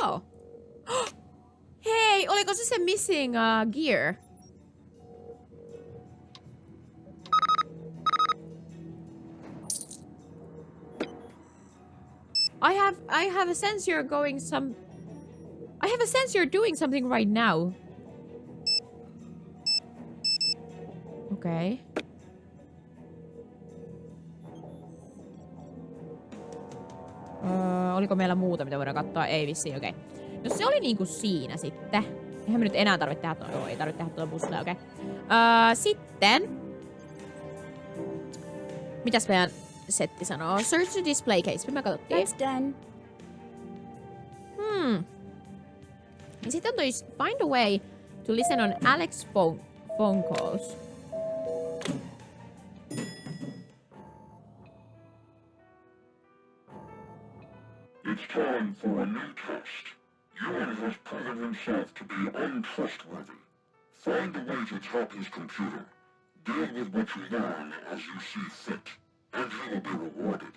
Oh. Hei, oliko se missing gear? I have a sense you're going some... I have a sense you're doing something right now. Okay. Oliko meillä muuta, mitä voidaan katsoa? Ei vissiin, okei. No se oli niinku siinä sitten. Eihän me nyt enää tarvitse tehdä tuo. Ei tarvitse tehdä tuo bussille, okei. Sitten. Mitäs meidän setti sanoo? Search the display case. Me katsottiin. That's done. Ja sitten on toi find a way to listen on Alex's phone calls. It's time for a new test. Ewan has proven himself to be untrustworthy. Find a way to tap his computer. Deal with what you learn as you see fit. And you will be rewarded.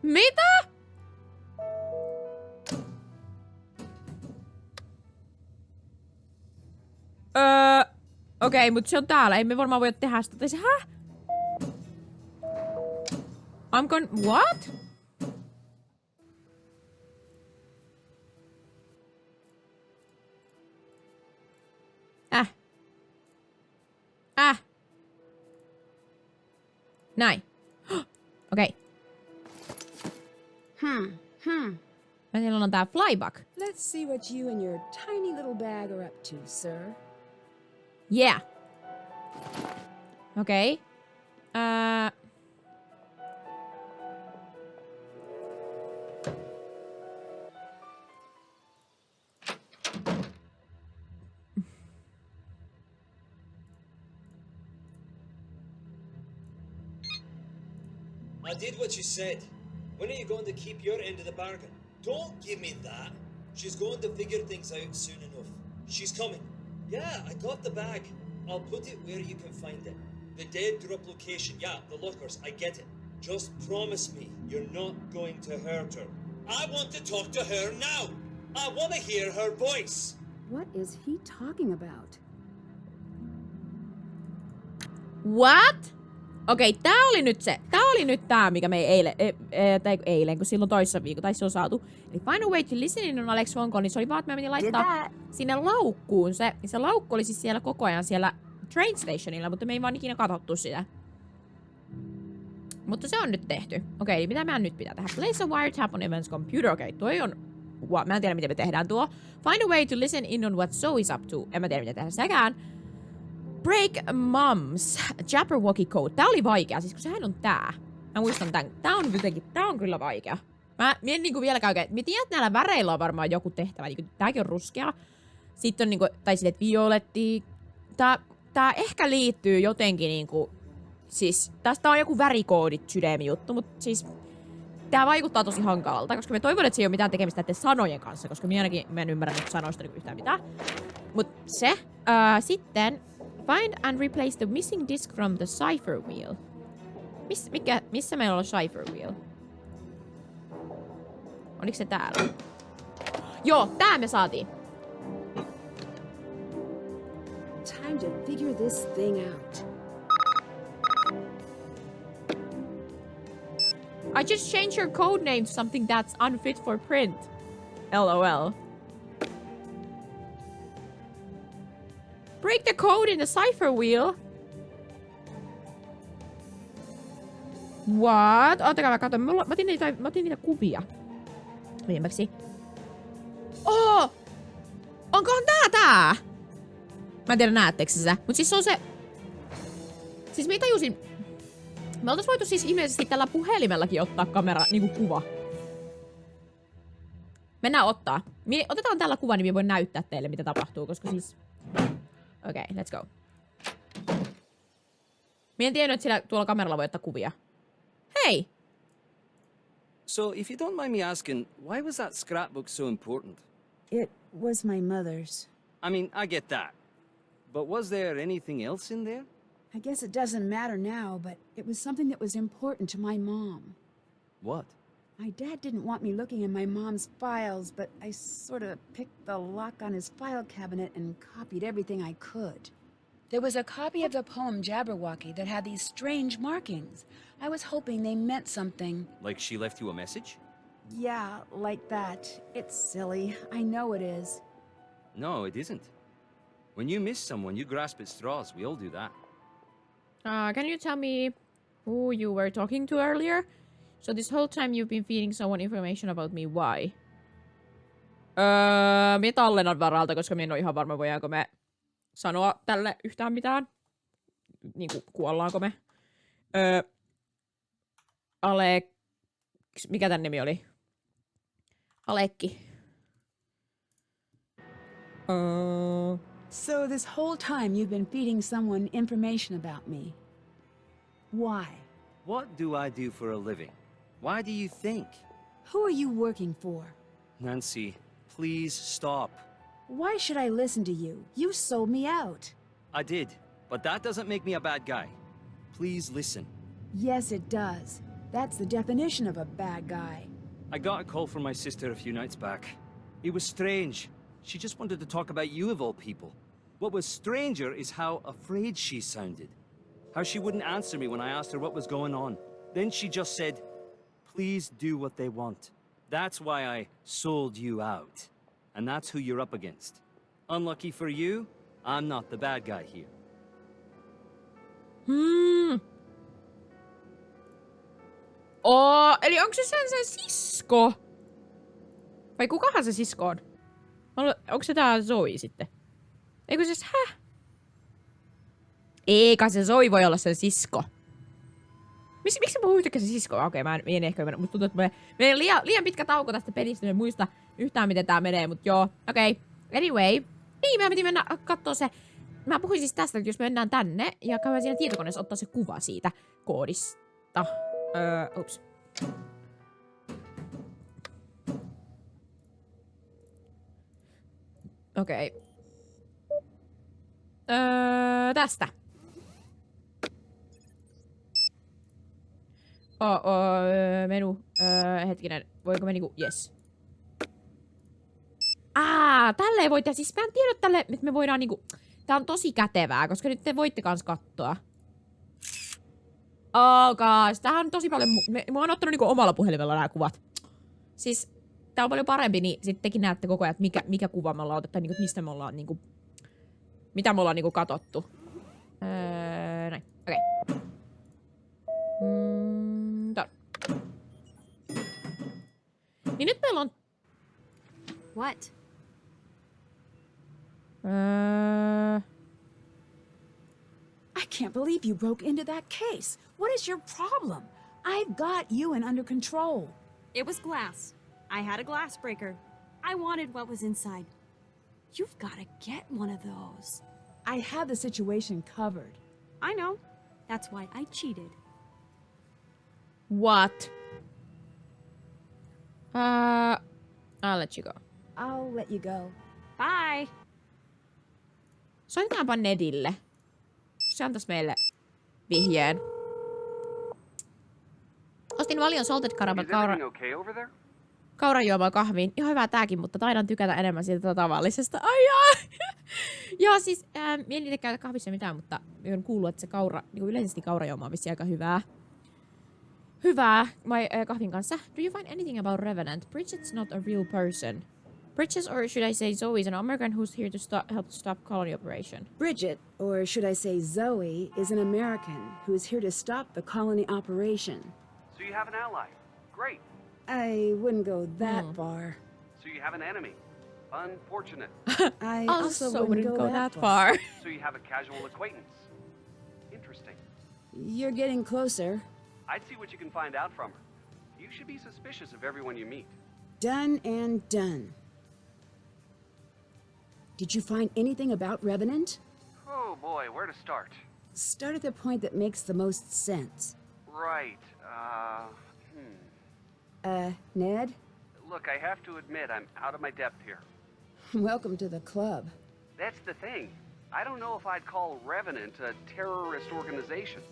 Mitä? Okei, mut se on täällä. Ei me varmaan voi tehdä sitä. Tai se, What? Näin. Okei. Ja silloin on tää flyback. Let's see what you and your tiny little bag are up to, sir. Yeah. Okei. I did what you said. When are you going to keep your end of the bargain? Don't give me that. She's going to figure things out soon enough. She's coming. Yeah, I got the bag. I'll put it where you can find it. The dead drop location, yeah, the lockers, I get it. Just promise me you're not going to hurt her. I want to talk to her now. I want to hear her voice. What is he talking about? What? Okei, tää oli nyt se. Tää oli nyt tää, mikä me eilen, kun silloin toissa viikolla, tai se on saatu. Eli find a way to listen in on Alex Wonko, niin se oli vaan, että me meni laittaa sinne laukkuun se. Niin se laukku oli siis siellä koko ajan siellä train stationilla, mutta me ei vaan ikinä katsottu sitä. Mutta se on nyt tehty. Okei, eli mitä meidän nyt pitää tehdä? Place a wiretap on events computer. Okei, toi on... Mä en tiedä, miten me tehdään tuo. Find a way to listen in on what Zoe is up to. En mä tiedä, miten tehdään sekään. Break Mom's Jabberwocky Code. Tää oli vaikea, siis kun sehän on tää. Mä muistan tän. Tää on jotenkin, tää on kyllä vaikea. Mä en niinku vieläkään oikein. Mä tiedän, että näillä väreillä on varmaan joku tehtävä. Niinku, tääkin on ruskea. Sitten on niinku, tai sitten violetti. Tää ehkä liittyy jotenkin niinku, siis tästä on joku värikoodit sydämi juttu, mutta siis tää vaikuttaa tosi hankalalta, koska mä toivon, että se ei ole mitään tekemistä näiden sanojen kanssa, koska mä en ymmärrä nyt sanoista niinku yhtään mitään. Mut se, sitten find and replace the missing disc from the cipher wheel. Missä meillä on cipher wheel? Oliko se täällä? Joo, tää me saatiin. Time to figure this thing out. I just changed your code name to something that's unfit for print. LOL. Break the code in the cipher wheel. What? Ottakaa mä katson. Mä otin niitä kuvia. Viimeksi. Oh! Onkohan tää? Mä en tiedä näettekö sitä. Mut siis se on se... Siis mä tajusin... Me oltais voitu siis ilmeisesti tällä puhelimellakin ottaa kamera, niinku kuva. Mennään ottaa. Otetaan tällä kuva, niin mä voin näyttää teille, mitä tapahtuu, koska siis... Okei, let's go. Mä en tiennyt, että siellä tuolla kameralla voi ottaa kuvia. Hei! So, if you don't mind me asking, why was that scrapbook so important? It was my mother's. I mean, I get that. But was there anything else in there? I guess it doesn't matter now, but it was something that was important to my mom. What? My dad didn't want me looking in my mom's files, but I sort of picked the lock on his file cabinet and copied everything I could. There was a copy of the poem Jabberwocky that had these strange markings. I was hoping they meant something. Like she left you a message? Yeah, like that. It's silly. I know it is. No, it isn't. When you miss someone, you grasp at straws. We all do that. Can you tell me who you were talking to earlier? So this whole time you've been feeding someone information about me, why? Me tallennan varalta, koska me en ole ihan varma, voidaanko me sanoa tälle yhtään mitään. Niinku, kuollaanko me? Mikä tän nimi oli? Alekki. So this whole time you've been feeding someone information about me. Why? What do I do for a living? Why do you think? Who are you working for? Nancy, please stop. Why should I listen to you? You sold me out. I did, but that doesn't make me a bad guy. Please listen. Yes, it does. That's the definition of a bad guy. I got a call from my sister a few nights back. It was strange. She just wanted to talk about you of all people. What was stranger is how afraid she sounded. How she wouldn't answer me when I asked her what was going on. Then she just said, please do what they want. That's why I sold you out. And that's who you're up against. Unlucky for you, I'm not the bad guy here. Eli onko se sen sisko? Vai kukahan se sisko on? Onko se tää Zoe sitten? Eikö se Eikä se Zoe voi olla sen sisko. Miksi mä puhun yhtäkkiä se sisko? Okei, mä en ehkä ymmärrä. Musta tuntuu, että meillä on liian pitkä tauko tästä pelistä. Mä en muista yhtään, miten tää menee, mut joo. Okei. Anyway. Niin, mä piti mennä kattoo se. Mä puhuin siis tästä, että jos me mennään tänne ja käydään siinä tietokoneessa ottaa se kuva siitä koodista. Ups. Okei. Tästä. Menu. Hetkinen. Voiko me niinku... Yes. Tälleen voi tehdä. Siis mä en tiedä tälle, että me voidaan niinku... Tää on tosi kätevää, koska nyt te voitte kans katsoa. Gosh. Tämähän on tosi paljon... Mä oon ottanut niinku omalla puhelimella nämä kuvat. Siis... Tää on paljon parempi, niin sitten tekin näette koko ajan, että mikä kuva me ollaan otettu, niinku, mistä me ollaan niinku... Mitä me ollaan niinku katottu. Näin. Okei. Niin nyt meillä on... What? I can't believe you broke into that case. What is your problem? I've got Ewan under control. It was glass. I had a glass breaker. I wanted what was inside. You've got to get one of those. I had the situation covered. I know. That's why I cheated. What? I'll let you go. I'll let you go. Bye. Soitetaanpa Nedille. Se antais meille vihjeen. Ostin Valion Salted Caramel kaurajuomaa kahviin. Ihan hyvää tääkin, mutta taidan tykätä enemmän siitä tavallisesta. Joo, siis en niitä käytä kahvissa mitään, mutta olen kuullut, että se niin yleisesti kaurajuoma on vissiin aika hyvää. Kahvin kanssa. Do you find anything about Revenant? Bridget's not a real person. Bridget, or should I say Zoe, is an American who's here to help stop colony operation. Bridget, or should I say Zoe, is an American who's here to stop the colony operation. So you have an ally. Great. I wouldn't go that far. So you have an enemy. Unfortunate. I also wouldn't go that far. So you have a casual acquaintance. Interesting. You're getting closer. I'd see what you can find out from her. You should be suspicious of everyone you meet. Done and done. Did you find anything about Revenant? Oh boy, where to start? Start at the point that makes the most sense. Right, Ned? Look, I have to admit I'm out of my depth here. Welcome to the club. That's the thing. I don't know if I'd call Revenant a terrorist organization.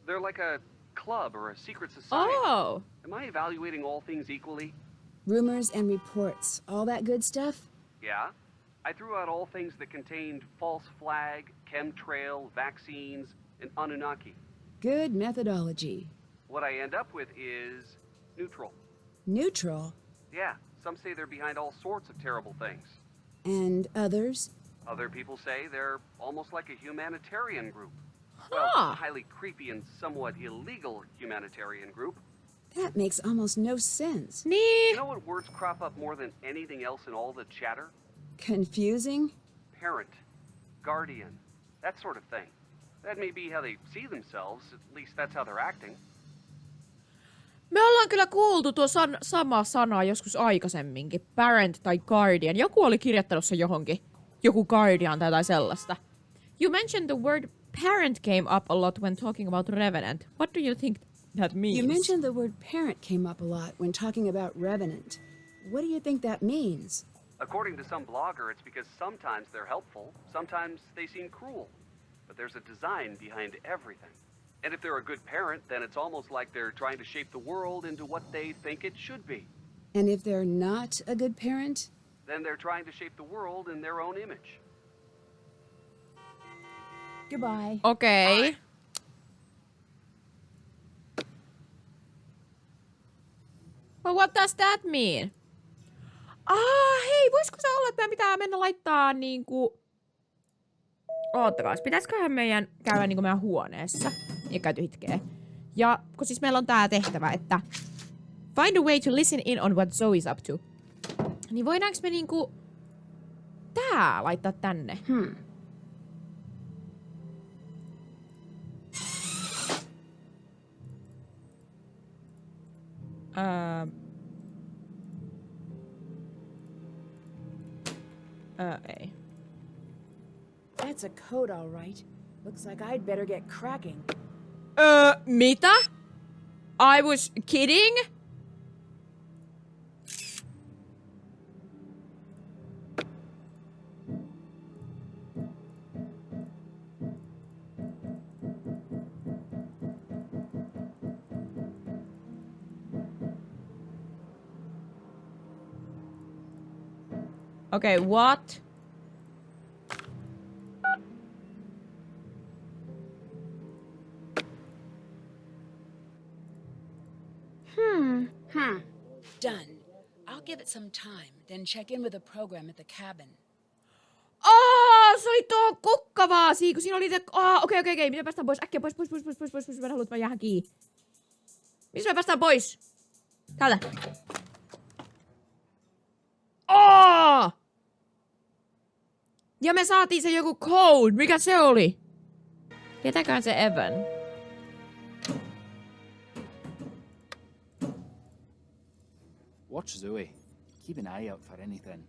They're like a club or a secret society. Oh! Am I evaluating all things equally? Rumors and reports, all that good stuff? Yeah. I threw out all things that contained false flag, chemtrail, vaccines, and Anunnaki. Good methodology. What I end up with is neutral. Neutral? Yeah, some say they're behind all sorts of terrible things. And others? Other people say they're almost like a humanitarian group. Huh. Well, a highly creepy and somewhat illegal humanitarian group. That makes almost no sense. You know what words crop up more than anything else in all the chatter? Confusing? Parent, guardian, that sort of thing. That may be how they see themselves, at least that's how they're acting. Me ollaan kyllä kuultu tuo sama sana joskus aikaisemminkin. Parent tai guardian. Joku oli kirjoittanut se johonkin. Joku guardian tai jotain sellaista. You mentioned the word parent came up a lot when talking about Revenant. What do you think that means? You mentioned the word parent came up a lot when talking about Revenant. What do you think that means? According to some blogger, it's because sometimes they're helpful, sometimes they seem cruel. But there's a design behind everything. And if they're a good parent, then it's almost like they're trying to shape the world into what they think it should be. And if they're not a good parent? Then they're trying to shape the world in their own image. Goodbye. Okay. Well, what does that mean? Hei, voisiko se olla, että meidän pitää mennä laittaa niinku... Oottakaas, pitäisiköhän meidän käydä niinku meidän huoneessa ja käyty itkee. Ja kun siis meillä on tää tehtävä, että find a way to listen in on what Zoe's up to. Niin voidaanko me niinku tää laittaa tänne? Ei. That's a code, all right. Looks like I'd better get cracking. Mitä? I was kidding? Okay, what? Done. I'll give it some time, then check in with the program at the cabin. Se oli tuo kukkavaasi, kun siinä oli te... Okei. Miten päästään pois? Äkkiä pois. Mä en halua, että mä jäähän kiinni. Missä me päästään pois? Täältä. Ja me saatiin se joku code. Mikä se oli? Tietääköhän se Evan? Watch Zoe. Keep an eye out for anything.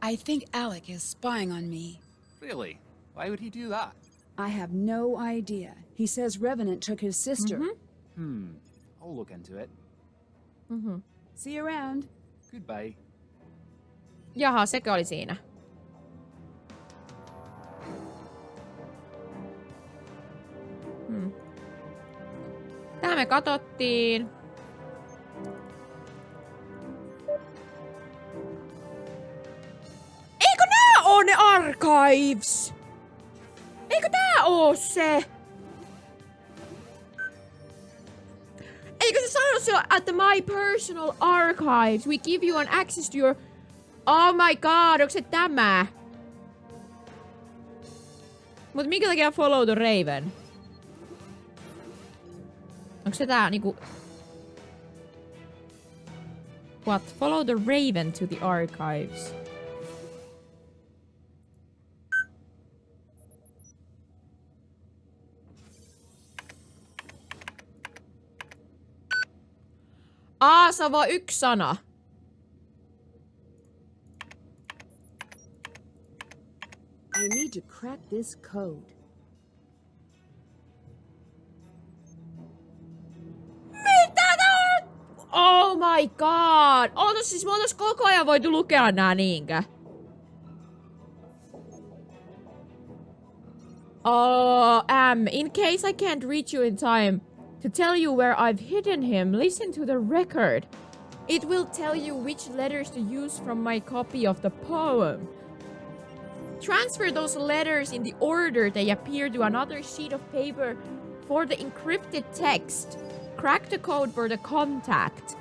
I think Alec is spying on me. Really? Why would he do that? I have no idea. He says Revenant took his sister. I'll look into it. See you around. Goodbye. Jaha, sekö oli siinä? Tää me katottiin. Eikö nää oo ne archives? Eikö tää oo se? Eikö se sano se at the my personal archives? We give you an access to your... Oh my god, onko se tämä? Mut minkä takia follow the Raven? Onko se tää niinku... What? Follow the Raven to the archives. Se on vaan yksi sana. I need to crack this code. Mitä tää? Oh my god! Ootas siis me oltais koko ajan voitu lukea nää niinkö? In case I can't reach you in time to tell you where I've hidden him, listen to the record. It will tell you which letters to use from my copy of the poem. Transfer those letters in the order they appear to another sheet of paper for the encrypted text. Crack the code for the contact.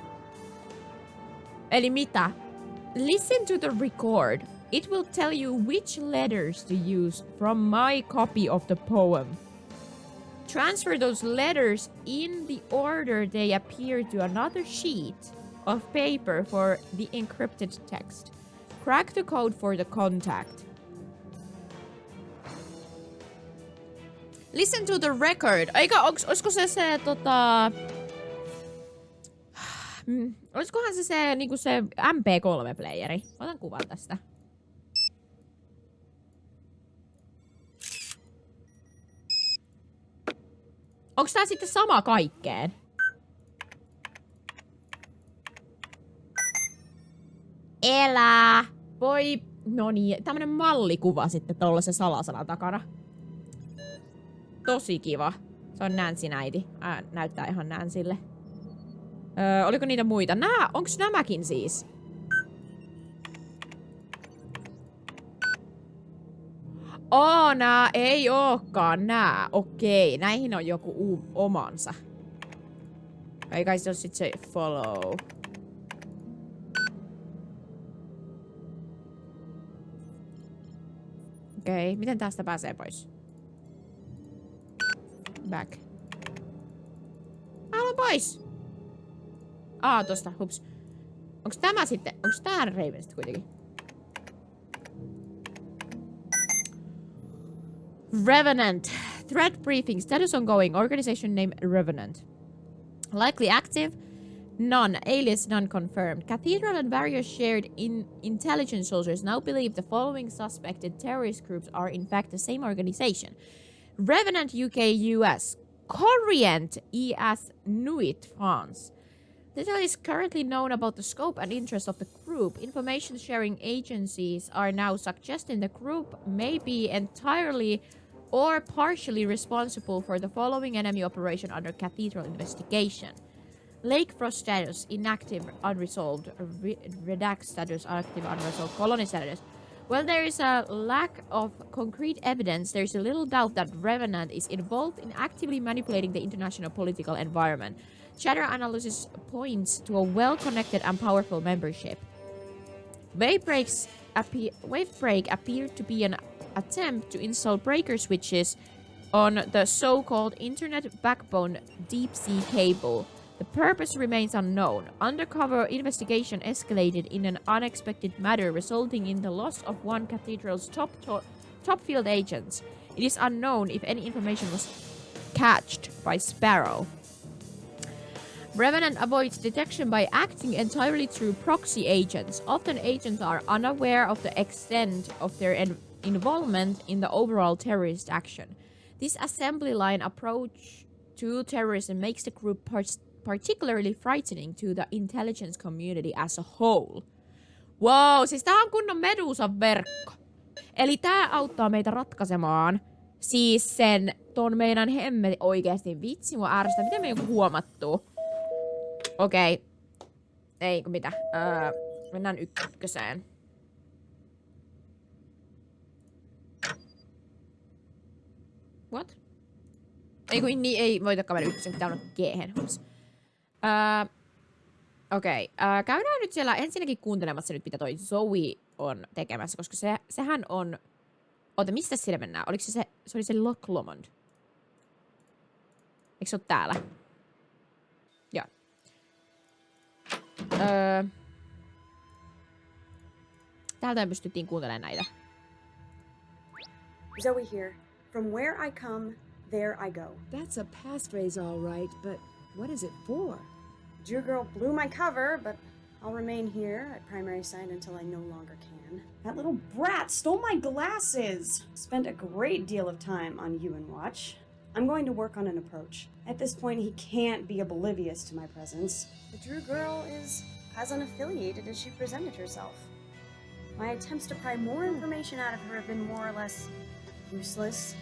Eli mitä? Listen to the record. It will tell you which letters to use from my copy of the poem. Transfer those letters in the order they appear to another sheet of paper for the encrypted text. Crack the code for the contact. Listen to the record. Eikä olisiko se olisikohan se niinku se MP3-playeri? Otan kuvan tästä. Onks tää sitten sama kaikkeen? Elää! Voi... No niin, tämmönen mallikuva sitten tollasen salasanan takana. Tosi kiva. Se on Nancyn äiti. Näyttää ihan Nancylle. Oliko niitä muita? Onks nämäkin siis? Nää ei ookaan nää. Okei, näihin on joku omansa. Ei kai se on sit se follow. Okei, miten tästä pääsee pois? Back. Mä haluan pois! Tosta, hups. Onks tämä sitten? Onks tää Raven sitten kuitenkin? Revenant. Threat briefing. Status ongoing. Organization name Revenant. Likely active. None. Alias none confirmed. Cathedral and various shared intelligence soldiers now believe the following suspected terrorist groups are in fact the same organization. Revenant UK US. Corient ES Nuit France. Little is currently known about the scope and interest of the group. Information sharing agencies are now suggesting the group may be entirely or partially responsible for the following enemy operation under Cathedral investigation. Lake Frost status, inactive, unresolved. Redact status, active, unresolved. Colony status. Well, there is a lack of concrete evidence. There is a little doubt that Revenant is involved in actively manipulating the international political environment. Chatter analysis points to a well-connected and powerful membership. Wavebreak appeared to be an attempt to install breaker switches on the so-called internet backbone deep-sea cable. The purpose remains unknown. Undercover investigation escalated in an unexpected manner, resulting in the loss of one cathedral's top field agents. It is unknown if any information was catched by Sparrow. Revenant avoids detection by acting entirely through proxy agents. Often agents are unaware of the extent of their involvement in the overall terrorist action. This assembly line approach to terrorism makes the group particularly frightening to the intelligence community as a whole. Wow, siis tää on kunnon Medusan verkko. Eli tää auttaa meitä ratkaisemaan siis ton meidän hemmetin oikeesti. Vitsi, mua ärsyttää. Miten me joku huomattu? Okei. Ei, kun mitä? Mennään ykköseen. What? Ei kun niin, ei voitakaan mennä ykkösen, pitää olla G-hen. Okei. Käydään nyt siellä ensinnäkin kuuntelemassa nyt, mitä toi Zoe on tekemässä, koska sehän on... Oota, mistä sille mennään? Oliko se oli se Loch Lomond? Eikö se ole täällä? Joo. Täältä pystyttiin kuuntelemaan näitä. Zoe here. From where I come, there I go. That's a passphrase, all right, but what is it for? Jew girl blew my cover, but I'll remain here at primary site until I no longer can. That little brat stole my glasses! Spent a great deal of time on UN Watch. I'm going to work on an approach. At this point, he can't be oblivious to my presence. The Drew girl is as unaffiliated as she presented herself. My attempts to pry more information out of her have been more or less useless.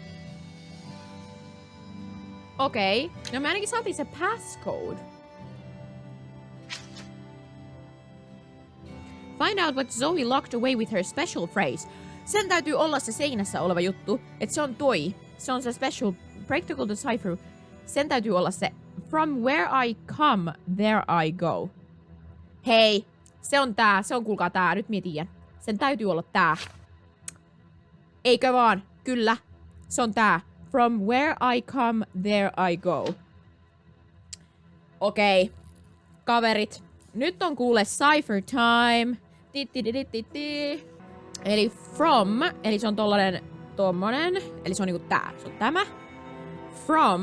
Okei. No me ainakin saatiin se passcode. Find out what Zoe locked away with her special phrase. Sen täytyy olla se seinässä oleva juttu, että se on toi. Se on se special practical decipher. Sen täytyy olla se from where I come, there I go. Hei, se on tää. Se on kuulkaa tää. Nyt mietin. Sen täytyy olla tää. Eikö vaan? Kyllä. Se on tää. From where I come, there I go. Okei. Kaverit. Nyt on kuule cipher time. Eli from, eli se on tommonen. Eli se on niinku tää. Se on tämä. From.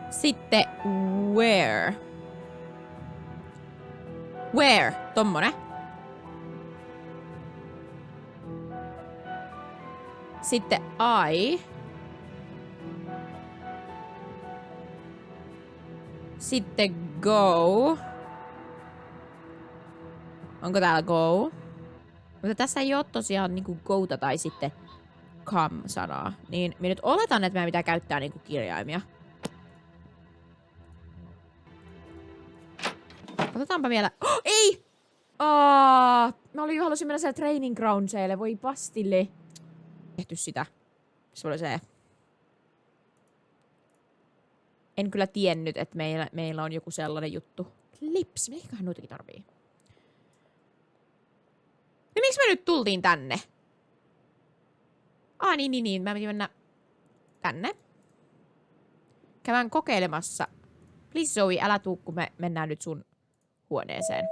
Sitten where. Where. Tommonen. Sitten I. Sitten go. Onko täällä go? Mutta tässä ei oo tosiaan niinku go'ta tai sitten come-sanaa. Niin minä nyt oletan, että meidän pitää käyttää niinku kirjaimia. Otetaanpa vielä... Oh, ei! Mä halusin mennä siellä training groundseille. Voi pastille. Tehty sitä. Se oli se. En kyllä tiennyt, että meillä on joku sellainen juttu. Clips. Mihinköhän noitakin tarvii? No miksi me nyt tultiin tänne? Niin. Mä piti mennä tänne. Käydään kokeilemassa. Please Zoe, älä tuu, kun me mennään nyt sun huoneeseen.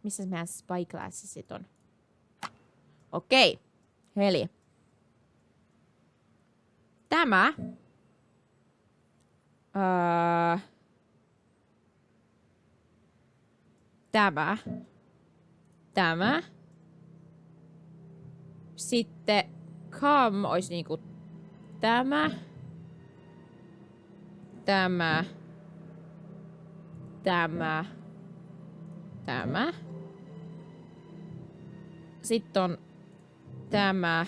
Missä meidän spyglassesit on? Okei. Eli. Tämä. Tämä. Sitten come olisi niinku tämä. Tämä. Tämä. Sitten on tämä.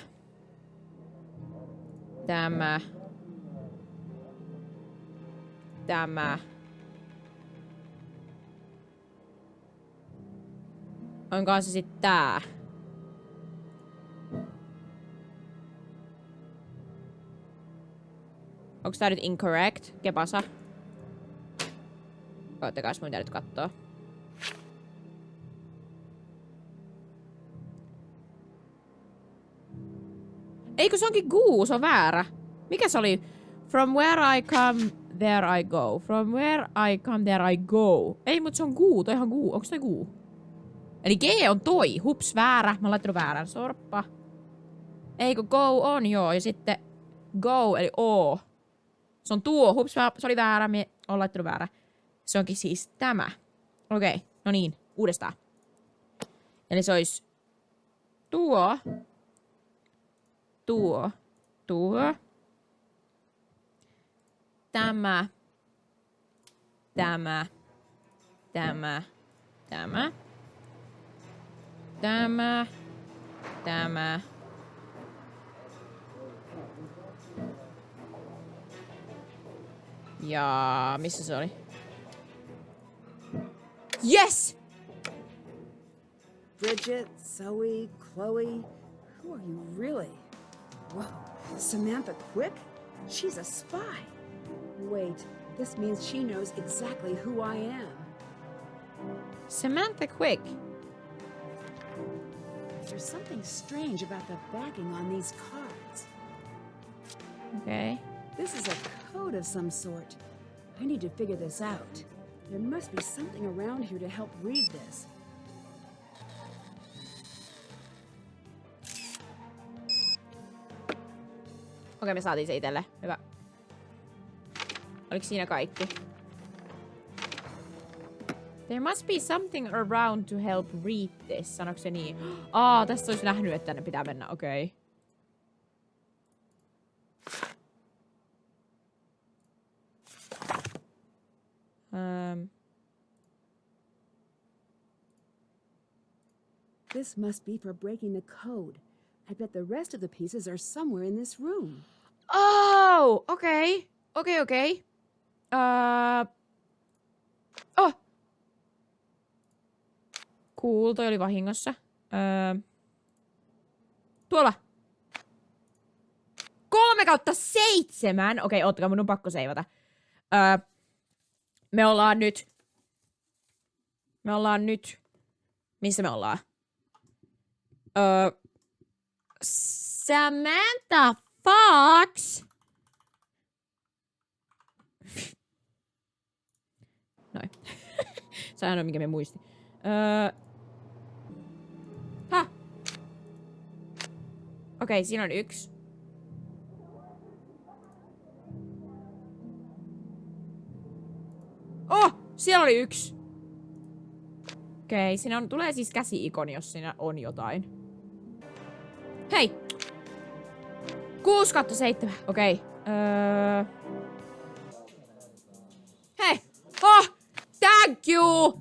Tämä. Tämä. On kanssa sit tää. Onks tää nyt incorrect? Kepasa. Oottakas, mun täytyy kattoo. Eikö se onkin guu? Se on väärä. Mikä se oli? From where I come, there I go. From where I come, there I go. Ei, mutta se on guu. Toihan guu. Onks toi guu? Eli G on toi. Hups, väärä. Mä oon laittanut väärän. Sorppa. Eikö go on, joo. Ja sitten go, eli O. Se on tuo. Hups, se oli väärä. Me oon laittanut väärä. Se onkin siis tämä. Okei. No niin. Uudestaan. Eli se olisi tuo. Tuo. Tuo. Tämä. Tämä. Tämä. Tämä. Tämä. Tämä. Ja missä se oli? Yes! Bridget, Zoe, Chloe, who are you really? Whoa, Samantha Quick? She's a spy. Wait, this means she knows exactly who I am. Samantha Quick. There's something strange about the backing on these cards. Okay. This is a code of some sort. I need to figure this out. There must be something around here to help read this. Okei, me saatiin se itelle. Hyvä. Oliko siinä kaikki? There must be something around to help read this. Sanoiko se niin? Tästä olisi nähnyt, että tänne pitää mennä. Okei. Okay. This must be for breaking the code. I bet the rest of the pieces are somewhere in this room. Oh! Okei. Okay. Okei. Oh! Cool, toi oli vahingossa. Tuolla! 3/7! Okei, ottakaa, mun on pakko seivata. Me ollaan nyt... Missä me ollaan? Samantha Fox! Noin. Se on mikä me muisti. Okei, siinä on yksi. Siellä oli yksi. Okei, siinä tulee siis käsi-ikoni, jos siinä on jotain. Hei! 6/7. Okei. Hei! Thank you!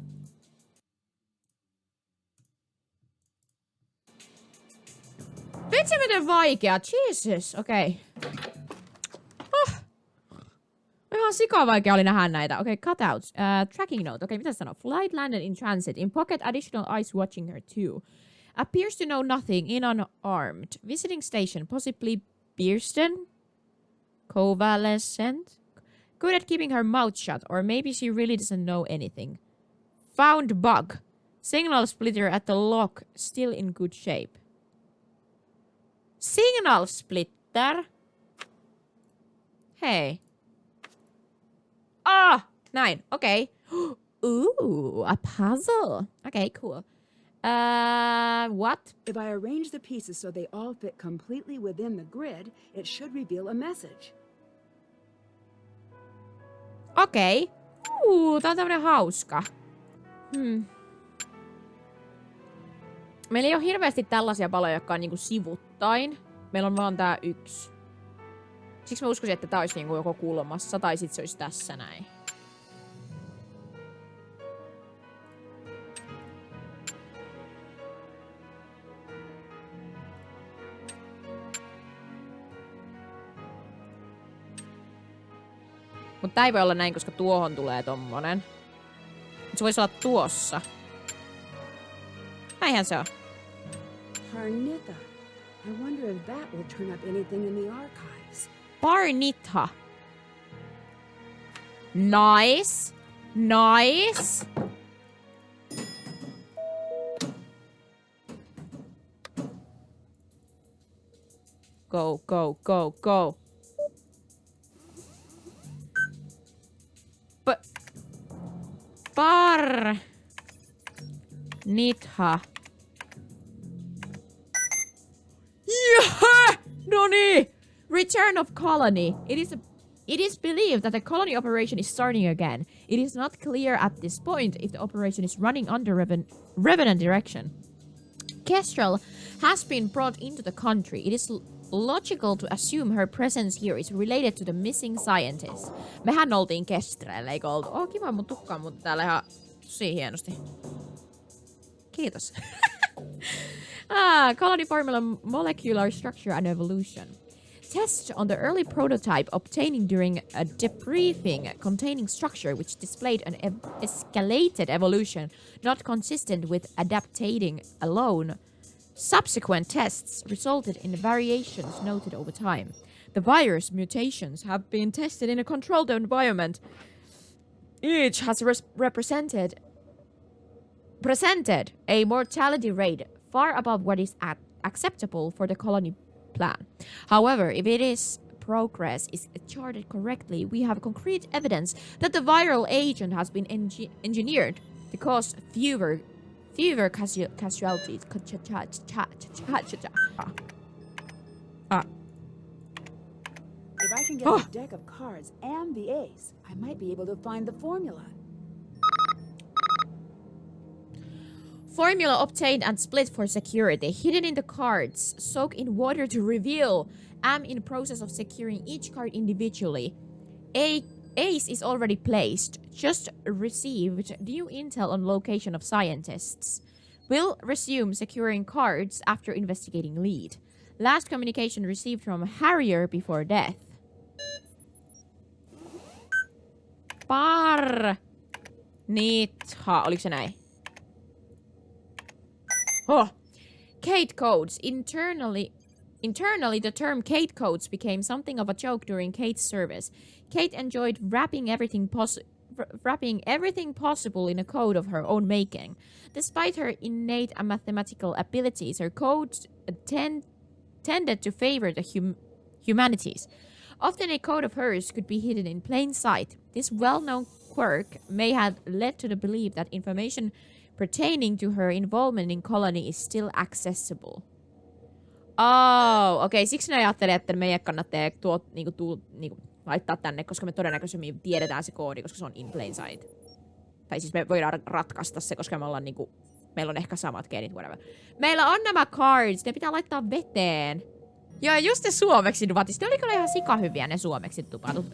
Vitsi miten vaikea. Jesus. Okei. Ihan sikavaikea oli nähdä näitä. Okei, cutouts. Tracking note. Okei, mitä sanoo? Flight landed in transit. In pocket additional eyes watching her too. Appears to know nothing. In unarmed. Visiting station. Possibly Beerston? Convalescent? Good at keeping her mouth shut. Or maybe she really doesn't know anything. Found bug. Signal splitter at the lock. Still in good shape. Signal splitter? Hei. Näin. Okei. Ooh, a puzzle. Okay, cool. What? If I arrange the pieces so they all fit completely within the grid, it should reveal a message. Okei. Tää on tämmönen hauska. Meillä ei ole hirveästi tällaisia paloja, jotka on niinku sivuttain. Meillä on vaan tää yksi. Siksi mä uskoisin, että tää olisi niinku joko kulmassa tai sit se olisi tässä näin. Mutta tää ei voi olla näin, koska tuohon tulee tommonen. Mut se voisi olla tuossa. Näinhän se on. Parnitha. I wonder if that will turn up anything in the archives. Parnitha. Nice. Nice. Go, go, go, go. Nitha. Yeah! Noni! Return of colony. It is believed that the colony operation is starting again. It is not clear at this point if the operation is running under Revenant direction. Kestrel has been brought into the country. It is logical to assume her presence here is related to the missing scientist. Mehän oltiin Kestrellä, eikö oltu? Kiva mun tukka, mutta täällä ihan tosi hienosti. Kiitos. Colony formula, molecular structure and evolution. Test on the early prototype obtaining during a debriefing containing structure which displayed an escalated evolution not consistent with adaptating alone. Subsequent tests resulted in variations noted over time. The virus mutations have been tested in a controlled environment. Each has presented a mortality rate far above what is acceptable for the colony plan. However, if its progress is charted correctly, we have concrete evidence that the viral agent has been engineered to cause fewer casualties. If I can get a deck of cards and the ace, I might be able to find the formula. Formula obtained and split for security. Hidden in the cards. Soak in water to reveal. Am in process of securing each card individually. Ace is already placed. Just received new intel on location of scientists. Will resume securing cards after investigating lead. Last communication received from Harrier before death. Nitha. Oliko se näin? Kate codes. Internally, the term Kate codes became something of a joke during Kate's service. Kate enjoyed wrapping everything possible in a code of her own making. Despite her innate mathematical abilities, her codes tended to favor the humanities. Often a code of hers could be hidden in plain sight. This well-known quirk may have led to the belief that information pertaining to her involvement in colony is still accessible. Okei, siksi ne ajattelee, että meidän kannattaa laittaa tänne, koska me todennäköisemmin tiedetään se koodi, koska se on in plain sight. Tai siis me voidaan ratkaista se, koska me ollaan meillä on ehkä samat geenit, whatever. Meillä on nämä cards, ne pitää laittaa veteen. Joo, just ne suomeksi duvatit. Ne oli kyllä ihan sikahyviä ne suomeksi tupatut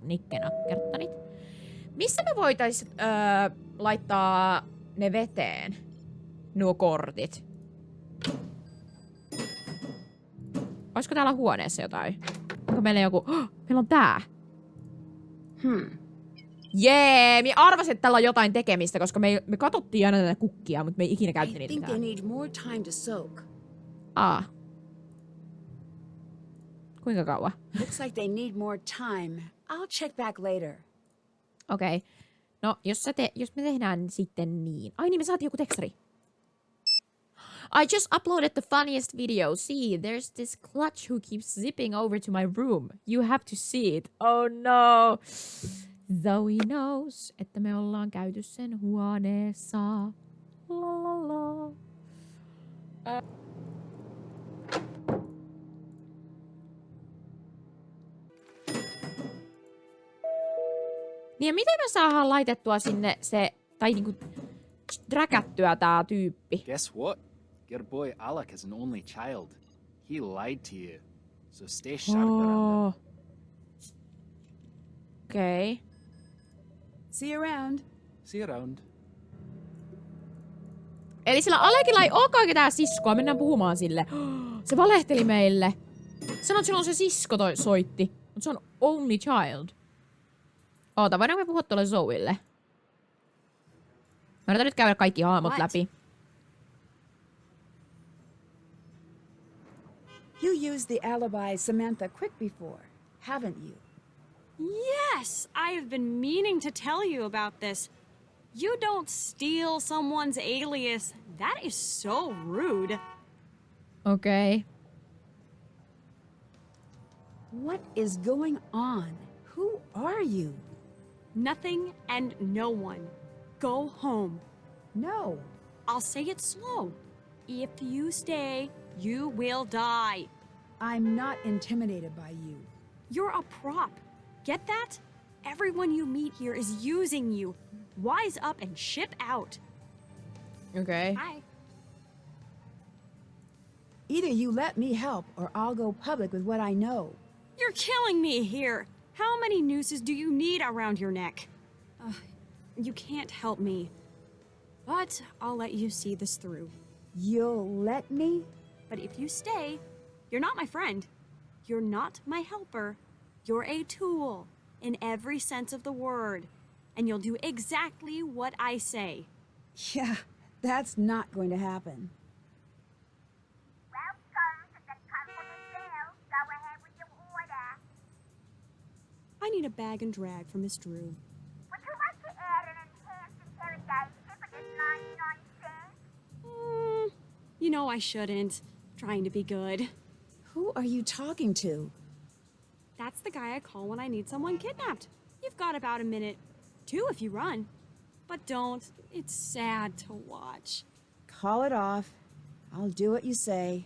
nikkenakkertanit. Missä me voitais laittaa ne veteen? Nuo kortit. Olisiko täällä huoneessa jotain? Onko meillä joku... meillä on tää. Jee, minä arvasin, että tällä on jotain tekemistä, koska me katsottiin aina näitä kukkia, mutta me ei ikinä käytti niitä mitään. Kuinka kauan? Looks like they need more time. I'll check back later. Okei. No, jos me tehdään sitten niin. Ai niin, me saatiin joku tekstari. I just uploaded the funniest video. See, there's this clutch who keeps zipping over to my room. You have to see it. Oh no. Zoe knows, että me ollaan käyty sen huoneessa. La la la. Niin ja miten me saadaan laitettua sinne se, tai niinku dräkättyä tää tyyppi? Guess what? Your boy Alec is an only child. He lied to you. So stay sharp around him. Okay. See you around. See you around. Eli sillä Alekilla ei olekaan ketään siskoa. Mennään puhumaan sille. Se valehteli meille. Sanoi, että silloin se sisko soitti. Mutta se on only child. Oota, voidaanko me puhua tuolle Zoelle? Mä yritän nyt käydä kaikki hahmot läpi. You used the alibi Samantha Quick before, haven't you? Yes, I have been meaning to tell you about this. You don't steal someone's alias. That is so rude. Okay. What is going on? Who are you? Nothing and no one. Go home. No. I'll say it slow. If you stay, you will die. I'm not intimidated by you. You're a prop. Get that? Everyone you meet here is using you. Wise up and ship out. Okay. Bye. Either you let me help or I'll go public with what I know. You're killing me here. How many nooses do you need around your neck? You can't help me. But I'll let you see this through. You'll let me? But if you stay, you're not my friend. You're not my helper. You're a tool in every sense of the word. And you'll do exactly what I say. Yeah, that's not going to happen. I need a bag and drag for Miss Drew. Would you like to add an enhanced interrogation for just 99 cents? You know I shouldn't. Trying to be good. Who are you talking to? That's the guy I call when I need someone kidnapped. You've got about a minute. 2 if you run. But don't. It's sad to watch. Call it off. I'll do what you say.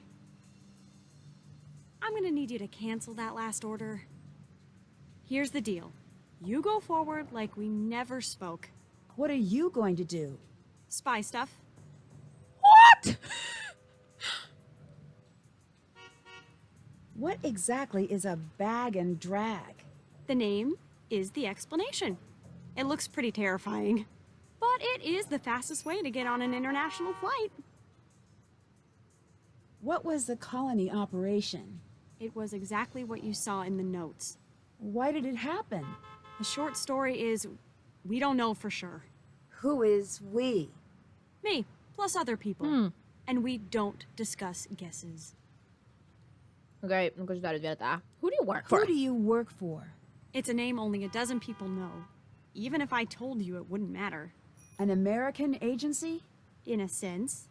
I'm gonna need you to cancel that last order. Here's the deal. You go forward like we never spoke. What are you going to do? Spy stuff. What? What exactly is a bag and drag? The name is the explanation. It looks pretty terrifying. But it is the fastest way to get on an international flight. What was the colony operation? It was exactly what you saw in the notes. Why did it happen? The short story is, we don't know for sure. Who is we? Me, plus other people. And we don't discuss guesses. Okay, onko sitä nyt vielä tää? Who do you work for? Who do you work for? It's a name only a dozen people know. Even if I told you, it wouldn't matter. An American agency? In a sense.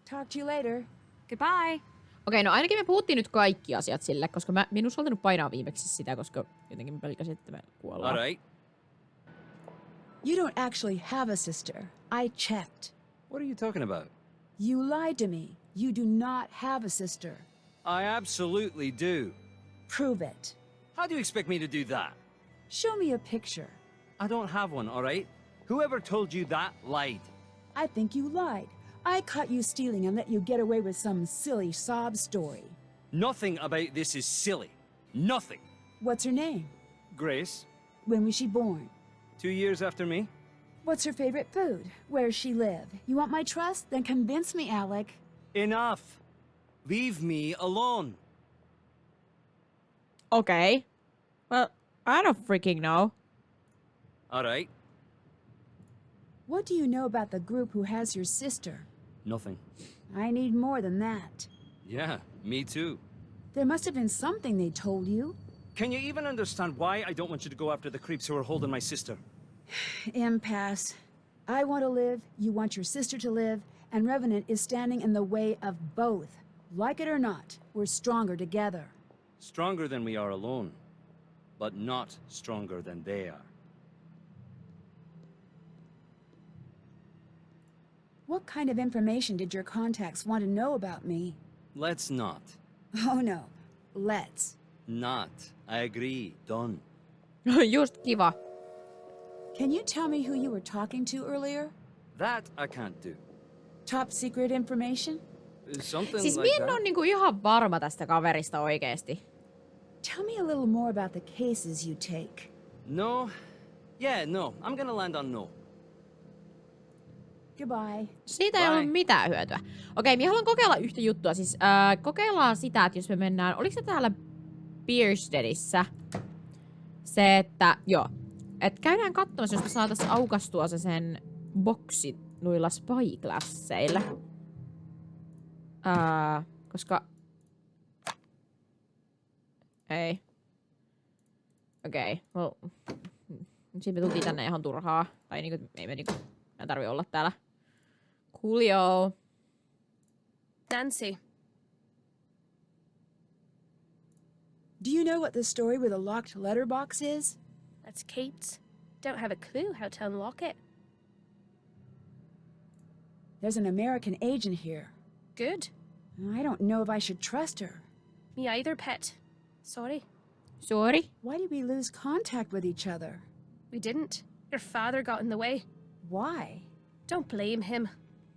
Talk to you later. Goodbye. Okei, no ainakin me puhuttiin nyt kaikki asiat sille, koska mä en uskaltanut painaa viimeksi sitä, koska jotenkin mä pelkäsin, että me kuollaan. Alright. You don't actually have a sister. I checked. What are you talking about? You lied to me. You do not have a sister. I absolutely do. Prove it. How do you expect me to do that? Show me a picture. I don't have one, alright? Whoever told you that lied. I think you lied. I caught you stealing and let you get away with some silly sob story. Nothing about this is silly. Nothing. What's her name? Grace, When was she born? 2 years after me. What's her favorite food? Where's she live? You want my trust? Then convince me, Alec. Enough. Leave me alone. Okay. Well, I don't freaking know. Alright. What do you know about the group who has your sister? Nothing. I need more than that. Yeah, me too. There must have been something they told you. Can you even understand why I don't want you to go after the creeps who are holding my sister? Impasse. I want to live, you want your sister to live, and Revenant is standing in the way of both. Like it or not, we're stronger together. Stronger than we are alone, but not stronger than they are. What kind of information did your contacts want to know about me? Let's not. Oh no, let's. Not. I agree. Done. Just kiva. Can you tell me who you were talking to earlier? That I can't do. Top secret information? Something Siis like minä en that. ole niinku ihan varma tästä kaverista oikeesti. Tell me a little more about the cases you take. No. Yeah, no. I'm gonna land on no. Goodbye. Siitä ei ole mitään hyötyä. Okei, minä haluan kokeilla yhtä juttua. Siis kokeillaan sitä, että jos me mennään... Oliko se täällä Bierstedissä? se, että joo. Et käydään katsomassa, jos me saatais aukastua sen boksi noilla spyglasseilla. Koska... Ei. Okei. Well. Sitten me tultiin tänne ihan turhaa. Tai niinku, ei me niinku... Ei tarvi olla täällä. Coolio. Nancy. Do you know what the story with the locked letterbox is? That's Kate's. Don't have a clue how to unlock it. There's an American agent here. Good. I don't know if I should trust her. Me either, pet. Sorry. Sorry? Why did we lose contact with each other? We didn't. Your father got in the way. Why? Don't blame him.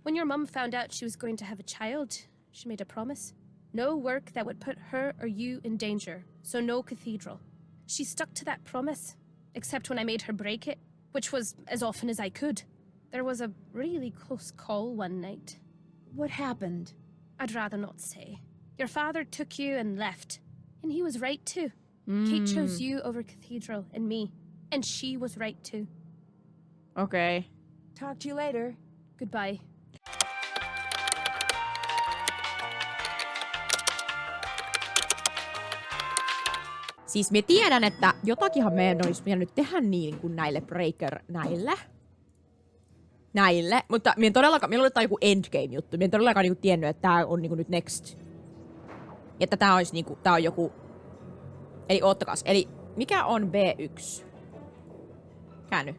When your mum found out she was going to have a child, she made a promise. No work that would put her or you in danger, so no cathedral. She stuck to that promise, except when I made her break it, which was as often as I could. There was a really close call one night. What happened? I'd rather not say. Your father took you and left, and he was right too. Kate chose you over cathedral and me, and she was right too. Okay. Talk to you later. Goodbye. Siis mä tiedän, että jotakinhan meidän olisi pitänyt tehdä niin kuin näille näille, mutta mä en todellakaan, meillä oli jotain joku endgame-juttu, mä en todellakaan niinku tiennyt, että tää on niinku nyt next. Että tää olisi niinku, tää on joku... Eli oottakas, eli mikä on B1? Käänny.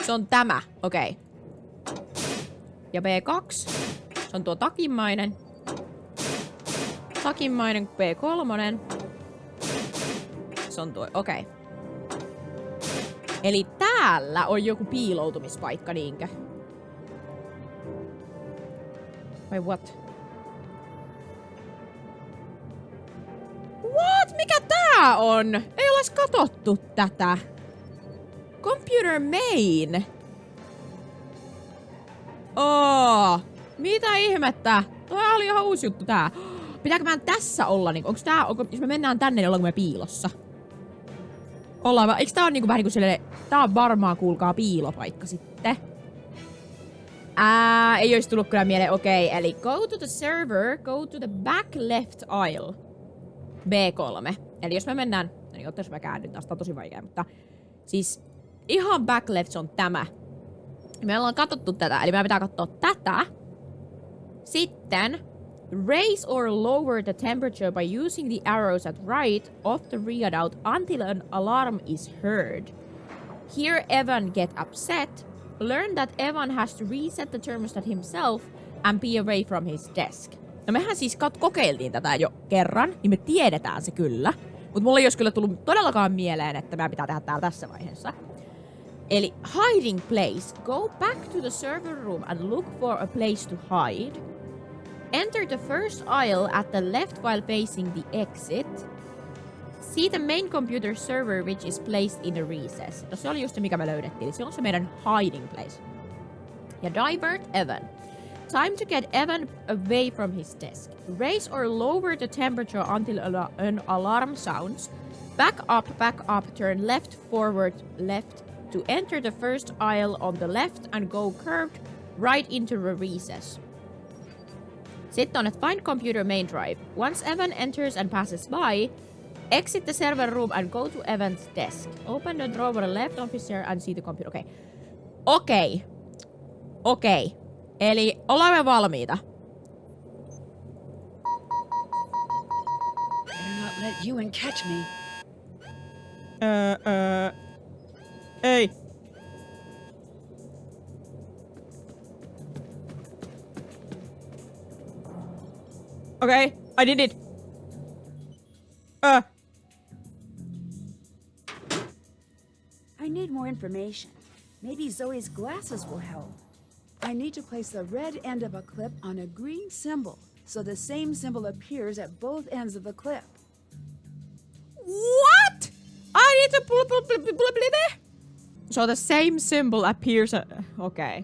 Se on tämä, okei. Ja B2, se on tuo takimmainen. Takimmainen B3. Se on tuo, okei. Eli täällä on joku piiloutumispaikka, niinkö? Vai what? What? Mikä tää on? Ei olas katottu tätä. Computer main. Mitä ihmettä? Toi oli ihan uusi juttu tää. Pitääkö mä tässä olla? Niin, jos me mennään tänne, niin ollaanko me piilossa? Ollaan, eikö tää on niinku vähän niinku silleen, tää on varmaan kuulkaa piilopaikka sitten. Ei olisi tullut kyllä mieleen, okei, eli go to the server, go to the back left aisle. B3. Eli jos me mennään, no niin, jos mä käännyn taas, tää on tosi vaikea, mutta siis ihan back left se on tämä. Me ollaan katsottu tätä, eli meidän pitää katsoa tätä. Sitten raise or lower the temperature by using the arrows at right of the readout until an alarm is heard. Here Evan get upset. Learn that Evan has to reset the thermostat himself and be away from his desk. No mehän siis kokeiltiin tätä jo kerran, niin me tiedetään se kyllä. Mutta mulla ei olisi kyllä tullut todellakaan mieleen, että meidän pitää tehdä täällä tässä vaiheessa. Eli hiding place. Go back to the server room and look for a place to hide. Enter the first aisle at the left while facing the exit. See the main computer server which is placed in a recess. No se oli just se, mikä me löydettiin. Se on se meidän hiding place. Ja divert Evan. Time to get Evan away from his desk. Raise or lower the temperature until an alarm sounds. Back up, turn left, forward, left to enter the first aisle on the left and go curved right into a recess. Sitten on, että find computer main drive. Once Evan enters and passes by, exit the server room and go to Evan's desk. Open the drawer left officer and see the computer. Okei. Eli olemme valmiita. Better not let you and catch me. Ei. Okay, I did it. I need more information. Maybe Zoe's glasses will help. I need to place the red end of a clip on a green symbol, so the same symbol appears at both ends of the clip. What? I need to so the same symbol appears at... Okay.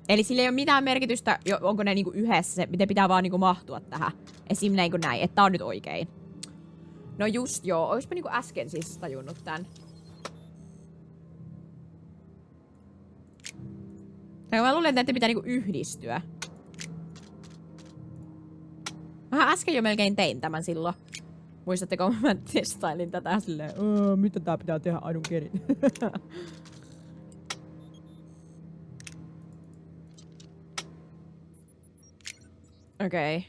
Eli sillä ei ole mitään merkitystä, onko ne niinku yhdessä, miten pitää vaan niinku mahtua tähän. Esim. Näinkö näin, että tää on nyt oikein. No just joo, oispa niinku äsken siis tajunnut tän. Tai mä luulen, että näiden pitää niinku yhdistyä. Mä äsken jo melkein tein tämän silloin. Muistatteko, mä testailin tätä silleen, mitä tää pitää tehdä aidun kerin. Okei.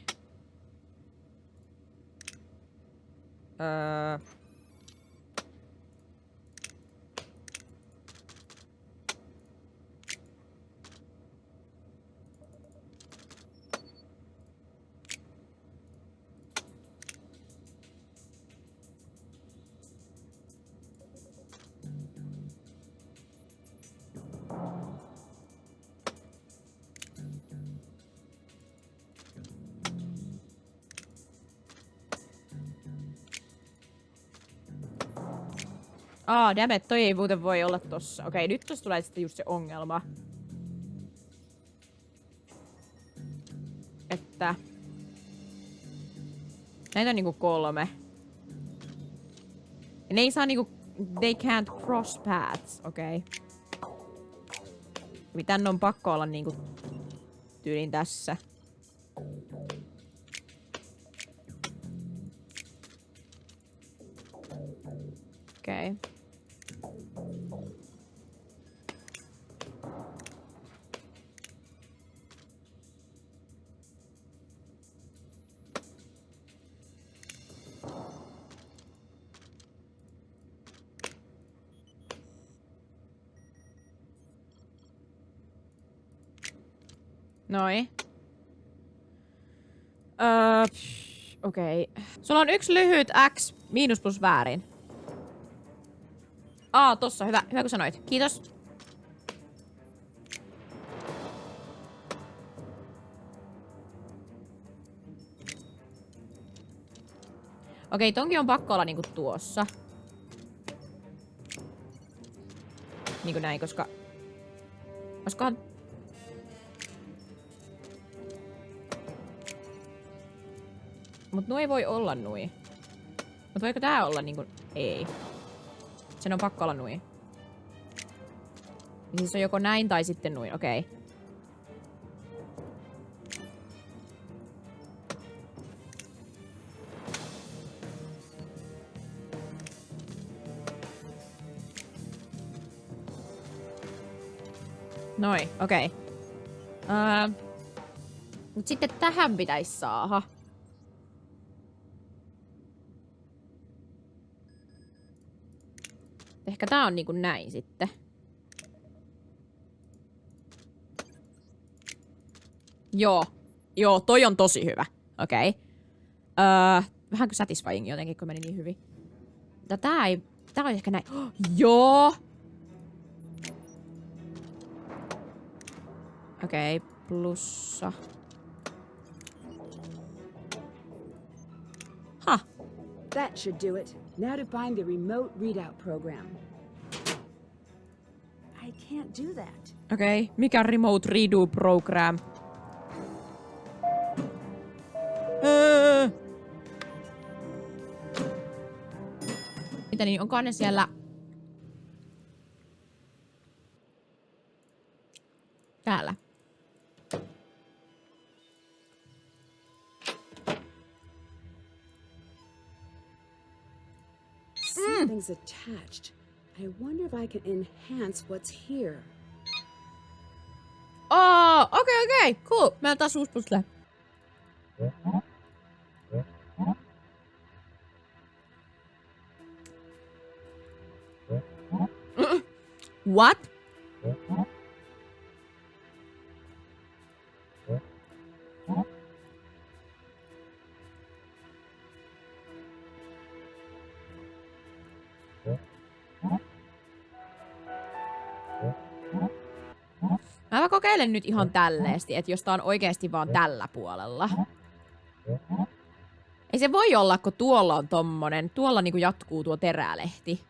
Dammit, toi ei muuten voi olla tossa. Okei, nyt tossa tulee sitten just se ongelma. Että... näitä on niinku 3. Ja ne ei saa niinku... they can't cross paths, okei. Tän on pakko olla niinku... tyylin tässä. Okei. Noi. Okei. Sulla on 1 lyhyt X miinus plus väärin. Tossa. Hyvä kun sanoit. Kiitos. Okei, tonkin on pakko olla niinku tuossa. Niinku näin, koska... olisikohan... mut nuo ei voi olla nui. Mut voiko tää olla niinku... ei. Sen on pakko olla nui. Siis on joko näin tai sitten nui, okei. Noi, okei. Mut sitten tähän pitäis saada. Ehkä tää on niinku näin sitten. Joo, toi on tosi hyvä. Okei. Vähän kuin satisfying jotenkin, kun meni niin hyvin. Mutta tää on ehkä näin. Joo! Okei, plussa. That should do it. Now to find the remote readout program. I can't do that. Okei, mikä remote redo program? Mitä niin, onko ne siellä? Täällä. Something's attached. I wonder if I can enhance what's here. Okei, cool. Meillä on taas uusi puzzle. What? Mä kokeilen nyt ihan tälleesti, että jos tää on oikeesti vaan tällä puolella. Ei se voi olla, kun tuolla on tommonen. Tuolla niinku jatkuu tuo terälehti.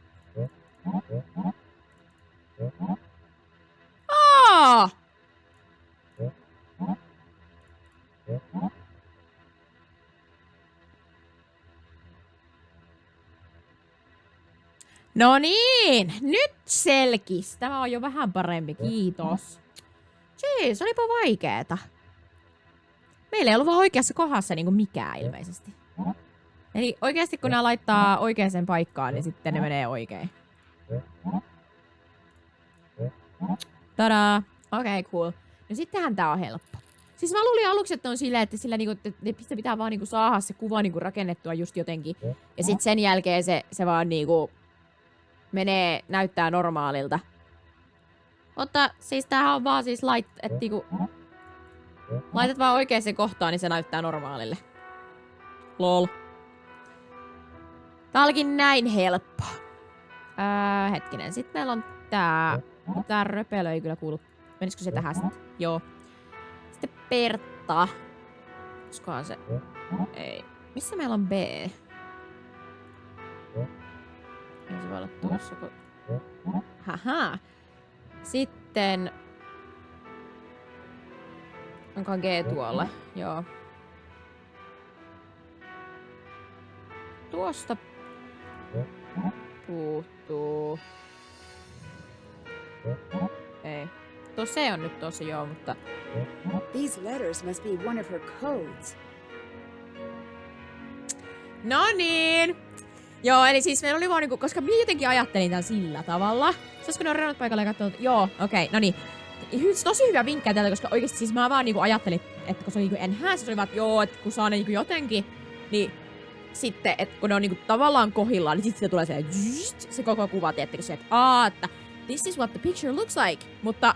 No niin, nyt selkis. Tämä on jo vähän parempi, kiitos. Jees, olipa vaikeeta. Meillä ei ollut vaan oikeassa kohdassa niinku mikään ilmeisesti. Eli oikeasti kun nää laittaa oikeaan paikkaan, niin sitten ne menee oikein. Tadaa! Okei, cool. No sittenhän tää on helppo. Siis mä luulin aluksi, että on silleen, että sillä niinku, että pitää vaan niinku saada se kuva niinku rakennettua just jotenkin. Ja sit sen jälkeen se vaan niinku näyttää normaalilta. Mutta siis tämähän on vaan siis että niinku laitat vaan oikeaan kohtaan, niin se näyttää normaalille. Lol. Tää olikin näin helppo. Hetkinen, sit meillä on tää. Tää röpelö ei kyllä kuulu. Menisikö se tähän sitten? Joo. Sitten Pertta. Olisikohan se? Ei. Missä meillä on B? Ei se voi olla tuossa, kun... Haha. Sitten... Onkohan G tuolla? Joo. Tuosta... puuttuu... Ei. Tuossa on nyt tosi joo, mutta... These letters must be one of her codes. No niin! Joo, eli siis meillä oli vaan niinku, koska minä jotenkin ajattelin tän sillä tavalla. Saisiko ne on reunat paikalla ja katsonut? Joo, okei, no niin. Tosi hyvä vinkkejä täältä, koska oikeesti siis mä vaan niinku ajattelin, että kun se oli niinku enhance, se oli vaan, että joo, että kun saa ne niinku jotenkin, niin sitten, että kun ne on niinku tavallaan kohdillaan, niin sitten siitä tulee se koko kuva, tiettekö se, että this is what the picture looks like. Mutta,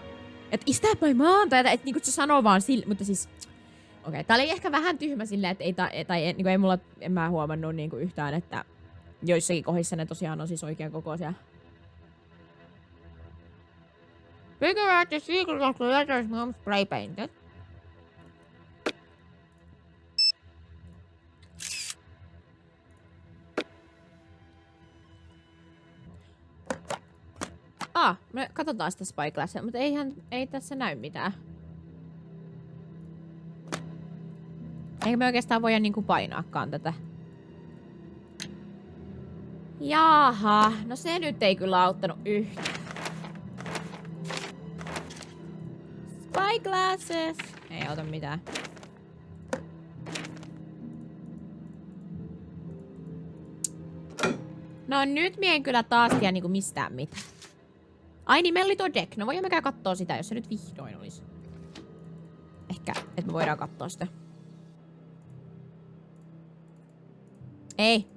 että is that my mom? Tai että niinku se sanoo vaan sillä, mutta siis... Okei, tää oli ehkä vähän tyhmä silleen, että niinku en mä huomannut niinku yhtään, että joissakin kohdissa ne tosiaan on siis oikean kokoisia. Figure out the secret of the letters mom spray painted. Me katsotaan sitä spyglassia, mutta ei tässä näy mitään. Eikä me oikeastaan voida niinku painaakaan tätä. Jaha, no se nyt ei kyllä auttanut yhtään. Spyglasses! Ei auta mitään. No nyt mie en kyllä taas tiedä niinku mistään mitään. Ai niin, meillä oli tuo deck. No voimme käydä kattoo sitä, jos se nyt vihdoin olisi. Ehkä, että me voidaan kattoo sitä. Ei.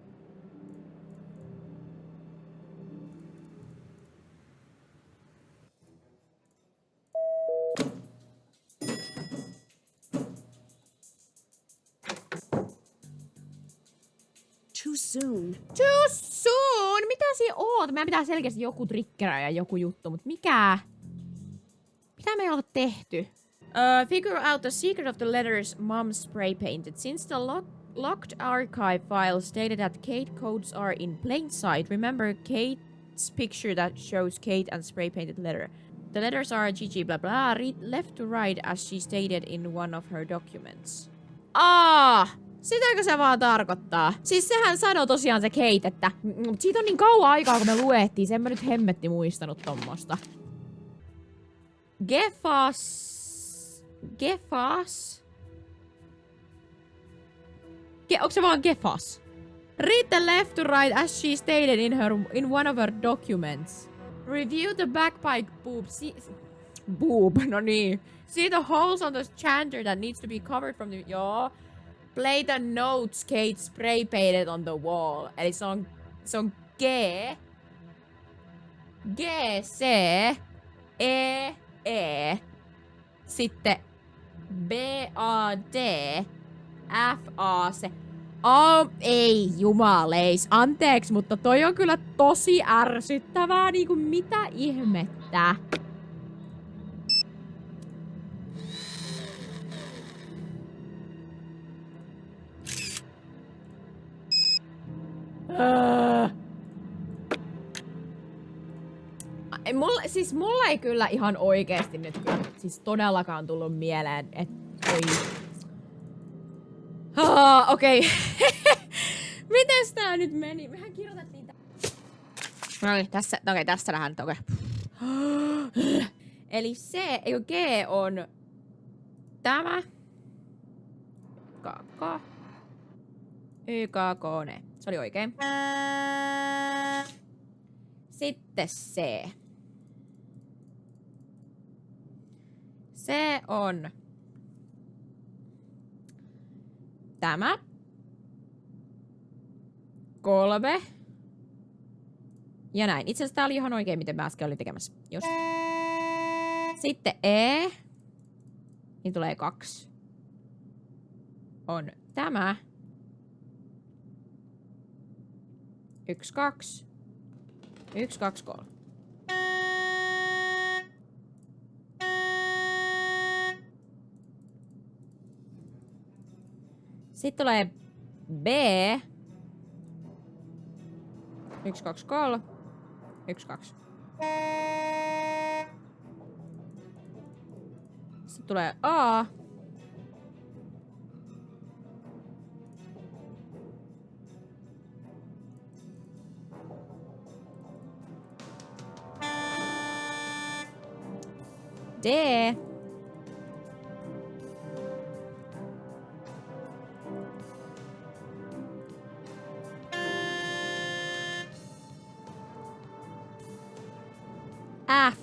Too soon. Too soon? Mitä siinä oot? Meidän pitää selkeästi joku triggerä ja joku juttu, mutta mikä? Mitä me ei olla tehty? Figure out the secret of the letters mom spray painted. Since the locked archive file stated that Kate codes are in plain sight, remember Kate's picture that shows Kate and spray painted letter. The letters are GG blah blah, read left to right as she stated in one of her documents. Sitäkö se vaan tarkoittaa? Siis sehän sanoi tosiaan se Kate, että siitä on niin kauan aikaa, kun me luettiin. Sen mä nyt hemmetti muistanut tommosta. Onko se vaan Gefas? Read the left to right as she stated in one of her documents. Review the backpack boob. No niin. See the holes on the chanter that needs to be covered from the... Joo. Play the notes Kate spray painted on the wall. Eli se on G. G, C, E, E. Sitten B, A, D, F, A, C. Ei jumaleis. Anteeksi, mutta toi on kyllä tosi ärsyttävää. Niinku mitä ihmettä? Mulla ei kyllä ihan oikeesti nyt kyllä siis todellakaan tullut mieleen, että Okei. Mites tää nyt meni? Mehän kirjoitettiin tää. No niin, tässä nähdään nyt, okei. Eli G on tämä. KK. YKK, ne. Se oli oikein. Sitten C. C on tämä. 3. Ja näin. Itse asiassa tää oli ihan oikein, miten mä äsken olin tekemässä. Just. Sitten E. Niin tulee 2. On tämä. 1, 2. 1, 2, 3. Sitten tulee B. 1, 2, 3. 1, 2. Sitten tulee A. D. F.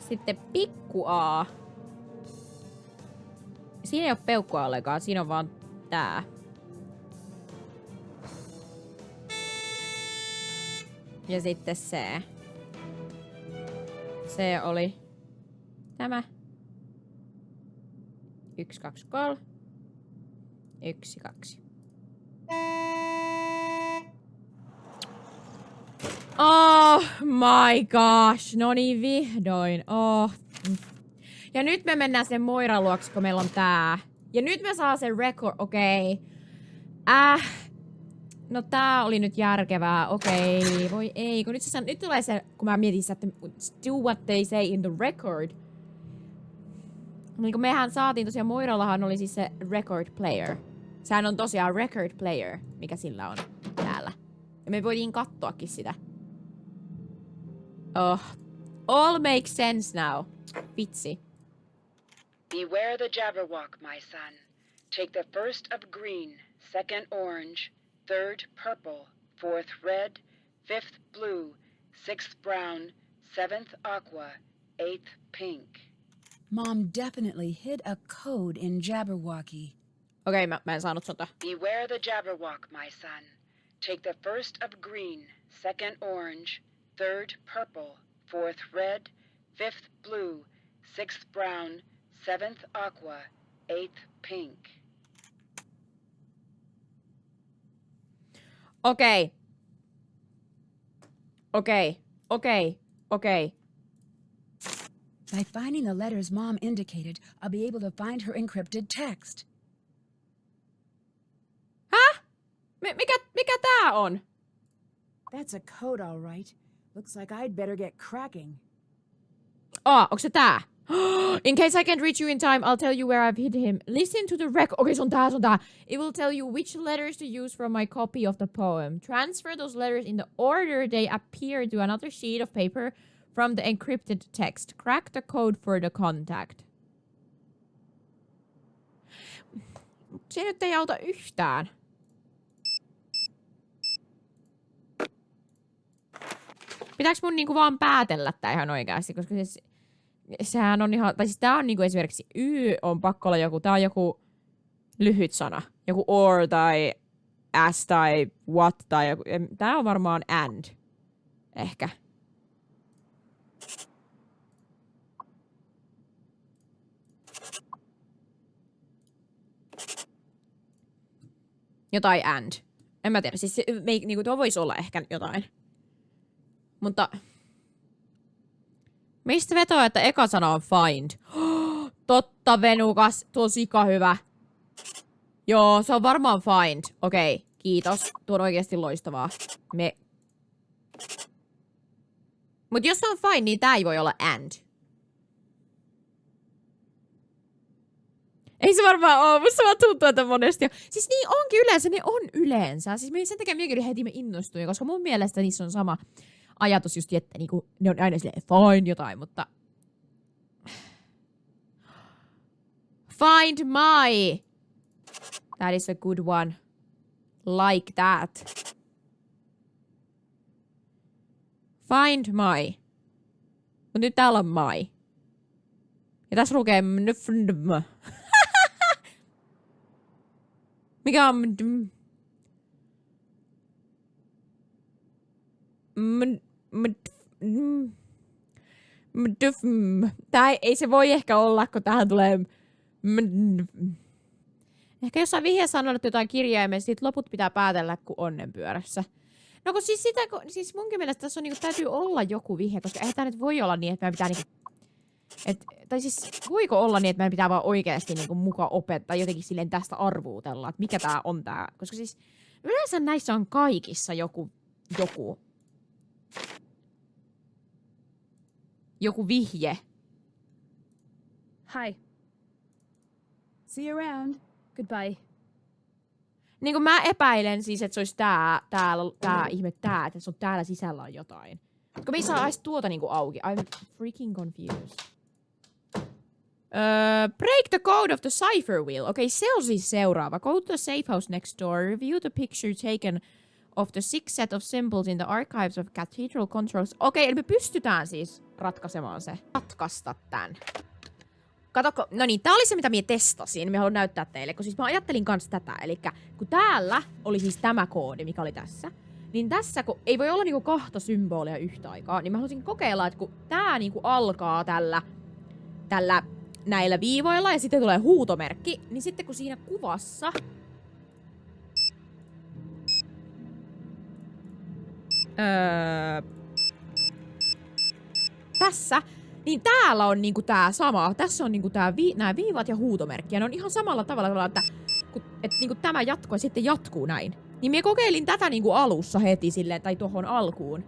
Sitten pikku A. Siinä ei ole peukkua ollenkaan, siinä on vaan tää. Ja sitten C. C oli tämä. 1, 2, 3. 1, 2. Oh my gosh. No niin, vihdoin. Oh. Ja nyt me mennään sen Moiran luokse, kun meillä on tää. Ja nyt me saa sen record. Okei. No tää oli nyt järkevää. Okei. Voi ei. Kun nyt tulee se, kun mä mietin sitä, että do what they say in the record. Niin kun mehän saatiin tosiaan, Moirallahan oli siis se record player. Sehän on tosiaan record player, mikä sillä on täällä. Ja me voitiin katsoakin sitä. Oh. All makes sense now. Vitsi. Beware the Jabberwock, my son. Take the first of green, second orange, third purple, fourth red, fifth blue, sixth brown, seventh aqua, eighth pink. Mom definitely hid a code in Jabberwocky. Okei, mä en saanut sota. Beware the Jabberwock, my son. Take the first of green, second orange, third purple, fourth red, fifth blue, sixth brown, seventh aqua, eighth pink. Okei. By finding the letters Mom indicated, I'll be able to find her encrypted text. Häh? Mikä tää on? That's a code, all right. Looks like I'd better get cracking. Onko se tää? In case I can't reach you in time, I'll tell you where I've hid him. Listen to the record. Okei, se on tää. It will tell you which letters to use from my copy of the poem. Transfer those letters in the order they appear to another sheet of paper from the encrypted text. Crack the code for the contact. Se nyt ei auta yhtään. Pitääks mun niinku vaan päätellä tää ihan oikeasti, koska sehän on ihan, tai siis tää on niinku esimerkiksi Y on pakko olla joku, tää on joku lyhyt sana. Joku or tai as tai what tai joku, tää on varmaan and. Ehkä. Jotain and. En mä tiedä, siis niinku tuo voisi olla ehkä jotain. Mutta mistä vetoa, että eka sana on find? Totta, venukas. Tuo sika hyvä. Joo, se on varmaan find. Okei. Kiitos. Tuo on oikeasti loistavaa. Mut jos se on fine, niin tää ei voi olla and. Ei se varmaan oo, musta vaan tuntuu, että monesti. Siis niin onkin yleensä, ne on yleensä. Siis sen takia minäkin heti me innostuin, koska mun mielestä niissä on sama ajatus just, että niinku, ne on aina silleen find jotain, mutta... Find my! That is a good one. Like that. Find my. Mut nyt täällä on my. Ja tässä lukee mikä on tää ei se voi ehkä olla, kun tähän tulee ehkä jossain vihjeessä on ollut jotain kirjaimia, sit loput pitää päätellä kuin onnenpyörässä. No kun siis siis munkin mielestä tässä on niinku, täytyy olla joku vihje, koska eihän tää nyt voi olla niin, että meidän pitää niinku tai siis voiko olla niin, että meidän pitää vaan oikeasti niinku muka opettaa jotenkin silleen tästä arvuutella, että mikä tää on tää. Koska siis yleensä näissä on kaikissa joku vihje. Hi. See you around. Goodbye. Niinku mä epäilen siis, että se olisi tää ihme tää, että se on täällä sisällä on jotain. Kun me ei saa edes tuota niinku auki. I'm freaking confused. Break the code of the cipher wheel. Okei, se on siis seuraava. Go to the safe house next door. Review the picture taken of the 6 set of symbols in the archives of cathedral controls. Okei, eli me pystytään siis ratkaisemaan se. Ratkaista tän. Katokko, no niin, tää oli se, mitä minä testasin. Minä haluan näyttää teille, kun siis mä ajattelin kans tätä. Elikkä kun täällä oli siis tämä koodi, mikä oli tässä, niin tässä, kun ei voi olla niinku kahta symbolia yhtä aikaa, niin mä halusin kokeilla, että kun tää niinku alkaa tällä näillä viivoilla ja sitten tulee huutomerkki, niin sitten kun siinä kuvassa tässä, niin täällä on niinku tää sama. Tässä on niinku nää viivat ja huutomerkki. Ja ne on ihan samalla tavalla, että niinku tämä jatkuu ja sitten jatkuu näin. Niin minä kokeilin tätä niinku alussa heti silleen, tai tuohon alkuun.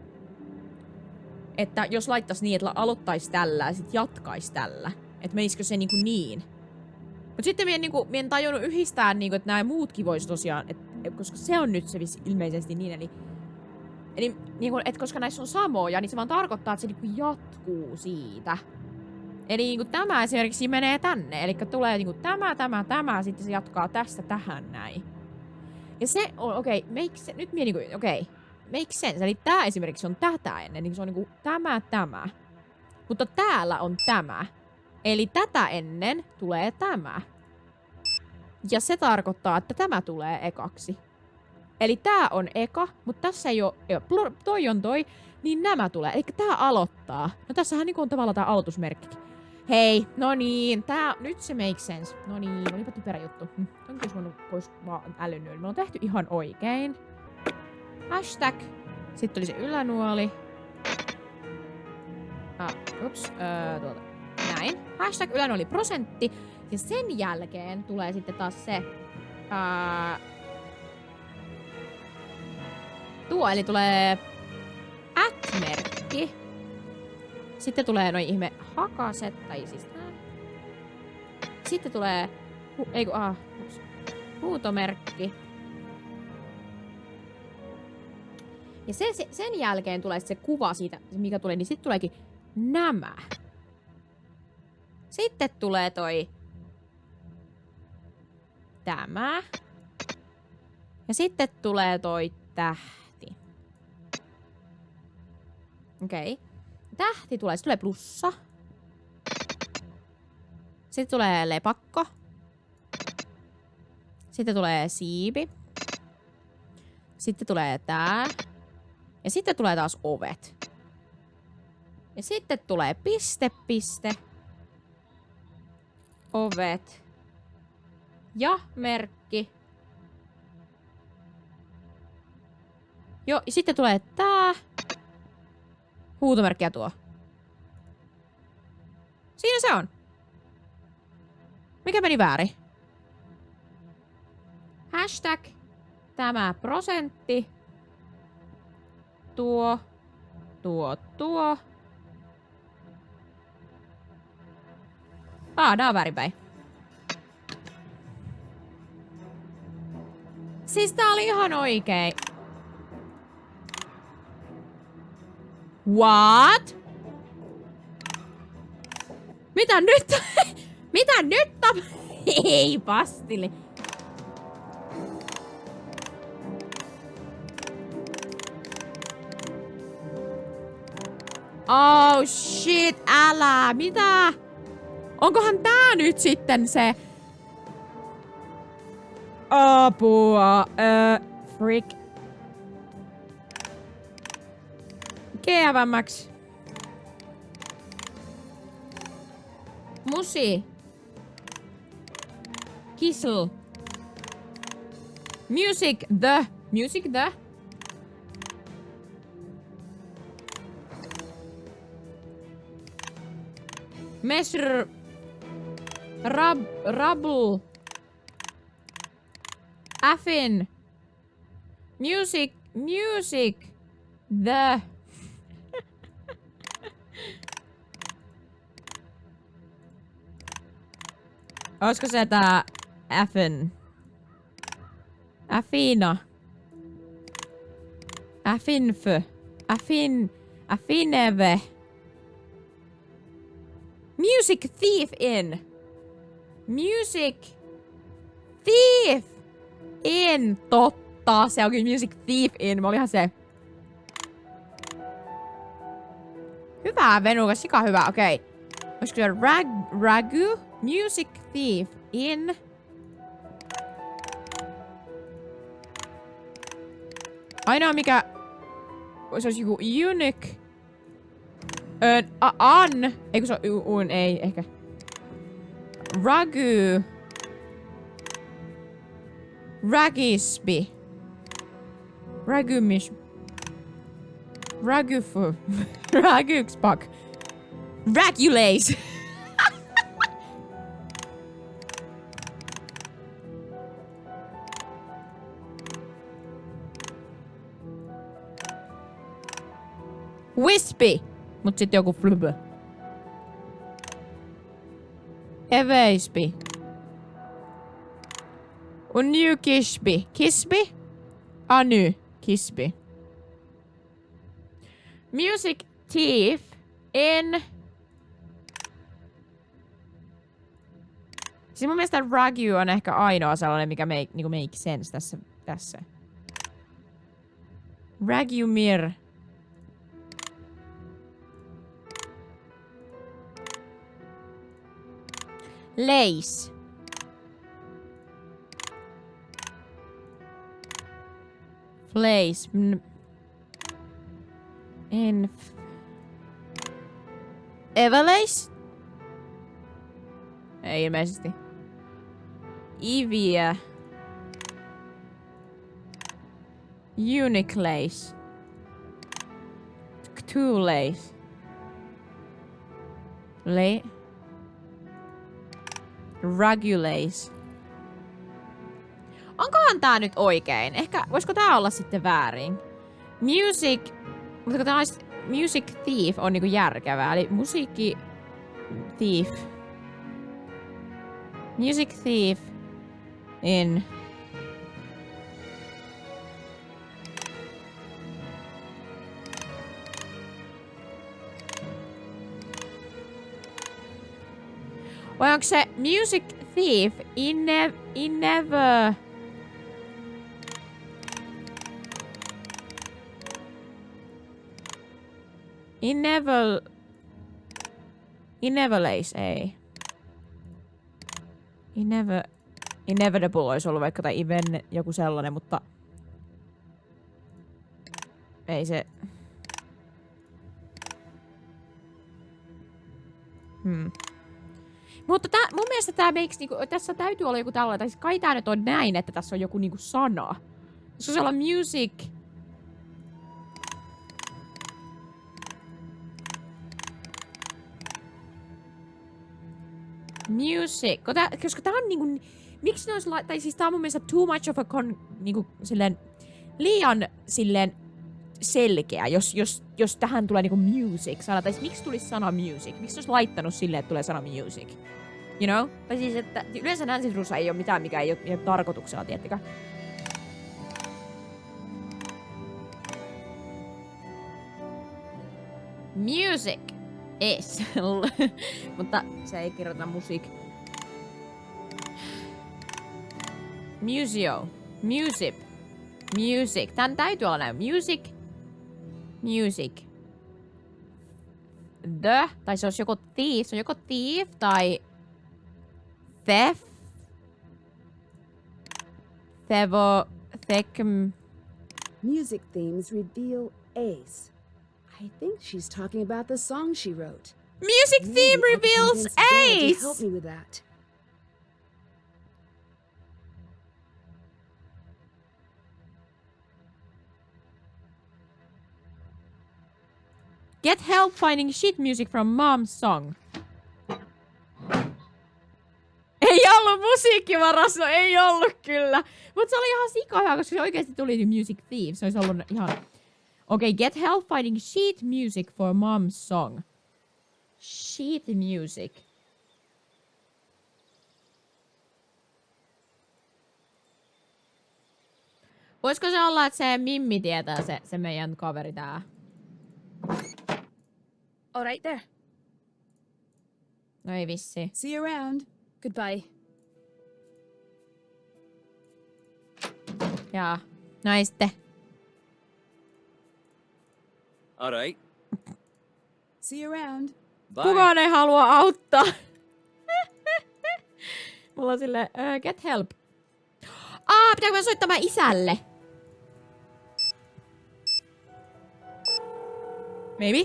Että jos laittaisi niin, että aloittaisi tällä ja sitten jatkaisi tällä. Että menisikö se niinku niin. Mut sitten minä en tajunnut yhdistää, niinku, että nämä muutkin vois tosiaan, koska se on nyt se ilmeisesti niin, eli niinku, että koska näissä on samoja, niin se vaan tarkoittaa, että se niinku jatkuu siitä. Eli niinku tämä esimerkiksi menee tänne, eli tulee niinku tämä, sitten se jatkaa tästä tähän näin. Ja se on, okei, nyt minä niinku, make sense. Eli tää esimerkiksi on tätä ennen, niin se on niinku tämä. Mutta täällä on tämä. Eli tätä ennen tulee tämä. Ja se tarkoittaa, että tämä tulee ekaksi. Eli tää on eka, mutta tässä ei oo toi on toi, niin nämä tulee. Eli tää aloittaa. No tässähän niinku on tavallaan tää aloitusmerkkikin. Hei, no niin, nyt se makes sense. No niin, olipa typerä juttu. Onko olisi vaan älynyt? Me on tehty ihan oikein. Hashtag. Sitten oli se ylänuoli. Näin. Hashtag ylänuoli prosentti. Ja sen jälkeen tulee sitten taas se... tuo, eli tulee @merkki. Sitten tulee noi ihme hakaset, tai siis nää. Sitten tulee... huutomerkki. Ja sen jälkeen tulee se kuva siitä, mikä tulee, niin sitten tuleekin nämä. Sitten tulee toi tämä. Ja sitten tulee toi tähti. Okei. Tähti tulee, sitten tulee plussa. Sitten tulee lepakko. Sitten tulee siipi. Sitten tulee tää. Ja sitten tulee taas ovet. Ja sitten tulee piste. Ovet. Ja merkki. Joo, ja sitten tulee tää. Huutomerkki ja tuo. Siinä se on. Mikä meni väärin? Hashtag Tämä prosentti. Tuo. Nää on väärinpäin. Siis tää oli ihan oikein. What? Mitä nyt? Mitä nyt Ei, pastille. Oh shit, älä. Mitä? Onkohan tää nyt sitten se? Apua. Freak. Keävämmäks. Musi. Kissel. Music the. Measure. Rubble. Affin. Music. The. Olisiko se tää Affin? Affina. Affinfö. Affineve. Music thief in. Music thief in. Totta, se onkin music thief in. Mä olihan se. Hyvä, Venukas, sika hyvä, okei. Olisiko se ragu? Music thief in. Ainoa mikä... Se olisi joku unique. Eikö se on ei ehkä. Ragu. Ragisby. Ragumish. Ragufu. Raguxpak. Ragulace. Wispy. Mut sit joku flub. Eveisby. New Kishby. Kisby? Anu. Kisby. Music thief in... Siis mun mielestä ragu on ehkä ainoa sellainen, mikä niinku make sense tässä. Ragumir. Lace. Place. Everlace? Ei ilmeisesti. Ivia. Uniclace. Ctulace. Ragulace. Onkohan tää nyt oikein? Ehkä, voisiko tää olla sitten väärin? Music... Mutta tää olisi... Music thief on niinku järkevää. Eli musiikki... Thief. Music thief. In... Vai onko se music thief in never... Inevitable ei. Inevitable olisi ollut vaikka tai even joku sellainen, mutta... Ei se... Mutta mun mielestä tää makes niinku... Tässä täytyy olla joku tällainen, tai siis kai tää nyt on näin, että tässä on joku niinku sana. Koska se olla music... Music. Koska tää on niinku miksi ne olisi tai siis tää on mun mielestä too much of a niinku silleen, liian silleen selkeä, jos tähän tulee niinku music sana, tai siis miksi tulisi sana music? Miksi olisi laittanut silleen, että tulee sana music? You know? Tai siis, että yleensä Nancy Drewssa ei ole mitään, mikä ei ole tarkoituksella, tiettikö? Music is. Mutta se ei kirjoita music. Museo. Music. Music. Tän täytyy olla näin. Music. Music. The. Tai se olisi joko thief. Se on joko thief tai theft. Thevo. Music themes reveal Ace. I think she's talking about the song she wrote. Music theme reveals Ace! Help me with that. Get help finding sheet music from mom's song. Ei ollut musiikkivaras, no ei ollut kyllä. Mut se oli ihan sikahyvä, koska se oikeesti tuli Music Thief. Se olisi ollut ihan... Okay, get help finding sheet music for mom's song. Sheet music. Voisiko se olla, että se Mimmi tietää se meidän kaveri tää? All right there. No ei vissi. See you around. Goodbye. Jaa. Näin sitten. All right. See you around. Bye. Kukaan ei halua auttaa. Mulla on silleen, get help. Pitääkö mä soittamaan isälle? Maybe?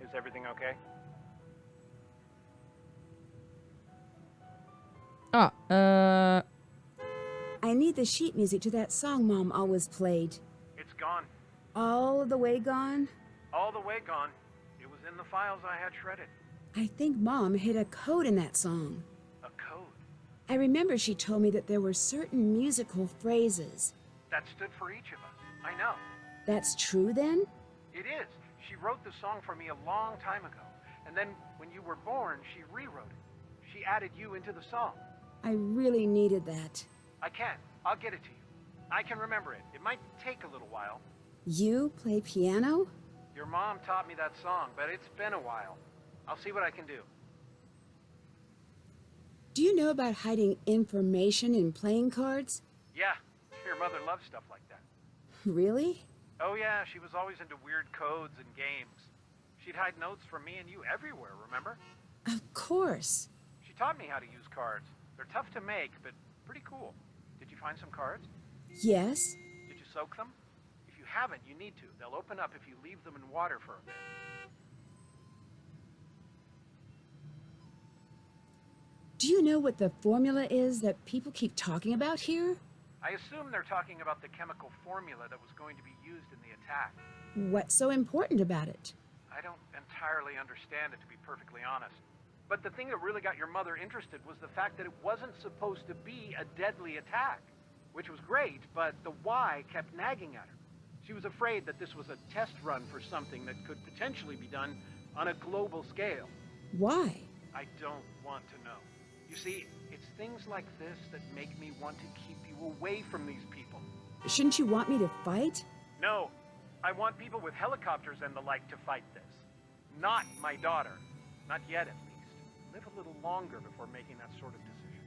Is everything okay? I need the sheet music to that song Mom always played. It's gone. All the way gone? All the way gone. It was in the files I had shredded. I think Mom hid a code in that song. A code? I remember she told me that there were certain musical phrases. That stood for each of us. I know. That's true then? It is. She wrote the song for me a long time ago. And then when you were born, she rewrote it. She added you into the song. I really needed that. I can. I'll get it to you. I can remember it. It might take a little while. You play piano? Your mom taught me that song, but it's been a while. I'll see what I can do. Do you know about hiding information in playing cards? Yeah, your mother loves stuff like that. Really? Oh yeah, she was always into weird codes and games. She'd hide notes from me and you everywhere, remember? Of course. She taught me how to use cards. They're tough to make, but pretty cool. Did you find some cards? Yes. Did you soak them? If you haven't, you need to. They'll open up if you leave them in water for a bit. Do you know what the formula is that people keep talking about here? I assume they're talking about the chemical formula that was going to be used in the attack. What's so important about it? I don't entirely understand it, to be perfectly honest. But the thing that really got your mother interested was the fact that it wasn't supposed to be a deadly attack, which was great, but the why kept nagging at her. She was afraid that this was a test run for something that could potentially be done on a global scale. Why? I don't want to know. You see, it's things like this that make me want to keep you away from these people. Shouldn't you want me to fight? No, I want people with helicopters and the like to fight this. Not my daughter. Not yet, at least. Live a little longer before making that sort of decision.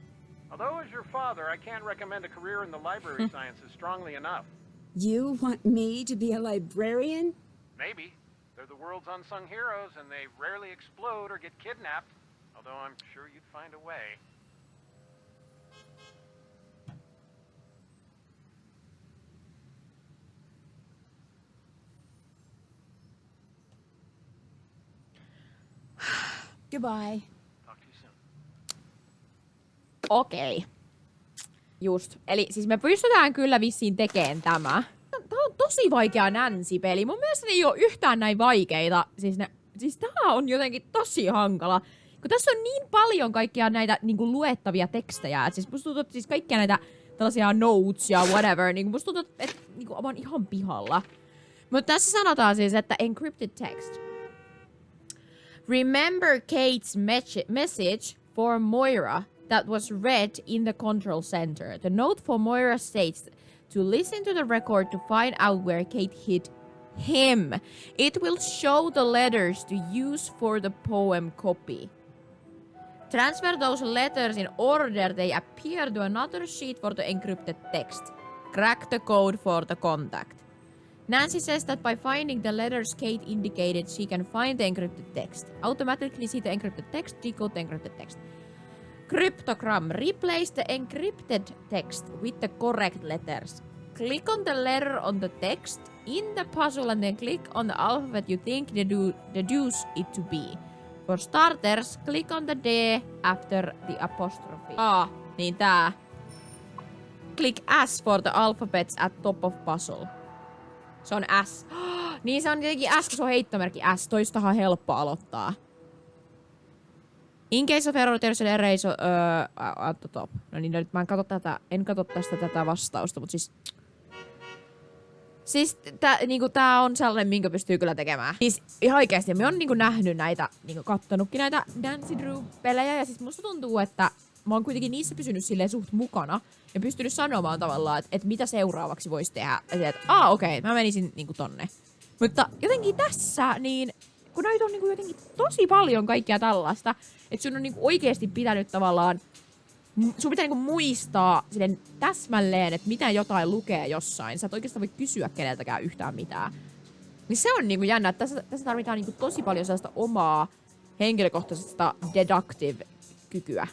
Although, as your father, I can't recommend a career in the library sciences strongly enough. You want me to be a librarian? Maybe. They're the world's unsung heroes, and they rarely explode or get kidnapped. Although I'm sure you'd find a way. Goodbye. Talk to you soon. Okei. Just. Eli siis me pystytään kyllä vissiin tekemään tämä. Tää on tosi vaikea Nancy-peli. Mun mielestä ne ei oo yhtään näin vaikeita. Siis tää on jotenkin tosi hankala. Kun tässä on niin paljon kaikkia näitä niinku luettavia tekstejä, että siis musta tuntuu, että siis kaikkia näitä tällaisia notes ja whatever, niinku musta tuntuu, että niinku mä oon ihan pihalla. Mutta tässä sanotaan siis, että encrypted text. Remember Kate's message for Moira that was read in the control center. The note for Moira states to listen to the record to find out where Kate hid him. It will show the letters to use for the poem copy. Transfer those letters in order they appear to another sheet for the encrypted text. Crack the code for the contact. Nancy says that by finding the letters Kate indicated, she can find the encrypted text. Automatically see the encrypted text, decode the encrypted text. Cryptogram. Replace the encrypted text with the correct letters. Click on the letter on the text in the puzzle and then click on the alphabet you think deduce it to be. For starters, click on the D after the apostrophe. Niin tää. Click S for the alphabets at top of puzzle. Se on S. Niin se on tietenkin S, kun se on heittomerkki S. Toistahan on helppo aloittaa. In case of error, there's an erase at the top. No niin, nyt mä en katso tästä vastausta, mutta siis tää on sellainen, minkä pystyy kyllä tekemään. Siis ihan oikeesti, me on niinku nähnyt näitä, niinku kattonutkin näitä Nancy Drew-pelejä, ja siis musta tuntuu, että mä oon kuitenkin niissä pysynyt silleen suht mukana, ja pystynyt sanomaan tavallaan, että mitä seuraavaksi voisi tehdä. Että okei, mä menisin niinku tonne. Mutta jotenkin tässä, niin kun näitä on niinku jotenkin tosi paljon kaikkea tällaista, että sun on niinku oikeesti pitänyt tavallaan, sun pitää niinku muistaa silleen täsmälleen, että mitä jotain lukee jossain. Sä et oikeastaan voi kysyä keneltäkään yhtään mitään. Niin se on niinku jännä, että tässä tarvitaan niinku tosi paljon sellaista omaa henkilökohtaisesta deductive-kykyä.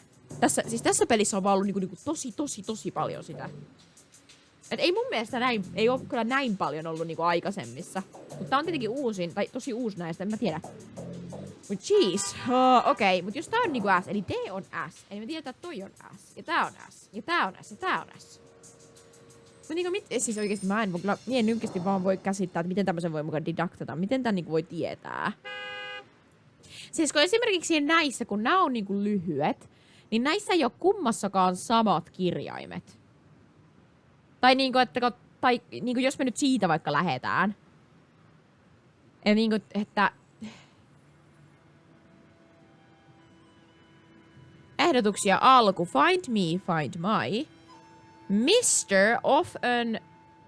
Tässä pelissä on vaan ollut niinku tosi paljon sitä. Et ei mun mielestä ei oo kyllä näin paljon ollut niinku aikaisemmissa. Mutta tää on tietenkin uusin, tai tosi uusi näistä, en mä tiedä. Mut jeez, okei, mut jos tää on niinku S, eli D on S, eli me tiedetään, että toi on S, ja tää on S, ja tää on S, ja tää on S. Mut niinku siis oikeesti mä en oikeesti vaan voi käsittää, että miten tämmösen voi mukaan didaktata, miten tän niinku voi tietää. Siis kun esimerkiksi näissä, kun nää on niinku lyhyet, niin näissä ei oo kummassakaan samat kirjaimet. Tai niinku, niinku jos me nyt siitä vaikka lähetään. Ja niinku, että ehdotuksia alku. Find me, find my. Mr. of an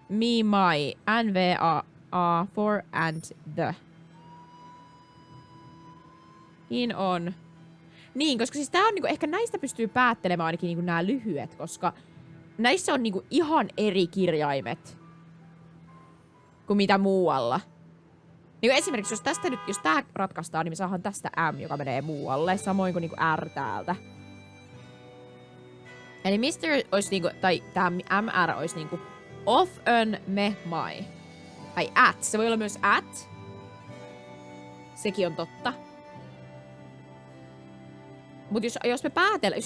me, my. NVA for and the. Niin on. Niin, koska siis tää on niinku, ehkä näistä pystyy päättelemään ainakin niinku nää lyhyet, koska näissä on niinku ihan eri kirjaimet kuin mitä muualla. Niinku esimerkiksi jos tää ratkaistaan, niin me saadaan tästä M, joka menee muualle, samoin kuin niinku R täältä. Eli Mr. olisi niinku, tai tää MR olisi niinku of an me my. Tai at, se voi olla myös at. Sekin on totta. Mut jos me jos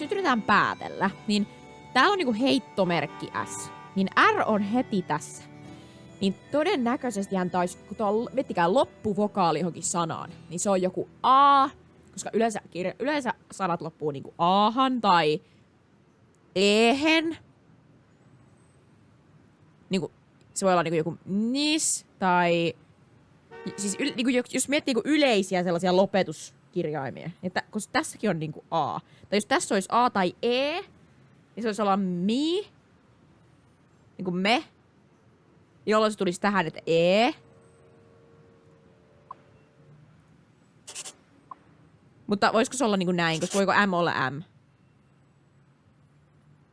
nyt yritetään päätellä, niin täällä on niinku heittomerkki S. Niin R on heti tässä. Niin todennäköisesti hän taisi, kun tuo vettikään loppuvokaali johonkin sanaan, niin se on joku A, koska yleensä sanat loppuu niinku Ahan tai Ehen. Niinku, se voi olla niinku joku nis tai siis niinku, jos miettii niinku yleisiä sellaisia lopetuskirjaimia, että koska tässäkin on niinku A. Tai jos tässä olisi A tai E, niin se olisi olla mi, niinku me, jolloin se tulisi tähän, että E. Mutta voisiko se olla niinku näin, koska voiko M olla M?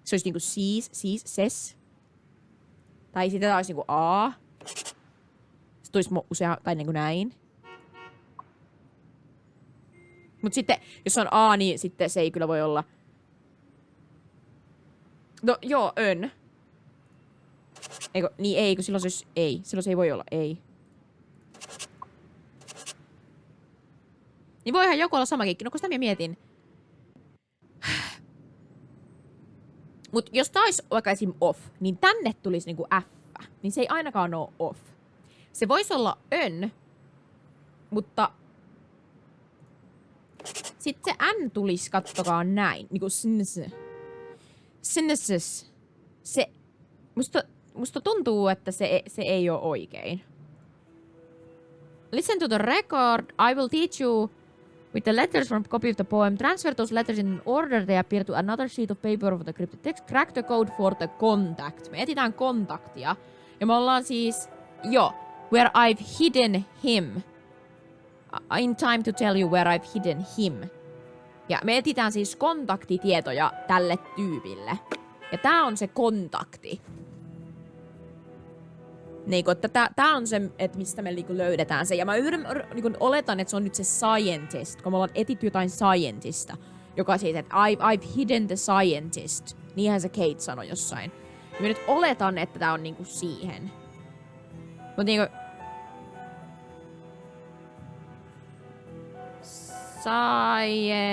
Se olisi niinku siis, ses. Tai sitten tää olisi niinku A. Se tulisi tai niinku näin. Mut sitten, jos on A, niin sitten se ei kyllä voi olla. No joo, ön. Eikö, niin ei, kun silloin se olisi ei. Silloin se ei voi olla ei. Niin voihan joku olla samakin. No kun sitä minä mietin. Mut jos tää olisi vaikka esim. Off, niin tänne tulisi niinku F. Niin se ei ainakaan oo off. Se voisi olla ön. Mutta Sitten se N tulisi, kattokaa näin. Niinku synthesis. Se... Musta tuntuu, että se ei oo oikein. Listen to the record. I will teach you with the letters from copy of the poem. Transfer those letters in order they appear to another sheet of paper of the cryptic text. Crack the code for the contact. Me etsitään kontaktia. Ja me ollaan siis... Where I've hidden him. In time to tell you where I've hidden him. Ja me etsitään siis kontaktitietoja tälle tyypille. Ja tää on se kontakti. Niinku, että tää on se, että mistä me niinku löydetään se. Ja mä niinku oletan, että se on nyt se scientist, kun me ollaan etitty jotain scientista. Joka siis, että I've hidden the scientist. Niinhän se Kate sanoi jossain. Ja mä nyt oletan, että tää on niinku siihen. Mut niinku... Scientist.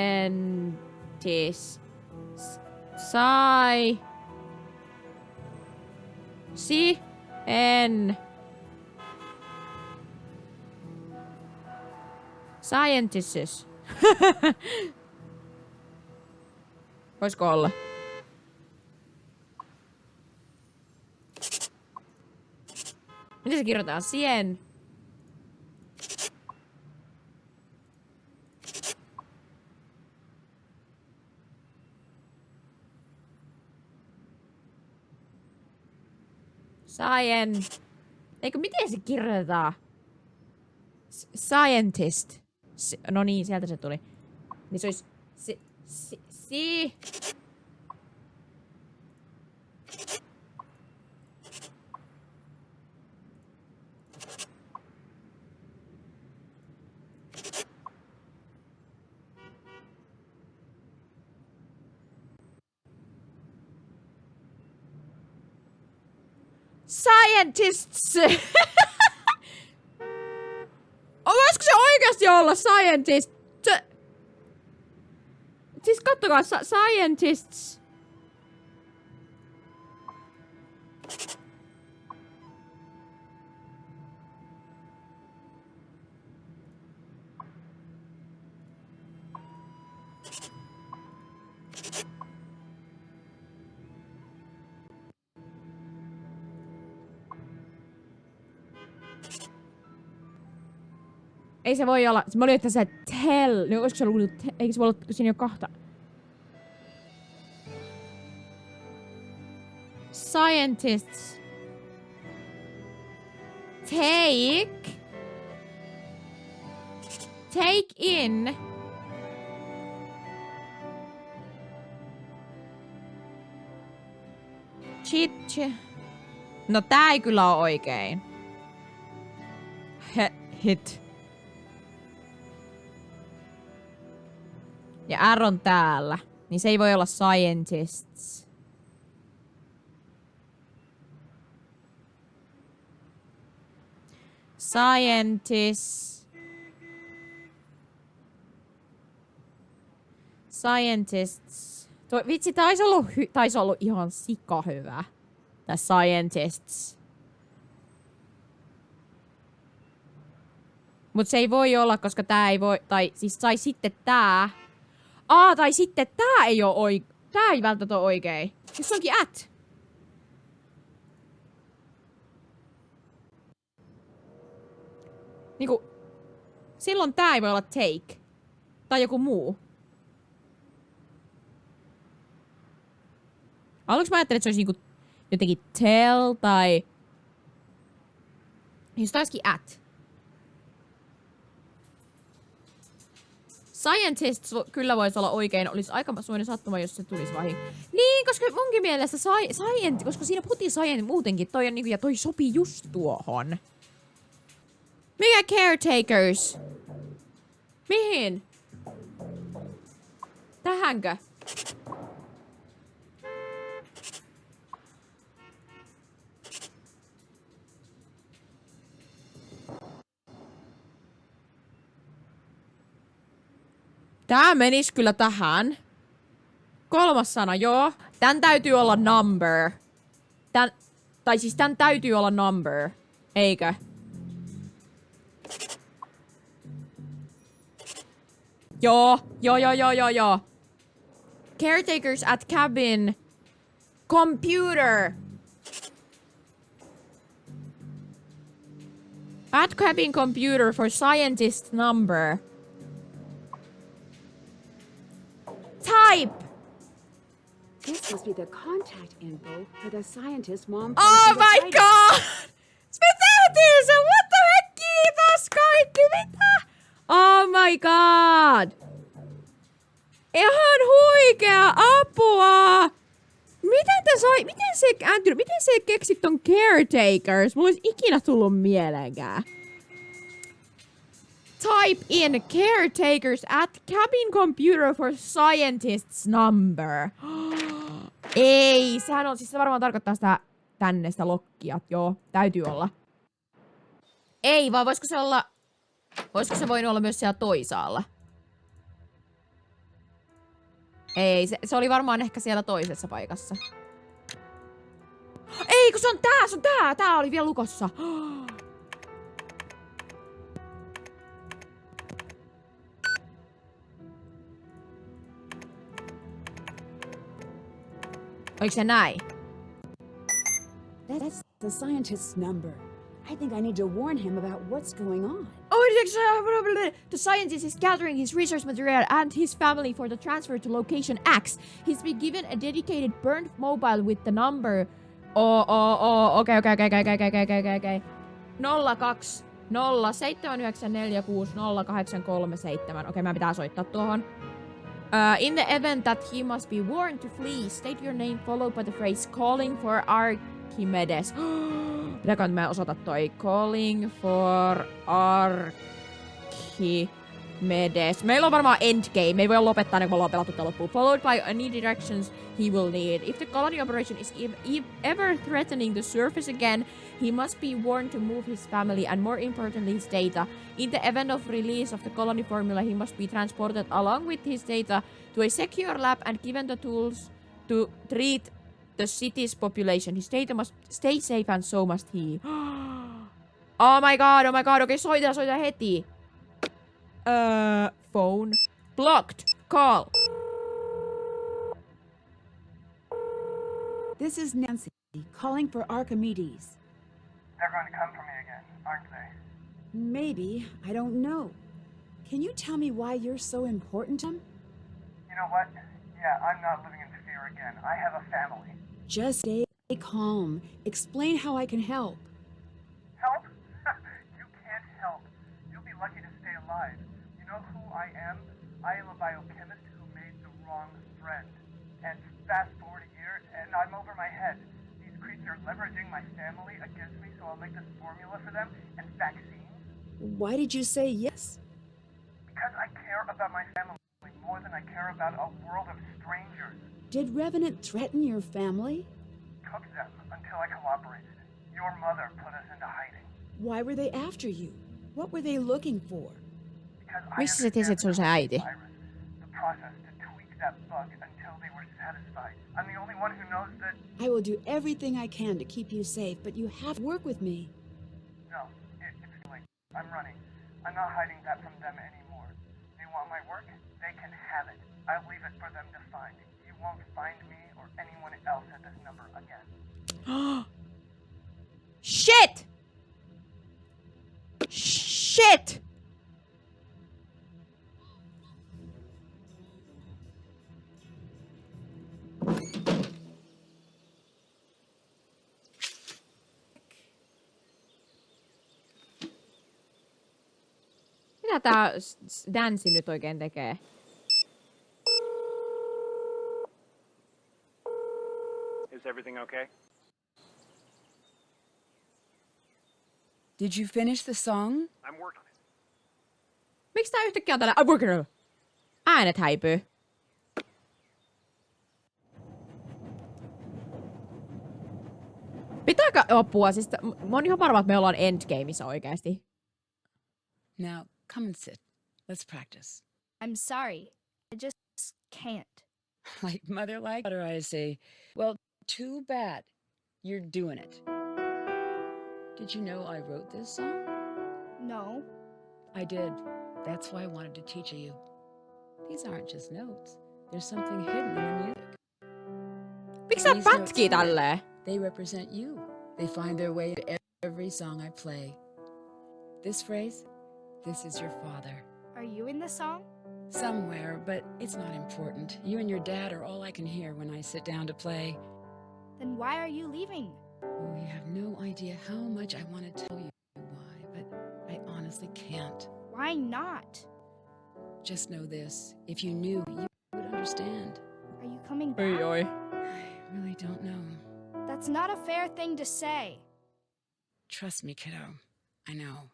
Scientists. Voisiko olla? Miten se kirjoitetaan? Sien. Eikö miten se kirjoitetaan? Scientist. No niin, sieltä se tuli. Niin se olisi... Scientists! Voisiko se oikeasti olla scientist? Siis kattokaa, scientists. Ei se voi olla. Mä olin, että se tell. No, olisiko se ollut... Eikö se voi olla, kun siinä on kahta? Scientists. Take in. No tää ei kyllä oo oikein. Hit. Ja R on täällä. Niin se ei voi olla scientists. Scientists. Vitsi, taisi ollut ihan sika hyvä. Tää scientists. Mut se ei voi olla, koska tää ei voi... Tai sitten tää... tai sitten tää ei oo oikein. Tää ei välttämättä oo oikein. Jos onkin at. Niinku... Silloin tää ei voi olla take. Tai joku muu. Aluksi mä ajattelin, että se olisi niinku... Jotenkin tell tai... Jos taisikin at. Scientists kyllä voisi olla oikein. Olisi aika suuri sattuma, jos se tulisi vahinko. Niin, koska munkin mielestä science, koska siinä puhuttiin science muutenkin. Toi on niinku, ja toi sopii just tuohon. Mikä caretakers? Mihin? Tähänkö? Tää menis kyllä tähän. Kolmas sana, joo. Tän täytyy olla number. Tän täytyy olla number. Eikö? Joo. Caretakers at cabin. Computer. At cabin computer for scientist number. Type. This must be the contact info for the scientist mom. Oh my god! Me tehtiin se! What the heck? Kiitos kaikki! Mitä? Oh my god! Ihan huikea apua! Miten se keksit ton caretakers? Mulla olisi ikinä tullut mieleenkään. Type in caretakers at cabin computer for scientists number. Ei, sehän on, siis se varmaan tarkoittaa sitä tänne, sitä lokkia. Joo, täytyy olla. Ei, vaan voisiko se voinut olla myös siellä toisaalla? Ei, se oli varmaan ehkä siellä toisessa paikassa. Ei, kun se on tää! Tää oli vielä lukossa. Oliko se näin? That's the scientist's number. I think I need to warn him about what's going on. The scientist is gathering his research material and his family for the transfer to location X. He's been given a dedicated burned mobile with the number... Okay. 02 0794 0837. Okei, mä pitää soittaa tuohon. In the event that he must be warned to flee, state your name followed by the phrase calling for Archimedes. Pitääkö mä osata toi? Calling for Archimedes. Meillä on varmaan endgame. Me ei voi lopettaa ennen kuin me ollaan pelattu tää loppuun. Followed by any directions he will need. If the colony operation is ever threatening the surface again, he must be warned to move his family and more importantly his data. In the event of release of the colony formula, he must be transported along with his data to a secure lab and given the tools to treat the city's population. His data must stay safe and so must he. Oh my god. Okay, soita heti. Phone. Blocked. Call. This is Nancy, calling for Archimedes. They're going to come for me again, aren't they? Maybe. I don't know. Can you tell me why you're so important to him? You know what? Yeah, I'm not living in fear again. I have a family. Just stay calm. Explain how I can help. Help? You can't help. You'll be lucky to stay alive. You know who I am? I am a biochemist who made the wrong friend. And fast forward a year, and I'm over my head. These creatures are leveraging my family against me, so I'll make this formula for them and vaccines. Why did you say yes? Because I care about my family more than I care about a world of strangers. Did Revenant threaten your family? Took them until I cooperated. Your mother put us into hiding. Why were they after you? What were they looking for? Because Missä sä tiesit, että se on se äiti? The process to tweak that bug until they were satisfied. I'm the only one who knows that. I will do everything I can to keep you safe, but you have to work with me. No, it's too late. I'm running. I'm not hiding that from them anymore. They want my work? They can have it. I'll leave it for them to find. You won't find me or anyone else at this number again. Shit! Shit! Mitä tää Dancy nyt oikein tekee? Is everything okay? Did you finish the song? I'm working on it. Miksi tää yhtäkkiä on tällä äänet häipyy? Pitääkö apua? Siis mä oon ihan varma, että me ollaan endgameissa oikeesti. Now, come and sit. Let's practice. I'm sorry. I just can't. Like mother, like daughter, I say. Well, too bad. You're doing it. Did you know I wrote this song? No. I did. That's why I wanted to teach you. These aren't just notes. There's something hidden in the music. Miksi sä These notes pätkii here, tälleen? they represent you. They find their way into every song I play. This phrase, this is your father. Are you in the song? Somewhere, but it's not important. You and your dad are all I can hear when I sit down to play. Then why are you leaving? Oh, you have no idea how much I want to tell you why, but I honestly can't. Why not? Just know this. If you knew, you would understand. Are you coming back? Oi, oi. I really don't know. That's not a fair thing to say. Trust me, kiddo. I know.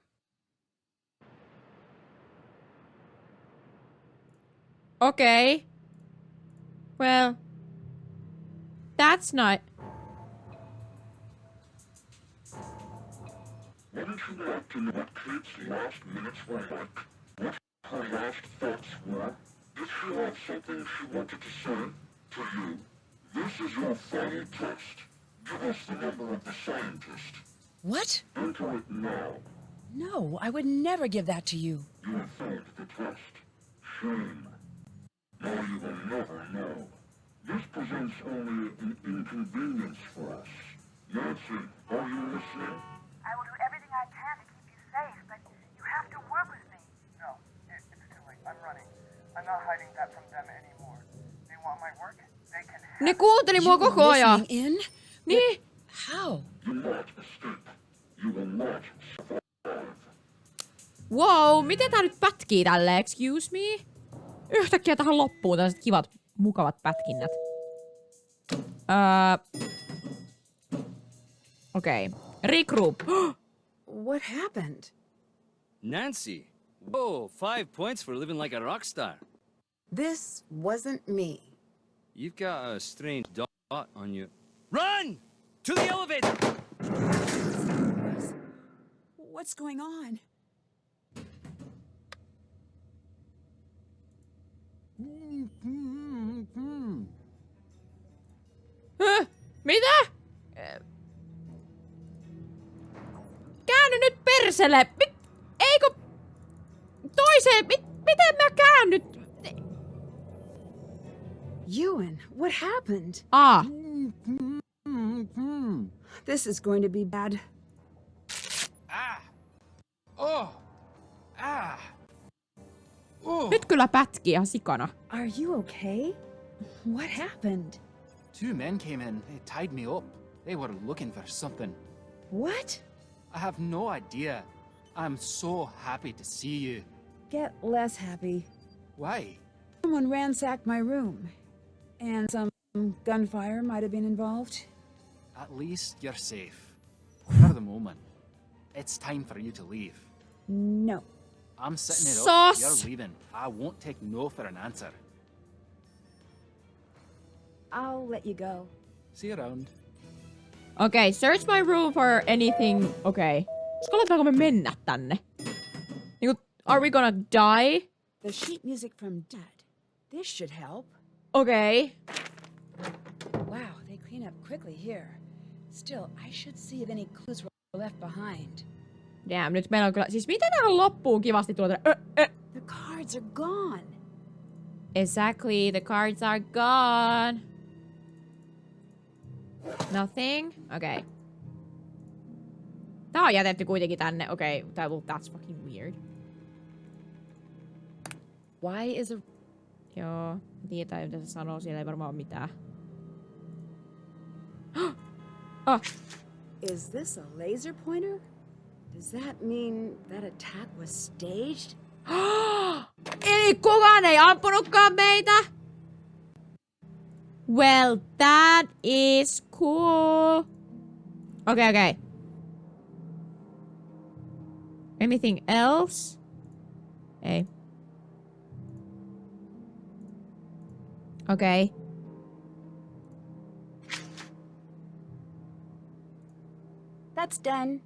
Okay. Well, that's not. Wouldn't you like to know what Kate's last minutes were like? What her last thoughts were? Did she have something she wanted to say to you? This is your final test. Give us the number of the scientist. What? Enter it now. No, I would never give that to you. You have failed the test. Shame. Now you will never know. This presents only an inconvenience for us. Nancy, are you listening? I will do everything I can to keep you safe, but you have to work with me. No, it's too late. I'm running. I'm not hiding that from them anymore. They want my work. They can have Ne kuunteli mua koko ajan. In? Niin. How? Do not escape. You will not survive. Wow, miten tää nyt pätkii tälleen? Excuse me? Yhtäkkiä tähän loppuu tällaiset kivat, mukavat pätkinnät. Okei. Regroup. What happened? Nancy. Whoa, 5 points for living like a rock star. This wasn't me. You've got a strange dot on you. Run! To the elevator! What's going on? Mitä? Käänny nyt perselle! Eikö... Toiseen... Miten mä käännyt? Ewan, what happened? Ah. This is going to be bad. Oh! Oh! Nyt kyllä pätkii ihan sikana. Are you okay? What happened? 2 men came in. They tied me up. They were looking for something. What? I have no idea. I'm so happy to see you. Get less happy. Why? Someone ransacked my room. And some gunfire might have been involved. At least you're safe. For the moment. It's time for you to leave. No. I'm setting it Sauce. up. You're leaving. I won't take no for an answer. I'll let you go. See you around. Okay, search my room for anything. Okay. Uskalletaanko me mennä tänne? Niinku, are we gonna die? The sheet music from Dad. This should help. Okay. Wow, they clean up quickly here. Still, I should see if any clues were left behind. Damn, nyt meillä on kyllä... Siis miten tähän loppuu kivasti tuolta... The cards are gone. Exactly, the cards are gone. Nothing? Okay. Tää on jätetty kuitenkin tänne. Okay, that's fucking weird. Why is a... Joo, tietää mitä se sanoo, siellä ei varmaan ole mitään. Oh. Is this a laser pointer? Does that mean that attack was staged? Eli kukaan ei ampunutkaan meitä? Well, that is cool. Okay. Anything else? Ei. Okay. That's done.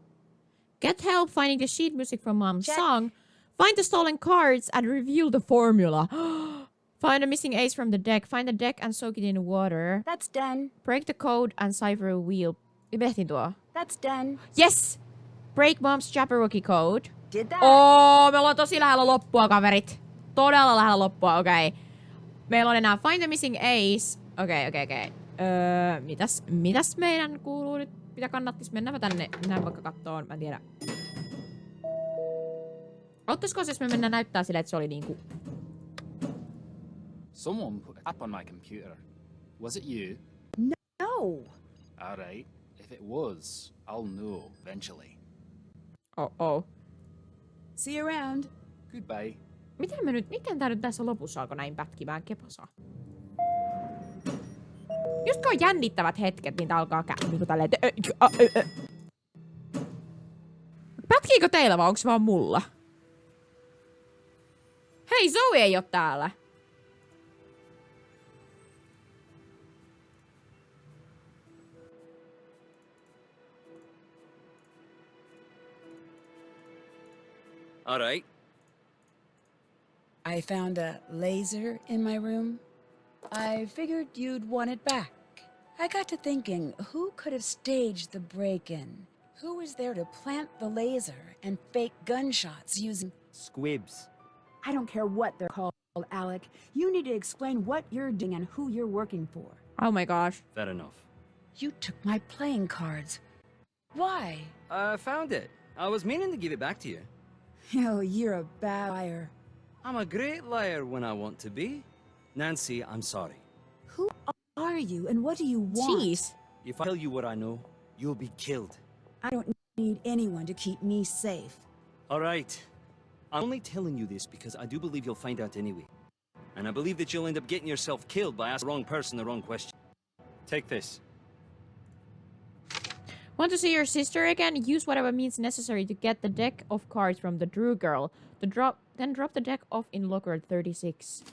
Get help finding the sheet music from Mom's song. Find the stolen cards and reveal the formula. Find a missing ace from the deck. Find the deck and soak it in water. That's done. Break the code and cipher a wheel. Tehtiin tuo. That's done. Yes! Break Mom's Jabberwocky code. Did that? Oh, me ollaan tosi lähellä loppua, kaverit. todella lähellä loppua, okei. Meillä on enää Find the Missing Ace. Okei. Mitäs meidän kuuluu nyt? Mitä kannattis? Mennäänpä tänne näin vaikka kattoon. Mä en tiedä. Ottaisiko se, jos me mennään näyttää silleen, että se oli niinku... Someone put a tap on my computer. Was it you? No. Alright. If it was, I'll know eventually. Oh. See you around. Goodbye. Miten tää nyt tässä lopussa alkoi näin pätkimään keposaa? Just kun on jännittävät hetket, niin tää alkaa niinku tälleen... Pätkiikö teillä vai onks vaan mulla? Hei, Zoe ei oo täällä. All right. I found a laser in my room. I figured you'd want it back. I got to thinking, who could have staged the break-in? Who was there to plant the laser and fake gunshots using... Squibs. I don't care what they're called, Alec. You need to explain what you're doing and who you're working for. Oh my gosh. Fair enough. You took my playing cards. Why? I found it. I was meaning to give it back to you. Oh, you're a bad liar. I'm a great liar when I want to be. Nancy, I'm sorry. Who are you and what do you want? Jeez. If I tell you what I know, you'll be killed. I don't need anyone to keep me safe. All right. I'm only telling you this because I do believe you'll find out anyway. And I believe that you'll end up getting yourself killed by asking the wrong person the wrong question. Take this. Want to see your sister again? Use whatever means necessary to get the deck of cards from the Drew girl. Then drop the deck off in locker 36.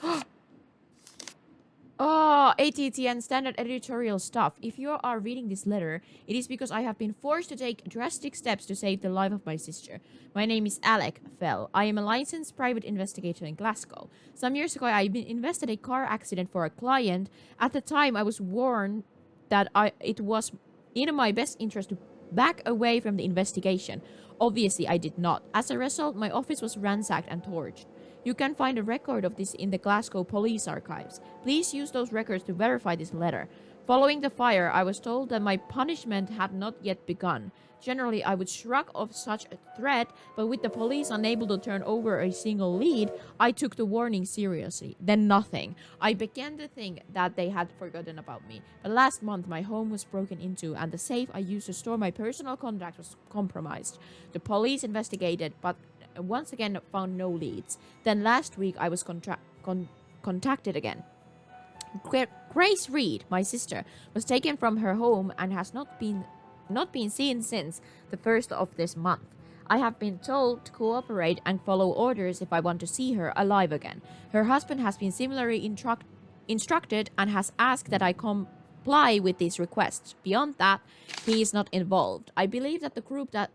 Oh, ATTN standard editorial stuff. If you are reading this letter, it is because I have been forced to take drastic steps to save the life of my sister. My name is Alec Fell. I am a licensed private investigator in Glasgow. Some years ago, I investigated a car accident for a client. At the time, I was warned that it was in my best interest to back away from the investigation. Obviously, I did not. As a result, my office was ransacked and torched. You can find a record of this in the Glasgow police archives. Please use those records to verify this letter. Following the fire, I was told that my punishment had not yet begun. Generally, I would shrug off such a threat, but with the police unable to turn over a single lead, I took the warning seriously. Then nothing. I began to think that they had forgotten about me. But last month, my home was broken into, and the safe I used to store my personal contacts was compromised. The police investigated, but once again found no leads. Then last week, I was contacted again. Grace Reed, my sister, was taken from her home and has not been seen since the 1st of this month. I have been told to cooperate and follow orders if I want to see her alive again. Her husband has been similarly instructed and has asked that I comply with these requests. Beyond that, he is not involved. I believe that the group that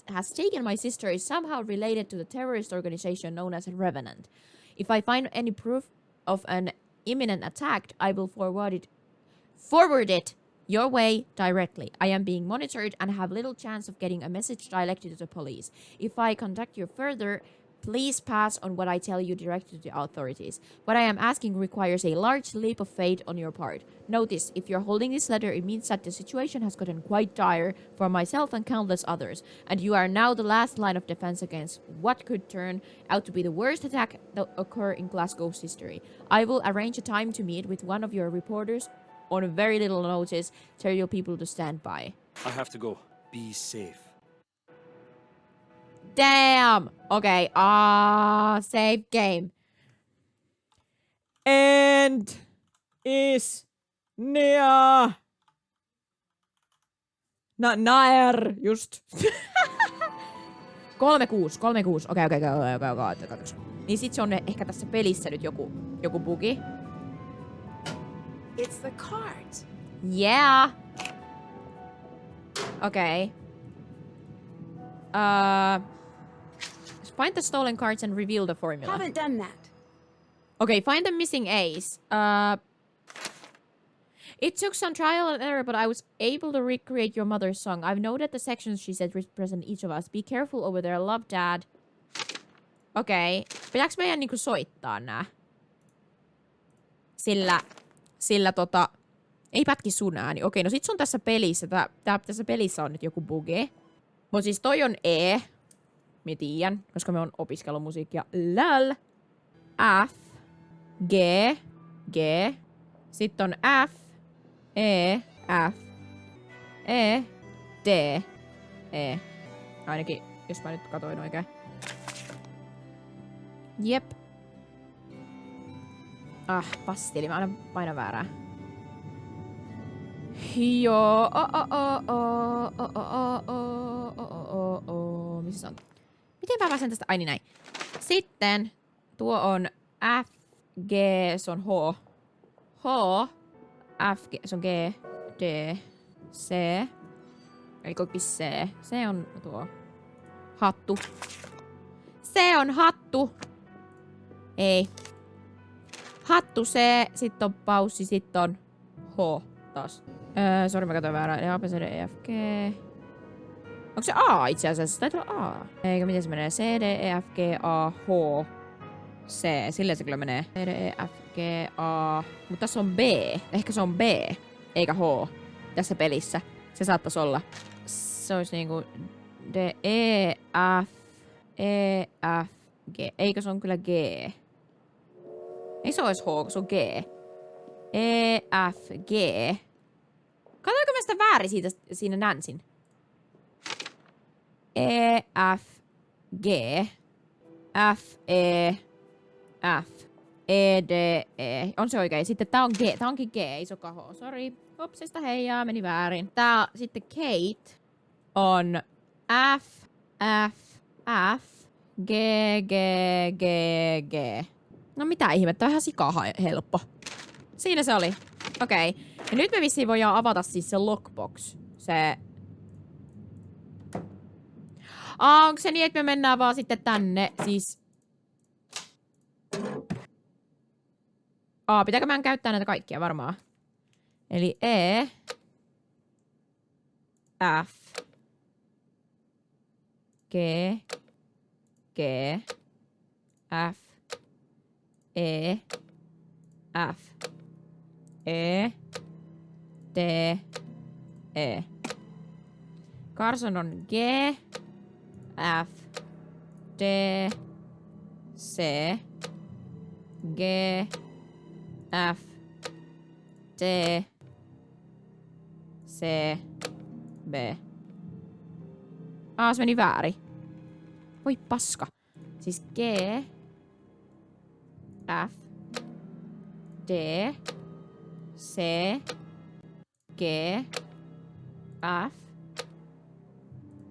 has taken my sister is somehow related to the terrorist organization known as Revenant. If I find any proof of an imminent attack, I will forward it your way directly. I am being monitored and have little chance of getting a message directed to the police. If I contact you further, please pass on what I tell you directly to the authorities. What I am asking requires a large leap of faith on your part. Notice, if you're holding this letter, it means that the situation has gotten quite dire for myself and countless others, and you are now the last line of defense against what could turn out to be the worst attack that occurred in Glasgow's history. I will arrange a time to meet with one of your reporters on very little notice. Tell your people to stand by. I have to go. Be safe. Damn! Okay, save game. And is near. Nair, just. 3-6. Okei. Niin sit se on ehkä tässä pelissä nyt joku bugi. It's the cards. Yeah. Okay. Find the stolen cards and reveal the formula. Haven't done that. Okay, find the missing ace. It took some trial and error, but I was able to recreate your mother's song. I've noted the sections she said represent each of us. Be careful over there. Love, Dad. Okei. Pitääkö meidän niinku soittaa nää? Sillä ei pätki sun ääni. Okei, no sit se on tässä pelissä. Tässä pelissä on nyt joku bugi. Mut siis toi on E. Mä tiedän, koska me on opiskellut musiikkia. LÖL. F. G. G. Sitten on F. E. F. E. D. E. Ainakin, jos mä nyt katoin oikein. Jep. Pastili. Mä aina painan väärää. Joo. Missä se on? Miten mä pääsen tästä? Ai niin näin. Sitten tuo on F, G, se on H. H, F, G, se on G, D, C. Ei koki C. C on tuo hattu. C on hattu. Ei. Hattu C, sitten on paussi, sitten on H taas. Sori, mä katsoin väärää. A, B, C, D, E, F, G. Onko se A itse asiassa? Taitaa olla A. Eikö, miten se menee? C, D, E, F, G, A, H, C. Silleen se kyllä menee. C, D, E, F, G, A. Mutta tässä on B. Ehkä se on B, eikä H. Tässä pelissä. Se saattaisi olla. Se olisi niinku D, E, F, G. Eikö se on kyllä G? Ei se olisi H, kun se on G. E, F, G. Katsoinko mä sitä väärin siinä Nancyn? E, F, G. F, E, F. E, D, E. On se oikein. Sitten tää on G. Tää onkin G, ei se olekaan H. Sori. Hopsista heijaa, meni väärin. Tää sitten Kate on F, F, F. G, G, G, G. No mitä ihmettä, vähän sikaa helppo. Siinä se oli. Okei. Ja nyt me vissiin voidaan avata siis se lockbox. Se... onko se niin, että me mennään vaan sitten tänne, siis... pitääkö mä käyttää näitä kaikkia varmaan? Eli E... F... G... G... F... E... F... E... D... E. Carson on G... F... D... C... G... F... D... C... B. Se meni väärin. Voi paska. Siis G... F... D... C... G... F...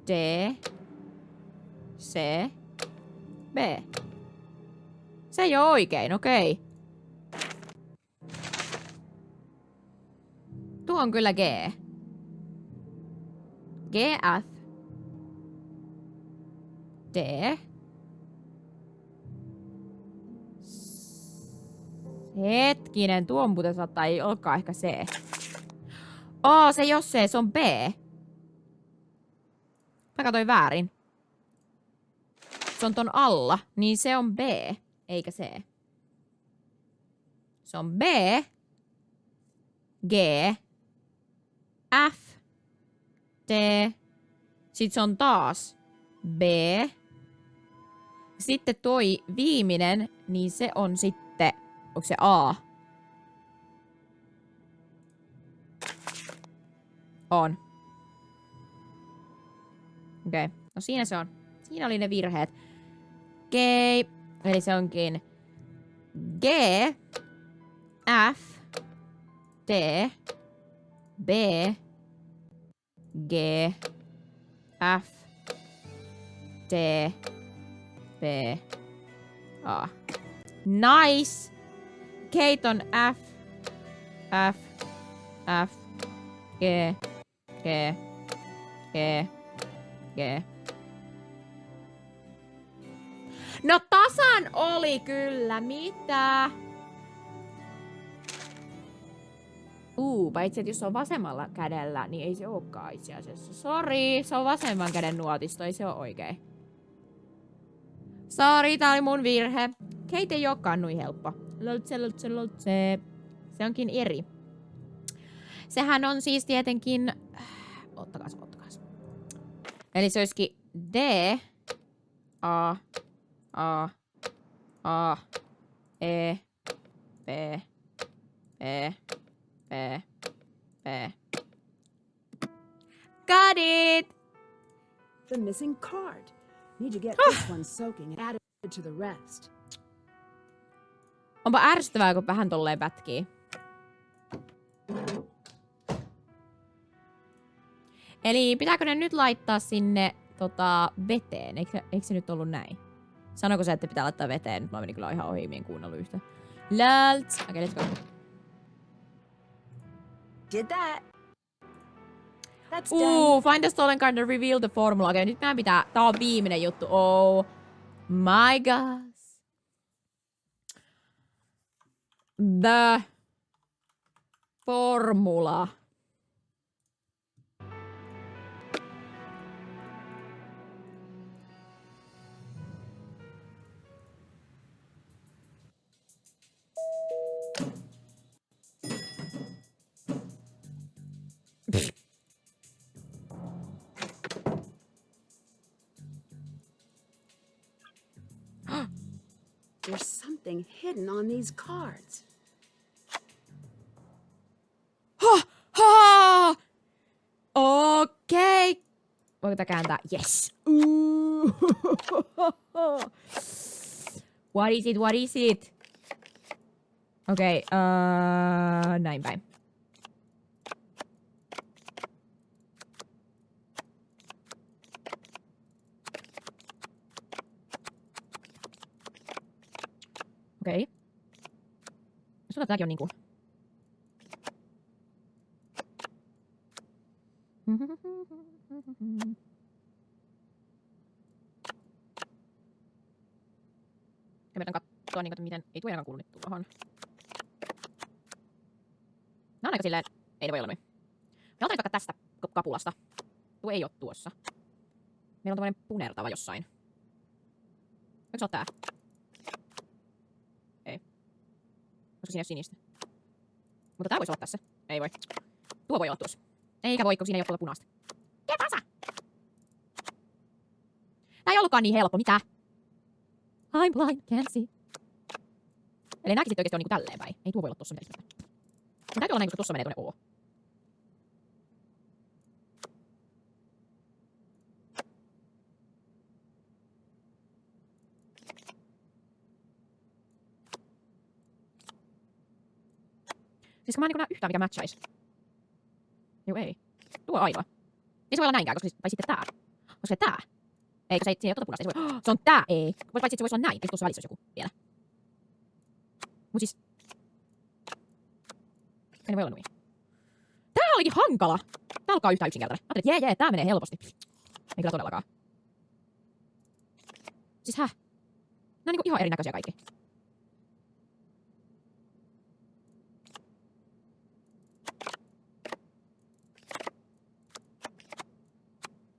D... C... B. Se ei oo oikein, okei. Tuo on kyllä G. G, F... D... Hetkinen, tuon muuten saattaa ei olekaan ehkä C. Se ei oo C, se on B. Mä katsoin väärin. Se on ton alla, niin se on B, eikä C. Se on B, G, F, D, sit se on taas B. Sitten toi viimeinen, niin se on sitten, onko se A? On. Okei, no siinä se on. Siinä oli ne virheet. Okei, eli se onkin G, F, D, B, G, F, D, B, A. Nice! Kate on F, F, F, G, G, G, G. No tasan oli kyllä, mitä? Paitsi että jos on vasemmalla kädellä, niin ei se olekaan itse asiassa. Sori, se on vasemman käden nuotisto, ei se ole oikein. Sori, tää oli mun virhe. Kate ei olekaan noin helppo. Löltse. Se onkin eri. Sehän on siis tietenkin... Ottakas. Eli se olisikin D, A, E, B, B. Got it! The missing card. Need to get this one soaking and add it to the rest. Onpa ärsyttävää, kun vähän tolleen pätkii. Eli pitääkö ne nyt laittaa sinne veteen? Eikö se nyt ollut näin? Sanoiko se, että pitää laittaa veteen? Nyt mä menin kyllä ihan ohi, en kuunnellut yhtä. Lälts! Okei, let's go. Did that. That's done. Find the stolen card and reveal the formula. Okei, nyt meidän pitää... Tää on viimeinen juttu. Oh my god. The formula. There's something hidden on these cards. Okei. Voiko tää kääntää? Yes. What is it? Okei, näin päin. Okei. Jos tääkin on niinku... Ja meidän katsoa niinku, miten... Ei tuo ainakaan kuulu nyt tuohon. Nää on aika silleen... Ei ne voi olla noin. Me otan vaikka tästä kapulasta. Tuo ei oo tuossa. Meillä on tommonen punertava jossain. Voiko se olla tää? Ei. Koska siinä ei oo sinistä. Mutta tää voisi olla tässä. Ei voi. Tuo voi olla tuossa. Eikä voi, kun siinä ei oo tuolla punaista. Kepasa! Tää ei ollutkaan niin helppo. Mitä? I'm blind, can't see. Eli nääkin sit oikeesti on niinku tälleen päin. Ei tuo voi olla tossa mitään. Se täytyy olla näin, koska tossa menee tuonne O. Siis kun mä en niinku näe yhtään mikä matchaisi. Joo ei. Tuo on ainoa. Ei se voi olla näinkään, koska tai sitten tää. Koska tää. Eikö se ei ole punaista, ei se voi. Se on tää, ei. Paitsi se voisi olla näin, jos tuossa välissä olisi joku vielä. Mut siis... Ei ne voi olla noin. Tää olikin hankala! Tää alkaa yhtään yksinkertainen. Ajattelin, että jee, tää menee helposti. Ei kyllä todellakaan. Siis Nää on niinku ihan erinäköisiä kaikki.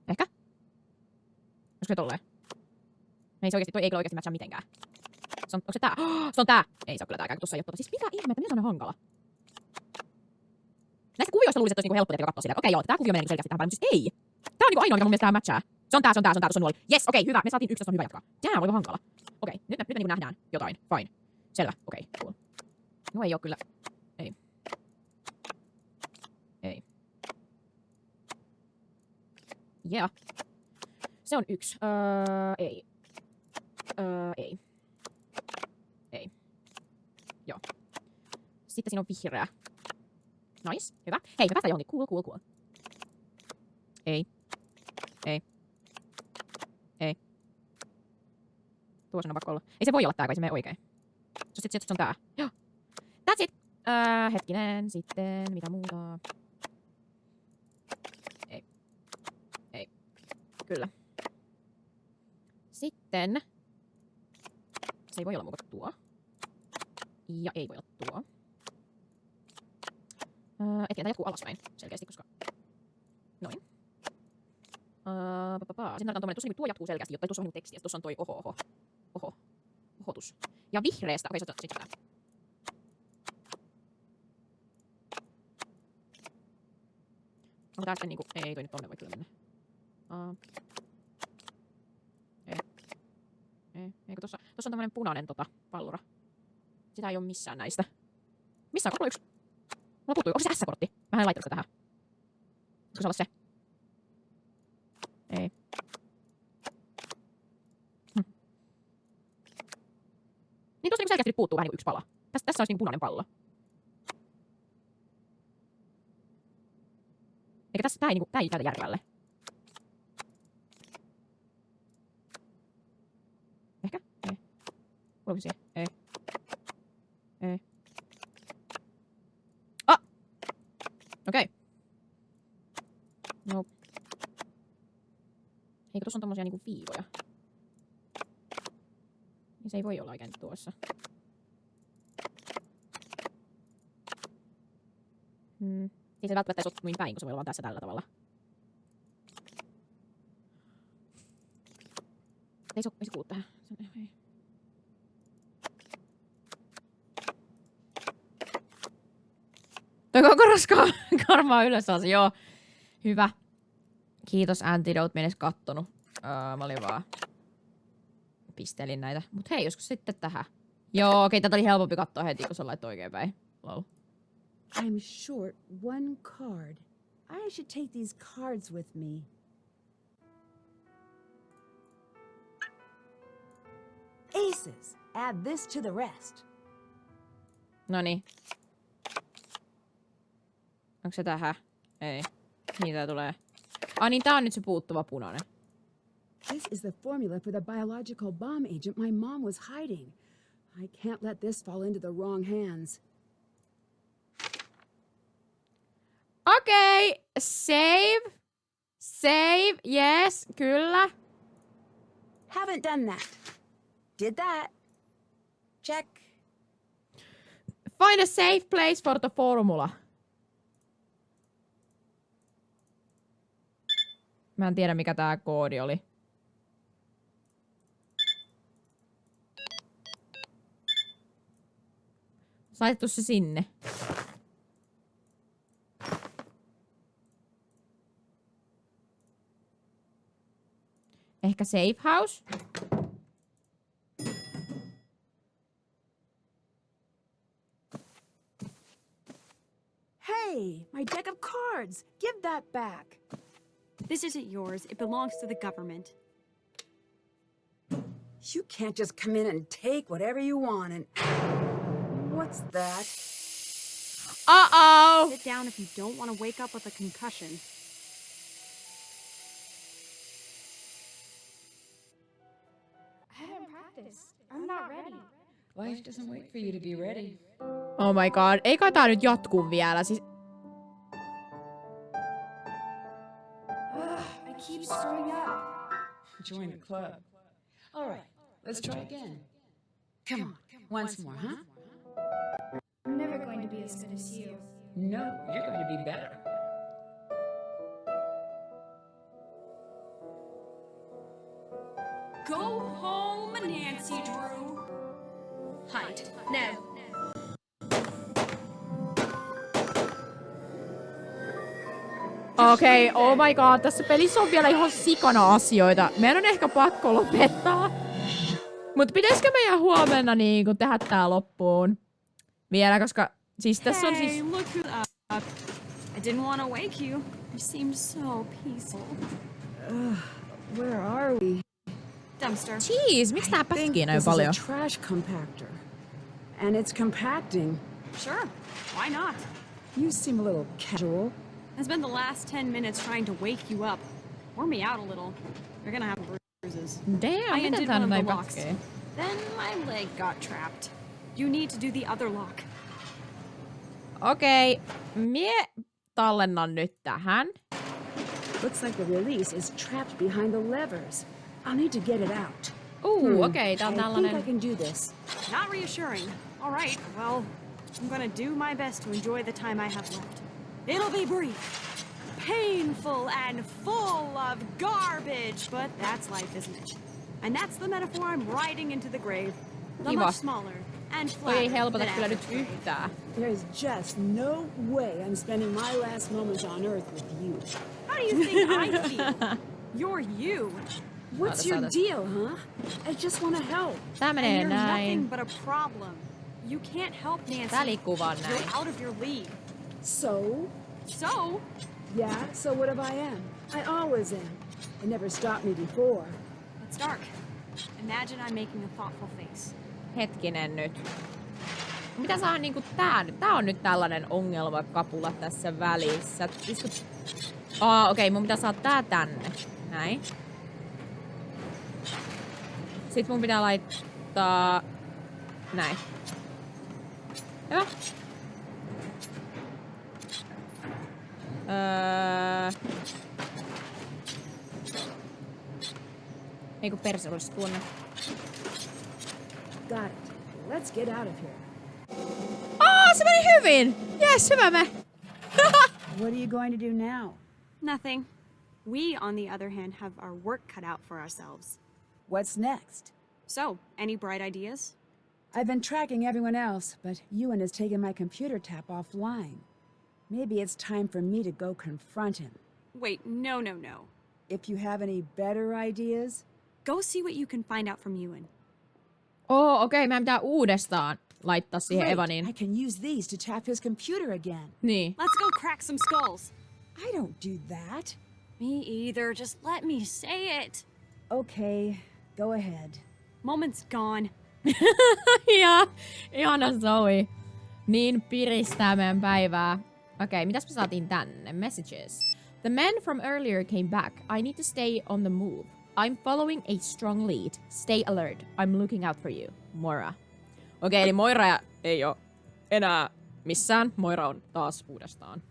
Ehkä? Olisiko se tolleen? Ei se oikeesti, toi ei kyllä oikeesti matchaa mitenkään. Onko se tää? Se on tää! Ei se oo kyllä tääkään, kun tossa ei oo Siis mitä ihmettä, mitä se on hankala? Näistä kuvioista luulisin, että olisi niinku helppo tietenkin katsoa sitä. Okei joo, tää kuvio menee selkeästi tähän paljon, mutta siis ei! Tää on niinku ainoa, mikä mun mielestä tää matchaa. Se on tää, tuossa on nuoli. Yes, okei, hyvä, me saatiin 11, on hyvä jatkaa. Damn, oliko hankala. Okei, nyt me niinku nähdään jotain. Fine. Selvä, okei, cool. No ei oo kyllä. Ei. Ei. Yeah. Se on 1. Ei. Ei. Ei. Joo. Sitten siinä on vihreä. Nice. Hyvä. Hei, me päästään johonkin. Cool. Ei. Ei. Ei. Tuossa on pakko olla. Ei se voi olla tää, kai se menee oikein. Se on tää. Joo. That's it. Hetkinen. Sitten mitä muuta? Ei. Ei. Kyllä. Sitten. Se ei voi olla muuta tuo. Ja ei voi olla tuo. Etkä tää jatkuu alaspäin selkeästi, koska... Noin. Sitten tarvitaan tommonen, tuossa niinku tuo jatkuu selkeästi, jotta tuossa on niinku tekstiä, tuossa on toi oho. Oho. Ohotus. Ja vihreästä. Okei, se on sitä. Onko tää sitten niinku... Ei, toi nyt tonne voi kyllä mennä. Eikö tossa on tämmönen punainen pallura. Sitä ei oo missään näistä. Missä on 1? Mulla puuttui. Onko se S-kortti? Mä en laittanut sitä tähän. Olisiko se olla se? Ei. Niin tossa niinku selkeästi puuttuu vähän niinku 1 pala. Tässä olisi niinku punainen pallo. Eikä tää ei täytä järjelle. Ehkä? Ei. Kuuluuko siihen? Ei. Ei. Okei. No. Eikö tossa on tommosia niinku viivoja? Niin se ei voi olla oikein tuossa. Ei se välttämättä edes ole niin päin, kun se voi olla vaan tässä tällä tavalla. Ei se kuulu tähän. Ei. Toi koko raskaa karmaa ylös alas. Joo. Hyvä. Kiitos Antidote. Mä en edes kattonut. Mä olin vaan... Pistelin näitä. Mut hei, joskus sitten tähän. Joo, okei, tätä oli helpompi katsoa heti, kun sä laittoi oikein päin. Lol. I'm short 1 card. I should take these cards with me. Aces. Add this to the rest. Noniin. Onko se tähän? Ei. Niin tää tulee. Niin tää on nyt se puuttuva punainen. This is the formula for the biological bomb agent my mom was hiding. I can't let this fall into the wrong hands. Okei. Save. Save. Yes. Kyllä. Haven't done that. Did that. Check. Find a safe place for the formula. Mä en tiedä, mikä tää koodi oli. Laitettu se sinne. Ehkä safe house? Hey, my deck of cards. Give that back. This isn't yours. It belongs to the government. You can't just come in and take whatever you want and... What's that? Uh-oh! Sit down if you don't want to wake up with a concussion. I haven't practiced. I'm not ready. Life doesn't wait for you to be ready. Oh my god. Ei kai tää nyt jatkuu vielä. Siis... I keep screwing up. Join the club. All right, let's try again. Come on, once more, huh? I'm never going to be as good as you. No, you're going to be better. Go home, Nancy Drew. Hide. Now. Okei, oh my god, tässä pelissä on vielä ihan sikana asioita. Meidän on ehkä pakko lopettaa. Mut pitäisikö meidän huomenna niinku tehdä tää loppuun? Vielä, koska siis tässä on siis... Hey, look who's up. I didn't want to wake you. You seemed so peaceful. Where are we? Dumpster. Jeez, miksi tää pätkii näin This paljon? is a trash compactor. And it's compacting. Sure, why not? You seem a little casual. I spent the last 10 minutes trying to wake you up. Warm me out a little. You're gonna have bruises. Damn, I miten undid tää one of näin the locks. pätkii? Then my leg got trapped. You need to do the other lock. Okei, mie tallennan nyt tähän. Looks like the release is trapped behind the levers. I'll need to get it out. Okei, tää on I think tällainen... I can do this. Not reassuring. All right, well, I'm gonna do my best to enjoy the time I have left. It'll be brief, painful, and full of garbage, but that's life, isn't it? And that's the metaphor I'm riding into the grave. The Kiva. much smaller and Toi ei flatter helpota than kyllä average nyt grave. yhtään. There's just no way I'm spending my last moments on Earth with you. How do you think I feel? You're you. What's your deal, huh? I just want to help. Tää And menee you're nothing näin. but a problem. You can't help, Nancy. Tää liikkuu vaan näin. You're out of your league. So? So? Yeah, so what if I am? I always am. It never stopped me before. It's dark. Imagine I'm making a thoughtful face. Hetkinen nyt. Mitä saa niinku tää nyt? Tää on nyt tällainen ongelmakapula tässä välissä. Okei, mun pitää saada tää tänne. Näin. Sitten mun pitää laittaa... Näin. Hyvä. Eiku perse olisi tuonne. Got it. Let's get out of here. Se meni hyvin! Yes, hyvä me! What are you going to do now? Nothing. We, on the other hand, have our work cut out for ourselves. What's next? So, any bright ideas? I've been tracking everyone else, but Ewan has taken my computer tap offline. Maybe it's time for me to go confront him. Wait, no. If you have any better ideas... Go see what you can find out from Ewan. Okei, meidän pitää uudestaan laittaa siihen Evanin. I can use these to tap his computer again. Niin. Let's go crack some skulls. I don't do that. Me either. Just let me say it. Okay, go ahead. Moment's gone. Ja, ihana Zoe. Niin piristää meidän päivää. Okei, mitäs me saatiin tänne? Messages. The men from earlier came back. I need to stay on the move. I'm following a strong lead. Stay alert. I'm looking out for you. Moira. Okei, eli Moira ei oo enää missään. Moira on taas uudestaan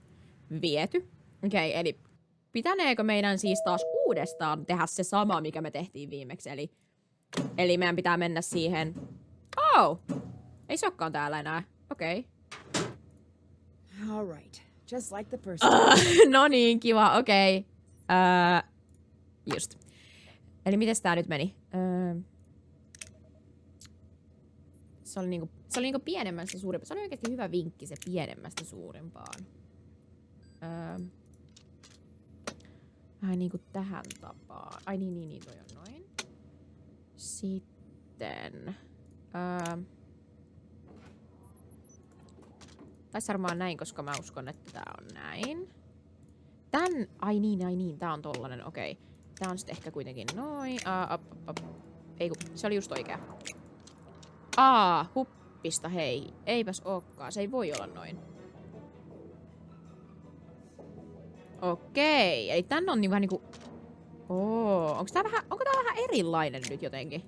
viety. Okei, eli pitäneekö meidän siis taas uudestaan tehdä se sama, mikä me tehtiin viimeksi? Eli meidän pitää mennä siihen... Ei se olekaan täällä enää. Okei. All right. Just like the first No niin, kiva. Okei. Just. Eli mites tää nyt meni? Se oli niinku pienemmästä suurimpaan. Se oli oikeesti hyvä vinkki, se pienemmästä suurimpaan. Vähän niinku tähän tapaan. Ai niin, toi on noin. Sitten... Taisi varmaan näin, koska mä uskon, että tää on näin. Ai niin, tää on tollanen, okei. Tää on sit ehkä kuitenkin noin. Ei kun, se oli just oikea. Huppista, hei. Eipäs ookaan, se ei voi olla noin. Okei, eli tän on niin vähän niinku... onko tää vähän erilainen nyt jotenkin?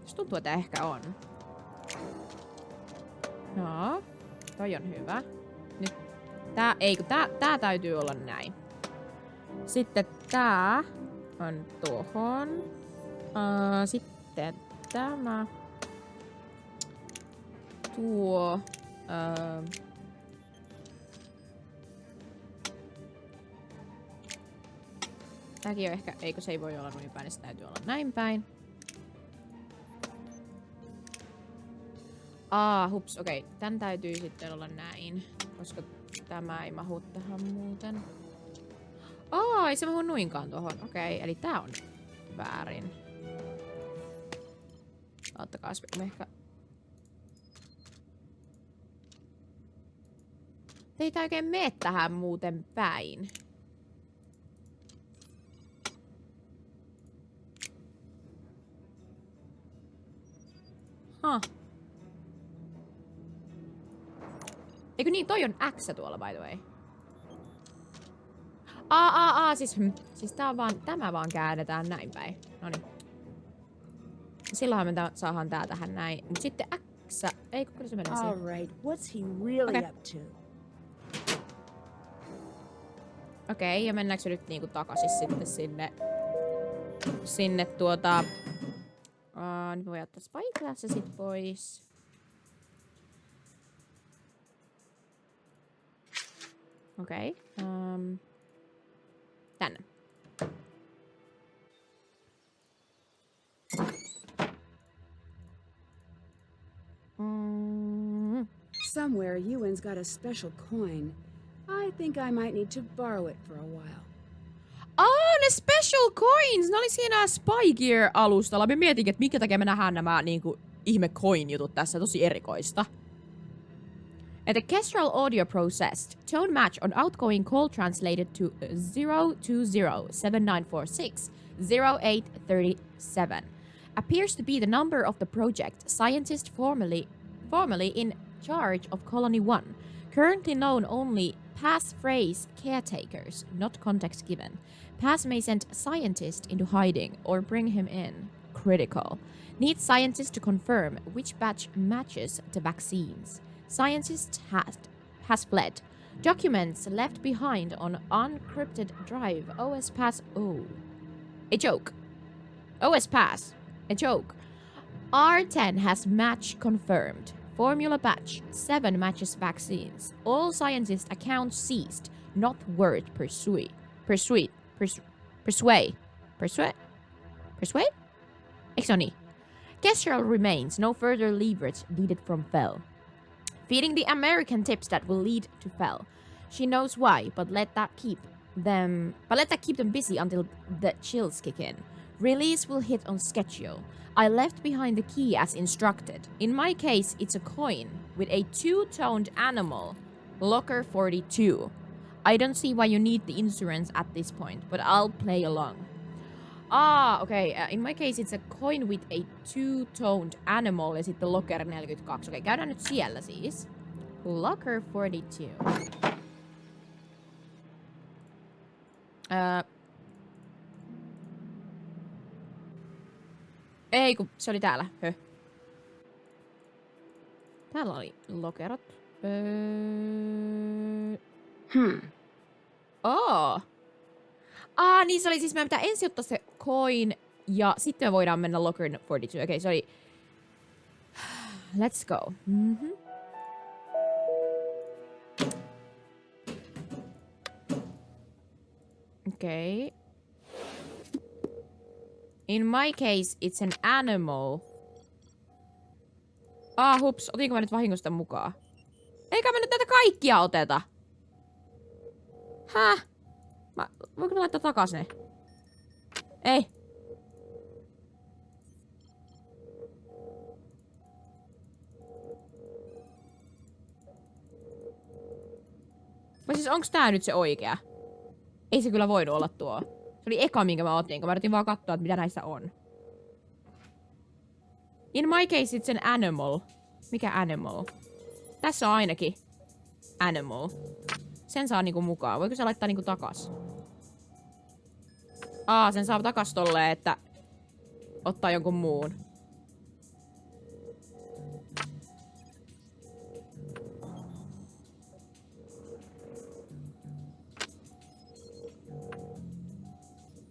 Se tuntuu, että ehkä on. No, toi on hyvä. Nyt tää täytyy olla näin. Sitten tää on tohon. Sitten tämä. Tuo. Tääkin on ehkä, eikö se ei voi olla noin päin, niin se täytyy olla näin päin. Hups, okei. Tän täytyy sitten olla näin, koska tämä ei mahu tähän muuten. Ei se mahu noinkaan tohon. Okei, eli tää on väärin. Ottakaas me ehkä... Ei tää oikein mene tähän muuten päin. Eikö niin, toi on X tuolla by the way. Siis tämä vaan käännetään näin päin. Noniin. Silloinhan me saadaan tää tähän näin. Mut sitten X, ei kun se menee siihen. Alright, what's he really up to? Okei, ja mennäänkö se nyt niinku takaisin sitten sinne nyt voi ottaa Spike tässä sit pois. Okei. Tänne. somewhere Ewan's got a special coin. I think I might need to borrow it for a while. Ne special coins! Ne oli siinä Spy Gear-alustalla. Mä mietinkin, että minkä takia me nähdään nämä niinku ihme coin-jutut tässä. Tosi erikoista. The Kestrel audio processed. Tone match on outgoing call translated to 020-7946-0837. Appears to be the number of the project scientist formerly in charge of Colony 1. Currently known only passphrase caretakers, not context given. Pass may send scientist into hiding or bring him in. Critical. Need scientist to confirm which batch matches the vaccines. Scientist has fled. Documents left behind on unencrypted drive. OS pass. Oh. A joke. OS pass. A joke. R10 has match confirmed. Formula batch. 7 matches vaccines. All scientist accounts seized. Not word persuade. Eikö se ole niin? Kestrel remains. No further leverage needed from Fell. Feeding the American tips that will lead to Fell. She knows why, but let that keep them busy until the chills kick in. Release will hit on schedule. I left behind the key as instructed. In my case, it's a coin with a 2-toned animal. Locker 42. I don't see why you need the insurance at this point, but I'll play along. Okay. In my case, it's a coin with a 2-toned animal ja sitten Locker 42. Okei, käydään nyt siellä siis. Locker 42. Ei, kun se oli täällä. Täällä oli lokerot. Niin se oli siis, meidän pitää ensin ottaa se coin ja sitten me voidaan mennä Locker 42. Okei, se oli... Let's go. Okei. In my case, it's an animal. Hups. Otinko mä nyt vahingosta mukaan? Eikä mä nyt näitä kaikkia oteta. Häh? Voinko mä laittaa takas ne? Ei. Vai siis onks tää nyt se oikea? Ei se kyllä voinut olla tuo. Se oli eka, minkä mä otin, kun mä yritin vaan katsoa, että mitä näissä on. In my case, it's an animal. Mikä animal? Tässä on ainakin animal. Sen saa niinku mukaan. Voiko se laittaa niinku takas? Sen saa takas tolleen, että ottaa jonkun muun.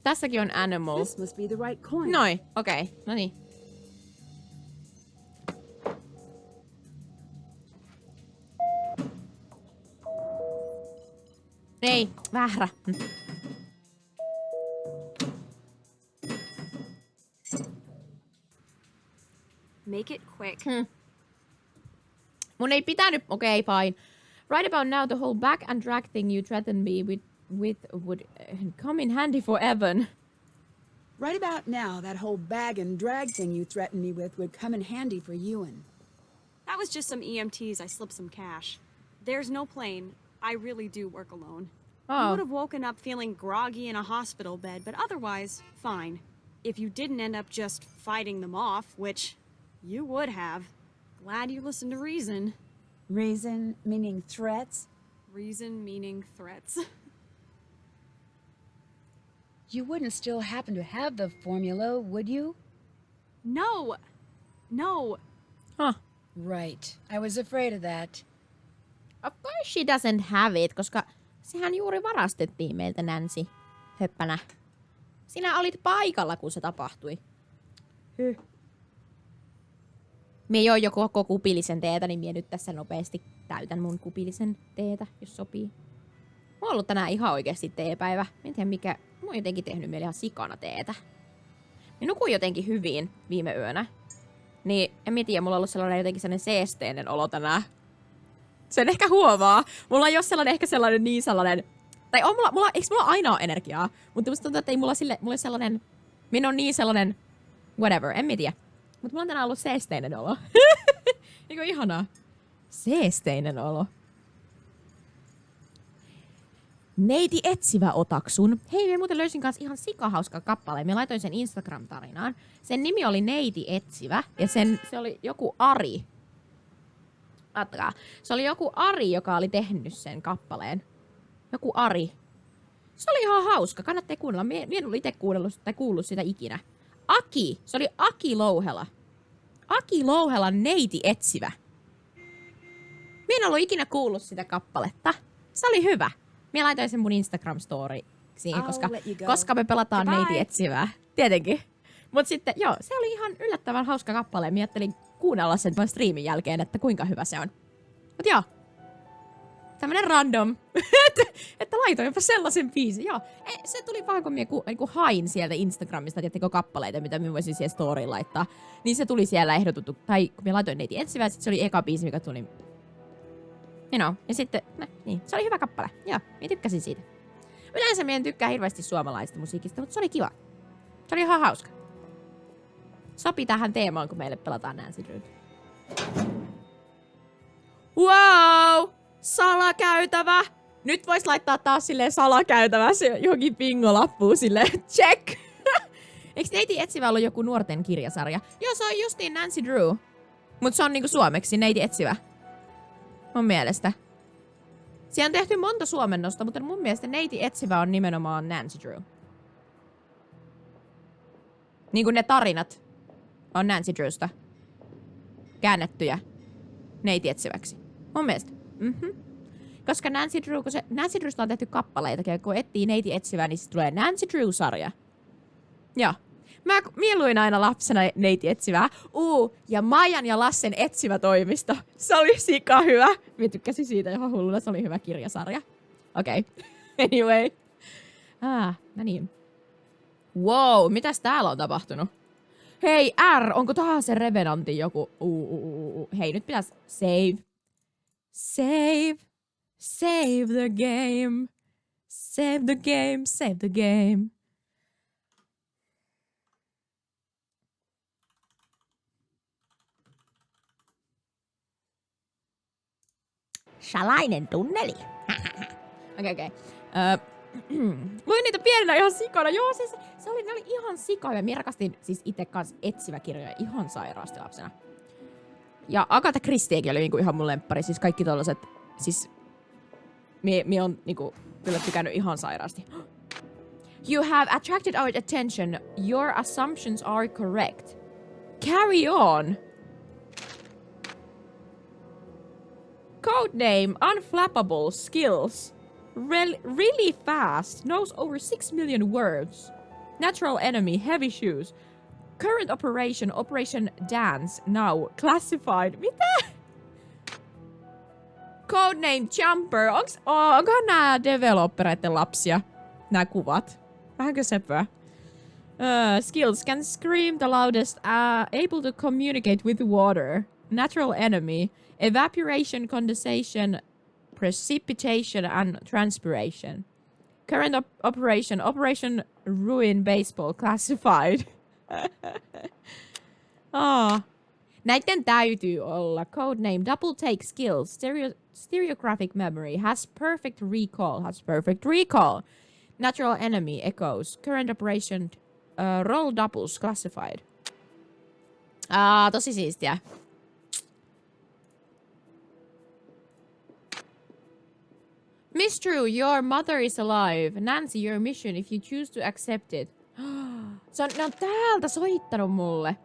Tässäkin on animal. This must be the right coin. Noin, okei. No niin. Ei, väärä. Make it quick. Mun ei pitänyt... Okay, fine. Right about now, the whole back and drag thing you threatened me with would come in handy for Evan. Right about now, that whole bag and drag thing you threatened me with would come in handy for Ewan. That was just some EMTs. I slipped some cash. There's no plane. I really do work alone. You would have woken up feeling groggy in a hospital bed, but otherwise, fine. If you didn't end up just fighting them off, which you would have, glad you listened to reason. Reason meaning threats? Reason meaning threats. You wouldn't still happen to have the formula, would you? No. No. Right. I was afraid of that. Of course she doesn't have it, koska sehän juuri varastettiin meiltä, Nancy. Höppänä. Sinä olit paikalla, kun se tapahtui. Mie join jo koko kupillisen teetä, niin mie nyt tässä nopeasti täytän mun kupillisen teetä, jos sopii. Mulla on ollut tänään ihan oikeasti teepäivä. En tiedä mikä... Mä oon jotenkin tehnyt meille ihan sikana teetä. Mä nukuin jotenkin hyvin viime yönä. Niin en tiedä, mulla on ollut sellainen jotenkin sellainen seesteinen olo tänään. Sen ehkä huomaa. Mulla ei ole sellainen, ehkä sellainen niin sellainen... Tai on eikö mulla aina ole energiaa? Mutta musta tuntuu, että ei mulla ole sellainen... Minä on niin sellainen... Whatever, en mä tiedä. Mutta mulla on tänään ollut seesteinen olo. Eikö ihanaa? Seesteinen olo. Neiti etsivä otaksun. Hei, me muuten löysin kanssa ihan sikahauska kappale. Mä laitoin sen Instagram-tarinaan. Sen nimi oli Neiti etsivä. Ja se oli joku Ari. Atkaa. Se oli joku Ari, joka oli tehnyt sen kappaleen. Joku Ari. Se oli ihan hauska. Kannattaa kuunnella. Mie en ollut itse kuullut sitä ikinä. Aki. Se oli Aki Louhela. Aki Louhela Neiti etsivä. Mie en ollut ikinä kuullut sitä kappaletta. Se oli hyvä. Mie laitoin sen mun Instagram-storiin, koska me pelataan Neiti etsivää. Tietenkin. Mut sitten, joo, se oli ihan yllättävän hauska kappale. Mie ajattelin kuunnella sen tämän striimin jälkeen, että kuinka hyvä se on. Mut joo. Tämmönen random. että laitoinpa sellaisen biisin. Joo. Se tuli vaan, kun mie hain sieltä Instagramista, tiettekö kappaleita, mitä minä voisin siihen storyin laittaa. Niin se tuli siellä ehdotettu. Tai kun mie laitoin Neiti etsivää, sit se oli eka biisi, mikä tuli. You know. Ja sitten, niin, se oli hyvä kappale. Joo, minä tykkäsin siitä. Yleensä minä en tykkää hirveästi suomalaisesta musiikista, mutta se oli kiva. Se oli ihan hauska. Sopi tähän teemaan, kun meille pelataan Nancy Drew. Wow! Salakäytävä! Nyt vois laittaa taas silleen salakäytävä johonkin pingolappuun silleen check! Eikö Neiti etsivä ollut joku nuorten kirjasarja? Joo, se on justiin Nancy Drew. Mut se on niinku suomeksi Neiti etsivä. Mun mielestä. Siellä on tehty monta suomennosta, mutta mun mielestä Neiti etsivä on nimenomaan Nancy Drew. Niin kuin ne tarinat on Nancy Drewsta käännettyjä Neiti etsiväksi. Mun mielestä. Koska Nancy Drewsta on tehty kappaleita, ja kun etsii Neiti etsivää, niin se tulee Nancy Drew-sarja. Joo. Mä mieluin aina lapsena Neiti etsivää. Ja Maijan ja Lassen etsivä toimisto. Se oli sika hyvä. Mä tykkäsin siitä ihan hulluna. Se oli hyvä kirjasarja. Okei. Okay. Anyway. No niin. Wow, mitäs täällä on tapahtunut? Hei, onko taas se Revenantin joku? Hei, nyt pitäis save. Save the game. Save the game, save the game. Salainen tunneli. Okei. Luin niitä pienenä ihan sikana. Joo, siis ne oli ihan sikoja. Mä rakastin siis itse kanssa etsiväkirjoja ihan sairaasti lapsena. Ja Agatha Christiekin oli niinku ihan mun lemppari. Siis kaikki tollaset, siis mie on niinku kyllä tykännyt ihan sairaasti. You have attracted our attention. Your assumptions are correct. Carry on. Codename Unflappable Skills. Really fast. Knows over 6 million words. Natural enemy. Heavy shoes. Current operation. Operation Dance. Now. Classified. Mitä? Codename Jumper. Onkohan nää developereiden lapsia? Nää kuvat. Vähänkö sepää? Skills. Can scream the loudest. Able to communicate with water. Natural enemy. Evaporation, condensation, precipitation, and transpiration. Current operation. Operation Ruin Baseball. Classified. Näitten täytyy olla. Codename Double Take Skills. Stereographic Memory. Has perfect recall. Natural enemy. Echoes. Current operation. Roll doubles. Classified. Tosi siistiä. Miss True, your mother is alive. Nancy, your mission if you choose to accept it. Ne on täältä soittanut mulle.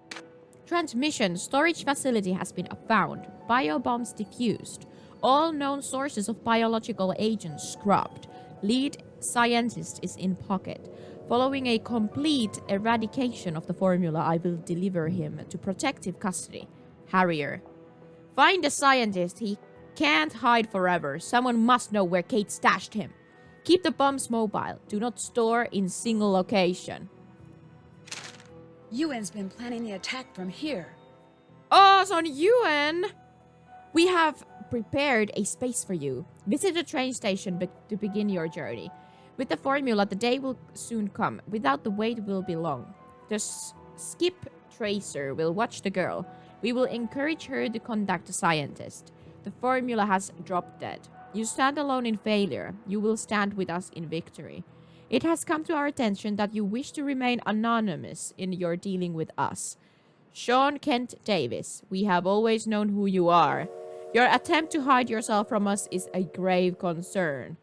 Transmission. Storage facility has been found. Biobombs diffused. All known sources of biological agents scrubbed. Lead scientist is in pocket. Following a complete eradication of the formula, I will deliver him to protective custody. Harrier. Find the scientist. He can't hide forever. Someone must know where Kate stashed him. Keep the bombs mobile. Do not store in single location. Yuen's been planning the attack from here. Oh, se on Yuen! We have prepared a space for you. Visit the train station to begin your journey. With the formula, the day will soon come. Without the wait will be long. The skip tracer will watch the girl. We will encourage her to contact a scientist. The formula has dropped dead. You stand alone in failure. You will stand with us in victory. It has come to our attention that you wish to remain anonymous in your dealing with us. Sean Kent Davis, we have always known who you are. Your attempt to hide yourself from us is a grave concern.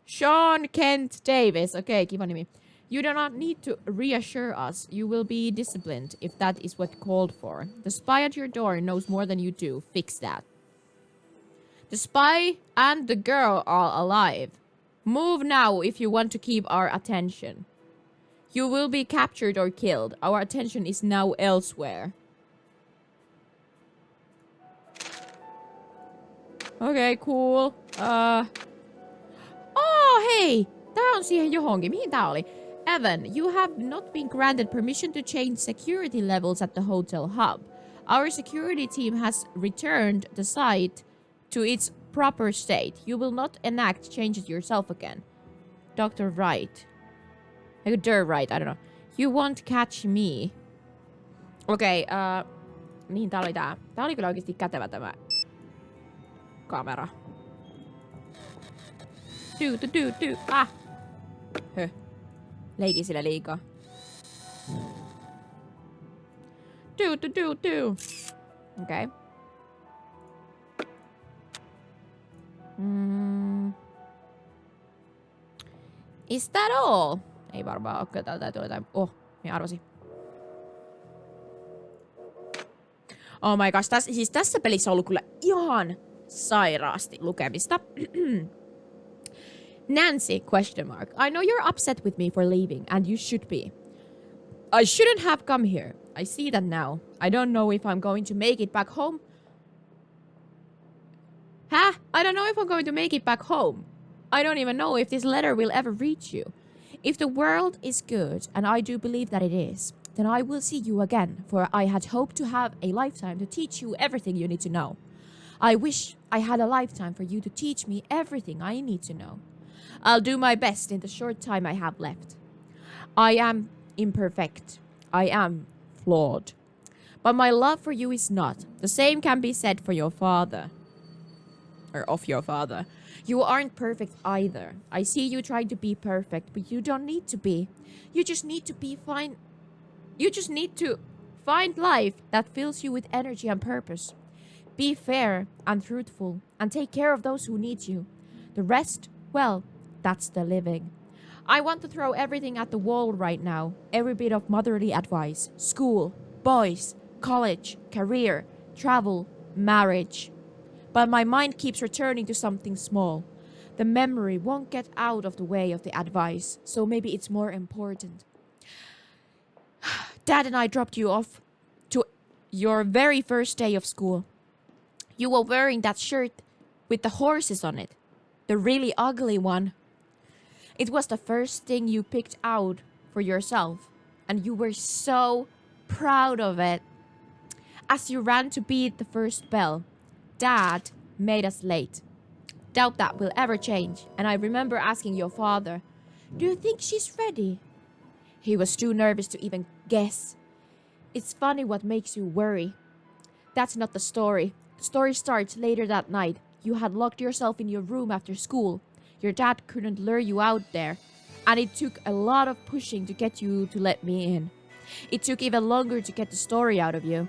Sean Kent Davis. Okay, kiva nimi. You do not need to reassure us. You will be disciplined if that is what called for. The spy at your door knows more than you do. Fix that. The spy and the girl are alive. Move now if you want to keep our attention. You will be captured or killed. Our attention is now elsewhere. Okay, cool. Oh, hei! Tää on siihen johonkin. Mihin tää oli? Evan, you have not been granted permission to change security levels at the hotel hub. Our security team has returned the site to its proper state. You will not enact changes yourself again. Dr. Wright. Wright, I don't know. You won't catch me. Okei, mihin tää oli tää? Tää oli kyllä oikeesti kätevä tämä kamera. Ah! Höh. Leikin sillä liikaa. Okei. Is that all? Ei varmaan oo, kyllä täällä täytyy olla jotain. Oh, minä arvasin. Oh my gosh, siis tässä pelissä on ollut kyllä ihan sairaasti lukemista. Nancy, question mark. I know you're upset with me for leaving, and you should be. I shouldn't have come here. I see that now. I don't know if I'm going to make it back home. Huh? I don't know if I'm going to make it back home. I don't even know if this letter will ever reach you. If the world is good, and I do believe that it is, then I will see you again, for I had hoped to have a lifetime to teach you everything you need to know. I wish I had a lifetime for you to teach me everything I need to know. I'll do my best in the short time I have left. I am imperfect. I am flawed. But my love for you is not. The same can be said for your father. Or of your father. You aren't perfect either. I see you trying to be perfect, but you don't need to be. You just need to be fine. You just need to find life that fills you with energy and purpose. Be fair and truthful and take care of those who need you. The rest, well, that's the living. I want to throw everything at the wall right now. Every bit of motherly advice. School, boys, college, career, travel, marriage. But my mind keeps returning to something small. The memory won't get out of the way of the advice, so maybe it's more important. Dad and I dropped you off to your very first day of school. You were wearing that shirt with the horses on it. The really ugly one. It was the first thing you picked out for yourself, and you were so proud of it. As you ran to beat the first bell, Dad made us late. Doubt that will ever change, and I remember asking your father, "Do you think she's ready?" He was too nervous to even guess. It's funny what makes you worry. That's not the story. The story starts later that night. You had locked yourself in your room after school. Your dad couldn't lure you out there, and it took a lot of pushing to get you to let me in. It took even longer to get the story out of you.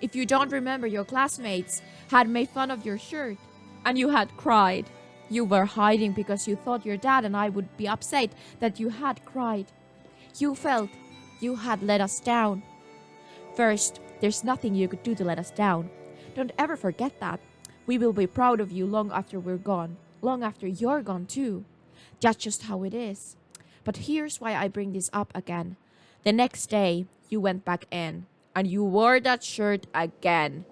If you don't remember, your classmates had made fun of your shirt, and you had cried. You were hiding because you thought your dad and I would be upset that you had cried. You felt you had let us down. First, there's nothing you could do to let us down. Don't ever forget that. We will be proud of you long after we're gone. Long after you're gone too. That's just how it is. But here's why I bring this up again. The next day, you went back in, and you wore that shirt again.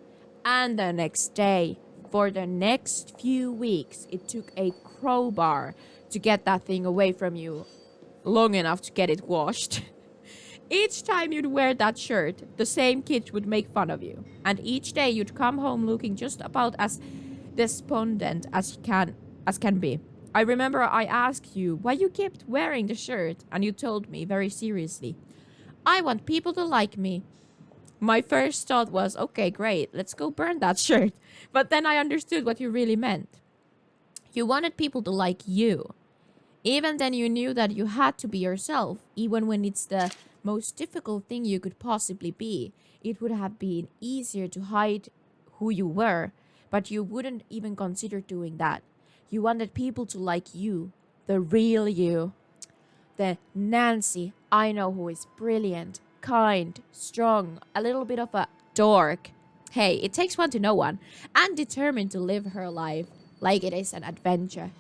And the next day, for the next few weeks, it took a crowbar to get that thing away from you long enough to get it washed. Each time you'd wear that shirt, the same kids would make fun of you. And each day you'd come home looking just about as despondent as can be. I remember I asked you why you kept wearing the shirt, and you told me very seriously, I want people to like me. My first thought was, okay, great, let's go burn that shirt. But then I understood what you really meant. You wanted people to like you. Even then you knew that you had to be yourself, even when it's the most difficult thing you could possibly be. It would have been easier to hide who you were, but you wouldn't even consider doing that. You wanted people to like you, the real you. The Nancy I know who is brilliant, kind, strong, a little bit of a dork. Hey, it takes one to know one, and determined to live her life like it is an adventure.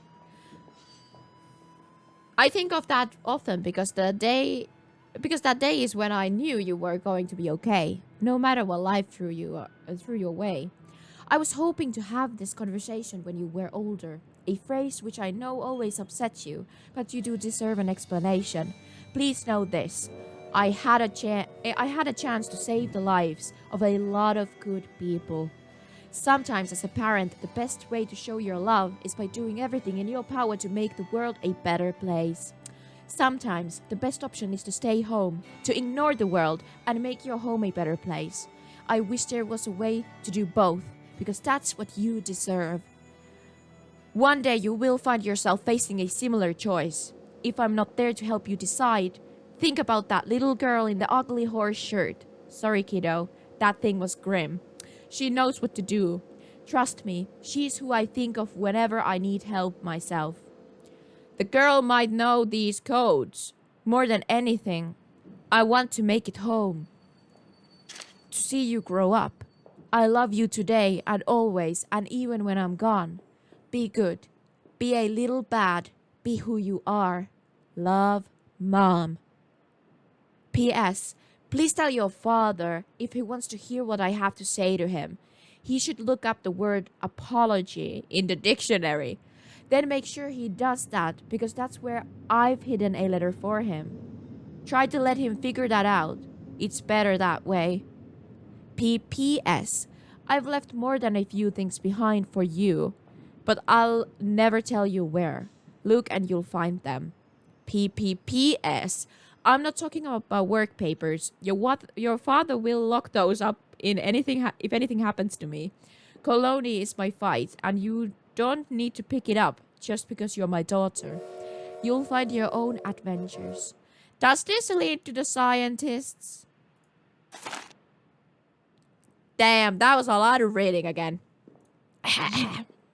I think of that often because that day is when I knew you were going to be okay, no matter what life threw your way. I was hoping to have this conversation when you were older, a phrase which I know always upsets you, but you do deserve an explanation. Please know this. I had a chance to save the lives of a lot of good people. Sometimes as a parent, the best way to show your love is by doing everything in your power to make the world a better place. Sometimes the best option is to stay home, to ignore the world and make your home a better place. I wish there was a way to do both, because that's what you deserve. One day you will find yourself facing a similar choice. If I'm not there to help you decide, think about that little girl in the ugly horse shirt. Sorry, kiddo, that thing was grim. She knows what to do. Trust me, she's who I think of whenever I need help myself. The girl might know these codes. More than anything, I want to make it home. To see you grow up. I love you today and always, and even when I'm gone. Be good. Be a little bad. Be who you are. Love, Mom. P.S. Please tell your father if he wants to hear what I have to say to him. He should look up the word apology in the dictionary. Then make sure he does that, because that's where I've hidden a letter for him. Try to let him figure that out. It's better that way. P.P.S. I've left more than a few things behind for you, but I'll never tell you where. Look and you'll find them. P.P.P.S. I'm not talking about work papers. Your father will lock those up in if anything happens to me. Colony is my fight, and you don't need to pick it up just because you're my daughter. You'll find your own adventures. Does this lead to the scientists? Damn, that was a lot of reading again.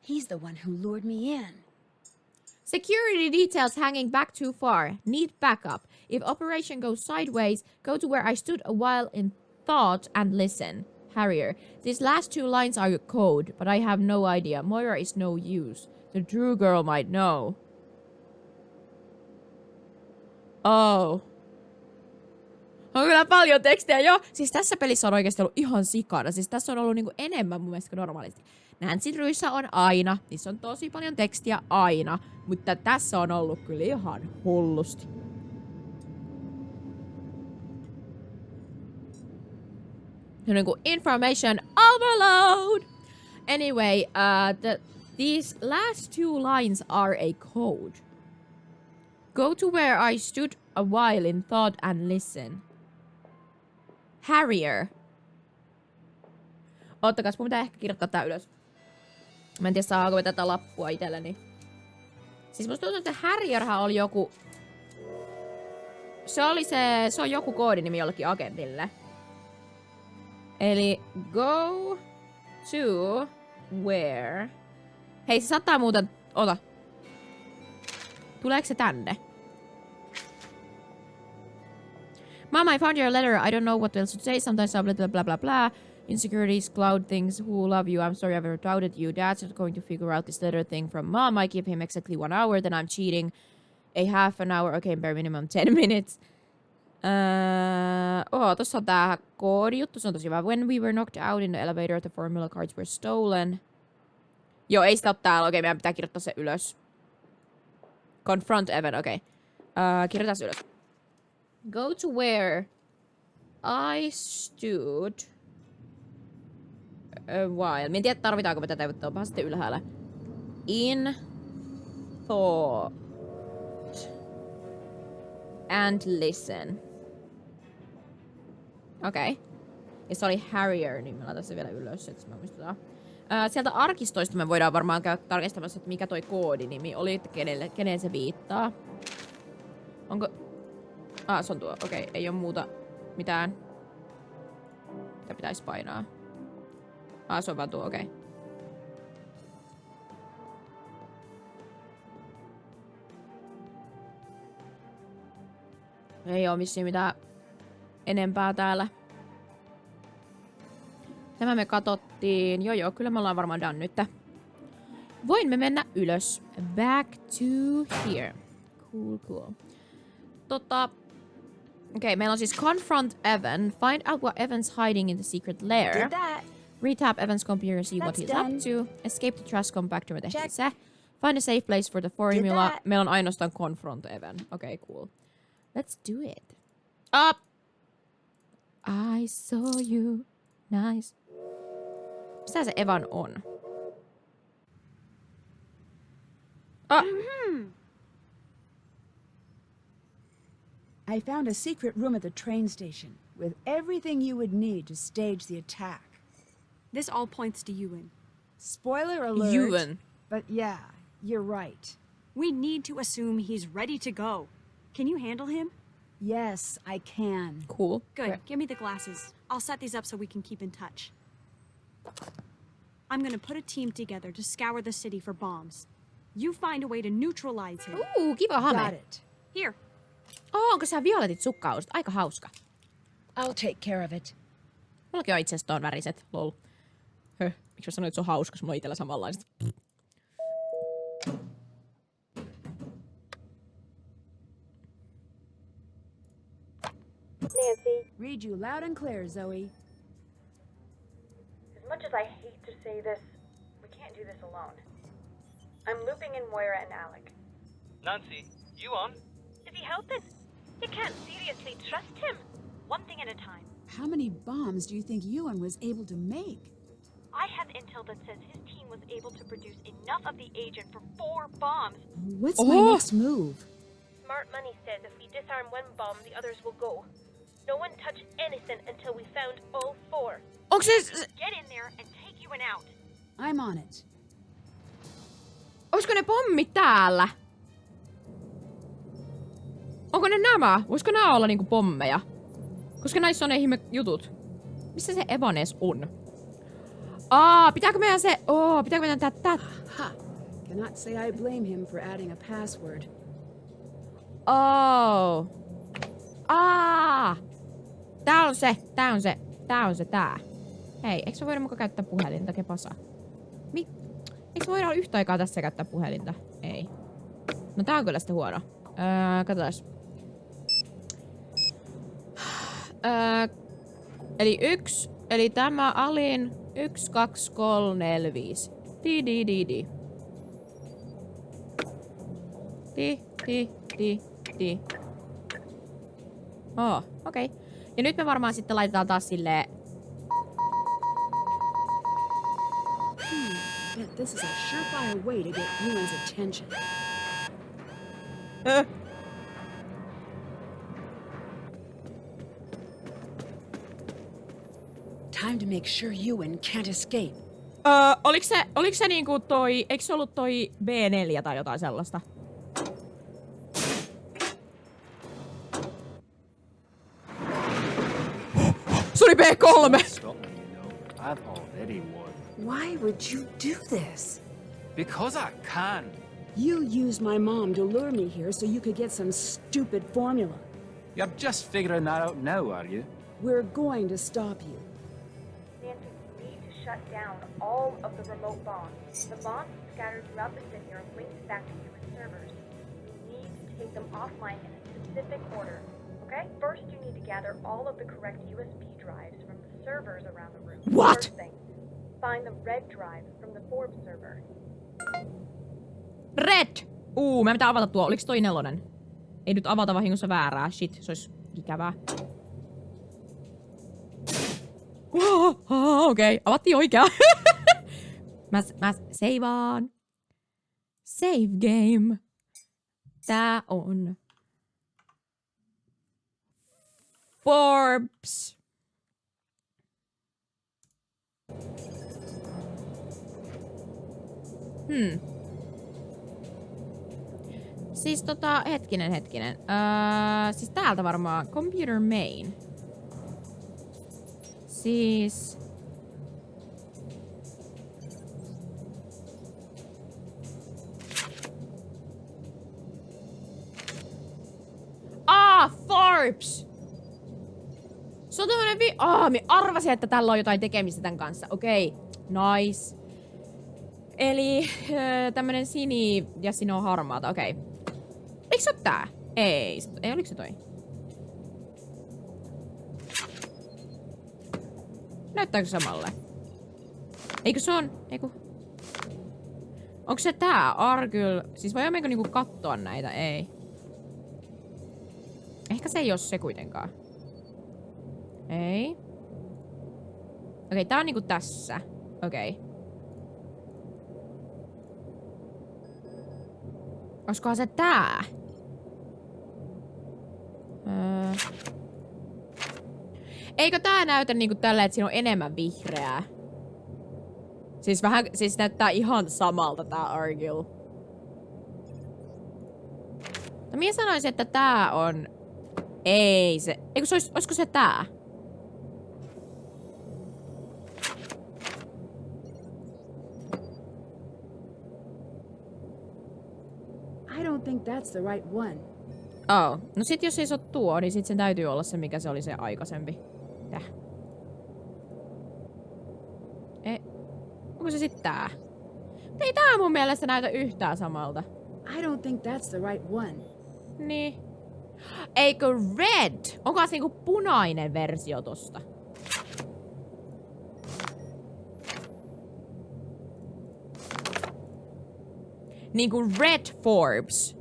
He's the one who lured me in. Security details hanging back too far. Need backup. If operation goes sideways, go to where I stood a while in thought and listen. Harrier. These last two lines are your code, but I have no idea. Moira is no use. The Drew girl might know. Oh. On kyllä paljon tekstejä jo. Siis tässä pelissä on oikeasti ollut ihan sikana. Siis tässä on ollut niinku enemmän mun mielestä kuin normaalisti. Nancyn ryissä on aina. Niissä on tosi paljon tekstiä aina. Mutta tässä on ollut kyllä ihan hullusti. Niinku information overload! Anyway, these last two lines are a code. Go to where I stood a while in thought and listen. Harrier. Oottakas, mun pitää ehkä kirjoittaa tää ylös. Mä en tiedä, saako tätä lappua itselleni. Siis musta tuntuu, että Harrierhan oli joku... Se on joku koodinimi jollekin agentille. Eli go to where... Hei, se saattaa muuten... Ota. Tuleeko se tänne? Mom, I found your letter. I don't know what else to say. Sometimes I'm blah blah blah blah. Insecurities, cloud things. Who love you? I'm sorry I've ever doubted you. Dad's not going to figure out this letter thing from Mom. I give him exactly 1 hour. Then I'm cheating. A half an hour. Okay, bare minimum 10 minutes. Tossa on tää koodijuttu. Se on tosi hyvä. When we were knocked out in the elevator, the formula cards were stolen. Joo, ei sitä oo täällä. Okei, meidän pitää kirjoittaa se ylös. Confront Evan, okei. Kirjoitetaan se ylös. Go to where I stood while. Mä en tiedä, tarvitaanko me tätä, mutta onpahan sitten ylhäällä. In thought and listen. Okei. Okay. Ja se oli Harrier, niin mä laitan se vielä ylös, että me muistetaan. Sieltä arkistoista me voidaan varmaan käydä tarkistamassa, että mikä toi koodinimi oli, että keneen se viittaa. Onko... se on tuo. Okei, okay. Ei oo muuta mitään. Mitä pitäisi painaa? Se on vaan tuo, okei. Okay. Ei oo vissiin mitään enempää täällä. Tämä me katsottiin. Joo, kyllä me ollaan varmaan done nyt. Voimme mennä ylös. Back to here. Cool. Okei, meillä on siis confront Evan. Find out what Evan's hiding in the secret lair. Did that. Retap Evan's computer, see what That's he's done. up to. Escape the trash compactor, me tehtiin se. Find a safe place for the formula. Meillä on ainoastaan confront Evan. Okei, cool. Let's do it. Up! I saw you. Nice. Missä se Evan on? I found a secret room at the train station with everything you would need to stage the attack. This all points to Ewan. Spoiler alert. Ewan. But yeah, you're right. We need to assume he's ready to go. Can you handle him? Yes, I can. Cool. Good. Give me the glasses. I'll set these up so we can keep in touch. I'm gonna put a team together to scour the city for bombs. You find a way to neutralize him. Kiva hame. Got it. Here. Onko sä violetit sukkausut? Aika hauska. I'll take care of it. Mullakin on itse asiassa ton väriset. Lol. Miksi mä sanoin, että se on hauska, jos mulla on itellä samanlaiset? Nancy. Read you loud and clear, Zoe. As much as I hate to say this, we can't do this alone. I'm looping in Moira and Alec. Nancy, you on? Is he helping? You can't seriously trust him. One thing at a time. How many bombs do you think Ewan was able to make? I have intel that says his team was able to produce enough of the agent for 4 bombs. What's my next move? Smart money says if we disarm one bomb, the others will go. No one touch anything until we found all 4. Get in there and take Ewan out. I'm on it. Olisiko ne pommit täällä? Onko ne nämä? Voisiko nämä olla niinku pommeja? Koska näissä on ne ihme jutut. Missä se Evanes on? Pitääkö meidän se... pitääkö meidän tää... Ha! Cannot say I blame him for adding a password. Tää on se. Hei, eikö me voida muka käyttää puhelinta? Kepasa. Eikö me voida yhtä aikaa tässä käyttää puhelinta? Ei. No tää on kyllä sitten huono. Katsotaan. Eli 1. Eli tämä alin 1, 2, 3, 4, 5. Di. Okei. Ja nyt me varmaan sitten laitetaan taas silleen... Bet this is a surefire way to get Ewan's attention. Time to make sure Ewan can't escape. Oliko se niinku toi... Eikö se ollut toi B4 tai jotain sellaista? Se oli B3! I've already won. Why would you do this? Because I can. You used my mom to lure me here so you could get some stupid formula. You're just figuring that out now, are you? We're going to stop you. Nancy, we need to shut down all of the remote bombs. The bombs scattered throughout the city are linked back to human servers. We need to take them offline in a specific order. Okay? First, you need to gather all of the correct USB drives from the servers around the room. What? First thing, find the red drive from the Forbes server. Red! Mä pitää avata tuo. Oliks toi 4? Ei nyt avata vahingossa väärää. Shit, se ois ikävää. Okei, avattiin oikein. Mä seivaan. Save game. Tää on Forbes. Siis hetkinen. Siis täältä varmaan computer main. Siis Forbes! Se on tämmönen mä arvasin, että tällä on jotain tekemistä tän kanssa. Okei, nice. Eli tämmönen sini ja siinä on harmaata, okei. Eikö se oo tää? Ei, oliko se toi? Näyttääkö samalle? Eikö se on? Eiku. Onko se tää? Argyl. Siis voimmeko niinku katsoa näitä? Ei. Ehkä se ei oo se kuitenkaan. Ei. Okei, tää on niinku tässä. Okei. Oiskohan se tää? Eikö tää näytä niinku tällä, että siinä on enemmän vihreää? Siis näyttää ihan samalta tää Argyl. No minä sanoisin, että tää on... Ei se... Eikö se oisko se tää? I don't think that's the right one. Oh. No sit jos ei se oo tuo, niin sit sen täytyy olla se, mikä se oli se aikaisempi. Täh. Onko se sit tää? Ei tää mun mielestä näytä yhtään samalta. I don't think that's the right one. Niin. Eikö red? Onko se niinku punainen versio tosta? Niinku red Forbes.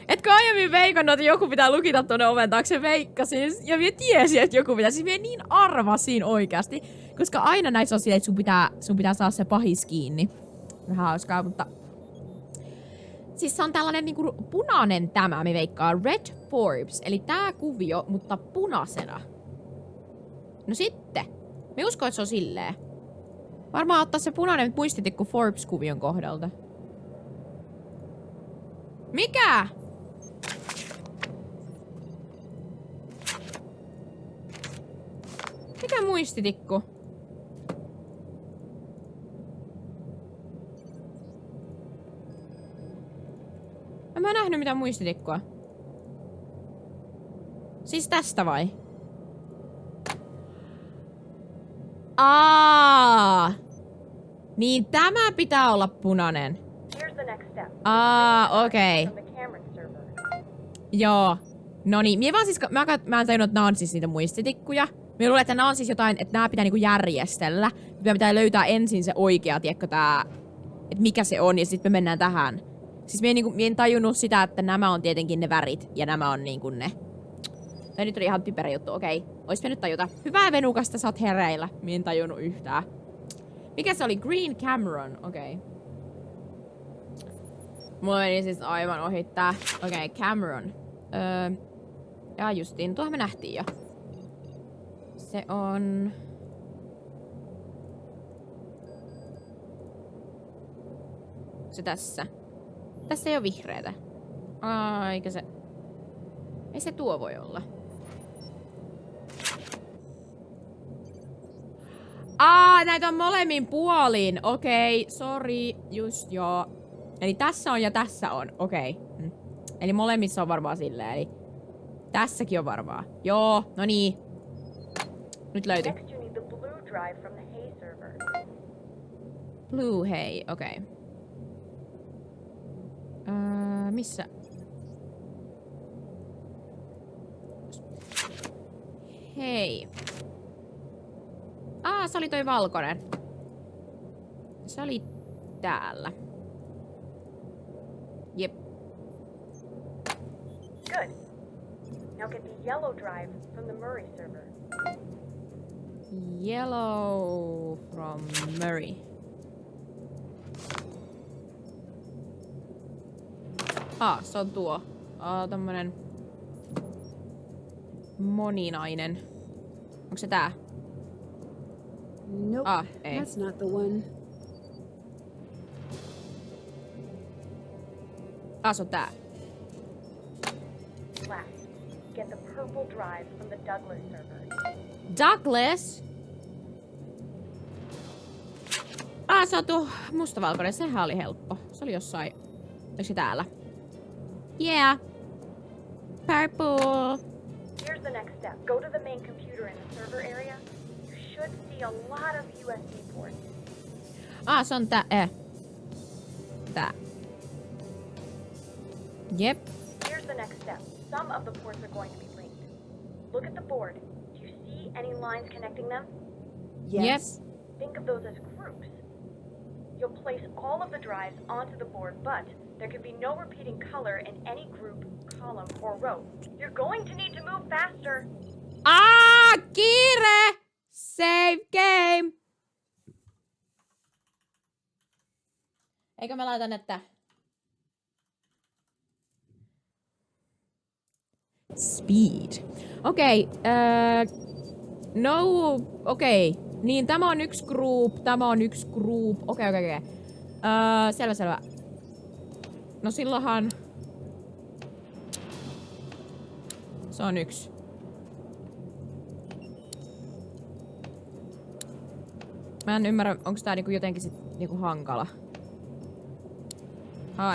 Etkö aiemmin veikannut, että joku pitää lukita tuonne oven taakse? Veikkasin. Ja minä tiesin, että joku pitää. Siis minä niin arvasin oikeasti. Koska aina näissä on silleen, että sun pitää saada se pahis kiinni. Vähän hauskaa, mutta... Siis se on tällainen niinku punainen tämä, me veikkaa. Red Forbes. Eli tää kuvio, mutta punaisena. No sitten. Me uskon, että se on silleen. Varmaan ottaa se punainen muistitikku Forbes-kuvion kohdalta. Mikä? Mikä muistitikku? En mä nähnyt mitään muistitikkua. Siis tästä vai? Niin tämä pitää olla punainen. Okei. Joo. No niin, mä en tajunnut, että nää on siis niitä muistitikkuja. Mä luulen, että nää on siis jotain, että nää pitää niinku järjestellä. Meidän pitää löytää ensin se oikea, tiedätkö, tää, että mikä se on, ja sitten me mennään tähän. Siis mä en tajunnut sitä, että nämä on tietenkin ne värit, ja nämä on niinku ne. Tai nyt oli ihan typerä juttu, okei. Ois mennyt tajuta. Hyvää venukasta, sä oot hereillä. Mä en tajunnut yhtään. Mikä se oli? Green Cameron, okei. Mulla meni siis aivan ohittaa. Okei, Cameron. Ja justiin, tuohon me nähtiin jo. Se on... Se tässä. Tässä ei oo vihreätä. Eikä se... Ei se tuo voi olla. Näitä on molemmin puolin. Okei, sori. Just joo. Eli tässä on ja tässä on. Okei. Eli molemmissa on varmaan silleen. Eli tässäkin on varmaan. Joo, no niin. Nyt löytyy. Blue Hay, okei. Missä? Hei. Se oli toi valkoinen. Se oli täällä. Jep. Good. Now get the yellow drive from the Murray server. Yellow from Murray. Se on tuo. Tämmönen moninainen. Onko se tää? Nope, ei. that's not the one. Se on tää. Last, get the purple drive from the Douglas server. Douglas? Se on tuo mustavalkoinen. Sehän oli helppo. Se oli jossain... Oliko se täällä? Yeah. Purple. Here's the next step. Go to the main computer in the server area. You should see a lot of USB ports. Se on tää. Tää. Yep. Here's the next step. Some of the ports are going to be linked. Look at the board. Do you see any lines connecting them? Yes. Yep. Think of those as groups. You'll place all of the drives onto the board, but there can be no repeating color in any group, column, or row. You're going to need to move faster. Kiire! Save game! Eikö mä laitan, että... Speed. Okei. No, okei. Niin, tämä on yksi group, tämä on yksi group. Okei. Selvä. No silloinhan... Se on yksi. Mä en ymmärrä, onko tää niinku jotenkin sit niinku hankala.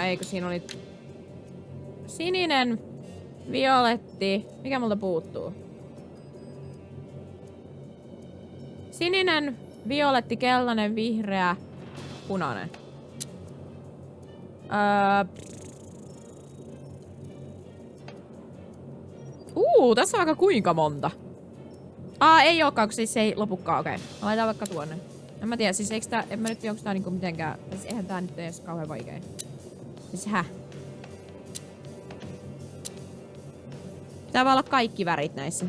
Eikö siinä oli... Sininen, violetti. Mikä multa puuttuu? Sininen, violetti, keltainen, vihreä, punainen. Tässä on aika kuinka monta. Ei ookaan, siis se ei lopukaan, okei. Mä laitan vaikka tuonne. En mä tiedä, siis eikö tää, en mä nyt tiedä, onko tää niinku mitenkään, siis eihän tää nyt edes kauhean vaikea. Siis Pitää vaan olla kaikki värit näissä.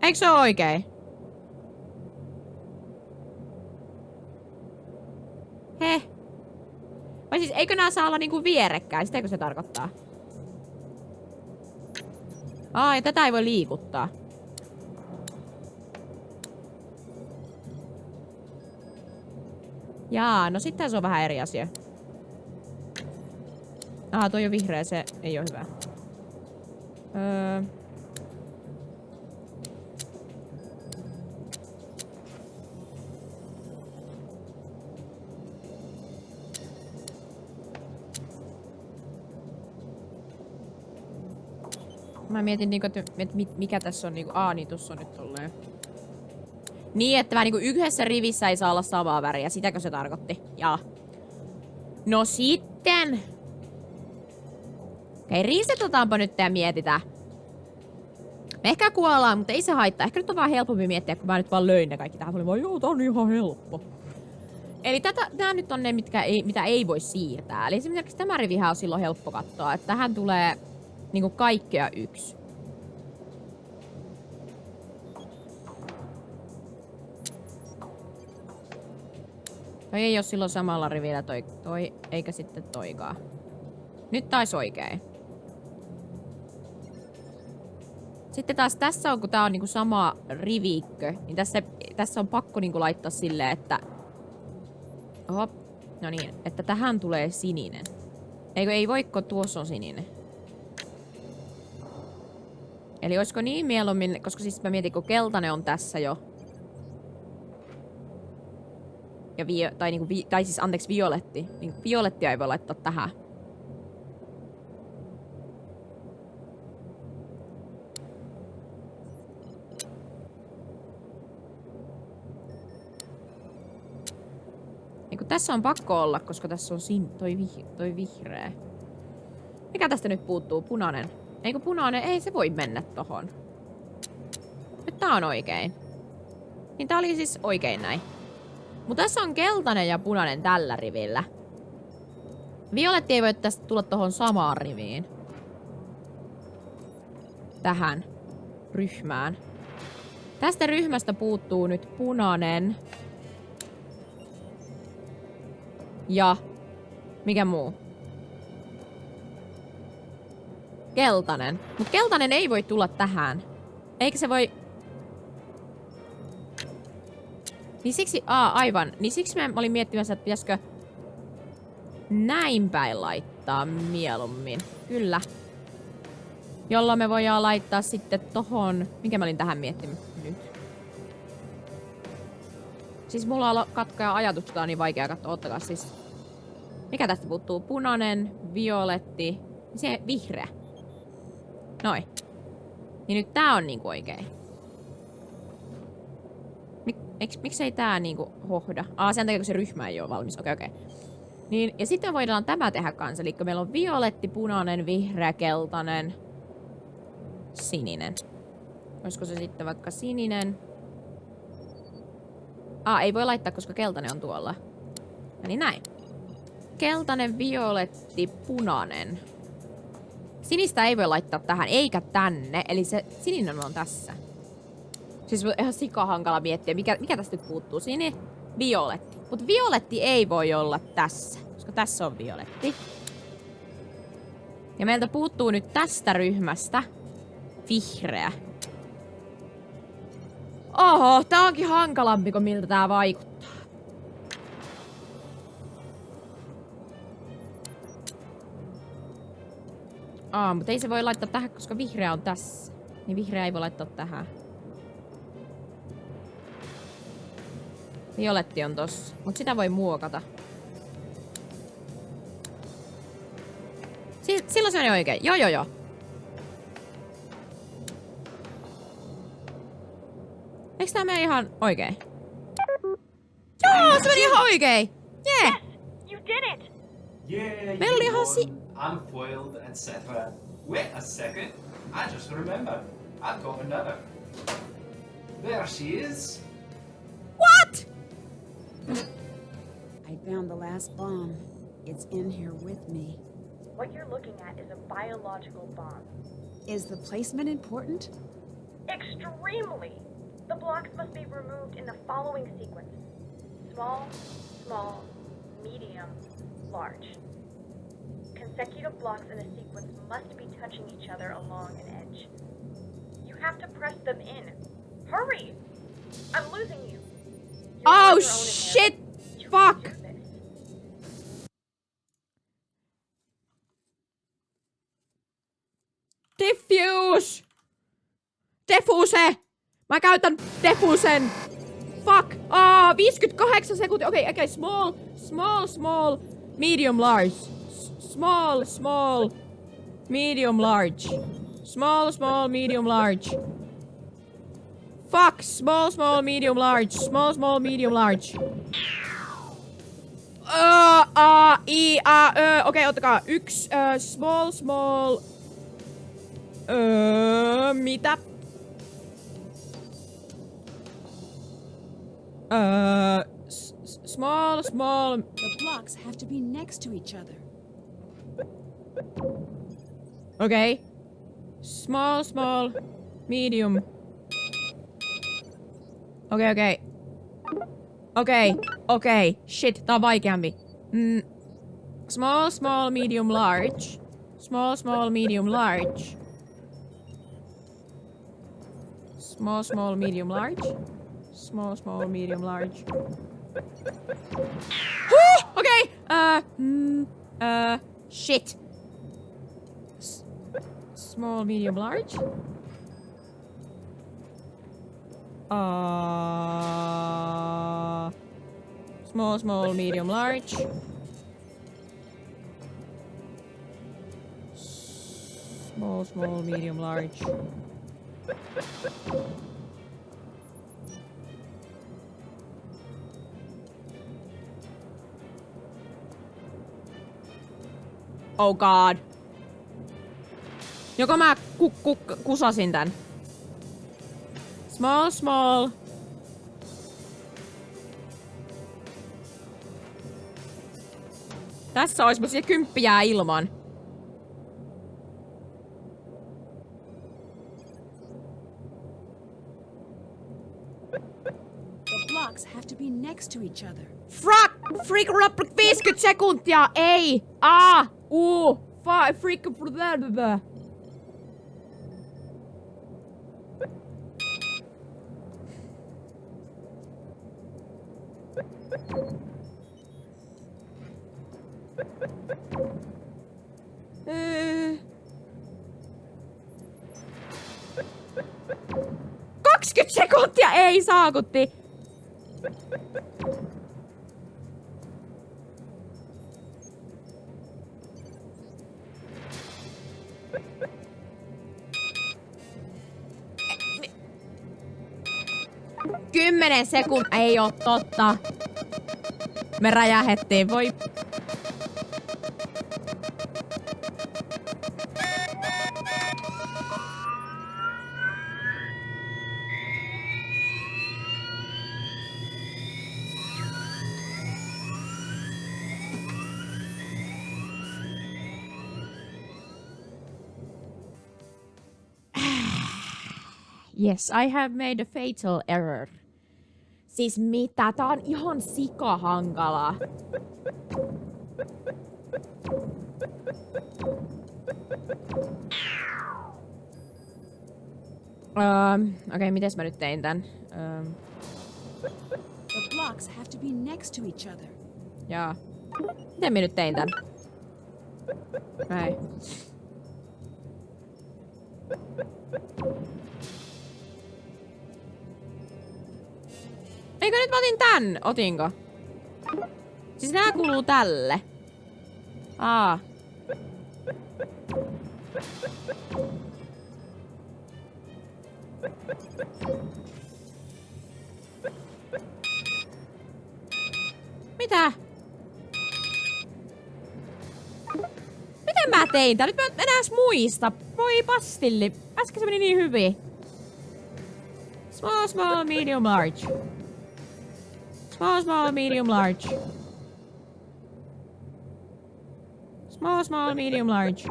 Eikö se oo oikein? Vai siis eikö nää saa olla niinku vierekkäin? Sitäkö se tarkoittaa? Ja tätä ei voi liikuttaa. No sitten se on vähän eri asia. Toi on vihreä, se ei oo hyvä. Mä mietin niinku, että mikä tässä on niinku... niin tossa on nyt tolleen. Niin, että niinku yhdessä rivissä ei saa olla samaa väriä. Sitäkö se tarkoitti? No sitten! Okei, resetataanpa nyt ja mietitään. Me ehkä kuollaan, mutta ei se haittaa. Ehkä nyt on vaan helpompi miettiä, kun mä nyt vaan löin ne kaikki tähän. Mä olin tää on ihan helppo. Eli tää nyt on ne, mitä ei voi siirtää. Eli esimerkiksi tämä rivihän on silloin helppo katsoa, että tähän tulee... Niinku kaikkea yksi. Toi ei oo silloin samalla rivillä toi eikä sitten toikaan. Nyt taisi oikein. Sitten taas tässä on, kun tää on niinku sama riviikkö, niin tässä on pakko niinku laittaa silleen, että... No niin, että tähän tulee sininen. Ei voiko tuossa on sininen. Eli olisiko niin mieluummin, koska siis mä mietin, kun keltainen on tässä jo. Ja tai siis anteeksi, violetti. Niin violettia ei voi laittaa tähän. Niin tässä on pakko olla, koska tässä on toi vihreä. Mikä tästä nyt puuttuu? Punainen. Eikö punainen? Ei se voi mennä tohon. Nyt tää on oikein. Niin tää oli siis oikein näin. Mutta tässä on keltainen ja punainen tällä rivillä. Violetti ei voi tästä tulla tohon samaan riviin. Tähän ryhmään. Tästä ryhmästä puuttuu nyt punainen. Ja mikä muu? Keltainen. Mut keltainen ei voi tulla tähän. Eikä se voi... Niin siksi... aivan. Niin siksi mä olin miettimässä, että pitäisikö näin päin laittaa mieluummin. Kyllä. Jolloin me voidaan laittaa sitten tohon... Minkä mä olin tähän miettinyt nyt? Siis mulla on katkoja ajatusta, on niin vaikea katsoa. Ottakaa siis. Mikä tästä puuttuu? Punainen, violetti, se vihreä. Noin. Niin nyt tää on niinku oikein. Miksei tää niinku hohda? Sen takia kun se ryhmä ei oo valmis. Okei. Niin, ja sitten voidaan tämä tehdä kanssa. Eli meillä on violetti, punainen, vihreä, keltainen, sininen. Olisiko se sitten vaikka sininen? Ei voi laittaa, koska keltainen on tuolla. Ja niin näin. Keltainen, violetti, punainen. Sinistä ei voi laittaa tähän, eikä tänne. Eli se sininen on tässä. Siis on ihan sikahankala miettiä, mikä tästä nyt puuttuu. Violetti. Mutta violetti ei voi olla tässä, koska tässä on violetti. Ja meiltä puuttuu nyt tästä ryhmästä vihreä. Oho, tää onkin hankalampi kuin miltä tää vaikuttaa. Mutta ei se voi laittaa tähän, koska vihreä on tässä. Niin vihreä ei voi laittaa tähän. Violetti on tossa, mut sitä voi muokata. Silloin se meni oikein. Joo. Eiks tää mene ihan oikein? Joo, se meni ihan oikein! Yeah! You did it! Yeah, Meillä oli ihan unfoiled, etc. Wait a second. I just remembered. I've got another. There she is. What? I found the last bomb. It's in here with me. What you're looking at is a biological bomb. Is the placement important? Extremely! The blocks must be removed in the following sequence. Small, medium, large. Consecutive blocks in a sequence must be touching each other along an edge. You have to press them in. Hurry! I'm losing you. Oh shit! Fuck! Defuse! Mä käytän defusen! Fuck! 58 sekuntia. Okei. Small, medium, large. Small, medium, large. Small, medium, large. Fuck! Small, medium, large. Small, medium, large. Okei, ottakaa. Yksi, small. Mitä? Small. The blocks have to be next to each other. Okay. Small, medium. Okay. Shit, tää on vaikeampi. Small, medium, large. Small, medium, large. Small, medium, large. Small, medium, large. Okay. Shit. Small, medium, large. Small, medium, large. Small, medium, large. Oh god. Joko mä kusasin tän? Small. Tässä olisi, mutta se 10 jää ilman. The blocks have to be next to each other. Freak 50 sekuntia! Ei! Freak... Öö... 20 sekuntia! Ei saakutti! Kymmenen sekuntia. Ei oo totta. Me räjähettiin. Voi... Yes, I have made a fatal error. Siis mitä? Tää on ihan sikahankala. Okei, mites mä nyt tein tän? The blocks have to be next to each other. Jaa. Miten mä nyt tein tän? Näin. Eikö nyt mä otin tän? Otinko? Siis nää kuuluu tälle. Mitä? Miten mä tein tän? Nyt mä en enää muista. Voi pastilli. Äsken se meni niin hyvin. Small, medium, large. Small, medium, large. Small, medium, large.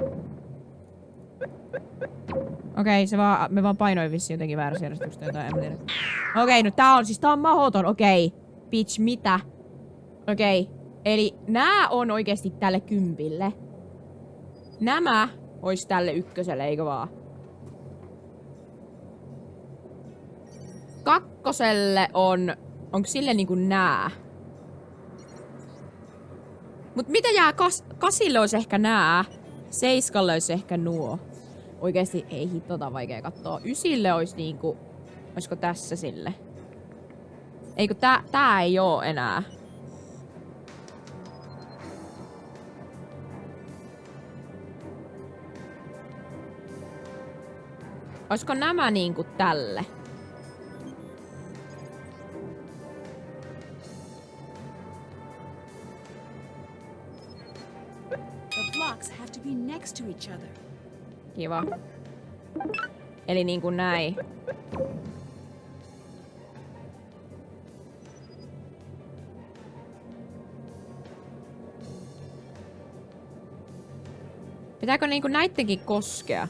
Okei, me vaan painoin vissiin jotenkin väärässä järjestyksessä jotain, en mä tiedä. Okei, no tää on mahdoton. Okei. Bitch, mitä? Okei. Eli nää on oikeesti tälle 10. Nämä ois tälle 1, eikö vaan? 2 onko sille niinku nää? Mut mitä jää 8 olisi ehkä nää? 7 olisi ehkä nuo. Oikeesti ei hitota vaikea kattoo. 9 olisi niinku... Oisko tässä sille? Eikö tää ei oo enää? Oisko nämä niinku tälle? The blocks have to be next to each other. Kiva. Eli niinku näin. Pitääkö niinku näittenkin koskea?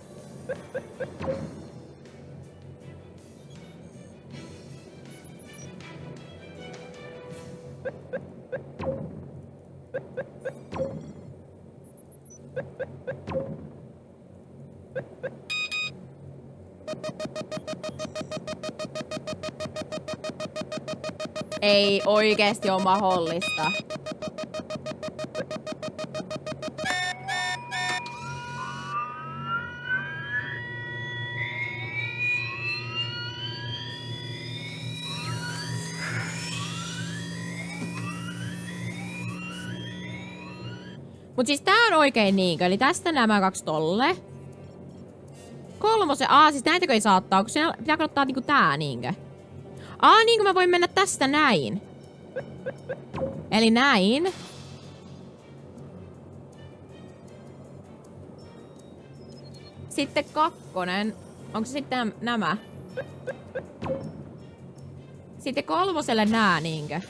Ei oikeesti oo mahdollista. Mut siis tää on oikein niinkö, eli tästä nämä 2 tolle. 3, siis näitäkö ei saa ottaa, onko se pitääkö ottaa niinku tää niinkö? Niinkö mä voin mennä tästä näin. Eli näin. Sitten 2, onko se sitten nämä? Sitten 3 nää niinkö?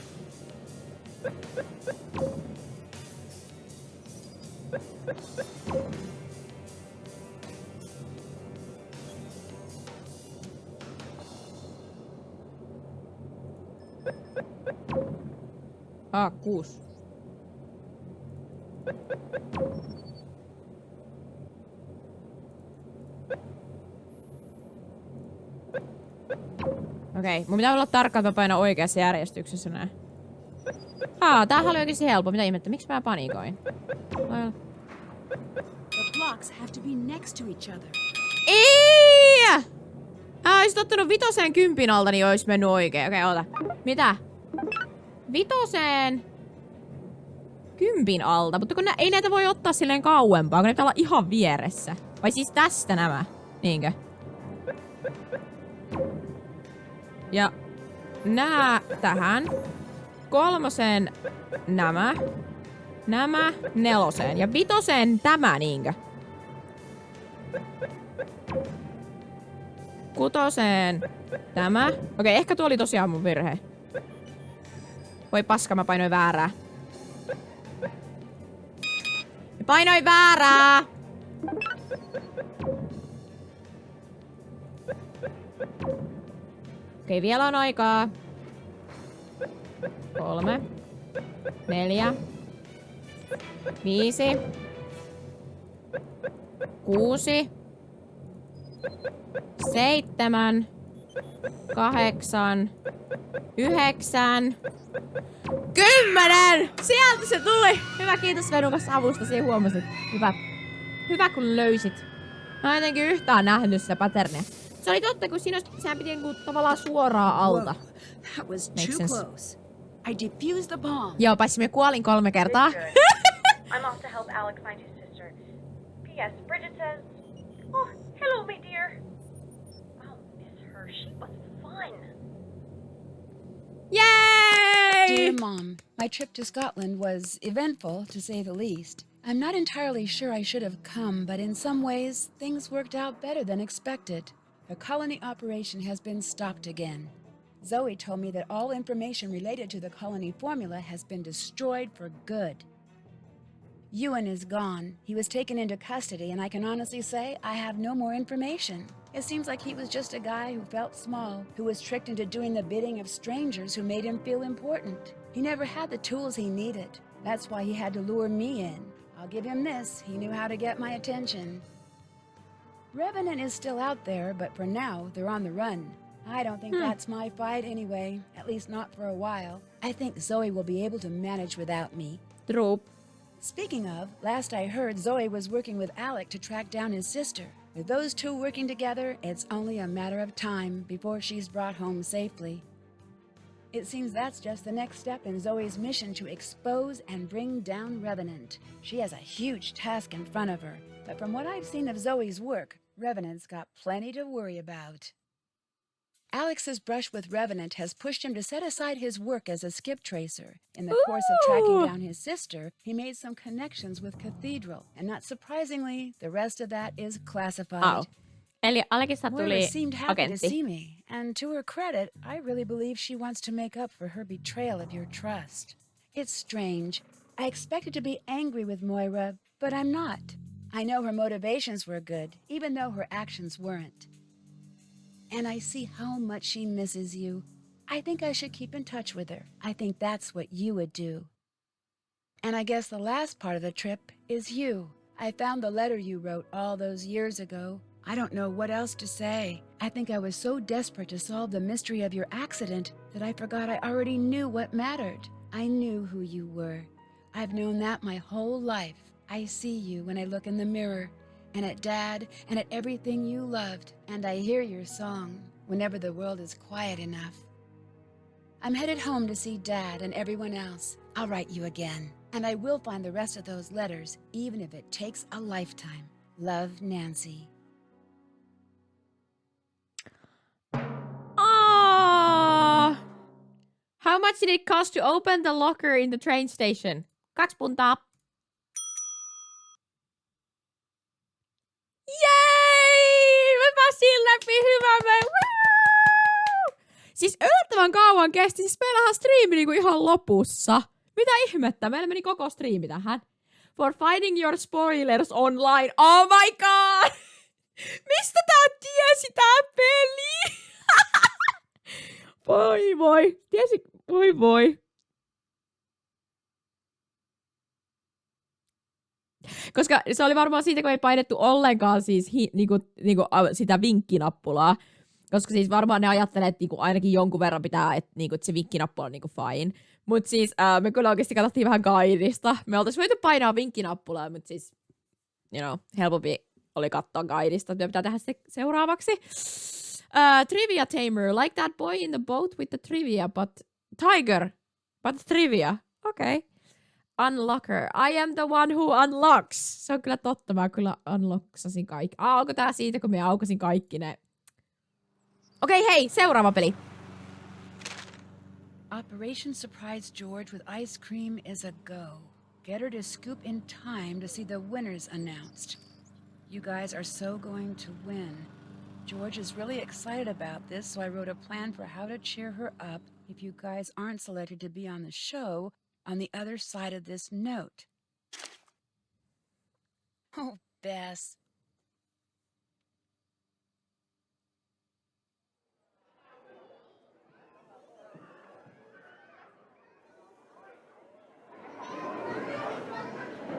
Ah, 6. Okei, mun pitää olla tarkka, että mä painan oikeassa järjestyksessä nää. Tämähän oli oikeesti helppo. Mitä ihmettä? Miksi mä panikoin? The blocks have to be next to each other. Oisit ottanut 5 10 alta, niin ois mennyt oikein. Okei, oota. Mitä? 5 10 alta, mutta kun ei näitä voi ottaa silleen kauempaa, kun ne pitää olla ihan vieressä. Vai siis tästä nämä? Niinkö? Ja nää tähän. 3 nämä. Nämä 4 ja 5 tämä niinkö? 6 tämä. Okei, ehkä tuo oli tosiaan mun virhe. Voi paska, mä painoin väärää. Mä painoin väärää! Okei, vielä on aikaa. 3, 4, 5, 6, 7, 8, 9, 10! Sieltä se tuli! Hyvä, kiitos Venukas avustasi, huomasit. Hyvä kun löysit. Mä en jotenkin yhtään nähnyt sitä patternia. Se oli totta, kun sehän piti tavallaan suoraan alta. That was too close. I defused the bomb. Joo, paitsi me kuolin 3 kertaa. I'm off to help Alex find his sister. P.S. Bridget says, "Oh, hello, my dear." I'll miss her. She was fun. Yay! Dear Mom, my trip to Scotland was eventful, to say the least. I'm not entirely sure I should have come, but in some ways, things worked out better than expected. The colony operation has been stopped again. Zoe told me that all information related to the colony formula has been destroyed for good. Ewan is gone. He was taken into custody, and I can honestly say I have no more information. It seems like he was just a guy who felt small, who was tricked into doing the bidding of strangers who made him feel important. He never had the tools he needed. That's why he had to lure me in. I'll give him this. He knew how to get my attention. Revenant is still out there, but for now, they're on the run. I don't think that's my fight anyway, at least not for a while. I think Zoe will be able to manage without me. True. Speaking of, last I heard Zoe was working with Alec to track down his sister. With those two working together, it's only a matter of time before she's brought home safely. It seems that's just the next step in Zoe's mission to expose and bring down Revenant. She has a huge task in front of her, but from what I've seen of Zoe's work, Revenant's got plenty to worry about. Alex's brush with Revenant has pushed him to set aside his work as a skip tracer. In the course of tracking down his sister, he made some connections with Cathedral, and not surprisingly, the rest of that is classified. Eli Alexista Moira tuli seemed happy to agentti. see me, and to her credit, I really believe she wants to make up for her betrayal of your trust. It's strange. I expected to be angry with Moira, but I'm not. I know her motivations were good, even though her actions weren't. And I see how much she misses you. I think I should keep in touch with her. I think that's what you would do. And I guess the last part of the trip is you. I found the letter you wrote all those years ago. I don't know what else to say. I think I was so desperate to solve the mystery of your accident that I forgot I already knew what mattered. I knew who you were. I've known that my whole life. I see you when I look in the mirror, and at Dad, and at everything you loved, and I hear your song whenever the world is quiet enough. I'm headed home to see Dad and everyone else. I'll write you again, and I will find the rest of those letters, even if it takes a lifetime. Love, Nancy. Oh! How much did it cost to open the locker in the train station? 2 puntaa. Jei! Mä pääsin läpi, hyvä me! Woo! Siis yllättävän kauan kesti. Siis meillähän striimi niinku ihan lopussa. Mitä ihmettä? Meillä meni koko striimi tähän. for finding your spoilers online. Oh my god! Mistä tää tiesi tää peli? Voi voi. Tiesi, voi. Koska se oli varmaan siitä, kun ei painettu ollenkaan siis sitä vinkkinappulaa. Koska siis varmaan ne ajattelee, että ainakin jonkun verran pitää, että se vinkkinappula on fine. Mut siis me kyllä oikeasti katsottiin vähän guidista. Me oltais voitu painaa vinkkinappulaa, mutta siis helpompi oli katsoa guidista. Me pitää tehdä se seuraavaksi. Trivia tamer, like that boy in the boat with the trivia, but trivia. Okay. Unlocker. I am the one who unlocks. Se on kyllä totta, mä kyllä unlocksasin kaikki. Onko tää siitä, kun mä aukasin kaikki ne? Okei, hei, seuraava peli. Operation Surprise George with ice cream is a go. Get her to scoop in time to see the winners announced. You guys are so going to win. George is really excited about this, so I wrote a plan for how to cheer her up if you guys aren't selected to be on the show on the other side of this note. Oh, Bess.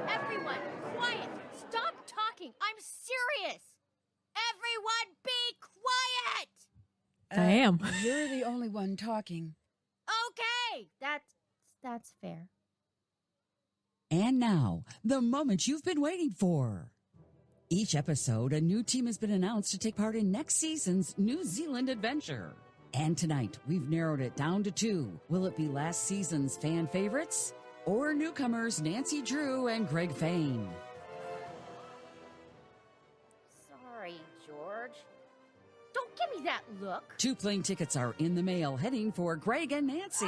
Everyone, quiet! Stop talking! I'm serious! Everyone be quiet! Damn. You're the only one talking. Okay! That's fair. And now, the moment you've been waiting for. Each episode, a new team has been announced to take part in next season's New Zealand adventure. And tonight, we've narrowed it down to 2. Will it be last season's fan favorites? Or newcomers Nancy Drew and Greg Fain? Sorry, George. Don't give me that look. 2 plane tickets are in the mail heading for Greg and Nancy.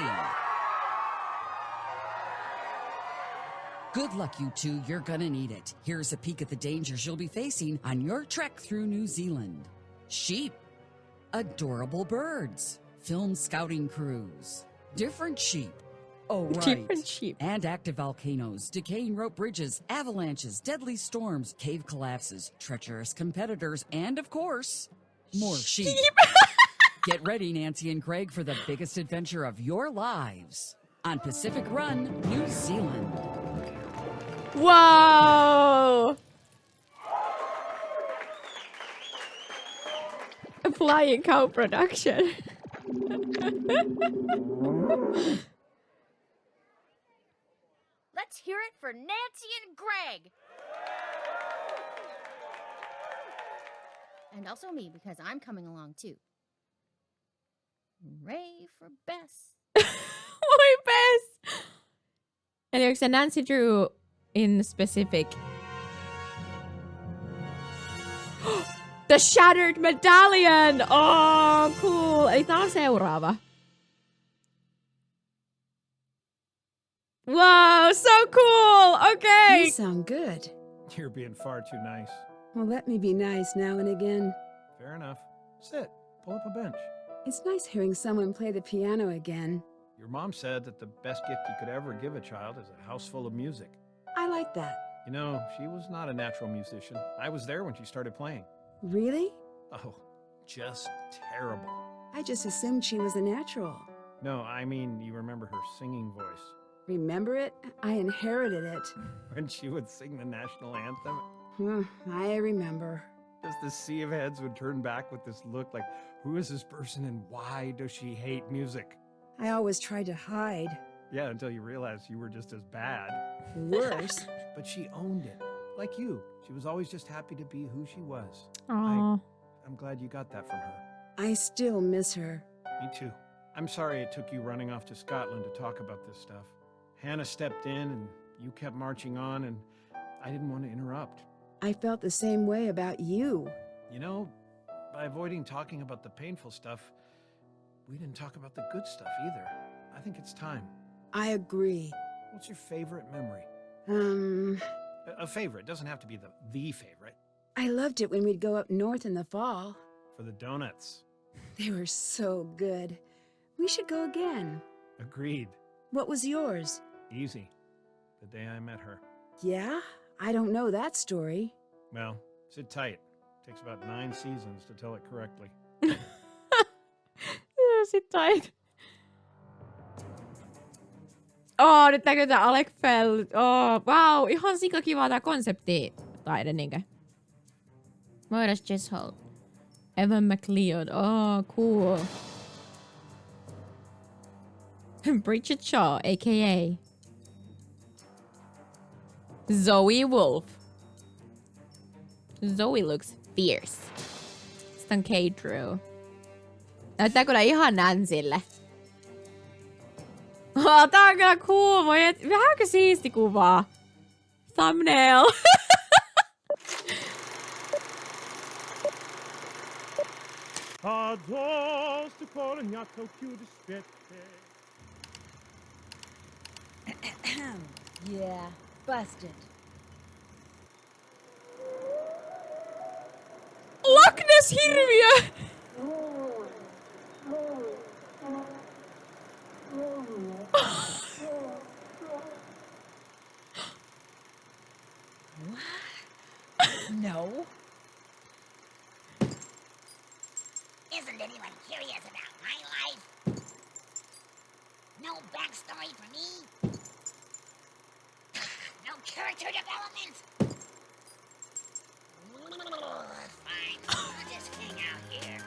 Good luck, you 2. You're gonna need it. Here's a peek at the dangers you'll be facing on your trek through New Zealand. Sheep. Adorable birds. Film scouting crews. Different sheep. Oh, right. Different sheep. And active volcanoes, decaying rope bridges, avalanches, deadly storms, cave collapses, treacherous competitors, and, of course, more sheep. Get ready, Nancy and Greg, for the biggest adventure of your lives on Pacific Run, New Zealand. Whoa! A flying cow production. Let's hear it for Nancy and Greg. And also me, because I'm coming along too. Hooray for Bess. Oi, Bess! Eli onko se Nancy Drew in specific? The Shattered Medallion! Oh, cool! Eli tää on seuraava. Whoa, so cool! Okay! You sound good. You're being far too nice. Well, let me be nice now and again. Fair enough. Sit. Pull up a bench. It's nice hearing someone play the piano again. Your mom said that the best gift you could ever give a child is a house full of music. I like that. You know, she was not a natural musician. I was there when she started playing. Really? Oh, just terrible. I just assumed she was a natural. No, I mean, you remember her singing voice. Remember it? I inherited it. When she would sing the national anthem. I remember. Just the sea of heads would turn back with this look like, who is this person and why does she hate music? I always tried to hide. Yeah, until you realized you were just as bad. Worse. But she owned it. Like you. She was always just happy to be who she was. Aww. I'm glad you got that from her. I still miss her. Me too. I'm sorry it took you running off to Scotland to talk about this stuff. Hannah stepped in and you kept marching on and I didn't want to interrupt. I felt the same way about you. You know, by avoiding talking about the painful stuff, we didn't talk about the good stuff either. I think it's time. I agree. What's your favorite memory? A favorite. Doesn't have to be the favorite. I loved it when we'd go up north in the fall. For the donuts. They were so good. We should go again. Agreed. What was yours? Easy. The day I met her. Yeah? I don't know that story. Well, sit tight. Takes about 9 seasons to tell it correctly. Sit tight. Nyt näkyy tää Alec Fell. Wow, ihan sikakiva tää konseptitaide niinkö. Moiras Jess Holt. Evan McLeod. Cool. Bridget Shaw, a.k.a. Zoe Wolf. Zoe looks fierce. Sitten K-Drew. Näyttää kyllä ihan Nancylle. Tää on kyllä cool. Vähänkö siisti kuvaa? Thumbnail. Yeah, busted. Loch Ness hirviö! No. Isn't anyone curious about my life? No backstory for me? No character development? Fine, I'll just hang out here.